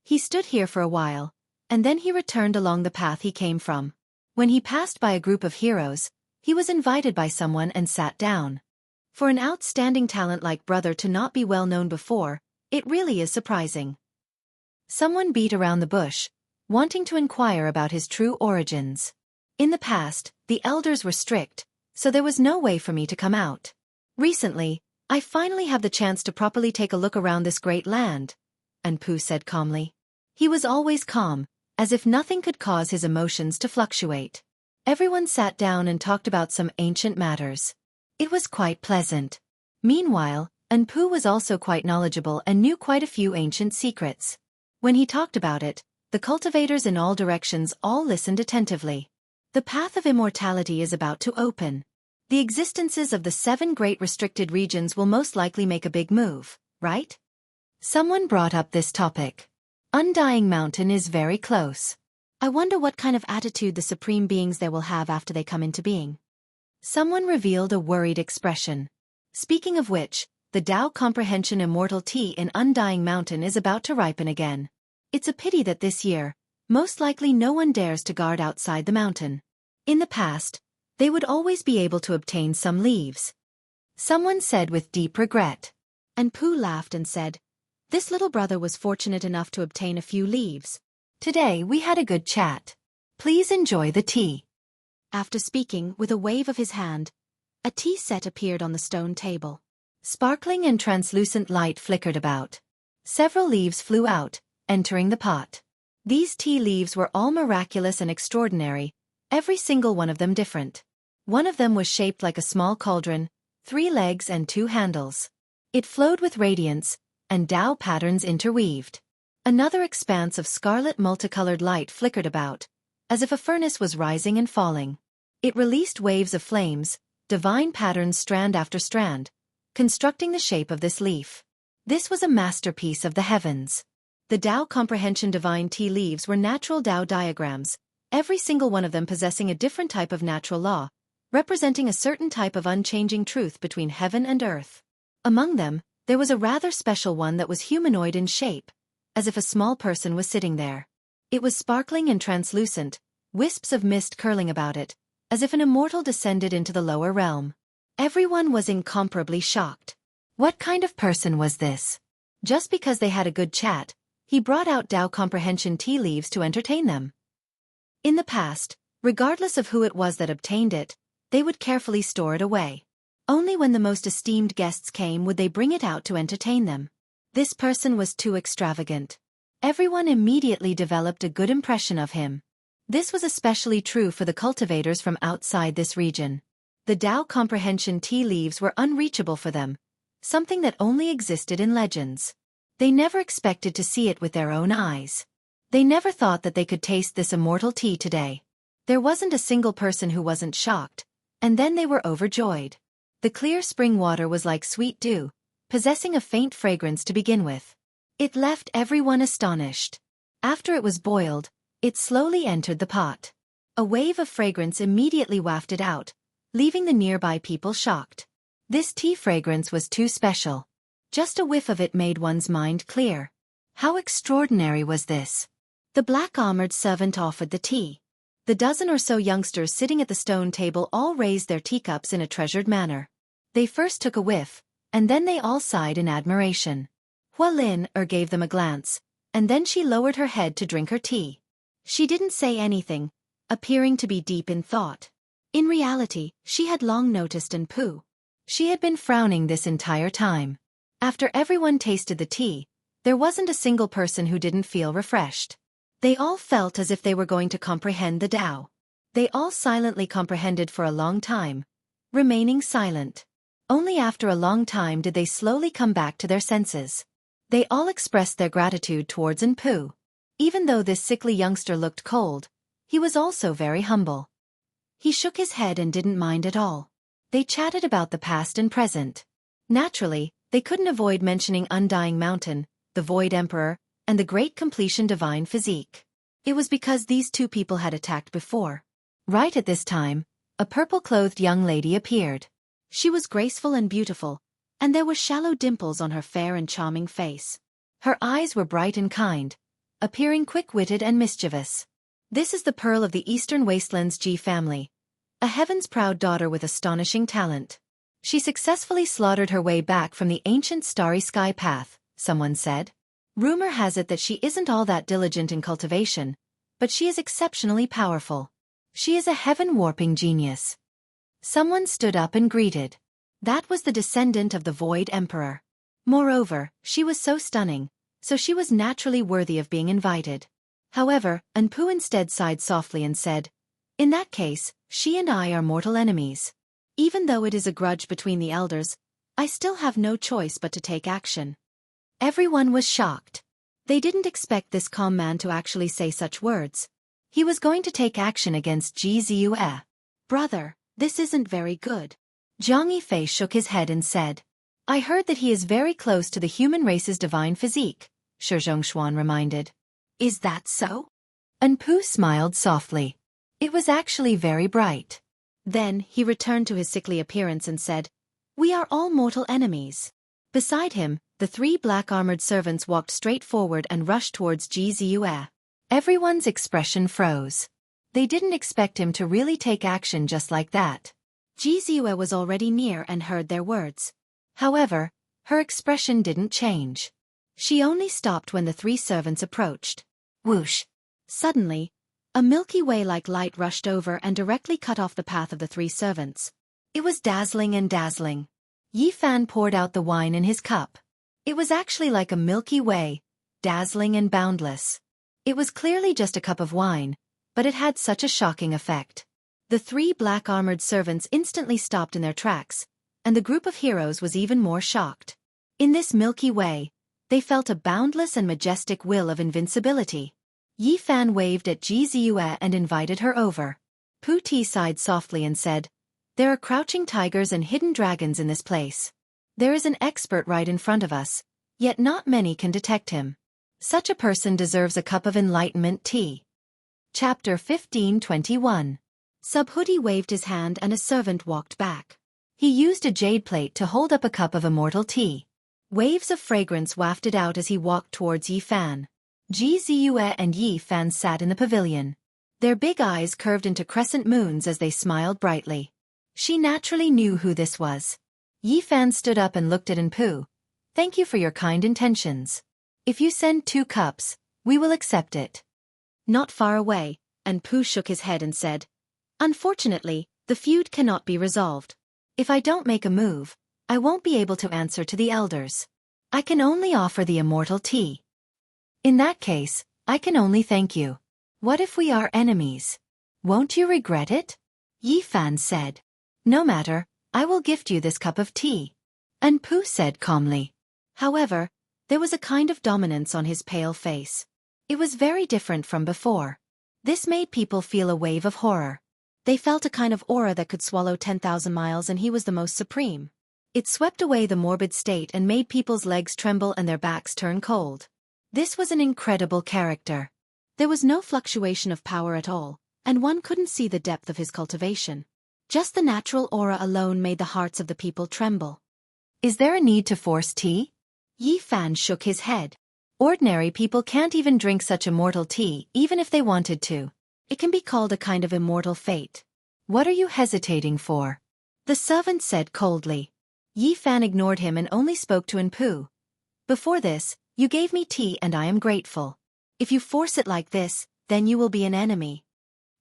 [SPEAKER 1] He stood here for a while, and then he returned along the path he came from. When he passed by a group of heroes, he was invited by someone and sat down. For an outstanding talent like brother to not be well known before, it really is surprising. Someone beat around the bush, wanting to inquire about his true origins. In the past, the elders were strict, so there was no way for me to come out. Recently, I finally have the chance to properly take a look around this great land, Enpu said calmly. He was always calm, as if nothing could cause his emotions to fluctuate. Everyone sat down and talked about some ancient matters. It was quite pleasant. Meanwhile, Enpu was also quite knowledgeable and knew quite a few ancient secrets. When he talked about it, the cultivators in all directions all listened attentively. The path of immortality is about to open. The existences of the 7 great restricted regions will most likely make a big move, right? Someone brought up this topic. Undying Mountain is very close. I wonder what kind of attitude the supreme beings there will have after they come into being. Someone revealed a worried expression. Speaking of which, the Tao Comprehension Immortal Tea in Undying Mountain is about to ripen again. It's a pity that this year, most likely no one dares to guard outside the mountain. In the past, they would always be able to obtain some leaves. Someone said with deep regret. And Pooh laughed and said, "This little brother was fortunate enough to obtain a few leaves. Today we had a good chat. Please enjoy the tea." After speaking, with a wave of his hand, a tea set appeared on the stone table. Sparkling and translucent light flickered about. Several leaves flew out, entering the pot. These tea leaves were all miraculous and extraordinary, every single one of them different. One of them was shaped like a small cauldron, 3 legs and 2 handles. It flowed with radiance, and Tao patterns interweaved. Another expanse of scarlet multicolored light flickered about, as if a furnace was rising and falling. It released waves of flames, divine patterns strand after strand, constructing the shape of this leaf. This was a masterpiece of the heavens. The Tao comprehension divine tea leaves were natural Tao diagrams, every single one of them possessing a different type of natural law, representing a certain type of unchanging truth between heaven and earth. Among them, there was a rather special one that was humanoid in shape, as if a small person was sitting there. It was sparkling and translucent, wisps of mist curling about it, as if an immortal descended into the lower realm. Everyone was incomparably shocked. What kind of person was this? Just because they had a good chat, he brought out Tao comprehension tea leaves to entertain them. In the past, regardless of who it was that obtained it, they would carefully store it away. Only when the most esteemed guests came would they bring it out to entertain them. This person was too extravagant. Everyone immediately developed a good impression of him. This was especially true for the cultivators from outside this region. The Tao comprehension tea leaves were unreachable for them, something that only existed in legends. They never expected to see it with their own eyes. They never thought that they could taste this immortal tea today. There wasn't a single person who wasn't shocked, and then they were overjoyed. The clear spring water was like sweet dew, possessing a faint fragrance to begin with. It left everyone astonished. After it was boiled, it slowly entered the pot. A wave of fragrance immediately wafted out, leaving the nearby people shocked. This tea fragrance was too special. Just a whiff of it made one's mind clear. How extraordinary was this? The black-armored servant offered the tea. The dozen or so youngsters sitting at the stone table all raised their teacups in a treasured manner. They first took a whiff, and then they all sighed in admiration. Hua Lin gave them a glance, and then she lowered her head to drink her tea. She didn't say anything, appearing to be deep in thought. In reality, she had long noticed Anpu. She had been frowning this entire time. After everyone tasted the tea, there wasn't a single person who didn't feel refreshed. They all felt as if they were going to comprehend the Tao. They all silently comprehended for a long time, remaining silent. Only after a long time did they slowly come back to their senses. They all expressed their gratitude towards Anpu. Even though this sickly youngster looked cold, he was also very humble. He shook his head and didn't mind at all. They chatted about the past and present. Naturally, they couldn't avoid mentioning Undying Mountain, the Void Emperor, and the Great Completion Divine Physique. It was because these two people had attacked before. Right at this time, a purple-clothed young lady appeared. She was graceful and beautiful, and there were shallow dimples on her fair and charming face. Her eyes were bright and kind, appearing quick-witted and mischievous. This is the pearl of the Eastern Wastelands Ji family, a heaven's proud daughter with astonishing talent. She successfully slaughtered her way back from the ancient starry sky path, someone said. Rumor has it that she isn't all that diligent in cultivation, but she is exceptionally powerful. She is a heaven-warping genius. Someone stood up and greeted. That was the descendant of the Void Emperor. Moreover, she was so stunning, so she was naturally worthy of being invited. However, Anpu instead sighed softly and said, "In that case, she and I are mortal enemies. Even though it is a grudge between the elders, I still have no choice but to take action." Everyone was shocked. They didn't expect this calm man to actually say such words. He was going to take action against Ji Ziyue. "Brother, this isn't very good." Zhang Yifei shook his head and said, "I heard that he is very close to the human race's divine physique," Shi Zhongshuan reminded. "Is that so?" Anpu smiled softly. It was actually very bright. Then he returned to his sickly appearance and said, "We are all mortal enemies." Beside him, the 3 black-armored servants walked straight forward and rushed towards Ji Ziyue. Everyone's expression froze. They didn't expect him to really take action just like that. Ji Ziyue was already near and heard their words. However, her expression didn't change. She only stopped when the 3 servants approached. Whoosh! Suddenly, a Milky Way-like light rushed over and directly cut off the path of the 3 servants. It was dazzling and dazzling. Yi Fan poured out the wine in his cup. It was actually like a Milky Way, dazzling and boundless. It was clearly just a cup of wine, but it had such a shocking effect. The 3 black-armored servants instantly stopped in their tracks, and the group of heroes was even more shocked. In this Milky Way, they felt a boundless and majestic will of invincibility. Yi Fan waved at Jianghu and invited her over. Pu Ti sighed softly and said, "There are crouching tigers and hidden dragons in this place. There is an expert right in front of us, yet not many can detect him. Such a person deserves a cup of enlightenment tea." Chapter 15:21.
[SPEAKER 2] Subhuti waved his hand and a servant walked back.
[SPEAKER 1] He used a jade plate to hold up a cup of immortal tea. Waves of fragrance wafted out as he walked towards Yi Fan. Jianghu and Yi Fan sat in the pavilion. Their big eyes curved into crescent moons as they smiled brightly. She naturally knew who this was. Yi Fan stood up and looked at Anpu. "Thank you for your kind intentions. If you send 2 cups, we will accept it."
[SPEAKER 2] Not far away, Anpu shook his head and said, "Unfortunately, the feud cannot be resolved.
[SPEAKER 1] If I don't make a move, I won't be able to answer to the elders. I can only offer the immortal tea. In that case, I can only thank you. What if we are enemies? Won't you regret it?" Yi Fan said. "No matter, I will gift you this cup of tea." Anpu said calmly. However, there was a kind of dominance on his pale face. It was very different from before. This made people feel a wave of horror.
[SPEAKER 2] They felt a kind of aura that could swallow 10,000 miles, and he was the most supreme.
[SPEAKER 1] It swept away the morbid state and made people's legs tremble and their backs turn cold. This was an incredible character.
[SPEAKER 2] There was no fluctuation of power at all, and one couldn't see the depth of his cultivation. Just the natural aura alone made the hearts of the people tremble.
[SPEAKER 1] "Is there a need to force tea?" Yi Fan shook his head. "Ordinary people can't even drink such immortal tea, even if they wanted to. It can be called a kind of immortal fate. What are you hesitating for?" The servant said coldly. Yi Fan ignored him and only spoke to Anpu. "Before this, you gave me tea and I am grateful. If you force it like this, then you will be an enemy."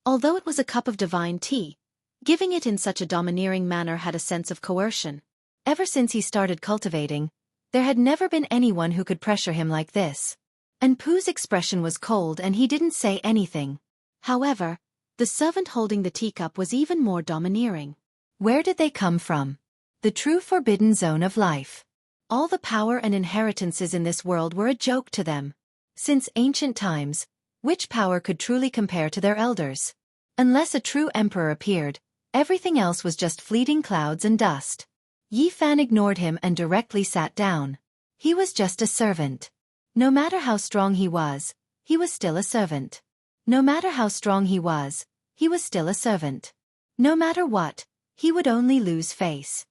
[SPEAKER 2] Although it was a cup of divine tea, giving it in such a domineering manner had a sense of coercion.
[SPEAKER 1] Ever since he started cultivating, there had never been anyone who could pressure him like this. Anpu's expression was cold and he didn't say anything.
[SPEAKER 2] However, the servant holding the teacup was even more domineering.
[SPEAKER 1] Where did they come from? The true forbidden zone of life. All the power and inheritances in this world were a joke to them. Since ancient times, which power could truly compare to their elders? Unless a true emperor appeared, everything else was just fleeting clouds and dust. Yi Fan ignored him and directly sat down. He was just a servant. No matter how strong he was still a servant. No matter how strong he was still a servant. No matter what, he would only lose face.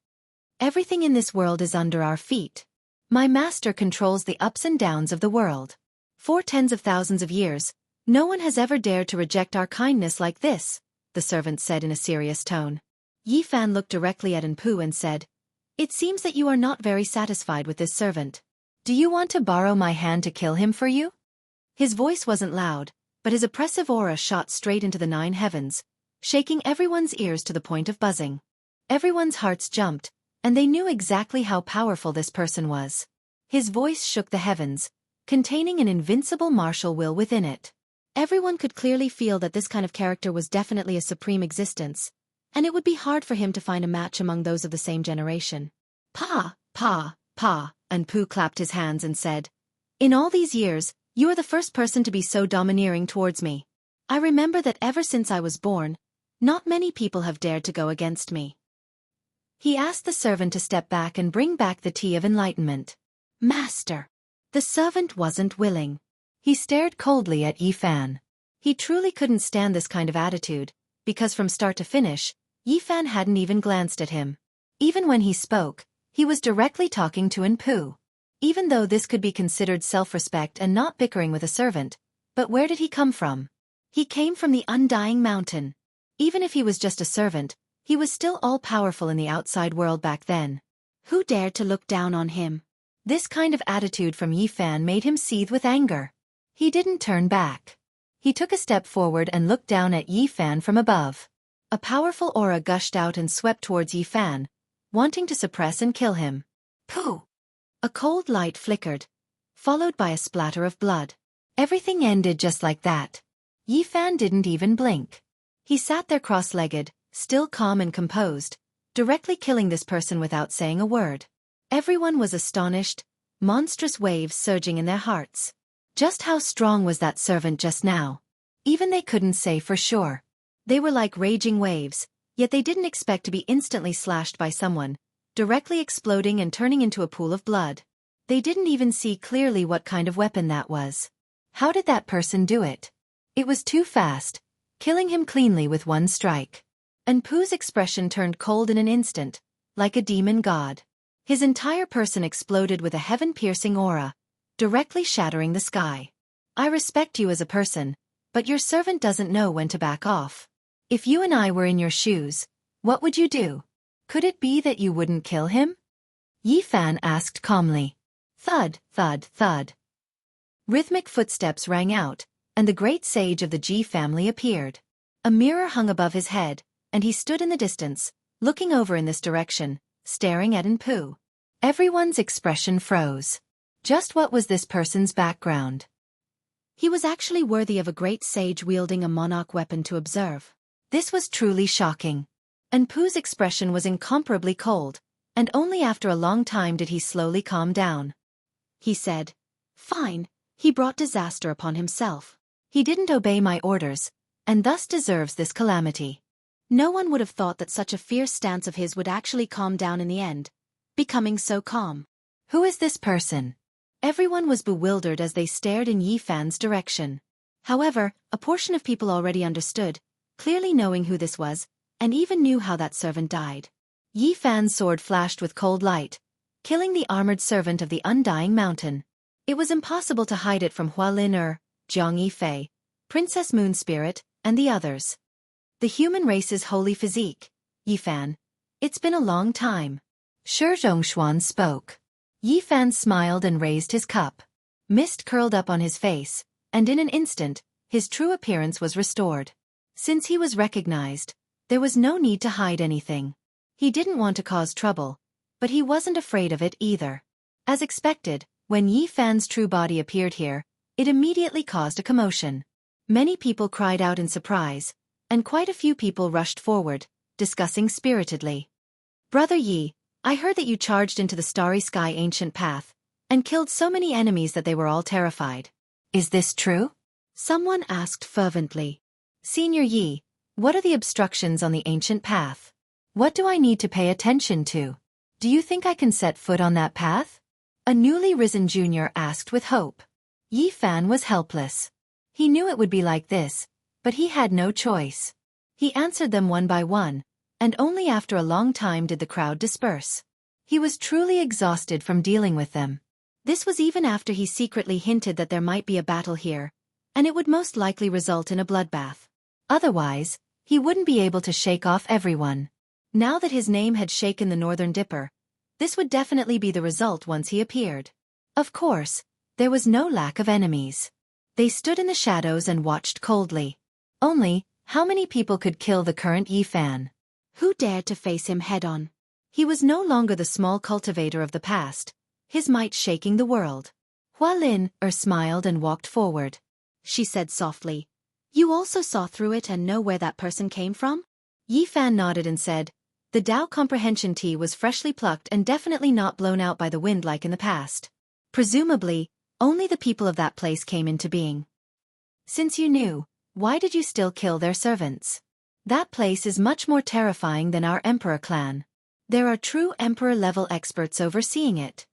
[SPEAKER 1] "Everything in this world is under our feet. My master controls the ups and downs of the world. For tens of thousands of years, no one has ever dared to reject our kindness like this," the servant said in a serious tone. Yi Fan looked directly at Anpu and said, "It seems that you are not very satisfied with this servant. Do you want to borrow my hand to kill him for you?" His voice wasn't loud, but his oppressive aura shot straight into the 9 heavens, shaking everyone's ears to the point of buzzing. Everyone's hearts jumped, and they knew exactly how powerful this person was. His voice shook the heavens, containing an invincible martial will within it. Everyone could clearly feel that this kind of character was definitely a supreme existence, and it would be hard for him to find a match among those of the same generation. "Pa, pa, pa," Anpu clapped his hands and said, "In all these years, you are the first person to be so domineering towards me. I remember that ever since I was born, not many people have dared to go against me." He asked the servant to step back and bring back the tea of enlightenment. "Master." The servant wasn't willing. He stared coldly at Yi Fan. He truly couldn't stand this kind of attitude, because from start to finish, Yi Fan hadn't even glanced at him. Even when he spoke, he was directly talking to Anpu. Even though this could be considered self-respect and not bickering with a servant, but where did he come from? He came from the undying mountain. Even if he was just a servant, he was still all-powerful in the outside world back then. Who dared to look down on him? This kind of attitude from Yi Fan made him seethe with anger. He didn't turn back. He took a step forward and looked down at Yi Fan from above. A powerful aura gushed out and swept towards Yi Fan, wanting to suppress and kill him. Pooh! A cold light flickered, followed by a splatter of blood. Everything ended just like that. Yi Fan didn't even blink. He sat there cross-legged, still calm and composed, directly killing this person without saying a word. Everyone was astonished, monstrous waves surging in their hearts. Just how strong was that servant just now? Even they couldn't say for sure. They were like raging waves, yet they didn't expect to be instantly slashed by someone, directly exploding and turning into a pool of blood. They didn't even see clearly what kind of weapon that was. How did that person do it? It was too fast, killing him cleanly with one strike. And Pooh's expression turned cold in an instant, like a demon god. His entire person exploded with a heaven-piercing aura, directly shattering the sky. I respect you as a person, but your servant doesn't know when to back off. If you and I were in your shoes, what would you do? Could it be that you wouldn't kill him? Yi Fan asked calmly. Thud, thud, thud. Rhythmic footsteps rang out, and the great sage of the Ji family appeared. A mirror hung above his head, and he stood in the distance, looking over in this direction, staring at Pooh. Everyone's expression froze. Just what was this person's background?
[SPEAKER 2] He was actually worthy of a great sage wielding a monarch weapon to observe.
[SPEAKER 1] This was truly shocking. And Pooh's expression was incomparably cold, and only after a long time did he slowly calm down.
[SPEAKER 2] He said, "Fine, he brought disaster upon himself.
[SPEAKER 1] He didn't obey my orders, and thus deserves this calamity."
[SPEAKER 2] No one would have thought that such a fierce stance of his would actually calm down in the end, becoming so calm.
[SPEAKER 1] Who is this person? Everyone was bewildered as they stared in Yi Fan's direction.
[SPEAKER 2] However, a portion of people already understood, clearly knowing who this was, and even knew how that servant died.
[SPEAKER 1] Yi Fan's sword flashed with cold light, killing the armored servant of the Undying Mountain. It was impossible to hide it from Hualin Jianghu Fei, Princess Moon Spirit, and the others. The human race's holy physique, Yi Fan. It's been a long time. Shi Zhongshuan spoke. Yi Fan smiled and raised his cup. Mist curled up on his face, and in an instant, his true appearance was restored. Since he was recognized, there was no need to hide anything. He didn't want to cause trouble, but he wasn't afraid of it either. As expected, when Yi Fan's true body appeared here, it immediately caused a commotion. Many people cried out in surprise, and quite a few people rushed forward, discussing spiritedly. Brother Yi, I heard that you charged into the starry sky ancient path, and killed so many enemies that they were all terrified. Is this true? Someone asked fervently. Senior Yi, what are the obstructions on the ancient path? What do I need to pay attention to? Do you think I can set foot on that path? A newly risen junior asked with hope. Yi Fan was helpless. He knew it would be like this, but he had no choice. He answered them one by one, and only after a long time did the crowd disperse. He was truly exhausted from dealing with them. This was even after he secretly hinted that there might be a battle here, and it would most likely result in a bloodbath. Otherwise, he wouldn't be able to shake off everyone. Now that his name had shaken the Northern Dipper, this would definitely be the result once he appeared. Of course, there was no lack of enemies. They stood in the shadows and watched coldly. Only, how many people could kill the current Yi Fan?
[SPEAKER 2] Who dared to face him head-on?
[SPEAKER 1] He was no longer the small cultivator of the past, his might shaking the world. Hualin smiled and walked forward.
[SPEAKER 2] She said softly, "You also saw through it and know where that person came from?"
[SPEAKER 1] Yi Fan nodded and said, "The Dao comprehension tea was freshly plucked and definitely not blown out by the wind like in the past. Presumably, only the people of that place came into being. Since you knew, why did you still kill their servants? That place is much more terrifying than our Emperor clan. There are true Emperor-level experts overseeing it."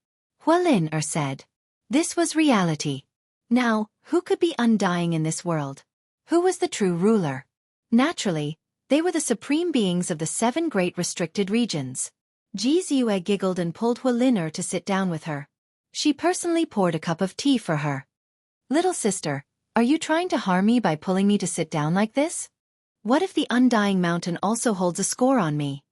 [SPEAKER 1] Hualin said. This was reality. Now, who could be undying in this world? Who was the true ruler? Naturally, they were the supreme beings of the 7 great restricted regions. Ji Ziyue giggled and pulled Hualin to sit down with her. She personally poured a cup of tea for her. "Little sister, are you trying to harm me by pulling me to sit down like this? What if the Undying Mountain also holds a score on me?"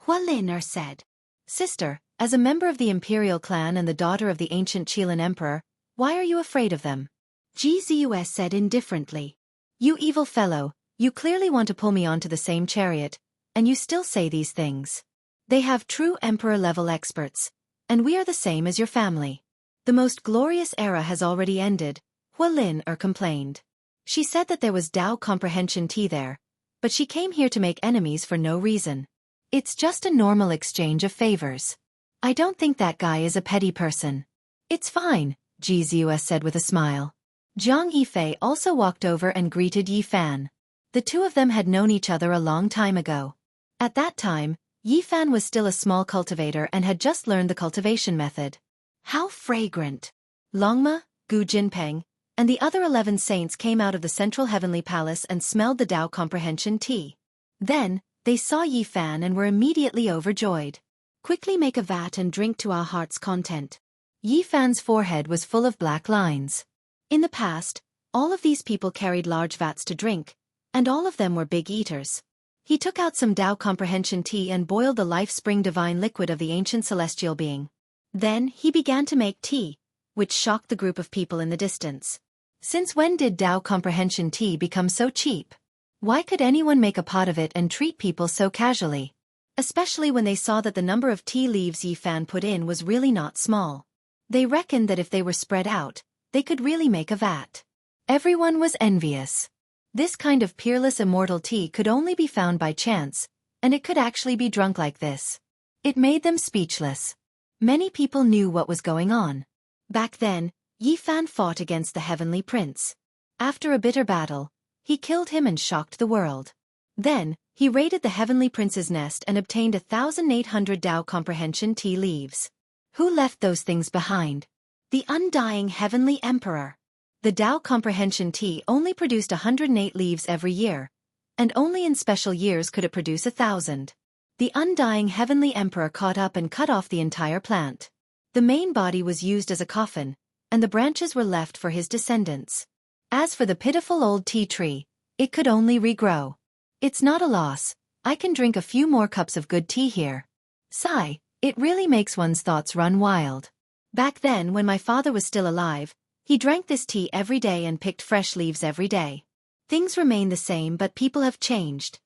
[SPEAKER 2] Hualin said.
[SPEAKER 1] "Sister, as a member of the Imperial clan and the daughter of the ancient Qilin Emperor, why are you afraid of them?"
[SPEAKER 2] Ji Ziyue said indifferently.
[SPEAKER 1] "You evil fellow, you clearly want to pull me onto the same chariot, and you still say these things.
[SPEAKER 2] They have true emperor-level experts, and we are the same as your family. The most glorious era has already ended, Hualin complained. She said that there was Tao comprehension tea there, but she came here to make enemies for no reason.
[SPEAKER 1] It's just a normal exchange of favors. I don't think that guy is a petty person. It's fine, Jianghu said with a smile. Jiang Yifei also walked over and greeted Yi Fan. The two of them had known each other a long time ago. At that time, Yi Fan was still a small cultivator and had just learned the cultivation method. How fragrant! Longma, Gu Jinpeng, and the other 11 saints came out of the central heavenly palace and smelled the Tao comprehension tea. Then, they saw Yi Fan and were immediately overjoyed.
[SPEAKER 2] Quickly make a vat and drink to our heart's content.
[SPEAKER 1] Yi Fan's forehead was full of black lines.
[SPEAKER 2] In the past, all of these people carried large vats to drink, and all of them were big eaters. He took out some Tao comprehension tea and boiled the life-spring divine liquid of the ancient celestial being. Then, he began to make tea, which shocked the group of people in the distance.
[SPEAKER 1] Since when did Tao comprehension tea become so cheap? Why could anyone make a pot of it and treat people so casually?
[SPEAKER 2] Especially when they saw that the number of tea leaves Yi Fan put in was really not small. They reckoned that if they were spread out, they could really make a vat.
[SPEAKER 1] Everyone was envious. This kind of peerless immortal tea could only be found by chance, and it could actually be drunk like this. It made them speechless. Many people knew what was going on.
[SPEAKER 2] Back then, Yi Fan fought against the Heavenly Prince. After a bitter battle, he killed him and shocked the world. Then, he raided the Heavenly Prince's nest and obtained 1,800 Tao comprehension tea leaves.
[SPEAKER 1] Who left those things behind?
[SPEAKER 2] The undying Heavenly Emperor.
[SPEAKER 1] The Tao comprehension tea only produced 108 leaves every year, and only in special years could it produce 1,000. The undying Heavenly Emperor caught up and cut off the entire plant. The main body was used as a coffin, and the branches were left for his descendants. As for the pitiful old tea tree, it could only regrow. It's not a loss, I can drink a few more cups of good tea here. Sigh, it really makes one's thoughts run wild.
[SPEAKER 2] Back then when my father was still alive, he drank this tea every day and picked fresh leaves every day. Things remain the same but people have changed.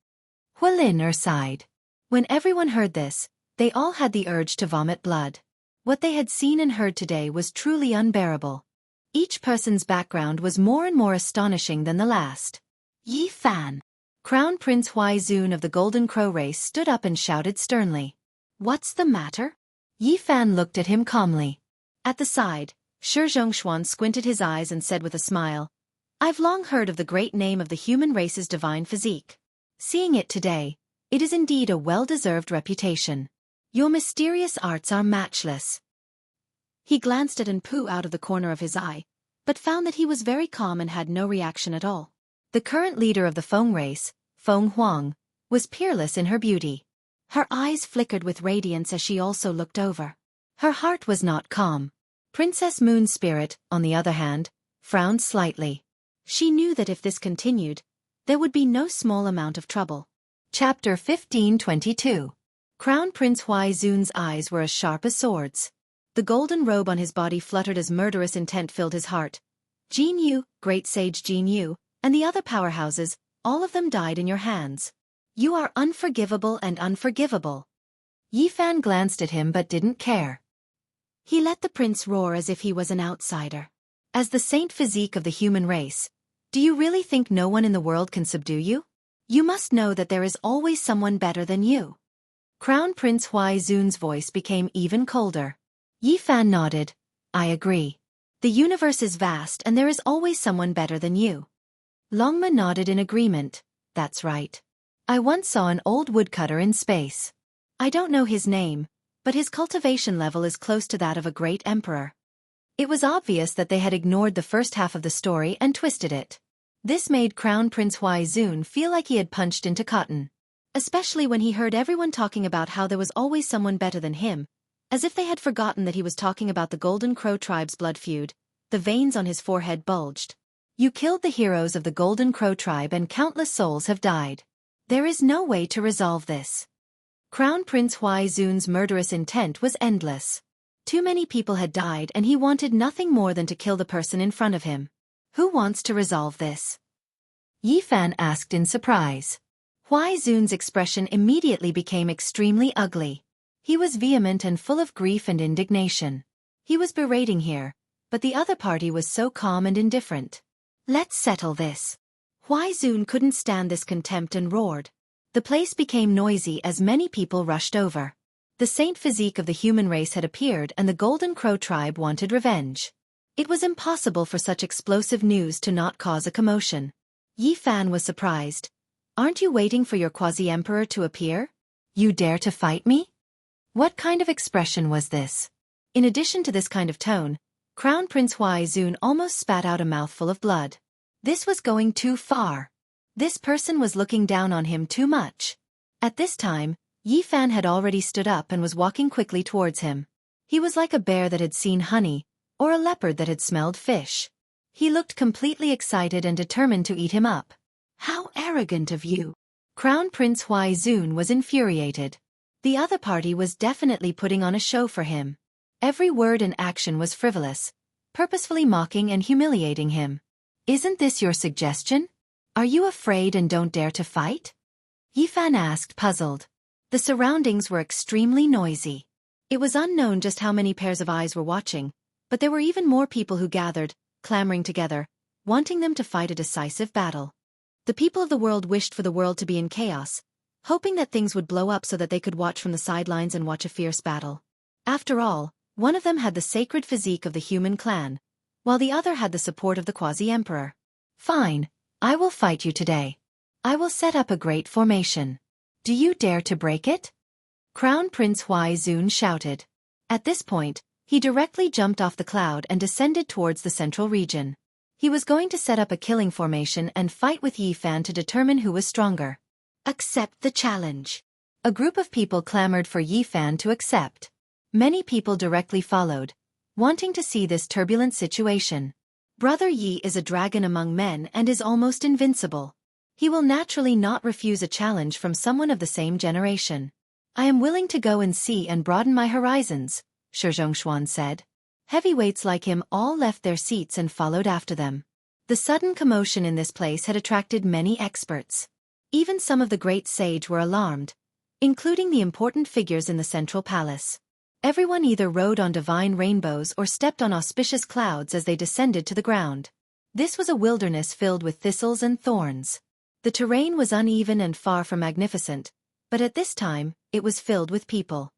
[SPEAKER 1] Hualin sighed. When everyone heard this, they all had the urge to vomit blood. What they had seen and heard today was truly unbearable. Each person's background was more and more astonishing than the last.
[SPEAKER 2] Yi Fan.
[SPEAKER 1] Crown Prince Huaizun of the Golden Crow race stood up and shouted sternly.
[SPEAKER 2] What's the matter?
[SPEAKER 1] Yi Fan looked at him calmly.
[SPEAKER 2] At the side, Shi Zhongshuan squinted his eyes and said with a smile, I've long heard of the great name of the human race's divine physique.
[SPEAKER 1] Seeing it today, it is indeed a well-deserved reputation. Your mysterious arts are matchless.
[SPEAKER 2] He glanced at Anpu out of the corner of his eye, but found that he was very calm and had no reaction at all.
[SPEAKER 1] The current leader of the Feng race, Feng Huang, was peerless in her beauty.
[SPEAKER 2] Her eyes flickered with radiance as she also looked over.
[SPEAKER 1] Her heart was not calm. Princess Moon's spirit, on the other hand, frowned slightly.
[SPEAKER 2] She knew that if this continued, there would be no small amount of trouble.
[SPEAKER 1] Chapter 1522. Crown Prince Huaizun's eyes were as sharp as swords.
[SPEAKER 2] The golden robe on his body fluttered as murderous intent filled his heart. Jianghu, great sage Jianghu, and the other powerhouses, all of them died in your hands. You are unforgivable and unforgivable.
[SPEAKER 1] Yi Fan glanced at him but didn't care.
[SPEAKER 2] He let the prince roar as if he was an outsider.
[SPEAKER 1] As the saint physique of the human race, do you really think no one in the world can subdue you?
[SPEAKER 2] You must know that there is always someone better than you.
[SPEAKER 1] Crown Prince Huaizun's voice became even colder. Yi Fan nodded. I agree.
[SPEAKER 2] The universe is vast and there is always someone better than you.
[SPEAKER 1] Longma nodded in agreement. That's right. I once saw an old woodcutter in space.
[SPEAKER 2] I don't know his name, but his cultivation level is close to that of a great emperor.
[SPEAKER 1] It was obvious that they had ignored the first half of the story and twisted it. This made Crown Prince Huaizun feel like he had punched into cotton.
[SPEAKER 2] Especially when he heard everyone talking about how there was always someone better than him, as if they had forgotten that he was talking about the Golden Crow tribe's blood feud. The veins on his forehead bulged.
[SPEAKER 1] You killed the heroes of the Golden Crow tribe and countless souls have died. There is no way to resolve this. Crown Prince Huaizun's murderous intent was endless. Too many people had died and he wanted nothing more than to kill the person in front of him. Who wants to resolve this? Yi Fan asked in surprise. Huaizun's expression immediately became extremely ugly. He was vehement and full of grief and indignation. He was berating here, but the other party was so calm and indifferent.
[SPEAKER 2] Let's settle this. Huai Zun couldn't stand this contempt and roared.
[SPEAKER 1] The place became noisy as many people rushed over. The saint physique of the human race had appeared and the Golden Crow tribe wanted revenge. It was impossible for such explosive news to not cause a commotion. Yi Fan was surprised. Aren't you waiting for your quasi-emperor to appear? You dare to fight me? What kind of expression was this? In addition to this kind of tone, Crown Prince Huai Zun almost spat out a mouthful of blood. This was going too far. This person was looking down on him too much. At this time, Yi Fan had already stood up and was walking quickly towards him. He was like a bear that had seen honey, or a leopard that had smelled fish. He looked completely excited and determined to eat him up.
[SPEAKER 2] How arrogant of you!
[SPEAKER 1] Crown Prince Huai Zun was infuriated. The other party was definitely putting on a show for him. Every word and action was frivolous, purposefully mocking and humiliating him. Isn't this your suggestion? Are you afraid and don't dare to fight? Yi Fan asked, puzzled. The surroundings were extremely noisy. It was unknown just how many pairs of eyes were watching, but there were even more people who gathered, clamoring together, wanting them to fight a decisive battle. The people of the world wished for the world to be in chaos, hoping that things would blow up so that they could watch from the sidelines and watch a fierce battle. After all, one of them had the sacred physique of the human clan, while the other had the support of the quasi-emperor. Fine, I will fight you today. I will set up a great formation. Do you dare to break it? Crown Prince Huai Zun shouted. At this point, he directly jumped off the cloud and descended towards the central region. He was going to set up a killing formation and fight with Yi Fan to determine who was stronger.
[SPEAKER 2] Accept the challenge.
[SPEAKER 1] A group of people clamored for Yi Fan to accept. Many people directly followed, wanting to see this turbulent situation. Brother Yi is a dragon among men and is almost invincible. He will naturally not refuse a challenge from someone of the same generation. I am willing to go and see and broaden my horizons, Shi Zhongshuan said. Heavyweights like him all left their seats and followed after them. The sudden commotion in this place had attracted many experts. Even some of the great sage were alarmed, including the important figures in the central palace. Everyone either rode on divine rainbows or stepped on auspicious clouds as they descended to the ground. This was a wilderness filled with thistles and thorns. The terrain was uneven and far from magnificent, but at this time, it was filled with people.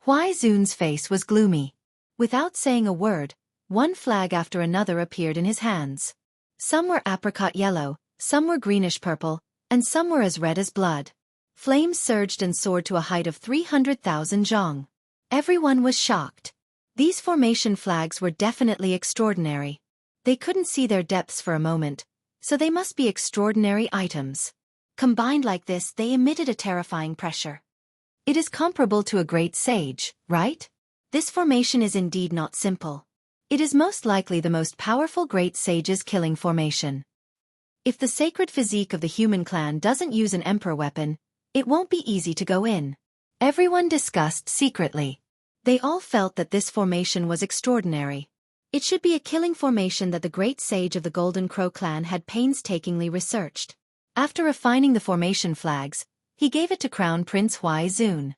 [SPEAKER 1] Huai Zun's face was gloomy. Without saying a word, one flag after another appeared in his hands. Some were apricot yellow, some were greenish-purple, and some were as red as blood. Flames surged and soared to a height of 300,000 zhang. Everyone was shocked. These formation flags were definitely extraordinary. They couldn't see their depths for a moment, so they must be extraordinary items. Combined like this, they emitted a terrifying pressure. It is comparable to a great sage, right? This formation is indeed not simple. It is most likely the most powerful great sage's killing formation. If the sacred physique of the human clan doesn't use an emperor weapon, it won't be easy to go in. Everyone discussed secretly. They all felt that this formation was extraordinary. It should be a killing formation that the great sage of the Golden Crow clan had painstakingly researched. After refining the formation flags, he gave it to Crown Prince Huai Zun.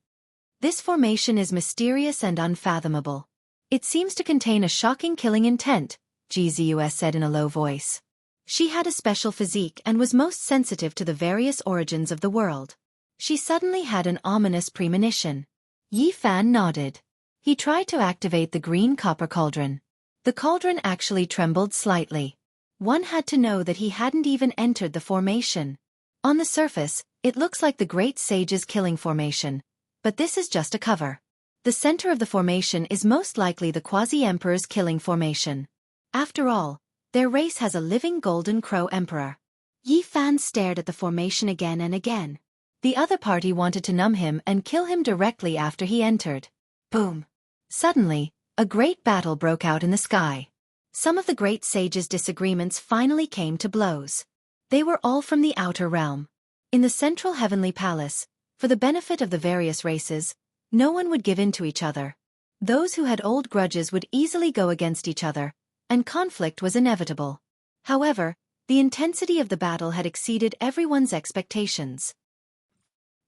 [SPEAKER 1] This formation is mysterious and unfathomable. It seems to contain a shocking killing intent, Gzus said in a low voice. She had a special physique and was most sensitive to the various origins of the world. She suddenly had an ominous premonition. Yi Fan nodded. He tried to activate the green copper cauldron. The cauldron actually trembled slightly. One had to know that he hadn't even entered the formation. On the surface, it looks like the great sage's killing formation, but this is just a cover. The center of the formation is most likely the quasi-emperor's killing formation. After all, their race has a living Golden Crow emperor. Yi Fan stared at the formation again and again. The other party wanted to numb him and kill him directly after he entered. Boom! Suddenly, a great battle broke out in the sky. Some of the great sage's disagreements finally came to blows. They were all from the outer realm. In the central heavenly palace, for the benefit of the various races, no one would give in to each other. Those who had old grudges would easily go against each other, and conflict was inevitable. However, the intensity of the battle had exceeded everyone's expectations.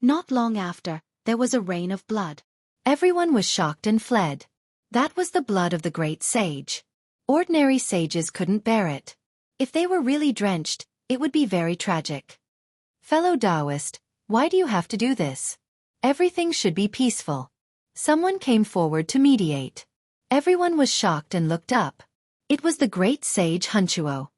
[SPEAKER 1] Not long after, there was a rain of blood. Everyone was shocked and fled. That was the blood of the great sage. Ordinary sages couldn't bear it. If they were really drenched, it would be very tragic. Fellow Taoist, why do you have to do this? Everything should be peaceful. Someone came forward to mediate. Everyone was shocked and looked up. It was the great sage Hunchuo.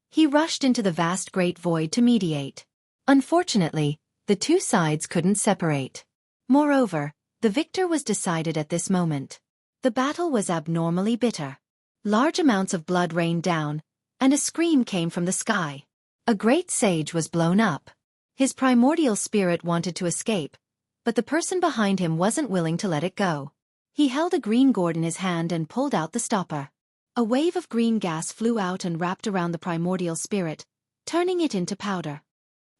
[SPEAKER 1] He rushed into the vast great void to mediate. Unfortunately, the two sides couldn't separate. Moreover, the victor was decided at this moment. The battle was abnormally bitter. Large amounts of blood rained down, and a scream came from the sky. A great sage was blown up. His primordial spirit wanted to escape, but the person behind him wasn't willing to let it go. He held a green gourd in his hand and pulled out the stopper. A wave of green gas flew out and wrapped around the primordial spirit, turning it into powder.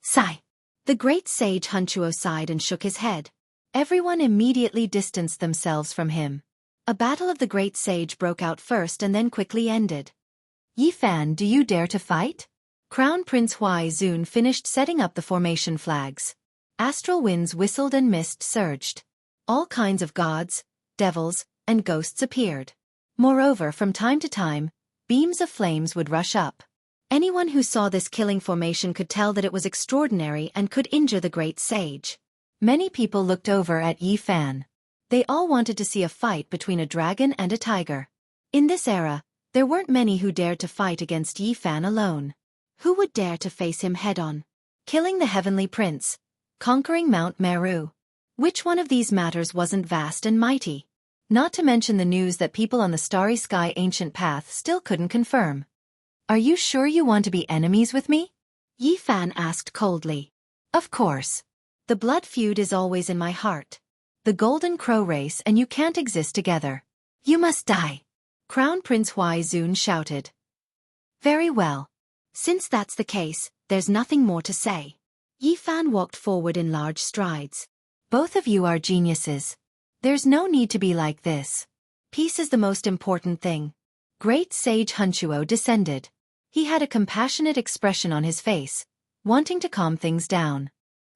[SPEAKER 1] Sigh! The great sage Hunchuo sighed and shook his head. Everyone immediately distanced themselves from him. A battle of the great sage broke out first and then quickly ended. Yi Fan, do you dare to fight? Crown Prince Huai Zun finished setting up the formation flags. Astral winds whistled and mist surged. All kinds of gods, devils, and ghosts appeared. Moreover, from time to time, beams of flames would rush up. Anyone who saw this killing formation could tell that it was extraordinary and could injure the great sage. Many people looked over at Yi Fan. They all wanted to see a fight between a dragon and a tiger. In this era, there weren't many who dared to fight against Yi Fan alone. Who would dare to face him head-on? Killing the heavenly prince, conquering Mount Meru. Which one of these matters wasn't vast and mighty? Not to mention the news that people on the starry sky ancient path still couldn't confirm. Are you sure you want to be enemies with me? Yi Fan asked coldly. Of course. The blood feud is always in my heart. The Golden Crow race and you can't exist together. You must die. Crown Prince Huai Zun shouted. Very well. Since that's the case, there's nothing more to say. Yi Fan walked forward in large strides. Both of you are geniuses. There's no need to be like this. Peace is the most important thing. Great Sage Hunchuo descended. He had a compassionate expression on his face, wanting to calm things down.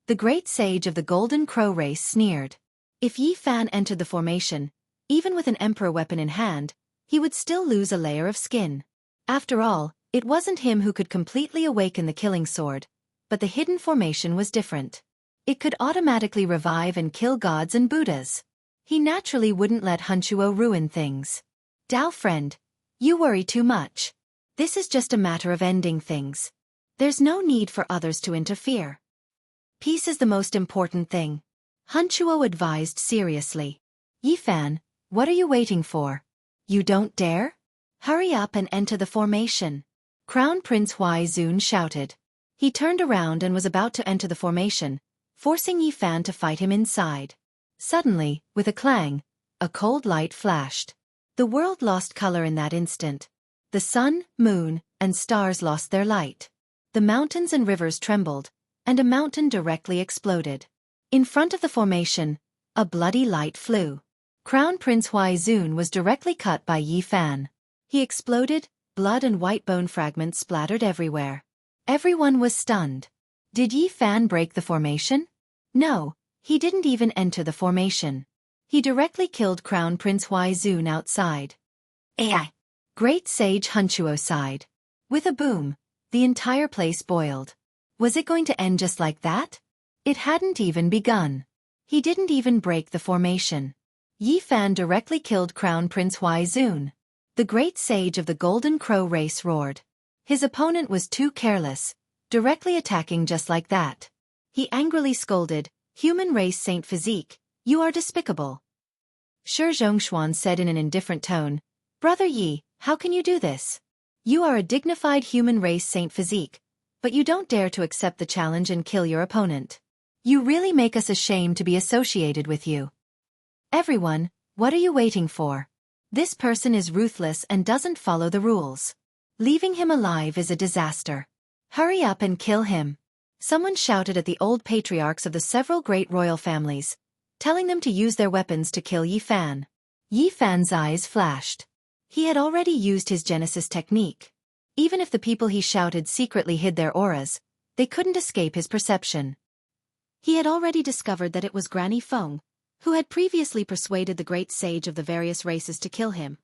[SPEAKER 1] The great sage of the Golden Crow race sneered. If Yi Fan entered the formation, even with an emperor weapon in hand, he would still lose a layer of skin. After all, it wasn't him who could completely awaken the killing sword, but the hidden formation was different. It could automatically revive and kill gods and Buddhas. He naturally wouldn't let Hunchuo ruin things. Dao friend, you worry too much. This is just a matter of ending things. There's no need for others to interfere. Peace is the most important thing. Hunchuo advised seriously. Yi Fan, what are you waiting for? You don't dare? Hurry up and enter the formation. Crown Prince Huai Zun shouted. He turned around and was about to enter the formation, forcing Yi Fan to fight him inside. Suddenly, with a clang, a cold light flashed. The world lost color in that instant. The sun, moon, and stars lost their light. The mountains and rivers trembled, and a mountain directly exploded. In front of the formation, a bloody light flew. Crown Prince Huai Zun was directly cut by Yi Fan. He exploded, blood and white bone fragments splattered everywhere. Everyone was stunned. Did Yi Fan break the formation? No, he didn't even enter the formation. He directly killed Crown Prince Huai Zun outside. AI! Great Sage Hunchuo sighed. With a boom, the entire place boiled. Was it going to end just like that? It hadn't even begun. He didn't even break the formation. Yi Fan directly killed Crown Prince Huai Zun. The great sage of the Golden Crow race roared. His opponent was too careless, directly attacking just like that. He angrily scolded, "Human race Saint Physique, you are despicable." Shi Zhongshuan said in an indifferent tone, "Brother Yi, how can you do this? You are a dignified human race Saint Physique, but you don't dare to accept the challenge and kill your opponent. You really make us ashamed to be associated with you. Everyone, what are you waiting for? This person is ruthless and doesn't follow the rules. Leaving him alive is a disaster. Hurry up and kill him." Someone shouted at the old patriarchs of the several great royal families, telling them to use their weapons to kill Yi Fan. Yi Fan's eyes flashed. He had already used his Genesis technique. Even if the people he shouted secretly hid their auras, they couldn't escape his perception. He had already discovered that it was Granny Feng,
[SPEAKER 2] who had previously persuaded the great sage of the various races to kill him.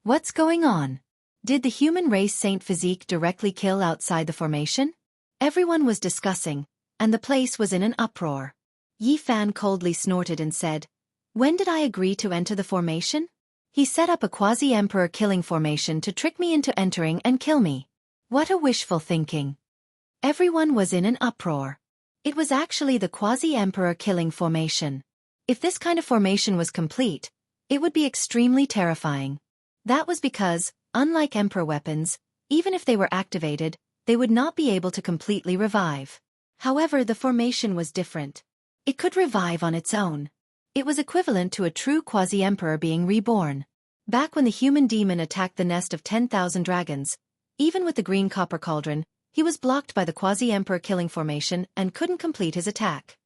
[SPEAKER 1] What's going on? Did the human race Saint Physique directly kill outside the formation? Everyone was discussing, and the place was in an uproar. Yi Fan coldly snorted and said, "When did I agree to enter the formation? He set up a quasi-emperor killing formation to trick me into entering and kill me. What a wishful thinking." Everyone was in an uproar. It was actually the quasi-emperor killing formation. If this kind of formation was complete, it would be extremely terrifying. That was because, unlike emperor weapons, even if they were activated, they would not be able to completely revive. However, the formation was different. It could revive on its own. It was equivalent to a true quasi-emperor being reborn. Back when the human demon attacked the nest of 10,000 dragons, even with the green copper cauldron, he was blocked by the quasi-emperor killing formation and couldn't complete his attack.